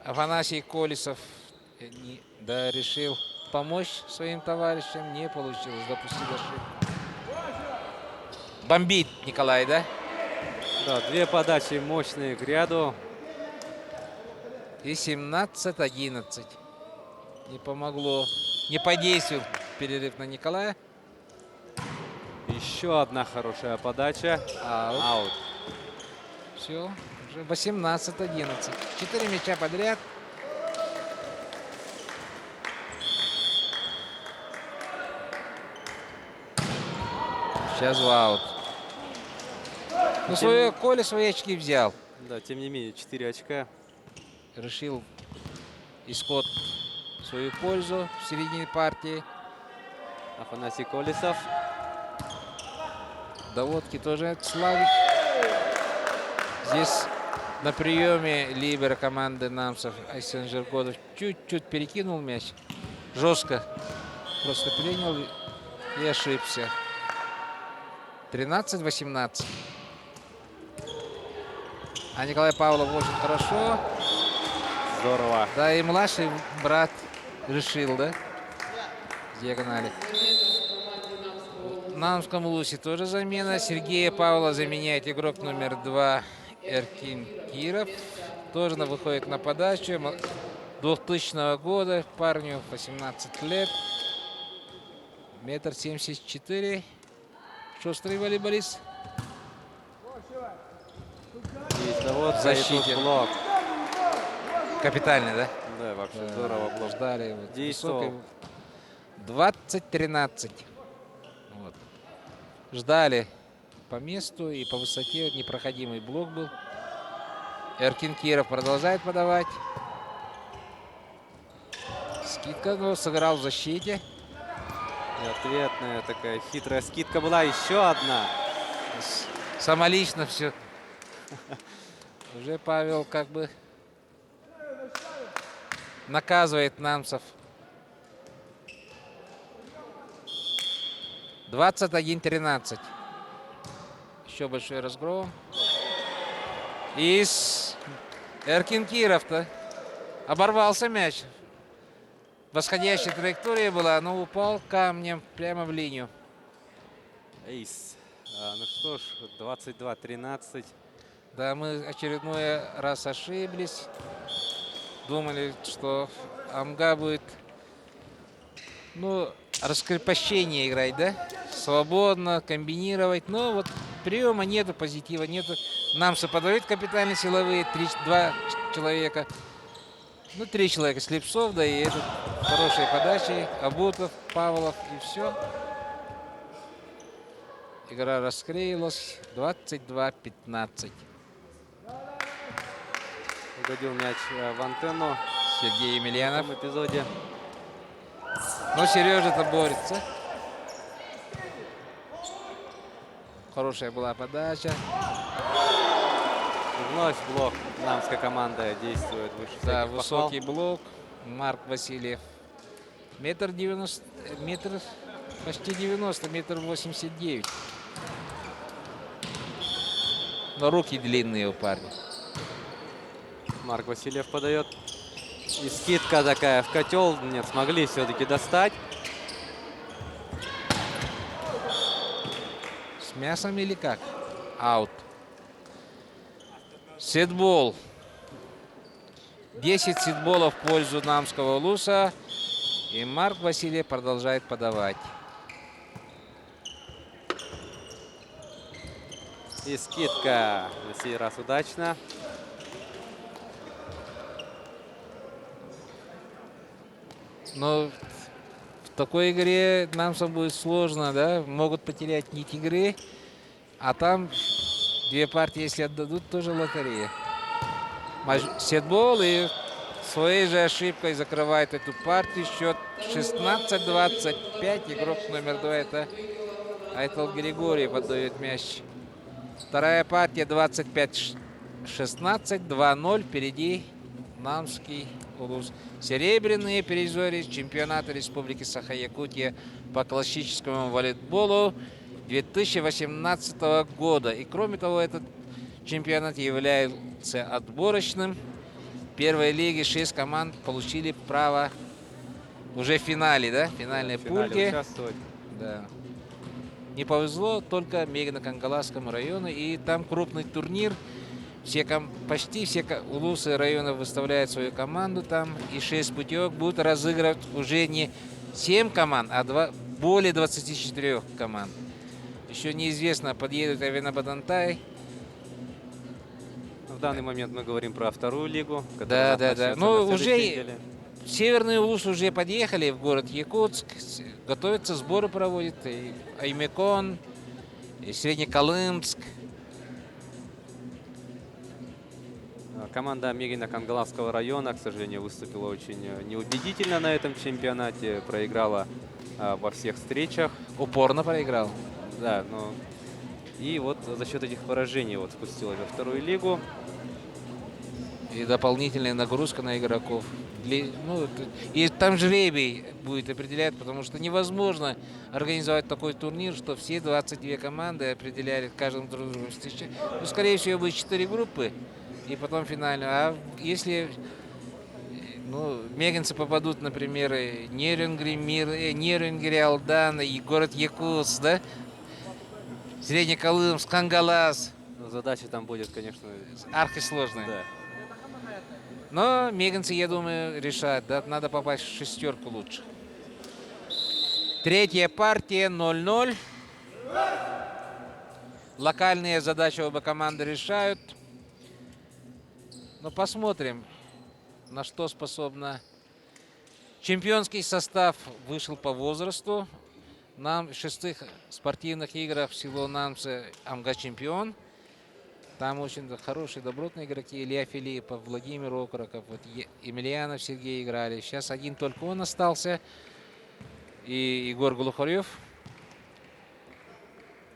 Афанасий Колесов решил помочь своим товарищам. Не получилось, допустил ошибку. Бомбит Николай, да? Да, две подачи мощные к ряду. И 17-11. Не помогло. Не подействовал перерыв на Николая. Еще одна хорошая подача. Аут. Все, уже 18-11. 4 мяча подряд. Сейчас в аут. Ну, Коля свои очки взял. Да, тем не менее, 4 очка. Решил исход в свою пользу в середине партии. Афанасий Колесов. Доводки тоже Славик. Здесь на приеме либера команды Намсов Айсен Жиргодов чуть-чуть перекинул мяч. Жестко просто принял и ошибся. 13-18. А Николай Павлов очень хорошо. Здорово. Да, и младший брат решил, да? С диагонали. В Намском Лусе тоже замена. Сергея Павла заменяет игрок номер 2 Эркин Киров. Тоже выходит на подачу. 2000 года. Парню 18 лет. 1,74 м. Шустрый волейболист. Есть доводка, Защите. и тут блок. Капитальный, да? Да, вообще здорово блок. Ждали. Действовал. 20-13. Вот. Ждали по месту и по высоте. Непроходимый блок был. Эркин Киров продолжает подавать. Скидка, но сыграл в защите. И ответная такая хитрая скидка была. Еще одна. Самолично все. Уже Павел как бы наказывает Намсов. 21-13. Еще большой разгром. И Эркин Киров-то оборвался мяч. Восходящая траектория была, но упал камнем прямо в линию. Эйс. Ну что ж, 22-13. Да, мы очередной раз ошиблись. Думали, что Амга будет, ну, раскрепощение играть, да? Свободно комбинировать. Но вот приема нету, позитива нету. Намсы подают капитальные силовые. 2 человека. Ну, 3 человека. Слепцов, да, и этот хорошей подачей. Абутов, Павлов, и все. Игра расклеилась. 22-15. Угодил мяч в антенну. Сергей Емельянов. В этом эпизоде. Но Сережа-то борется. Хорошая была подача. Вновь блок. Намская команда действует выше Да, всяких высокий похвал. блок. Марк Васильев. 1,90 м, почти 90, 1,89 м. Но руки длинные у парня. Марк Васильев подает. И скидка такая в котел. Нет, смогли все-таки достать. С мясом или как? Аут. Сетбол. 10 сетболов в пользу Намского Луса. И Марк Васильев продолжает подавать. И скидка на сей раз удачно. Но в такой игре Намсам будет сложно, да? Могут потерять нить игры. А там 2 партии, если отдадут, тоже лотерея. Сетбол и своей же ошибкой закрывает эту партию. Счет 16-25. Игрок номер 2 это Айтал Григорьев отдает мяч. Вторая партия 25-16. 2-0. Впереди Намский Улус. Серебряные призеры чемпионата Республики Саха-Якутия по классическому волейболу 2018 года. И кроме того, этот чемпионат является отборочным. В первой лиге 6 команд получили право уже в финале, да? В финальной В финале пульке. участвовать. Да. Не повезло только Мегино-Кангаласскому району. И там крупный турнир. Почти все улусы района выставляют свою команду там. И 6 путевок будут разыгрывать уже не 7 команд, а более 24 команд. Еще неизвестно, подъедут Авино-Бадантай. В данный момент мы говорим про вторую лигу. Да. Ну, уже уже северные улусы уже подъехали в город Якутск. Готовятся, сборы проводят. И Аймекон, и Среднеколымск. Команда Мегино-Кангаласского района, к сожалению, выступила очень неубедительно на этом чемпионате. Проиграла во всех встречах. Упорно проиграл. Да, но и вот за счет этих поражений вот спустилась во вторую лигу. И дополнительная нагрузка на игроков. И там жребий будет определять, потому что невозможно организовать такой турнир, что все 22 команды определяли каждому друг другу встрече. Ну, скорее всего, будет 4 группы. И потом финальную. А если мегинцы попадут, например, Нерюнгри, Алдан и город Якутск, да? Среднеколымск, Кангалас. Задача там будет, конечно, архисложная. Да. Но мегинцы, я думаю, решают. Да? Надо попасть в шестерку лучше. Третья партия 0-0. Локальные задачи оба команды решают. Но посмотрим, на что способна. Чемпионский состав вышел по возрасту. Нам в 6 спортивных играх в село Намцы Амга чемпион. Там очень хорошие, добротные игроки. Илья Филиппов, Владимир Окороков, вот Емельянов Сергей играли. Сейчас один только он остался. И Егор Глухарев.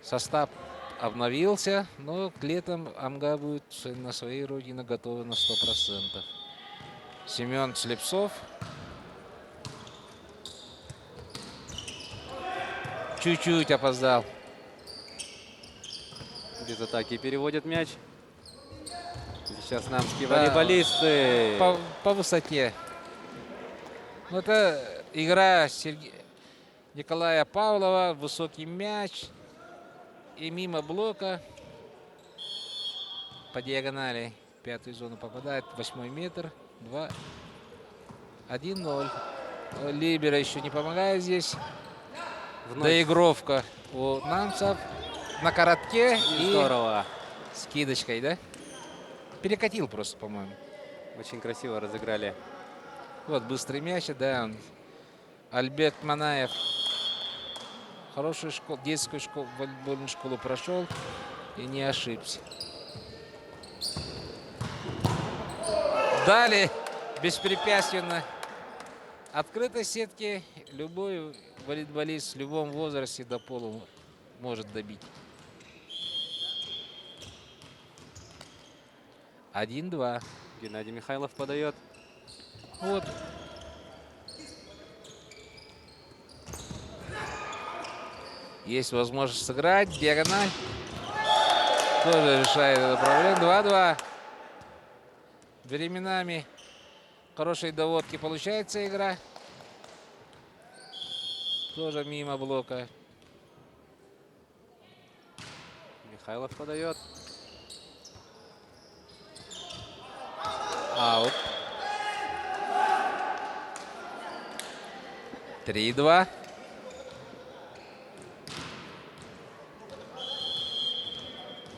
Состав обновился, но к летом Амга будет на своей родине готова на 100%. Семен Слепцов. Чуть-чуть опоздал. Без атаки переводят мяч. Сейчас намские волейболисты. По высоте. Ну, это игра Николая Павлова. Высокий мяч. И мимо блока. По диагонали. В 5-ю зону попадает. 8-й метр. 1-0. Либера еще не помогает здесь. Доигровка у намцев. На коротке и здорово. Скидочкой, да? Перекатил просто, по-моему. Очень красиво разыграли. Вот быстрый мяч, да. Альберт Манаев. Хорошую школу, детскую школу, волейбольную школу прошел и не ошибся. Далее беспрепятственно. Открытой сетки любой волейболист в любом возрасте до пола может добить. 1-2. Геннадий Михайлов подает. Вот. Есть возможность сыграть. Диагональ. Тоже решает эту проблему. 2-2. Временами хорошие доводки получается игра. Тоже мимо блока. Михайлов подает. Аут. 3-2.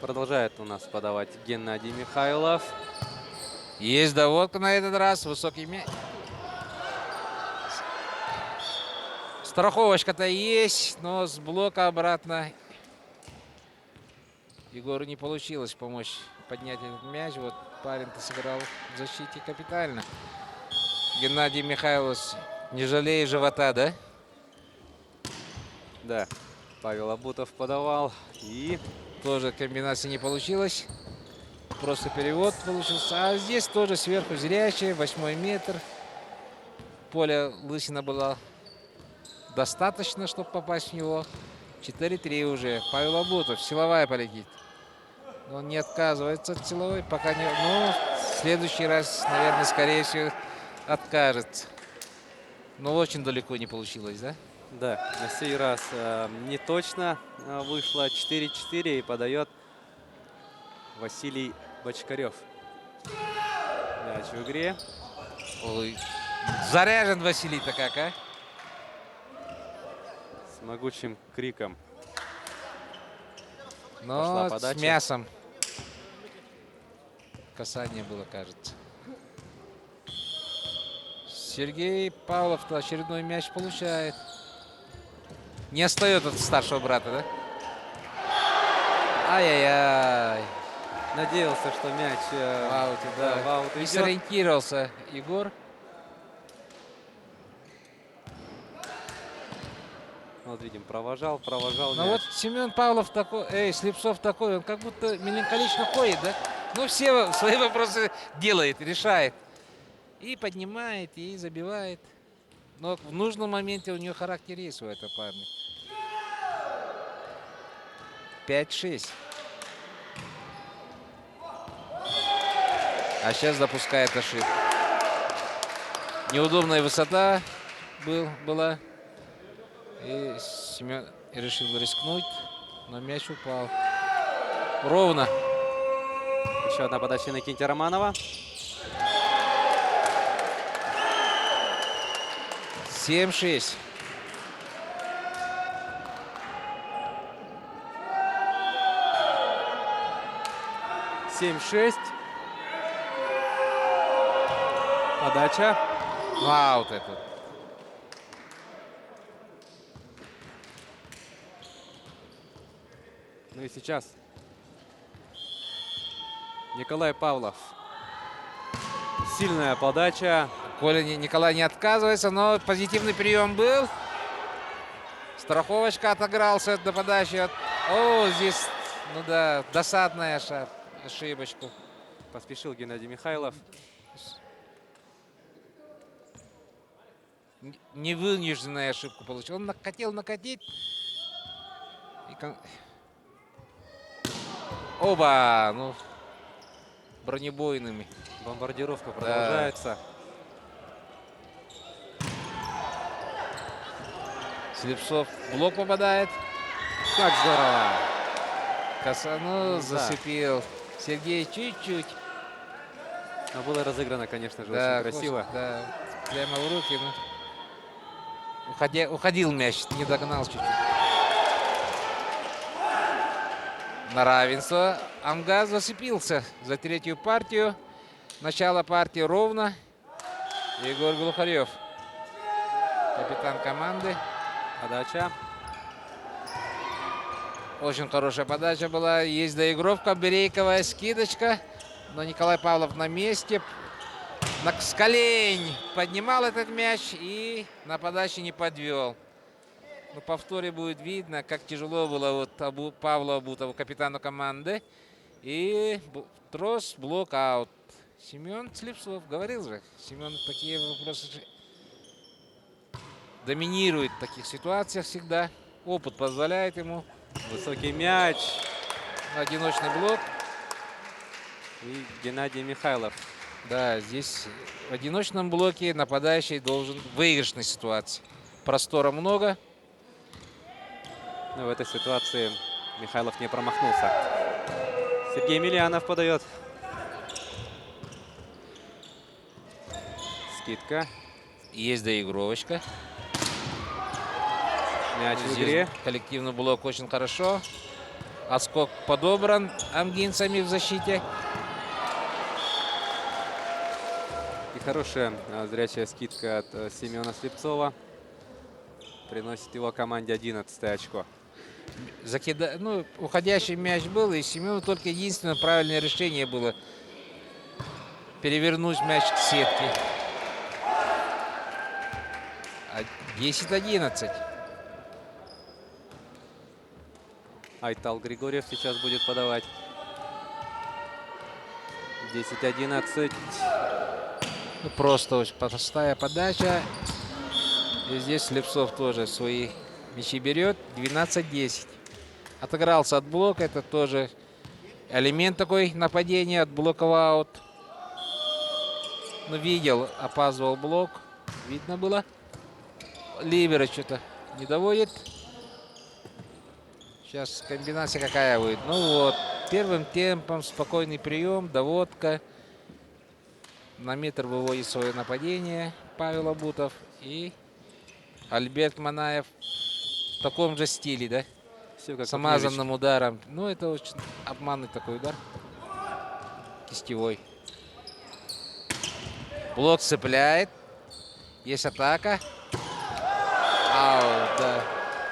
Продолжает у нас подавать Геннадий Михайлов. Есть доводка на этот раз. Высокий мяч. Страховочка-то есть, но с блока обратно Егору не получилось помочь поднять этот мяч. Вот парень-то сыграл в защите капитально. Геннадий Михайлов, не жалея живота, да? Да. Павел Абутов подавал. И тоже комбинация не получилась. Просто перевод получился. А здесь тоже сверху зрячий, 8-й метр. поля лысина была достаточно, чтобы попасть в него. 4-3 уже. Павел Абутов, силовая полетит. Он не отказывается от силовой, пока не... Ну, в следующий раз, наверное, скорее всего, откажется. Но очень далеко не получилось, да? Да, на сей раз не точно вышло. 4-4 и подает Василий Бочкарев. Мяч в игре. Ой, заряжен Василий-то как, а? С могучим криком. Но Пошла с подача. мясом. Касание было, кажется. Сергей Павлов-то очередной мяч получает. Не отстает от старшего брата, да? Ай-яй-яй. Надеялся, что мяч В ауте, да, в аут Не идет. сориентировался Егор. Вот видим, провожал Ну мяч. вот Семен Павлов такой, Слепцов такой, он как будто меланхолично ходит, да? Ну все свои вопросы делает, решает. И поднимает, и забивает. Но в нужном моменте у нее характер есть у этого парня. 5-6. А сейчас допускает ошибку. Неудобная высота была. И Семен решил рискнуть, но мяч упал. Ровно. Еще одна подача Иннокентия Романова. 7-6. Подача. Аут этот. Ну и сейчас Николай Павлов. Сильная подача. Коля Николай не отказывается, но позитивный прием был. Страховочка отыгрался до подачи. О, здесь, ну да, досадная ошибочку. Поспешил Геннадий Михайлов. Невынужденную ошибку получил. Он хотел накатить. Оба, ну, бронебойными. Бомбардировка продолжается. Слепцов в блок попадает. Как здорово. Косанул, Да. зацепил. Сергей чуть-чуть. Но было разыграно, конечно же, Да, очень красиво. Да, прямо в руки. Ну. Уходил мяч, не догнал чуть-чуть. На равенство. Амгаз зацепился за третью партию. Начало партии ровно. Егор Глухарев, капитан команды. Подача. Очень хорошая подача была. Есть доигровка. Берейковая скидочка. Но Николай Павлов на месте. С колень поднимал этот мяч и на подаче не подвел. Ну, по повторе будет видно, как тяжело было вот Павлу Абутову, капитану команды. И трос, блок, аут. Семен Слепцов, говорил же, Семен такие вопросы доминирует в таких ситуациях всегда. Опыт позволяет ему. Высокий мяч. Одиночный блок. И Геннадий Михайлов. Да, здесь в одиночном блоке нападающий должен в выигрышной ситуации. Простора много. Но в этой ситуации Михайлов не промахнулся. Сергей Емельянов подает. Скидка. Есть доигровочка. Мяч в Здесь игре. коллективный блок очень хорошо. Отскок подобран амгинцами в защите. И хорошая зрячая скидка от Семена Слепцова. Приносит его команде 11 очко. Ну, уходящий мяч был, и Семену только единственное правильное решение было перевернуть мяч к сетке. 10-11. Айтал Григорьев сейчас будет подавать. 10-11. Ну, просто очень простая подача. И здесь Слепцов тоже свои мячи берет. 12-10. Отыгрался от блока. Это тоже элемент такой нападения от блока в аут. Ну, видел, опаздывал блок. Видно было. Либера что-то не доводит. Сейчас комбинация какая будет. Ну вот, первым темпом спокойный прием, доводка. На метр выводит свое нападение Павел Абутов. И Альберт Манаев в таком же стиле, да? Все как С замазанным ударом. Ну, это очень обманный такой удар. Кистевой. Блок цепляет. Есть атака. Аут, да.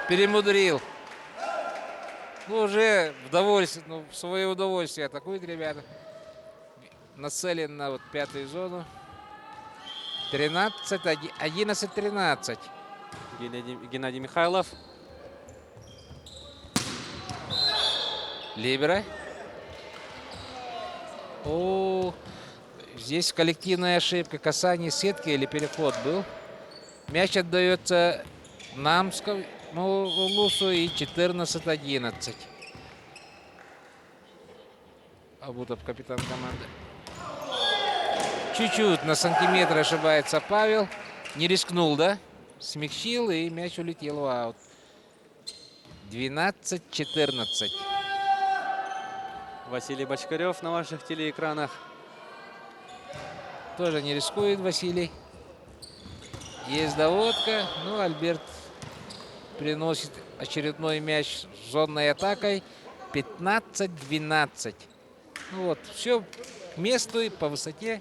Перемудрил. Ну, уже в удовольствие, ну, в свое удовольствие атакуют ребята. Нацелен на вот пятую зону. 11-13. Геннадий Михайлов. Либера. О, здесь коллективная ошибка. Касание сетки или переход был. Мяч отдается Намскому Лусу и 14-11. Абутов, капитан команды. Чуть-чуть на сантиметр ошибается Павел. Не рискнул, да? Смягчил, и мяч улетел в аут. 12-14. Василий Бочкарев на ваших телеэкранах. Тоже не рискует Василий. Есть доводка. Ну, Альберт приносит очередной мяч с зонной атакой. 15-12. Ну вот, все к месту и по высоте.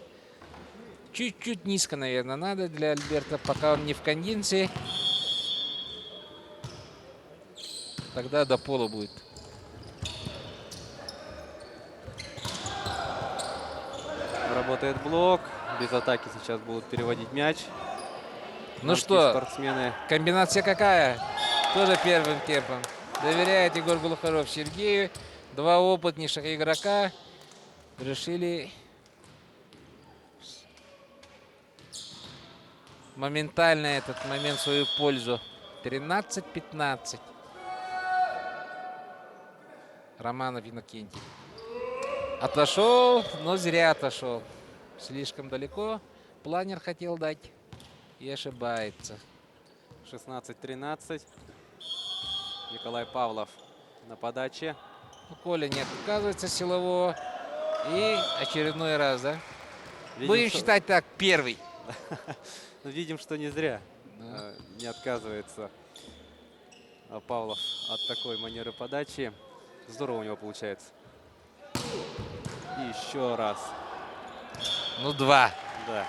Чуть-чуть низко, наверное, надо для Альберта, пока он не в кондиции. Тогда до пола будет. Работает блок. Без атаки сейчас будут переводить мяч. Ну Наши что, спортсмены. комбинация какая? Тоже первым темпом. Доверяет Егор Глухарев Сергею. Два опытнейших игрока решили моментально этот момент в свою пользу. 13-15. Романов Иннокентий. Отошел, но зря отошел. Слишком далеко. Планер хотел дать и ошибается. 16-13. Николай Павлов на подаче. Ну, Коля не отказывается силового. И очередной раз, да? Будем что- считать так, первый. Ну, видим, что не зря Да. не отказывается Павлов от такой манеры подачи. Здорово у него получается. И еще раз. Ну, два. Да.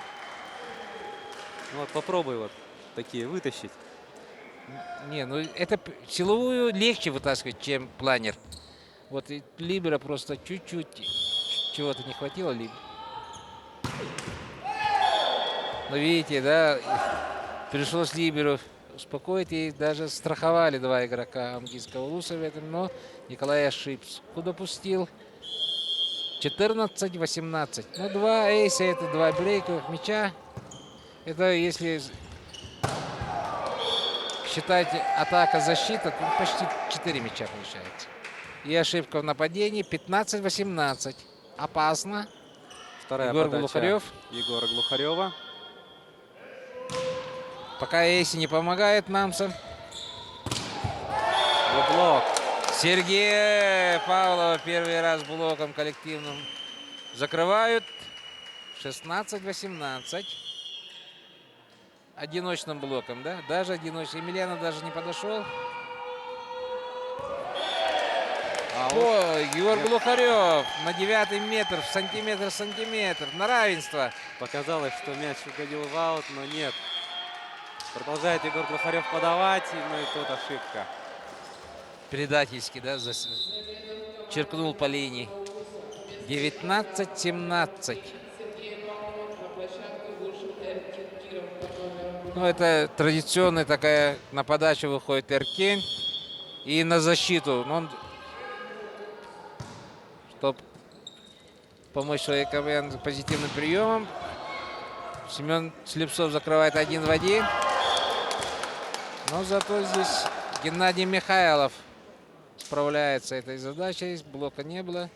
Ну вот попробуй вот такие вытащить. Не, ну это силовую легче вытаскивать, чем планер. Вот и Либера просто чуть-чуть чего-то не хватило. Ну, видите, да, пришлось Либеру успокоить. И даже страховали два игрока Амгинского Луса в этом. Но Николай ошибся. Куда пустил? 14-18. Ну, два эйса, это два брейковых мяча. Это если считать атака-защита, то почти 4 мяча получается. И ошибка в нападении. 15-18. Опасно. Вторая Егор подача Глухарев. Егора Глухарева. Пока Эйси не помогает Намсам. Блок. Сергей Павлова первый раз блоком коллективным закрывают. 16-18. Одиночным блоком, да? Даже одиночным. Емельянов даже не подошел. Ой, Егор Глухарев на 9 метр, в сантиметр, на равенство. Показалось, что мяч угодил в аут, но нет. Продолжает Егор Глухарев подавать, ну и тут ошибка. Предательски, да, черкнул по линии. 19-17. Ну, это традиционная такая, на подачу выходит Эркень. И на защиту. Ну, чтобы помочь своей команде позитивным приемом. Семен Слепцов закрывает 1 в 1. Но зато здесь Геннадий Михайлов справляется с этой задачей. Блока не было.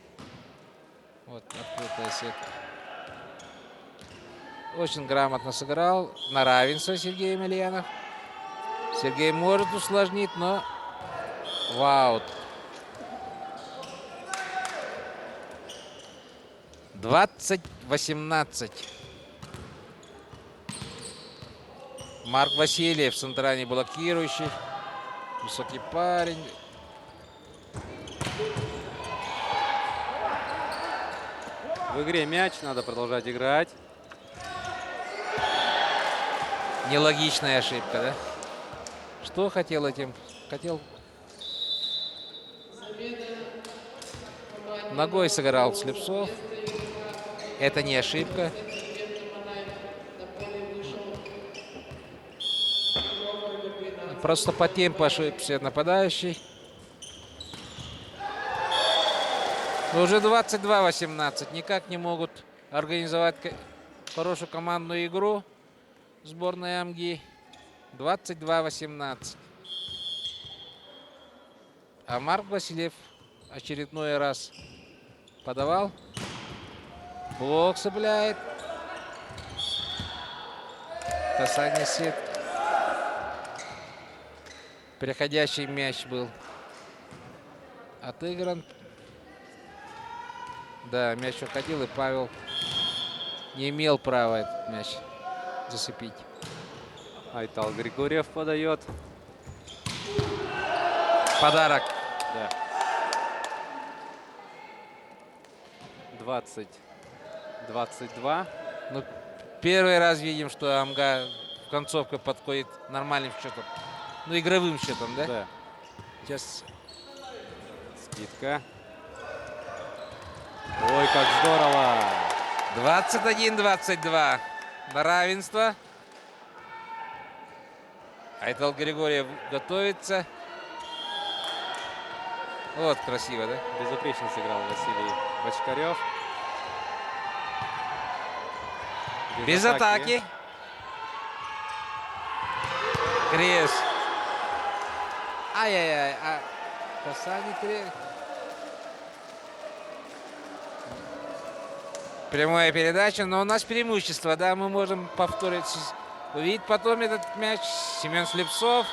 Вот открытая сетка. Очень грамотно сыграл. На равенство Сергей Емельянов. Сергей может усложнить, но в аут. 20-18. Марк Васильев, центральный блокирующий. Высокий парень. В игре мяч, надо продолжать играть. Нелогичная ошибка, да? Что хотел этим? Хотел... Ногой сыграл Слепцов. Это не ошибка. Просто по темпу ошибся нападающий. Но уже 22-18. Никак не могут организовать хорошую командную игру сборной Амги. 22-18. А Марк Васильев очередной раз подавал. Блок цепляет. Касание сетки. Переходящий мяч был отыгран. Да, мяч уходил, и Павел не имел права этот мяч зацепить. Айтал Григорьев подает. Подарок. Да. 20-22. Ну, первый раз видим, что Амга в концовку подходит нормальным счетом. Ну, игровым счетом, да? Да. Сейчас скидка. Ой, как здорово. 21-22. На равенство. Айтал Григорьев готовится. Вот красиво, да? Безупречно сыграл Василий Бочкарев. Без атаки. Крес. Ай-яй-яй. Касание крес. Прямая передача, но у нас преимущество, да, мы можем повторить. Увидеть потом этот мяч. Семен Слепцов.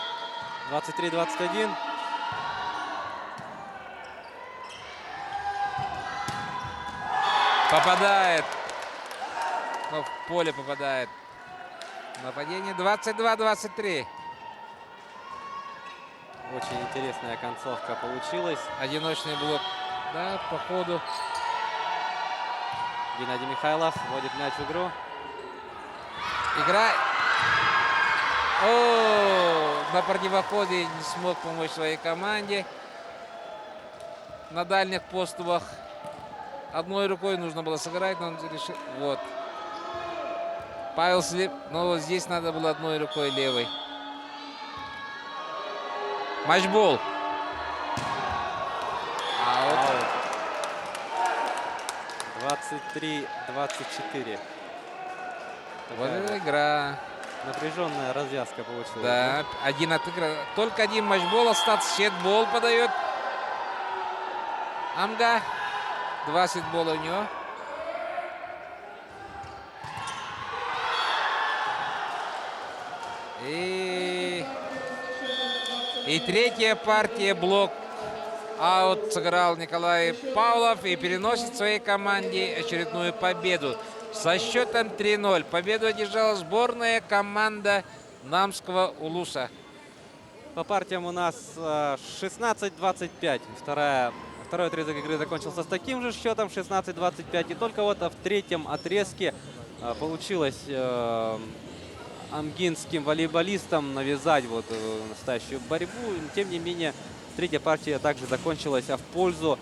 23-21. Попадает. Ну, в поле попадает. Нападение 22-23. Очень интересная концовка получилась. Одиночный блок. Да, по ходу. Геннадий Михайлов вводит мяч в игру. Игра. О, на противоходе не смог помочь своей команде. На дальних поступах одной рукой нужно было сыграть, но он решил. Вот. Павел Слеп. Но вот здесь надо было одной рукой левой. Матчбол. Аут. 23-24. Вот эта игра. Напряженная развязка получилась. Да, один отыгран. Только один матчбол остался. Сетбол подает. Амга. 2 сетбола у него. И третья партия, блок. Аут сыграл Николай Павлов и переносит своей команде очередную победу. Со счетом 3-0. Победу одержала сборная команда Намского Улуса. По партиям у нас 16-25. Второй отрезок игры закончился с таким же счетом 16-25. И только вот в третьем отрезке получилось амгинским волейболистам навязать вот настоящую борьбу. Тем не менее, третья партия также закончилась в пользу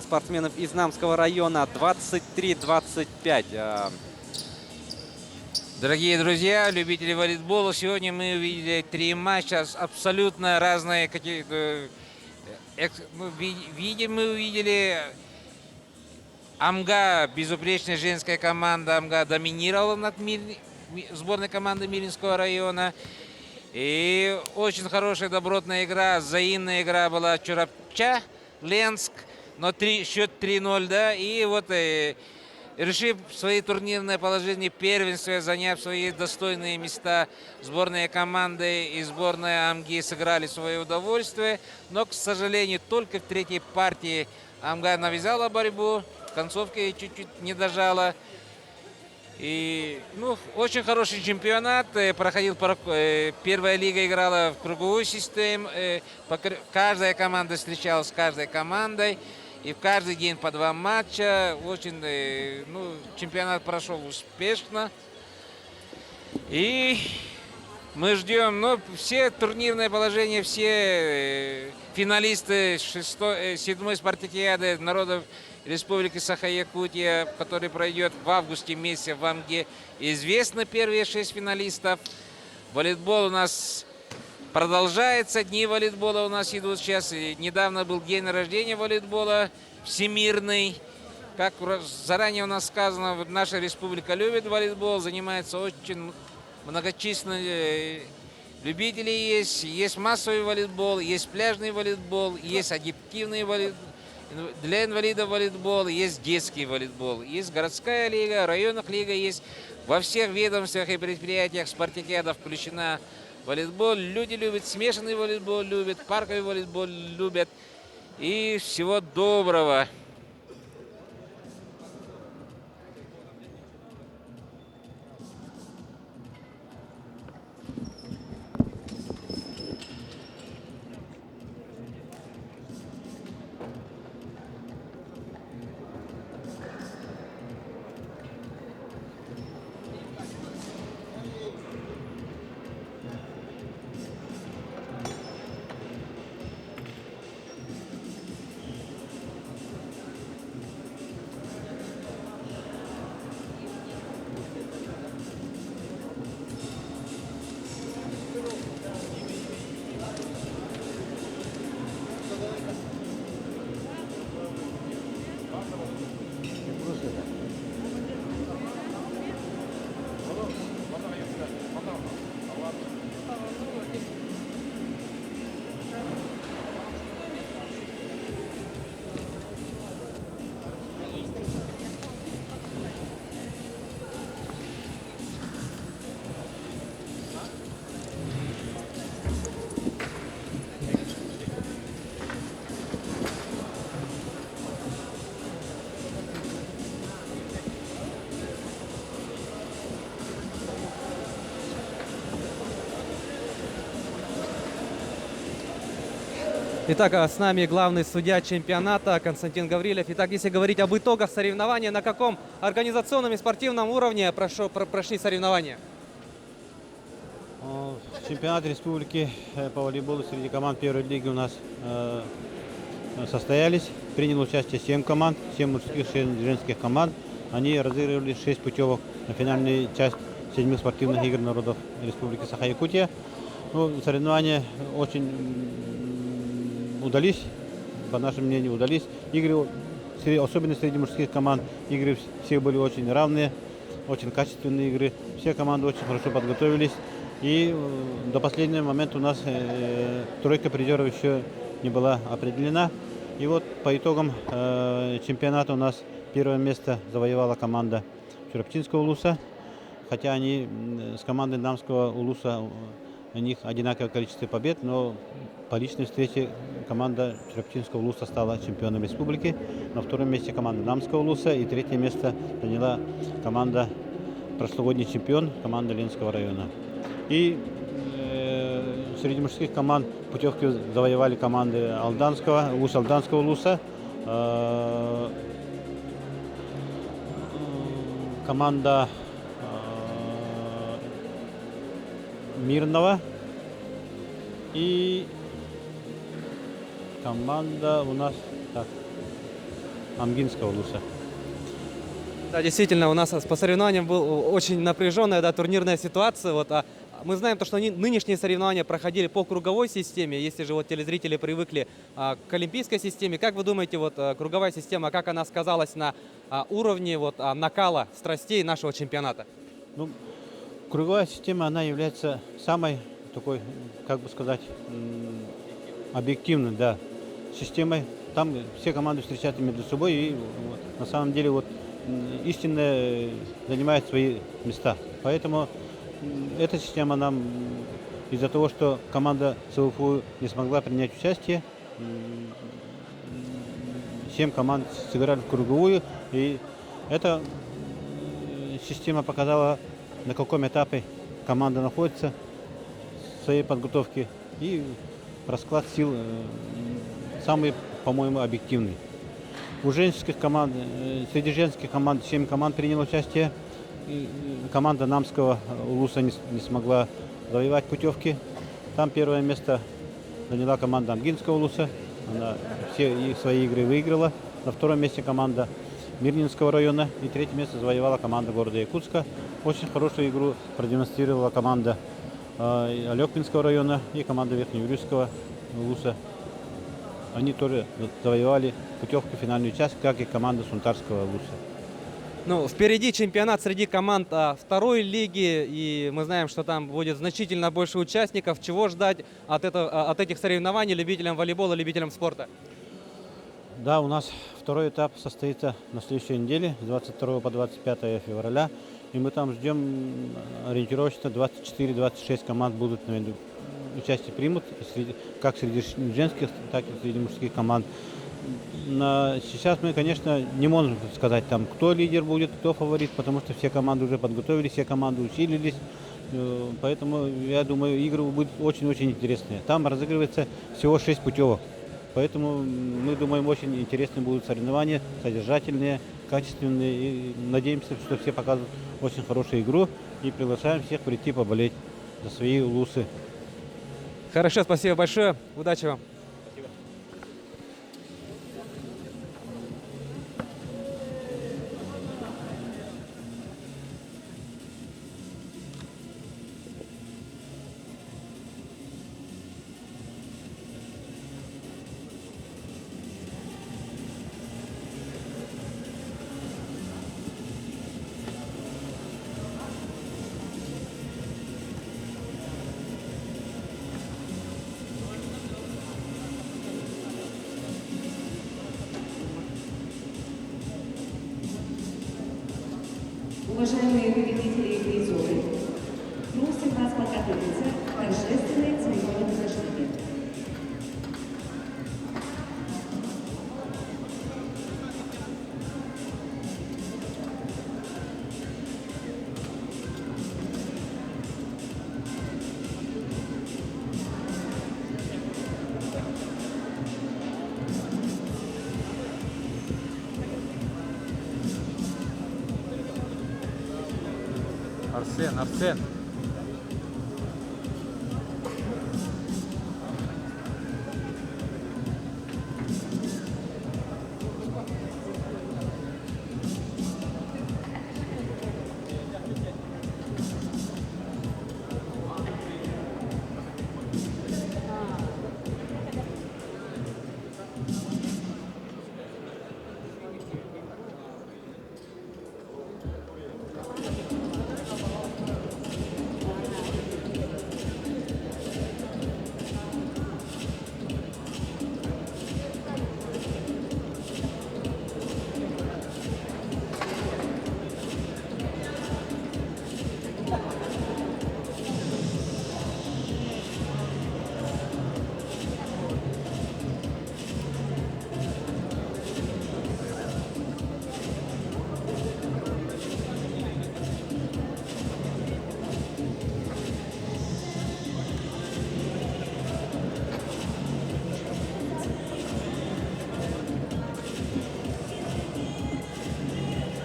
спортсменов из Намского района 23-25. Дорогие друзья, любители волейбола, сегодня мы увидели 3 матча, абсолютно разные какие-то. Мы увидели Амга, безупречная женская команда. Амга доминировала над сборной команды Миринского района. И очень хорошая добротная игра, взаимная игра была Чурапча, Ленск, но счет 3-0, да. И вот решив свои турнирное положение, первенстве, заняв свои достойные места, сборные команды и сборная Амги сыграли свое удовольствие. Но, к сожалению, только в третьей партии Амга навязала борьбу, в концовке чуть-чуть не дожала. И, ну, очень хороший чемпионат. Проходил, первая лига играла в круговую систему. Каждая команда встречалась с каждой командой. И в каждый день по 2 матча. Очень, ну, чемпионат прошел успешно. И мы ждем, ну, все турнирное положение, все финалисты 7-й спартакиады народов Республики Саха-Якутия, который пройдет в августе месяце в Амге. Известны первые 6 финалистов. Волейбол у нас продолжается, дни волейбола у нас идут сейчас. И недавно был день рождения волейбола всемирный. Как заранее у нас сказано, наша республика любит волейбол, занимается очень многочисленные любители есть массовый волейбол, есть пляжный волейбол, есть адаптивный волейбол. Для инвалидов волейбол, есть детский волейбол, есть городская лига, районных лига есть. Во всех ведомствах и предприятиях спартакиада включена волейбол. Люди любят смешанный волейбол, любят парковый волейбол, любят. И всего доброго. Итак, с нами главный судья чемпионата Константин Гаврилев. Итак, если говорить об итогах соревнования, на каком организационном и спортивном уровне прошли соревнования? Чемпионат республики по волейболу среди команд первой лиги у нас состоялись. Приняло участие 7 команд, 7 мужских, 6 женских команд. Они разыгрывали 6 путевок на финальную часть 7 спортивных игр народов Республики Саха-Якутия. Ну, соревнования очень удались, по нашему мнению, удались. Игры, особенно среди мужских команд, игры все были очень равные, очень качественные игры. Все команды очень хорошо подготовились. И до последнего момента у нас тройка призеров еще не была определена. И вот по итогам чемпионата у нас первое место завоевала команда Чурапчинского улуса. Хотя они с командой Дамского улуса, у них одинаковое количество побед, но по личной встрече команда Чурапчинского улуса стала чемпионом республики. На втором месте команда Дамского улуса и третье место заняла команда, прошлогодний чемпион, команда Ленского района. И среди мужских команд путевки завоевали команды Алданского улуса, команда Мирного и команда у нас Амгинского улуса. Да, действительно, у нас по соревнованиям была очень напряженная, да, турнирная ситуация. Вот, мы знаем, что нынешние соревнования проходили по круговой системе. Если же вот телезрители привыкли к олимпийской системе, как вы думаете, вот круговая система, как она сказалась на уровне вот, накала страстей нашего чемпионата? Ну, Круговая система, она является самой такой, как бы сказать, объективной, да, системой. Там все команды встречаются между собой и на самом деле вот истинно занимает свои места. Поэтому эта система нам из-за того, что команда СУФУ не смогла принять участие, 7 команд сыграли в круговую, и эта система показала, на каком этапе команда находится в своей подготовке, и расклад сил самый, по-моему, объективный. У женских команд, среди женских команд 7 команд приняло участие. И команда Намского улуса не смогла завоевать путевки. Там первое место заняла команда Амгинского улуса. Она все свои игры выиграла. На втором месте команда Мирнинского района. И третье место завоевала команда города Якутска. Очень хорошую игру продемонстрировала команда Алекпинского района и команда Верхнеюрьского улуса. Они тоже завоевали путевку в финальную часть, как и команда Сунтарского улуса. Ну, впереди чемпионат среди команд второй лиги, и мы знаем, что там будет значительно больше участников. Чего ждать от этих соревнований любителям волейбола, любителям спорта? Да, у нас второй этап состоится на следующей неделе, с 22 по 25 февраля. И мы там ждем ориентировочно 24-26 команд будут, наверное, участие примут, как среди женских, так и среди мужских команд. Сейчас мы, конечно, не можем сказать, там, кто лидер будет, кто фаворит, потому что все команды уже подготовились, все команды усилились. Поэтому, я думаю, игры будут очень-очень интересные. Там разыгрывается всего 6 путевок. Поэтому мы думаем, очень интересные будут соревнования, содержательные, качественные. И надеемся, что все покажут очень хорошую игру. И приглашаем всех прийти поболеть за свои улусы. Хорошо, спасибо большое. Удачи вам. Уважаемые победители и призеры, просим вас подготовиться к торжественной церемонии награждения. Арсен.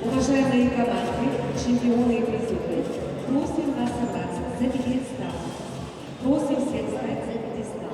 Уважаемые команды, чемпионы и призеры, просим вас собраться за пьедестал. Просим всех встать за пьедестал.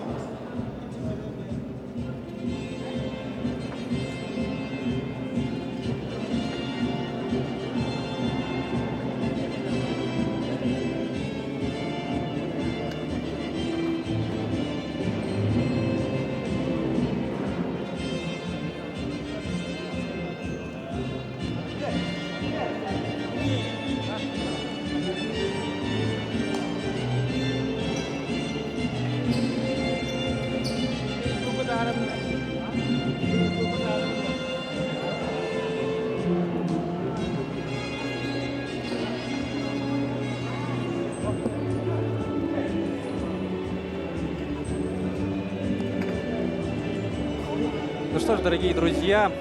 Ну что ж, дорогие друзья,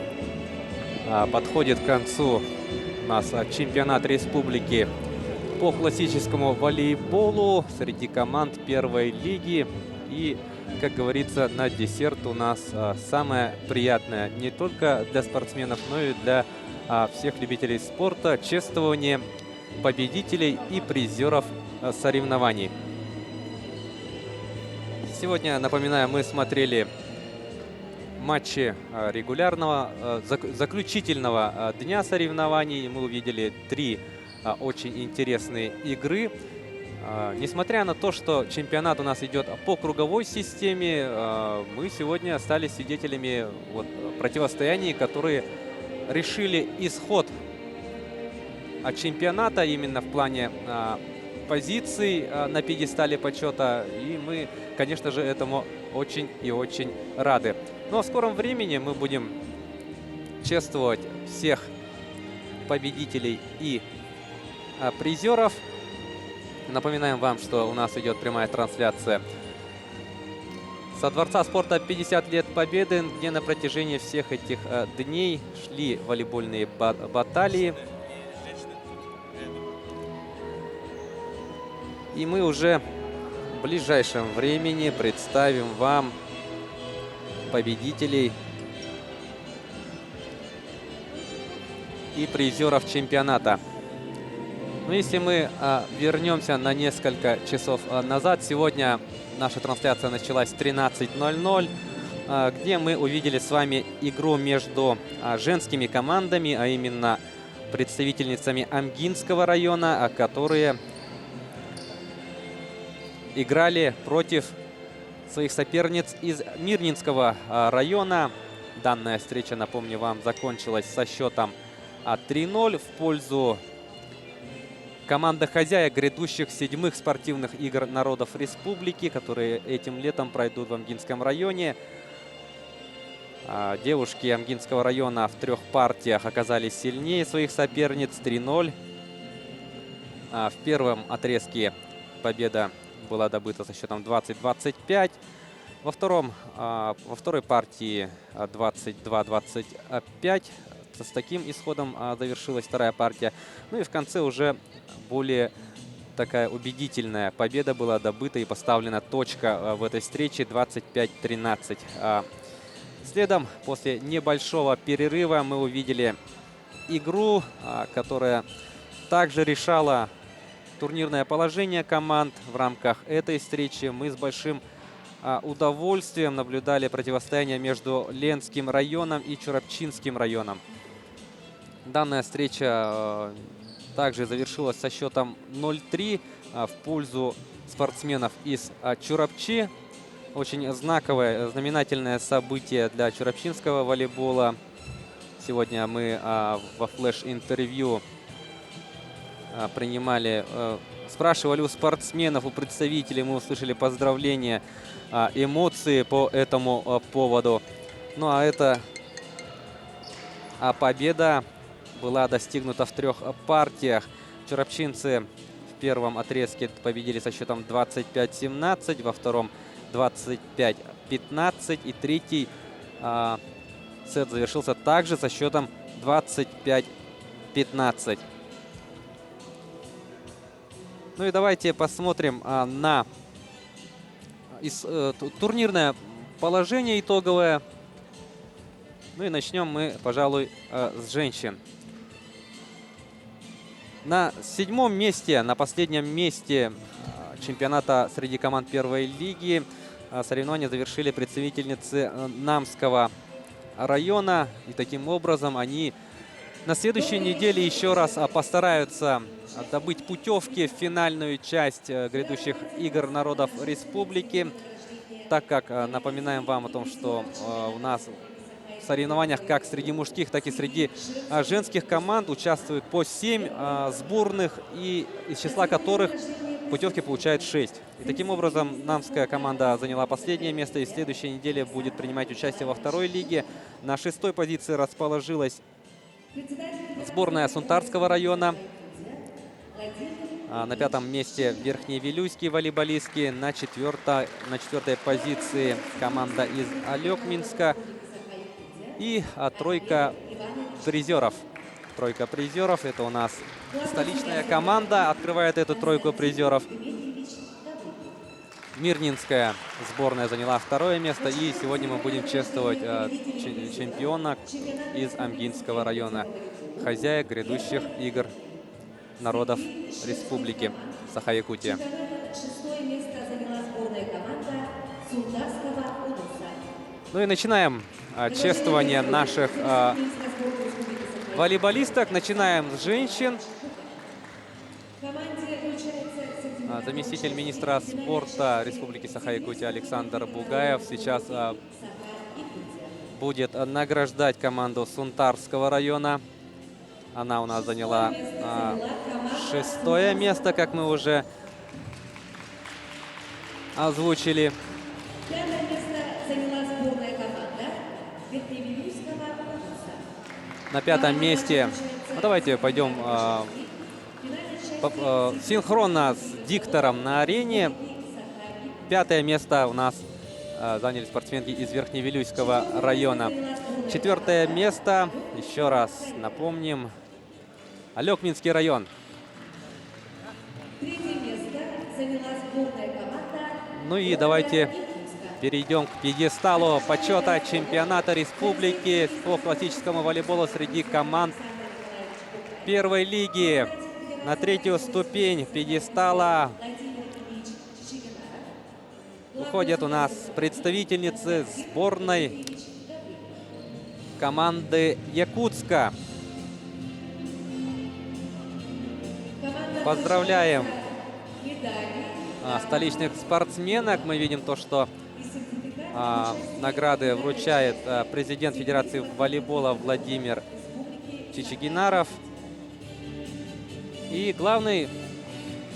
подходит к концу у нас чемпионат республики по классическому волейболу среди команд первой лиги. И, как говорится, на десерт у нас самое приятное не только для спортсменов, но и для всех любителей спорта — чествование победителей и призеров соревнований. Сегодня, напоминаю, мы смотрели матчи регулярного, заключительного дня соревнований. Мы увидели 3 очень интересные игры. Несмотря на то, что чемпионат у нас идет по круговой системе, мы сегодня стали свидетелями противостояний, которые решили исход чемпионата именно в плане позиций на пьедестале почета. И мы, конечно же, этому очень и очень рады. Но в скором времени мы будем чествовать всех победителей и призеров. Напоминаем вам, что у нас идет прямая трансляция со Дворца спорта 50 лет Победы, где на протяжении всех этих дней шли волейбольные баталии. И мы уже в ближайшем времени представим вам победителей и призеров чемпионата. Но если мы вернемся на несколько часов назад, сегодня наша трансляция началась в 13:00, где мы увидели с вами игру между женскими командами, а именно представительницами Амгинского района, которые играли против своих соперниц из Мирнинского района. Данная встреча, напомню вам, закончилась со счетом 3-0 в пользу команды хозяек грядущих 7-х спортивных игр народов республики, которые этим летом пройдут в Амгинском районе. Девушки Амгинского района в 3 партиях оказались сильнее своих соперниц 3-0. В первом отрезке победа была добыта со счетом 20-25. Во второй партии 22-25. С таким исходом завершилась вторая партия. Ну и в конце уже более такая убедительная победа была добыта и поставлена точка в этой встрече 25-13. Следом, после небольшого перерыва, мы увидели игру, которая также решала турнирное положение команд. В рамках этой встречи мы с большим удовольствием наблюдали противостояние между Ленским районом и Чурапчинским районом. Данная встреча также завершилась со счетом 0-3 в пользу спортсменов из Чурапчи. Очень знаковое, знаменательное событие для чурапчинского волейбола. Сегодня мы во флеш-интервью спрашивали у спортсменов, у представителей, мы услышали поздравления, эмоции по этому поводу. Ну а эта победа была достигнута в 3 партиях. Чурапчинцы в первом отрезке победили со счетом 25-17, во втором 25-15 и третий сет завершился также со счетом 25-15. Ну и давайте посмотрим на турнирное положение итоговое. Ну и начнем мы, пожалуй, с женщин. На 7-м месте, на последнем месте чемпионата среди команд первой лиги соревнования завершили представительницы Намского района. И таким образом они на следующей неделе еще раз постараются добыть путевки в финальную часть грядущих игр народов республики. Так как напоминаем вам о том, что у нас в соревнованиях как среди мужских, так и среди женских команд участвуют по 7 сборных, и из числа которых путевки получает 6. И таким образом намская команда заняла последнее место и в следующей неделе будет принимать участие во второй лиге. На 6-й позиции расположилась сборная Сунтарского района. На 5-м месте верхневилюйские волейболистки. На четвертой позиции команда из Алекминска. И тройка призеров. Тройка призеров. Это у нас столичная команда. Открывает эту тройку призеров. Мирнинская сборная заняла 2-е место. И сегодня мы будем чествовать чемпионок из Амгинского района. Хозяек грядущих игр народов Республики Саха-Якутия. 6-е место заняла сборная команда Султанского улуса. Ну и начинаем чествование наших волейболисток. Начинаем с женщин. Заместитель министра спорта Республики Саха-Якутия Александр Бугаев сейчас будет награждать команду Сунтарского района. Она у нас заняла 6-е место, как мы уже озвучили. 5-е место заняла сборная команда Верхневилюйского улуса. На 5-м месте, ну, давайте пойдем синхронно с диктором на арене. 5-е место у нас заняли спортсменки из Верхневилюйского района. 4-е место, еще раз напомним, Алекминский район. 3-е место заняла сборная команда. Ну и давайте перейдем к пьедесталу почета чемпионата республики по классическому волейболу среди команд 1-й лиги. На 3-ю ступень пьедестала выходят у нас представительницы сборной команды Якутска. Поздравляем столичных спортсменок. Мы видим то, что награды вручает президент Федерации волейбола Владимир Чичигинаров. И главный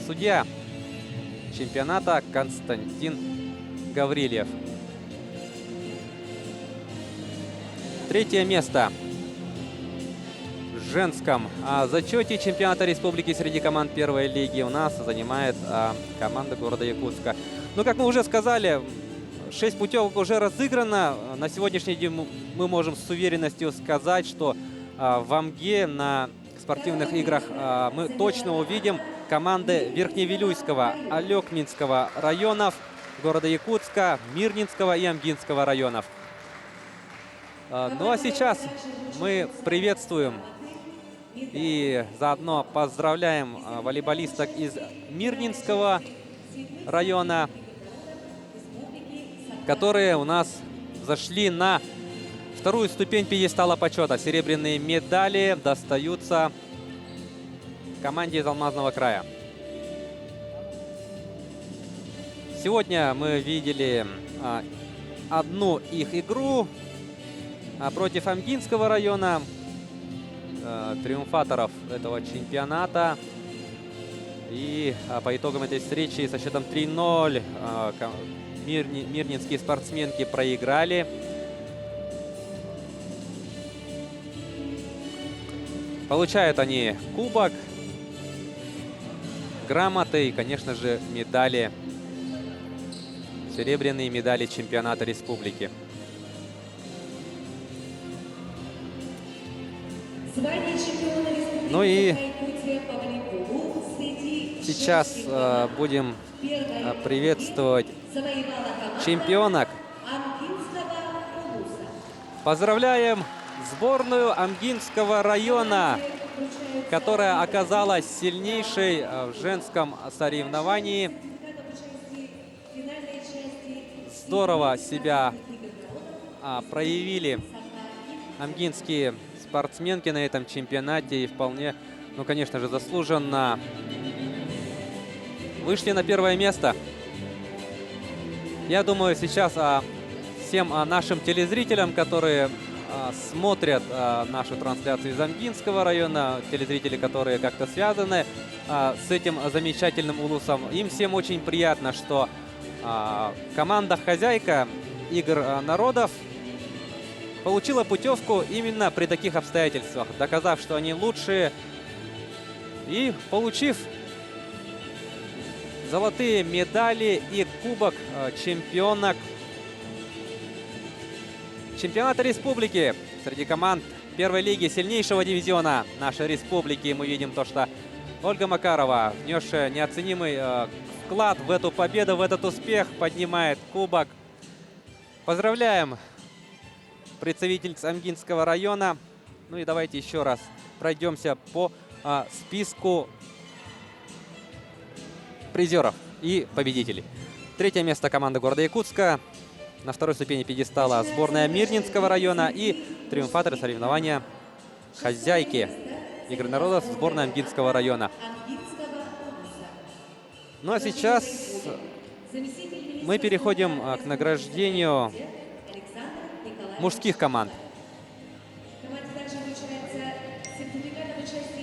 судья чемпионата Константин Гаврильев. 3-е место в женском зачете чемпионата республики среди команд 1-й лиги у нас занимает команда города Якутска. Ну, как мы уже сказали, 6 путевок уже разыграно. На сегодняшний день мы можем с уверенностью сказать, что в Амге на спортивных играх мы точно увидим команды Верхневилюйского, Алекминского районов, города Якутска, Мирнинского и Амгинского районов. Ну а сейчас мы приветствуем и заодно поздравляем волейболисток из Мирнинского района, которые у нас зашли на 2-ю ступень пьедестала почета. Серебряные медали достаются команде из Алмазного края. Сегодня мы видели одну их игру против Амгинского района, триумфаторов этого чемпионата. И по итогам этой встречи со счетом 3-0 мирнинские спортсменки проиграли. Получают они кубок, грамоты и, конечно же, медали, серебряные медали чемпионата республики. Ну и сейчас будем приветствовать чемпионок. Поздравляем сборную Амгинского района, которая оказалась сильнейшей в женском соревновании. Здорово себя проявили амгинские спортсменки на этом чемпионате и вполне, ну, конечно же, заслуженно вышли на 1-е место. Я думаю, сейчас всем нашим телезрителям, которые смотрят нашу трансляцию из Амгинского района, телезрители, которые как-то связаны с этим замечательным улусом, им всем очень приятно, что команда-хозяйка игр народов получила путевку именно при таких обстоятельствах, доказав, что они лучшие, и получив золотые медали и кубок чемпионок чемпионата республики среди команд первой лиги сильнейшего дивизиона нашей республики. Мы видим то, что Ольга Макарова, внесшая неоценимый вклад в эту победу, в этот успех, поднимает кубок. Поздравляем представительниц Амгинского района. Ну и давайте еще раз пройдемся по списку призеров и победителей. Третье место команда города Якутска. На второй ступени пьедестала сборная Мирнинского района и триумфаторы соревнования хозяйки игр народов сборная Амгинского района. Ну а сейчас мы переходим к награждению мужских команд.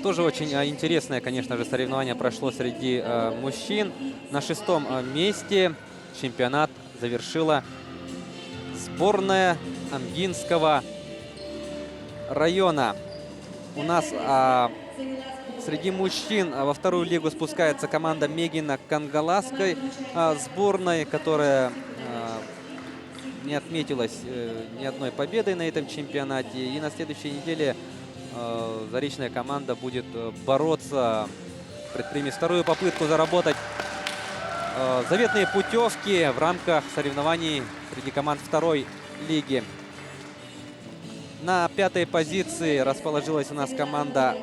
Тоже очень интересное, конечно же, соревнование прошло среди мужчин. На 6-м месте чемпионат завершила сборная Амгинского района. У нас среди мужчин во вторую лигу спускается команда Мегино-Кангаласской сборной, которая не отметилась ни одной победой на этом чемпионате. И на следующей неделе заречная команда будет бороться, предпримет вторую попытку заработать заветные путевки в рамках соревнований среди команд второй лиги. На 5-й позиции расположилась у нас команда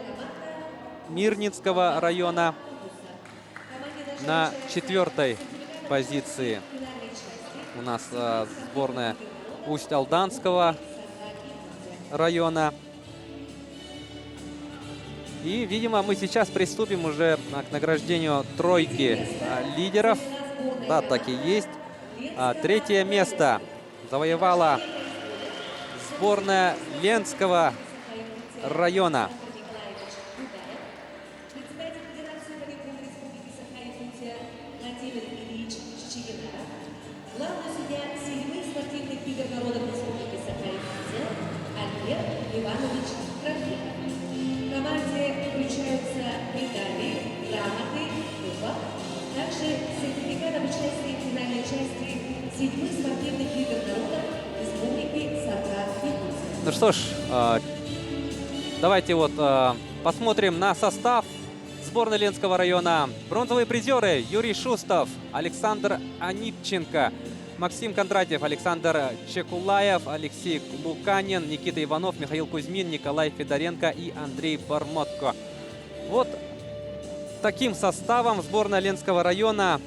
Мирнинского района. На 4-й позиции у нас сборная Усть-Алданского района. И, видимо, мы сейчас приступим уже к награждению тройки лидеров. Да, так и есть. Третье место завоевала сборная Ленского района. Главный судья 7-х спортивных игр народов Республики Саха-Якутия Альберт Иванович Трофимов. В команде включаются медали, грамоты, кубок, также сертификат об участии в финальной части 7-х спортивных игр народов Республики Саха-Якутия. Ну что ж, давайте вот посмотрим на состав сборной Ленского района. Бронзовые призеры: Юрий Шустов, Александр Анипченко, Максим Кондратьев, Александр Чекулаев, Алексей Луканин, Никита Иванов, Михаил Кузьмин, Николай Федоренко и Андрей Бармотко. Вот таким составом сборная Ленского района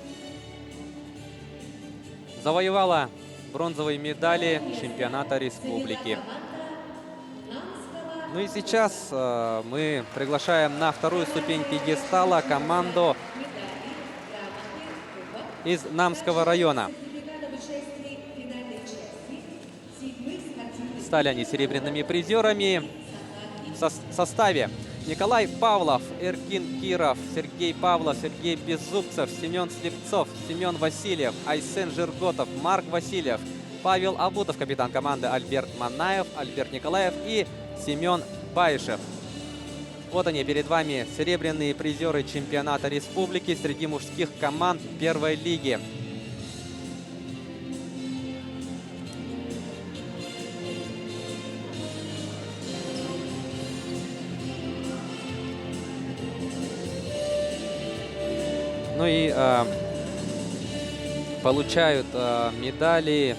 завоевала бронзовые медали чемпионата республики. Ну и сейчас мы приглашаем на вторую ступень пьедестала команду из Намского района. Стали они серебряными призерами в составе: Николай Павлов, Эркин Киров, Сергей Павлов, Сергей Беззубцев, Семен Слепцов, Семен Васильев, Айсен Жирготов, Марк Васильев, Павел Абутов, капитан команды Альберт Манаев, Альберт Николаев и Семен Баишев. Вот они перед вами, серебряные призеры чемпионата республики среди мужских команд первой лиги. Ну и получают медали,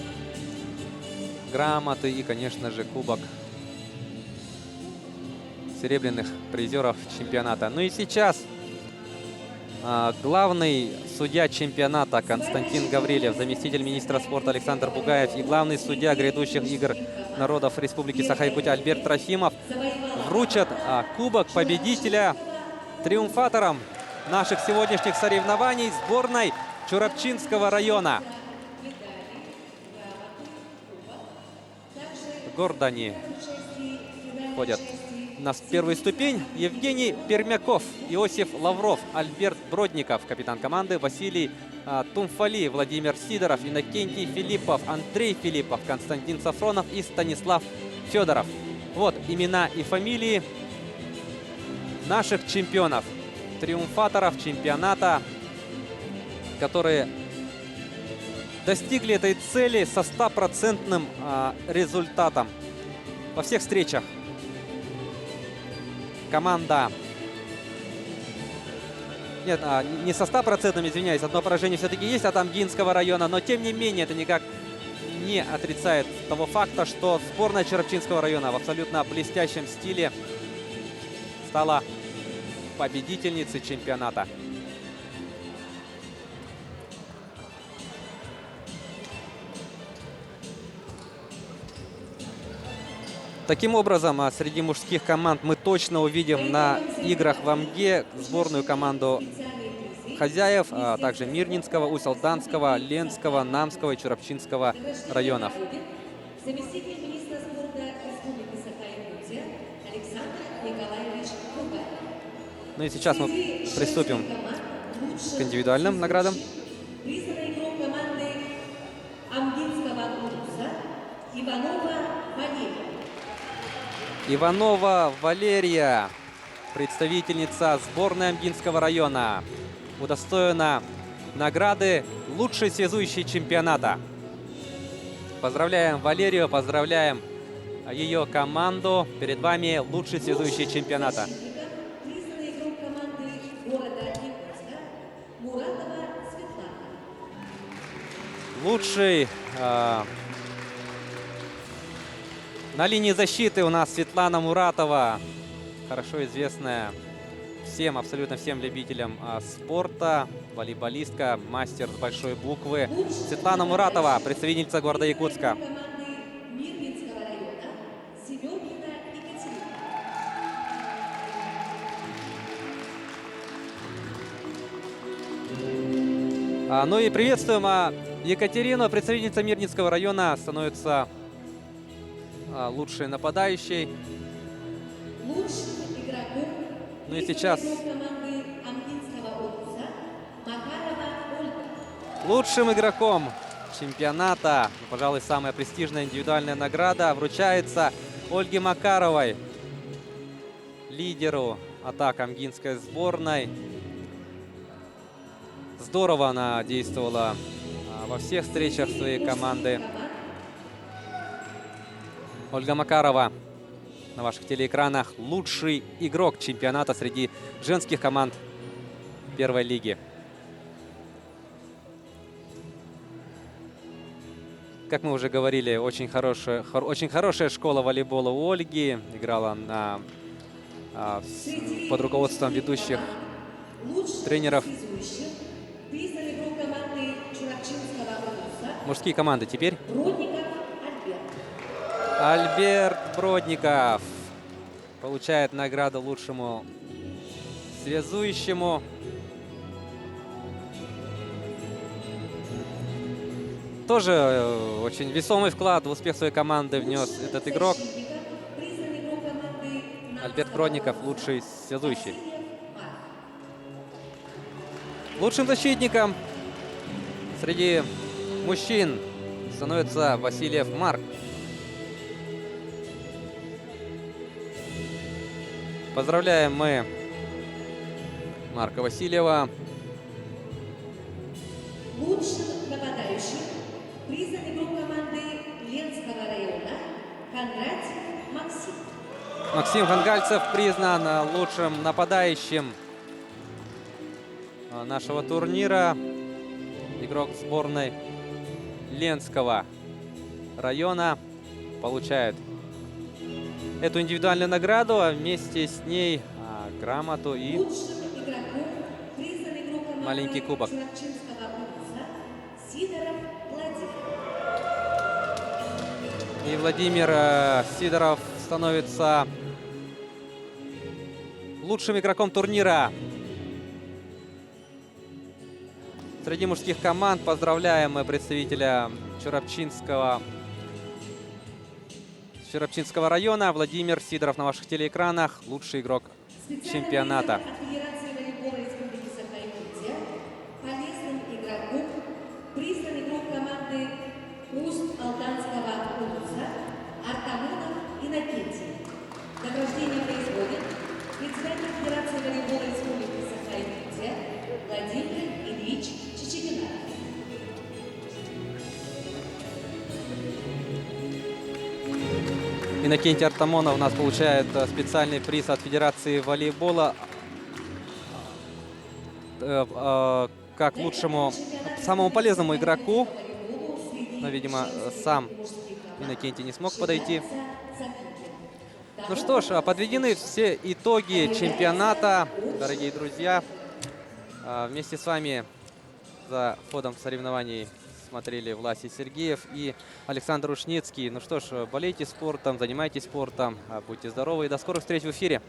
грамоты и, конечно же, кубок серебряных призеров чемпионата. Ну и сейчас главный судья чемпионата Константин Гаврилев, заместитель министра спорта Александр Бугаев и главный судья грядущих игр народов Республики Саха-Якутия Альберт Трофимов вручат кубок победителя триумфаторам наших сегодняшних соревнований сборной Чурапчинского района. Гордо они ходят на первую ступень. Евгений Пермяков, Иосиф Лавров, Альберт Бродников, капитан команды Василий Тумфали, Владимир Сидоров, Иннокентий Филиппов, Андрей Филиппов, Константин Сафронов и Станислав Федоров. Вот имена и фамилии наших чемпионов, триумфаторов чемпионата которые достигли этой цели со 100% результатом во всех встречах. Команда... Нет, не со 100%, извиняюсь, одно поражение все-таки есть от Амгинского района, но тем не менее это никак не отрицает того факта, что сборная Черепчинского района в абсолютно блестящем стиле стала победительницей чемпионата. Таким образом, среди мужских команд мы точно увидим на играх в МГ сборную команду хозяев, а также Мирнинского, Усть-Алданского, Ленского, Намского и Черепчинского районов. Заместитель министра спорта Республики Саха-Якутия Александр Николаевич Кубай. Ну и сейчас мы приступим к индивидуальным наградам. Признанный игрок команды Амгинского Удуса Иванова Валерия. Иванова Валерия, представительница сборной Амгинского района, удостоена награды «Лучший связующий чемпионата». Поздравляем Валерию, поздравляем ее команду. Перед вами лучший связующий чемпионата. Признанный игрок команды города Якутска Муратова Светлана. Лучший на линии защиты у нас Светлана Муратова, хорошо известная всем, абсолютно всем любителям спорта, волейболистка, мастер с большой буквы. Светлана Муратова, представительница города Якутска. Команды Мирнинского района Семенкина Екатерина. Ну и приветствуем Екатерину, представительница Мирнинского района, становится лучшей нападающей. Лучшим игроком Ну и сейчас команды Амгинского Удуса Макарова Ольга. лучшим игроком чемпионата, пожалуй, самая престижная индивидуальная награда, вручается Ольге Макаровой, лидеру атак амгинской сборной. Здорово она действовала во всех встречах своей команды. Ольга Макарова на ваших телеэкранах лучший игрок чемпионата среди женских команд первой лиги. Как мы уже говорили, очень хорошая школа волейбола у Ольги. Играла под руководством ведущих тренеров. Признанный игрок команды Черепчинского Удуса Мужские команды теперь. Бродников Альберт. Альберт Бродников получает награду лучшему связующему. Тоже очень весомый вклад в успех своей команды внес этот игрок. Признанный игрок команды Альберт Бродников, лучший связующий. Лучшим защитником среди мужчин становится Васильев Марк. Поздравляем мы Марка Васильева. Лучшим нападающим признан игрок команды Ленского района Кондратьев Максим. Максим Хангальцев признан лучшим нападающим нашего турнира. Игрок сборной Ленского района получает эту индивидуальную награду, а вместе с ней грамоту и Лучшим игроком признан игрок команды маленький кубок. Черепчинского Удуса Сидоров Владимир. И Владимир Сидоров становится лучшим игроком турнира. Среди мужских команд поздравляем мы представителя Черепчинского района. Владимир Сидоров на ваших телеэкранах. Лучший игрок чемпионата. От Федерации волейбола Республики Саха-Якутия полезным игроком признан игрок команды Усть-Алданского Удуса Артамонов Иннокентий. Награждение производит председатель Федерации волейбола Республики Саха-Якутия Владимир Ильич Чечекин. Иннокентий Артамонов у нас получает специальный приз от Федерации волейбола как лучшему, самому полезному игроку. Но, видимо, сам Иннокентий не смог подойти. Ну что ж, подведены все итоги чемпионата, дорогие друзья. Вместе с вами за ходом соревнований смотрели Власий Сергеев и Александр Ушницкий. Ну что ж, болейте спортом, занимайтесь спортом, будьте здоровы и до скорых встреч в эфире.